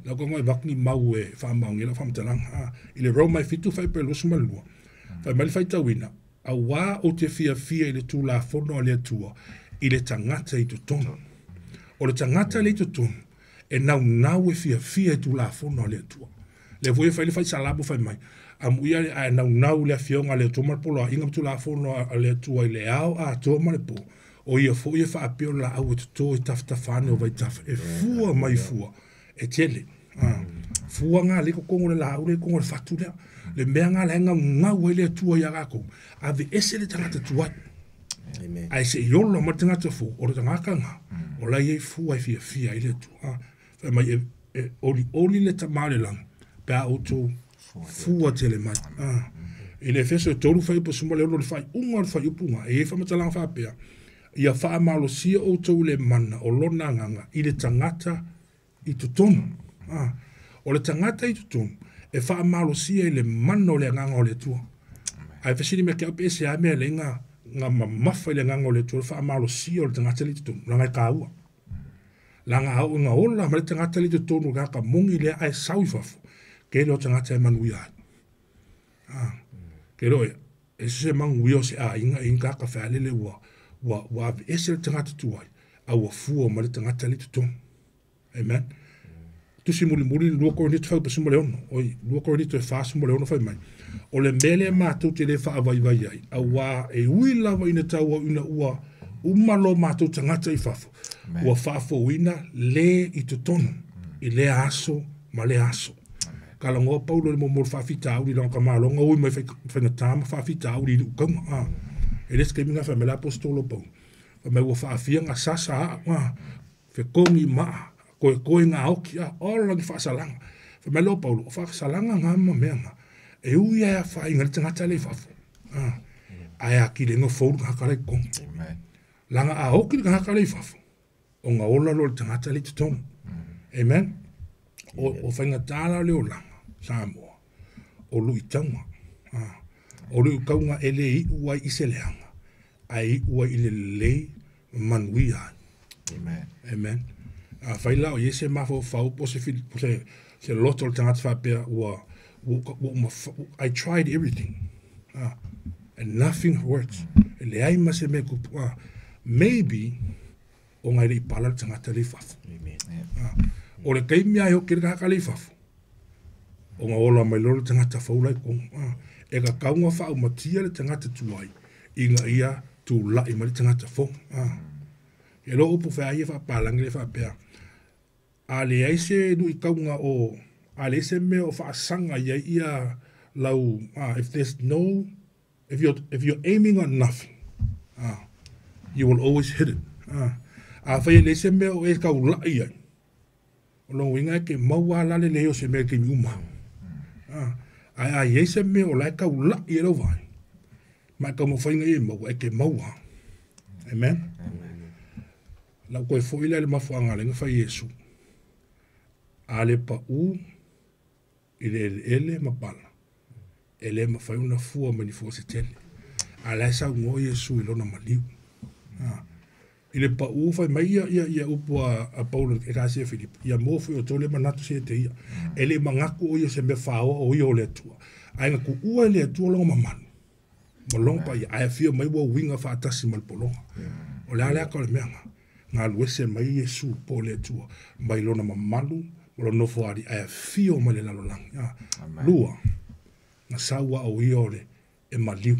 [SPEAKER 10] La ko ngai bakni mau e fa maungela fa mtalanga. I le Roma e fitu fai pe lo sumalua. Fai mali fai tawina. A wā o te fia i le tū la whono le atua i le tangata i tutono. O le tangata le tutono e nau e fia i tū la whono le atua. Le vui fai le fai salabu fai mai. A muia a nau le fionga le atua marpolo a inga tū la whono le atua i le ao a atua marepo. O ia fo ia wha apio la au e tuto i tafutafane o vai tafa. E fua mai fua. E tele. Fua ngā liko kongo le la au le kongo le fatu lea. Le mea ngā lehenga ngau e le atua i agako. A ve ese le tangata tuai. Ai se iolo ma tangata fu. O le tangaka ngā. O la iei fu ai fia i le atua. Fai mai oli le tamale lang. Pea auto fua tele mai. I le feso e toru fai pa suma le olo le fai. Unga le fai upunga. E fa matalanga fa pea. Ia faa malo sia auto le mana. O lona nganga. I le tangata i tutonu. O le tangata i tutonu. E wha malo sia i le mano le nganga o le tua. Ai fasini me ke ape se ame le ngā mamafa i le nganga o le tua. Wha malo sia o le tangata li tutonu. Langa i ka ua. Langa au ngā ola ma le tangata li tutonu ka mongi le ai sawi fafu. Ke le o tangata e manui ai. Ke loe. E se manui o se a inga ka whaale le ua. Wa ese le tangata tuai. A ua fua ma le tangata li tutonu. Amen. Tusi muli lua koronito fai pasuma leono. Oi, lua koronito e fasuma leono fai mai. O le mele mātou te le wha avai ai. A wā e ui lava ina tau au ina ua umalo mātou tangata i whafo. Ua whafo uina le i tutonu. I le aso, ma le aso. Kala ngoa paulo le momor whawhita auri lanka mālonga ui mai whainga tāma whawhita auri i ukanga. E les kei minga whamela apostolo pau. Mai ua whaafia ngā sasa a. Whekongi maa. Koe ngā oki a ola ki whaasalanga. Whamelo Paulo, whaasalanga ngā meanga. E ui aia wha inga tangata le whafu. Aia ki le ngā whauru ka hakalei kong. Langa a oki ka hakalei whafu. O ngā ola lo le tangata le tutonu. Amen. O whainga tāla leo langa. Samoa. O lui taunga. O lui kaunga ele i ua i se leanga. Ai ua i le lei manui ai. Amen. Fai lao ye se mafo fau po se loto le tangata whapea I tried everything and nothing works le ai ma se me kupua maybe o ngai rei pala le tangata le fafu o le kaimi ai o kere kaka le fafu o ngā ola mai lolo tangata faulai kong e ka kaunga whau matia le tangata tuai i ngā ia tu lai ma le tangata fong e lo upu whea ia whapalangi le whapea ale aise nu i kaunga o ale se me o whaasanga ia lau if you're aiming on nothing you will always hit it a whai le se me o e kau lai ai o lo winga ke maua lale leo se me ke nyuma a ye se me o lai kau lai e lo vai ma ka mo whainga e maua e ke maua amen lau koe fo ila le mafuanga le ngawhai Yesu ale pa u ele mapala ele mawhauna fua mani fua se tele ala sa ngo Yesu ilo na maliu Ile pa ufa mai ia upu a Paulo e kasi e Filipo. Ia mofu o tole manatu se te ia. Ele mangaku o ia se me whao o ia o le atua. Ainga ku ua le atua longa mamanu. Malong pa ia ai fia mai wa winga fa atasi malpolonga. O le alea ka le meanga. Ngā luese mai Yesu po le atua. Mai lona mamanu. Molo nofo ari ai fia o mai le lalolang. Lua. Nga sawa o ia o le e maliu.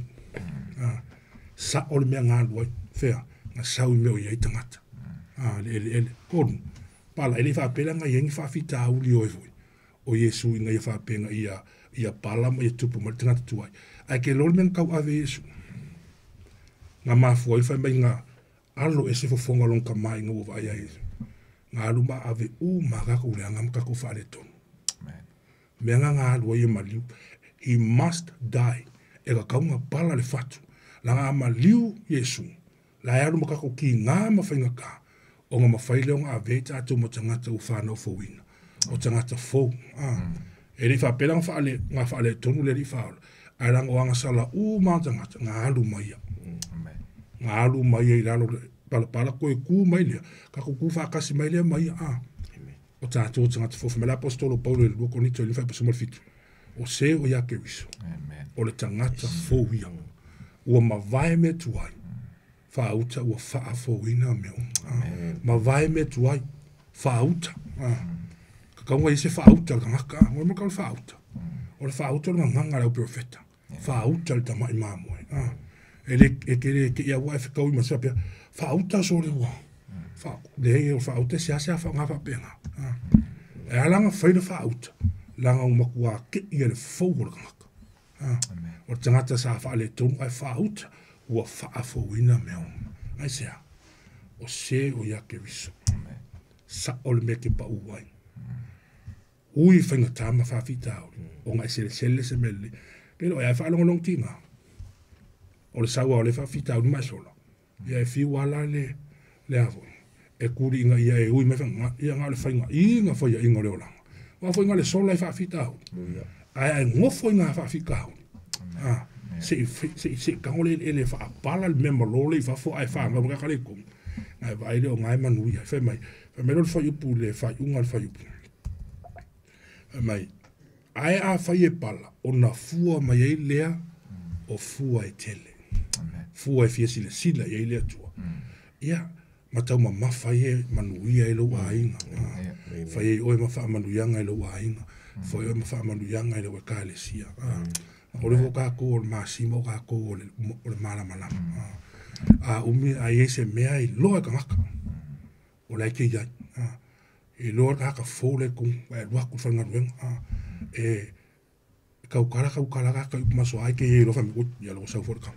[SPEAKER 10] Sa o le mea ngā luai. Fea. Nga sau meo ia i tangata. Ele. Koru. Pala, ele whapela nga yengi whawhita auli o e fui. O Yesu inga ia whapenga ia pala ma ia tupu ma tangata tuai. Ai ke lol men kau ave Yesu. Nga mafua i whai mai nga alo e se fofonga long ka mai nga uwa ia Yesu. Nga alu ma ave magaka ule anga mkako whaare tonu. Mea nga alu ia maliu. He must die. E ka kaunga pala le fatu. La nga maliu Yesu. La alu makako ki ngā mawhainga ka. O nga mawhaile o nga ave tātou mo tangata u whanau fōwina. O tangata fō. E li whapela ngā whaale tonu le li whaola. Ai ranga o anga sala mā tangata. Ngā alu maia. Ngā alu maia i lalo pala koe kū mai lea. Kako kū whakasi mai lea maia. O tātou tangata fō. Whamela apostolo Paulo le luoko nito li whaipa sumal fitu. O se o ia ke riso. O le tangata fō ia. Ua mawai me tuai. Whauta ua whaafowina meo. Ma vai me tuai. Whauta. Kakaunga i se whauta ka ngaka. Ua makau whauta. O le whauta o nganga rau profeta. Whauta le tamai mamoe. E kere ke ia wai whikau i masapia. Whauta so le ua. Le o whauta se ase a whanga whapenga. E alanga whaida whauta. Langa umakua ke ia le fōgora ka ngaka. O tangata sa whaale tonu ai whauta. Ua whaafowina meo. Ai sea. O se o ia ke riso. Sa o le me ke pa uai. Ui whainga tāma whawhita au. O ngai sele se mele. Pero ai whaalonga long tinga. O le saua o le whawhita au ni mai sola. Ia e whiu ala le avoi. E kuri inga ia e ui me whanga. Ia ngā le whainga. Inga whaia inga leo langa. Wa whainga le sola i whawhita au. Ai ngofo inga whawhita au. Se kangole ele fa pala le memorole fa fo ai fa nga ka le kom ai vai le ngai manu ia fa mai lo fa yupu le fa unga fa yupu mai ai a fa ye pala ona fua mai ai lea o fua e tele fua e fiesi le sila ia le tua ia matau ma fa ye manu ia e lo ainga fa ye o ma fa manu ia ngai lo ainga fa ye ma fa manu ia ngai lo ka le sia o le voka ko o masimo ka ko o le mala mala umi a ese mea i loa ka ngaka o lai ke ia i loa ka fole ku e loa ku whanga ruenga e kaukara ka maso ai ke i loa whami ia loa sau fole ka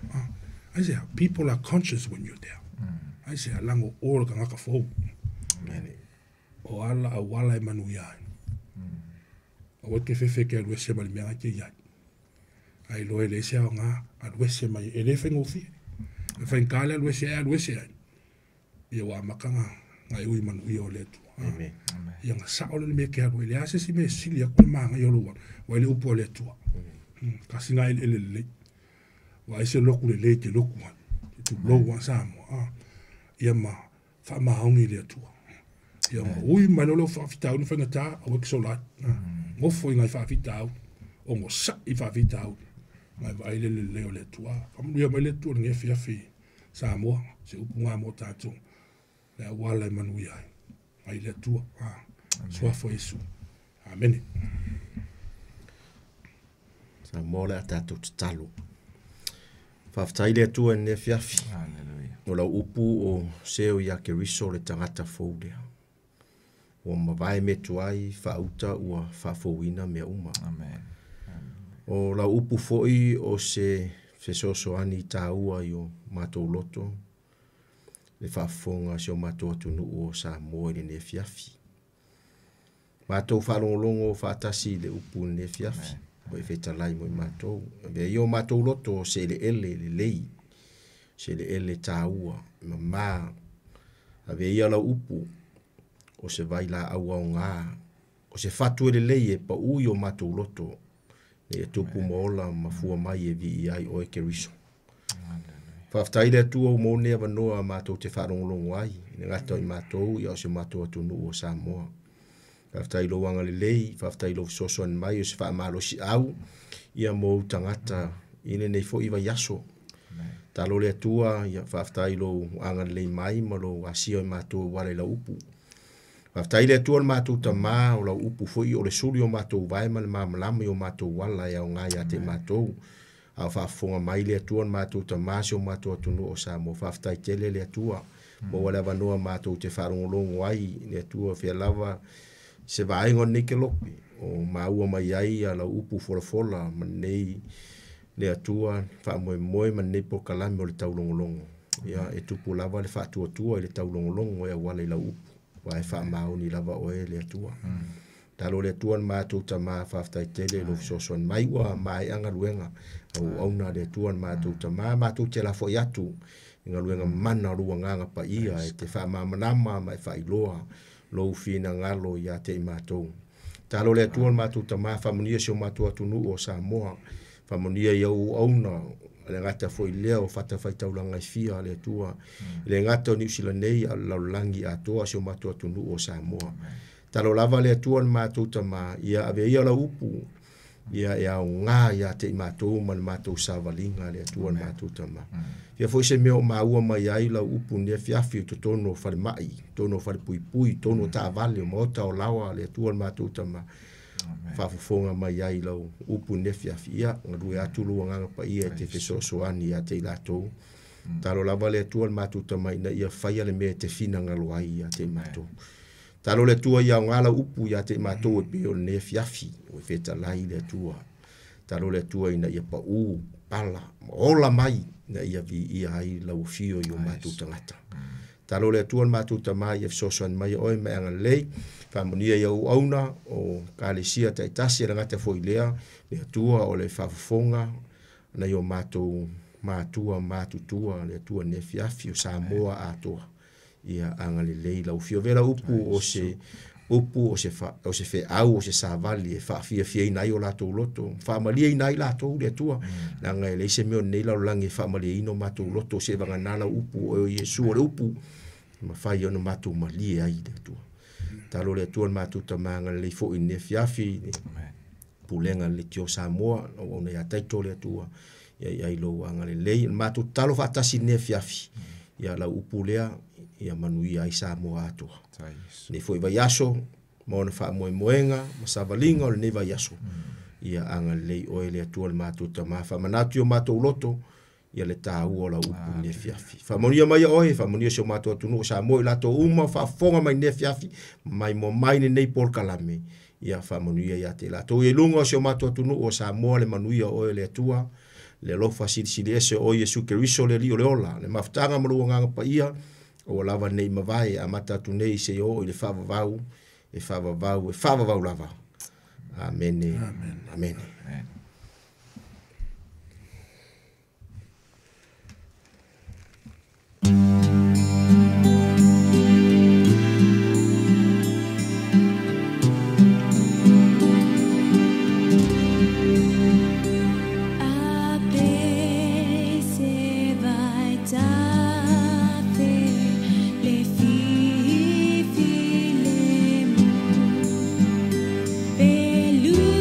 [SPEAKER 10] I say people are conscious when you're there I say lango o ka ngaka fo o ala a wala e manu ia o ke fefe ke alue se mali mea ke ia ai loe le se nga alwese mai ele fengo fi e fen kala alwese ai ia wa makanga ngai ui manu ia le tu amen ia nga sa ole me ke alwe le ase si me silia ko manga yo lo wa le upo le tu kasi ngai ele wa ese loku le te loku tu lo wa samo ia ma fa ma hongi le tu ia ui mai lo fa fitau no fenga ta o ke so la mo foi ngai fa fitau o mo sa I fa fitau mai vai le o le tua famu ia mai le tua nge fi Samoa se upunga mo tatu le wala manu ia ai le tua so fo Yesu amen
[SPEAKER 11] Samoa le tatu talo fa le tua ne fiafi
[SPEAKER 9] Hallelujah
[SPEAKER 11] o la upu o seo ia ke riso le tangata foude o mawai me tuai fa uta ua fa fowina me uma
[SPEAKER 9] amen
[SPEAKER 11] o la upu foi o se soso ani taua yo matou loto le whaafonga se o matou atunu o Samoa i ne fiafi matou whalongolongo whaatasi le upu ne fiafi o e whetalai mo I matou e yo matou loto se le ele le lei se le ele taua ma ave ia la upu o se vai la aua o ngā o se fatu le lei e pa ui o matou loto e tupu mola mafua mai e vi ai o e ke riso. Whaftai le tua o mone a wanoa mātou te wharongolongo ai. Ina ngata i mātou i au se mātou atunu o Samoa. Whaftai lo wanga le lei, whaftai lo sosoan mai o se whaamalo si au. Ia mou tangata, ine nei fo iwa yaso. Talo le tua, ia whaftai lo anga lei mai, ma lo asio i mātou wale la upu. Whaftai le tua mātou ta mā o la upu fo i o le suri o mātou vaima le māmalama i o mātou wala i au ngai a te mātou. Au whaafonga mai le atua mātou ta māsi o mātou atunu o Samoa. Whaftai tele le atua. Mo wale wanoa mātou te wharongolongo ai. Le atua whia lava se vaengo neke lopi. O maua mai ai a la upu fola manei le atua whaamoe moe manei po kalame o le taulongolongo. Ia e tupu lava le whaatua i le taulongolongo e wale la upu. Wae whaamao ni lava oe le atua. Talo le tuan mātou ta mā whaftai tele lo fisosoan mai wa mai anga luenga au na le tuan mātou ta mātou te la fo yatu inga luenga mana rua nganga pa ia e te wha manama mai wha iloa lo fina ngalo ia te mātou. Talo le tuan mātou ta mā whamunia sio mātou atunu o Samoa whamunia iau auna le ngata fo i leo whata whaitaulanga i fia le tua le ngata o New Zealand nei a laulangi a toa sio mātou atunu o Samoa. Talo lava le tuan mātou ta mā, ia ave ia la upu, ia e au ngā ia te mātou man mātou sāwalinga le tuan mātou ta mā. Ia fo se meo māua mai ai la upu nia fiafi to tono whare mai, tono whare pui, tono tā vale o maota o lawa le tuan mātou ta mā. Whafufonga mai ai la upu nia fiafi, ia ngarui atulu nganga pa ia te fesosoani ia te ilatou. Talo lava le tuan mātou ta mā ina ia whaia le mea te fina ngalo ai ia te mātou. Talo le tua ia ngala upu ia te mātou e peo ne fiafi o feta lai le tua. Talo le tua ina ia pa pala, ola mai na ia vi ia ai lau fio i o mātou tangata. Talo le tua mātou tamai e fisosoan mai oe mai anga lei, whamonia ia u auna o kālesia taitasi e rangata foi lea, le tua o le whafufonga na i o mātou mātutua le tua ne fiafi o Samoa atoa. Ia anga le lei lau fio vera upu o se fe au o se savali e fia inai o latou loto faamalia inai latou le atua langa e leise meo nei lau langi faamalia ino matou loto se vanganala upu o Iesu o le upu ma fai ono matou malie ai le atua talo le atua matou tamanga le fo i ne fiafi pulenga le tio Samoa o ne ataito le atua ia ilo anga le lei matou talo fatasi ne fiafi ia lau upu lea ia manui ai Samoa atua. Ni foi vai aso, mo na fa moenga, ma savalinga o ne vai aso. Ia anga lei o ele atua le mātou ta ma fa manatu o mātou loto, ia le tāu o la upu ne fiafi. Fa monia mai oe, fa monia sio mātou atunu o Samoa i lato uma, fa fonga mai ne fiafi, mai mo mai ne nei por kalame. Ia fa monia ia te lato. Ia lunga sio mātou atunu o Samoa le manuia o ele atua, le lofa sili ese o Iesu Keriso le li o le ola, le maftanga marua nganga pa ia, o lava nei mawai a matatu nei se o i le whavavau lava. Amen. Amen.
[SPEAKER 3] Beluti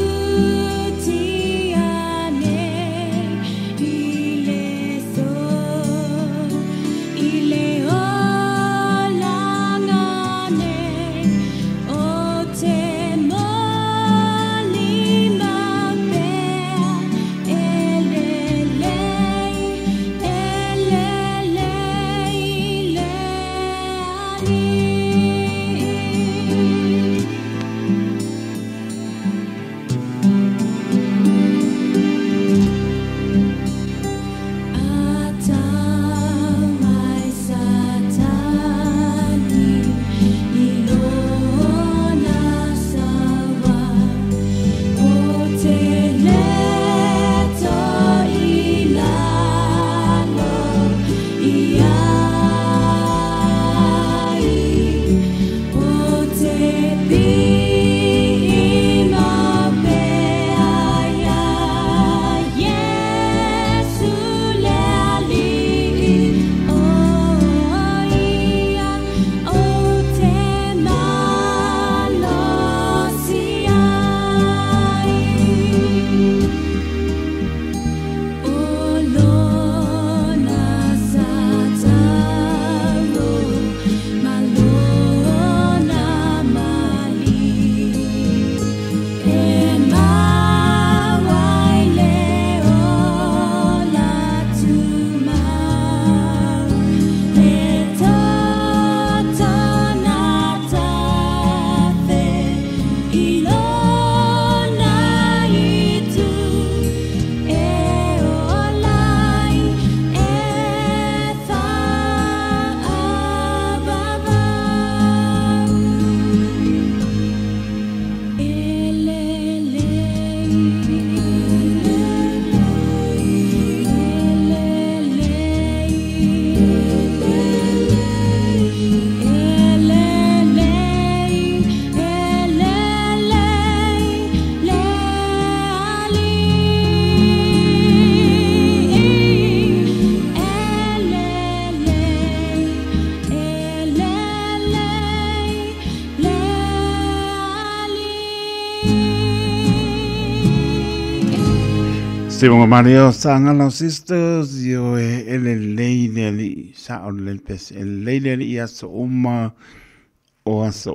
[SPEAKER 1] Stevonga Mario Sangalo Sisters yo ele leile sa on lelpes ele leile ia so o so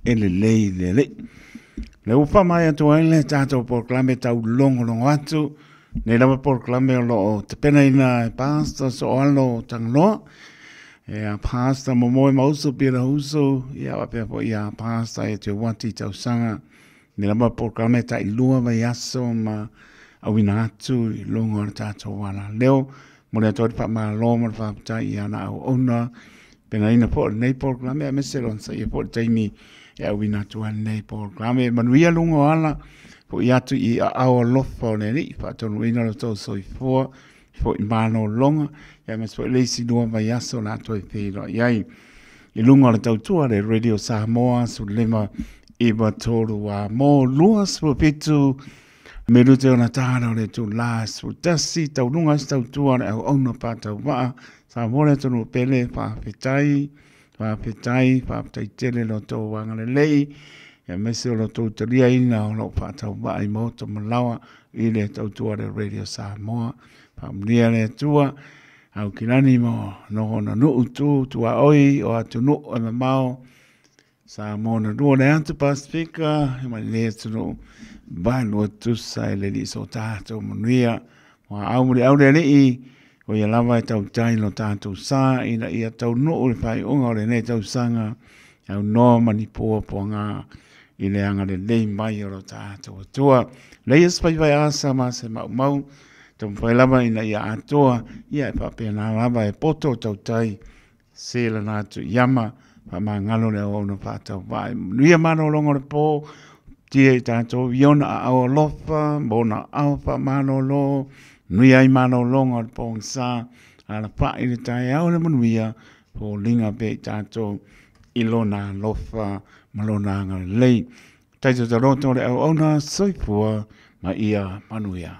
[SPEAKER 1] ele leile le ufa mai atu ele tato proclame tau longo atu ne lava proclame lo te pena ina pastor so alo tanglo a pastor momo mauso pira uso ia wape po ia pastor e te wati tau sanga ne lava proclame ta ilua vai aso ma awina atu I longo ar tātou wana. Leo, mo le atori pa maa lo mo le whapata I ana au ona, pena ina po nei programe a meselon sa I po le taimi e awina atu an nei programe. Manuia lungo ala, po I atu I a awa lofa o ne li, pa tonu ina lo tau soi fua, po I mano longa, e mes po leisi dua vai aso na atu I pēra. Iai, I lungo le tautua le Radio Samoa, su lema Iwa Toru wa mo luas po pitu, me rute ona tāna o le tū lās o tasi, tau runga si tau tua ne au auna pātau waa, sa mōre tonu pele whāwhetai tele lo tō wanga le lei, e mese o lo tō taria ina o lo pātau waa I mōta malawa, I le tau tua le Radio Samoa, pāmria le tua, au kirani mo, no na nuu tua oi, o atu nuu e mamao, sa mōna rua le atu Pasifika, e mani le tunu, Bano tu sai le li so tato manuia wa aumuri aure nei o ia lava e tau tai no tato sa ina ia tau no le pai onga le nei tau sanga au no manipo ponga I le anga le lei mai o tato tua le ia spai vai asa ma se mau tau pai lava ina ia atoa ia e pape na lava e poto tau tai se la natu yama pa mangalo le o no patau vai nuia mano longo le po Tia I tātou iona a awa lofa, bona awha mano lo, nui ai mano longa le pōng sā, ala pā I le tai au le manuia, po linga pe tātou ilona lofa, malona anga lei. Taito ta roto le au ona soifua, ma ia manuia.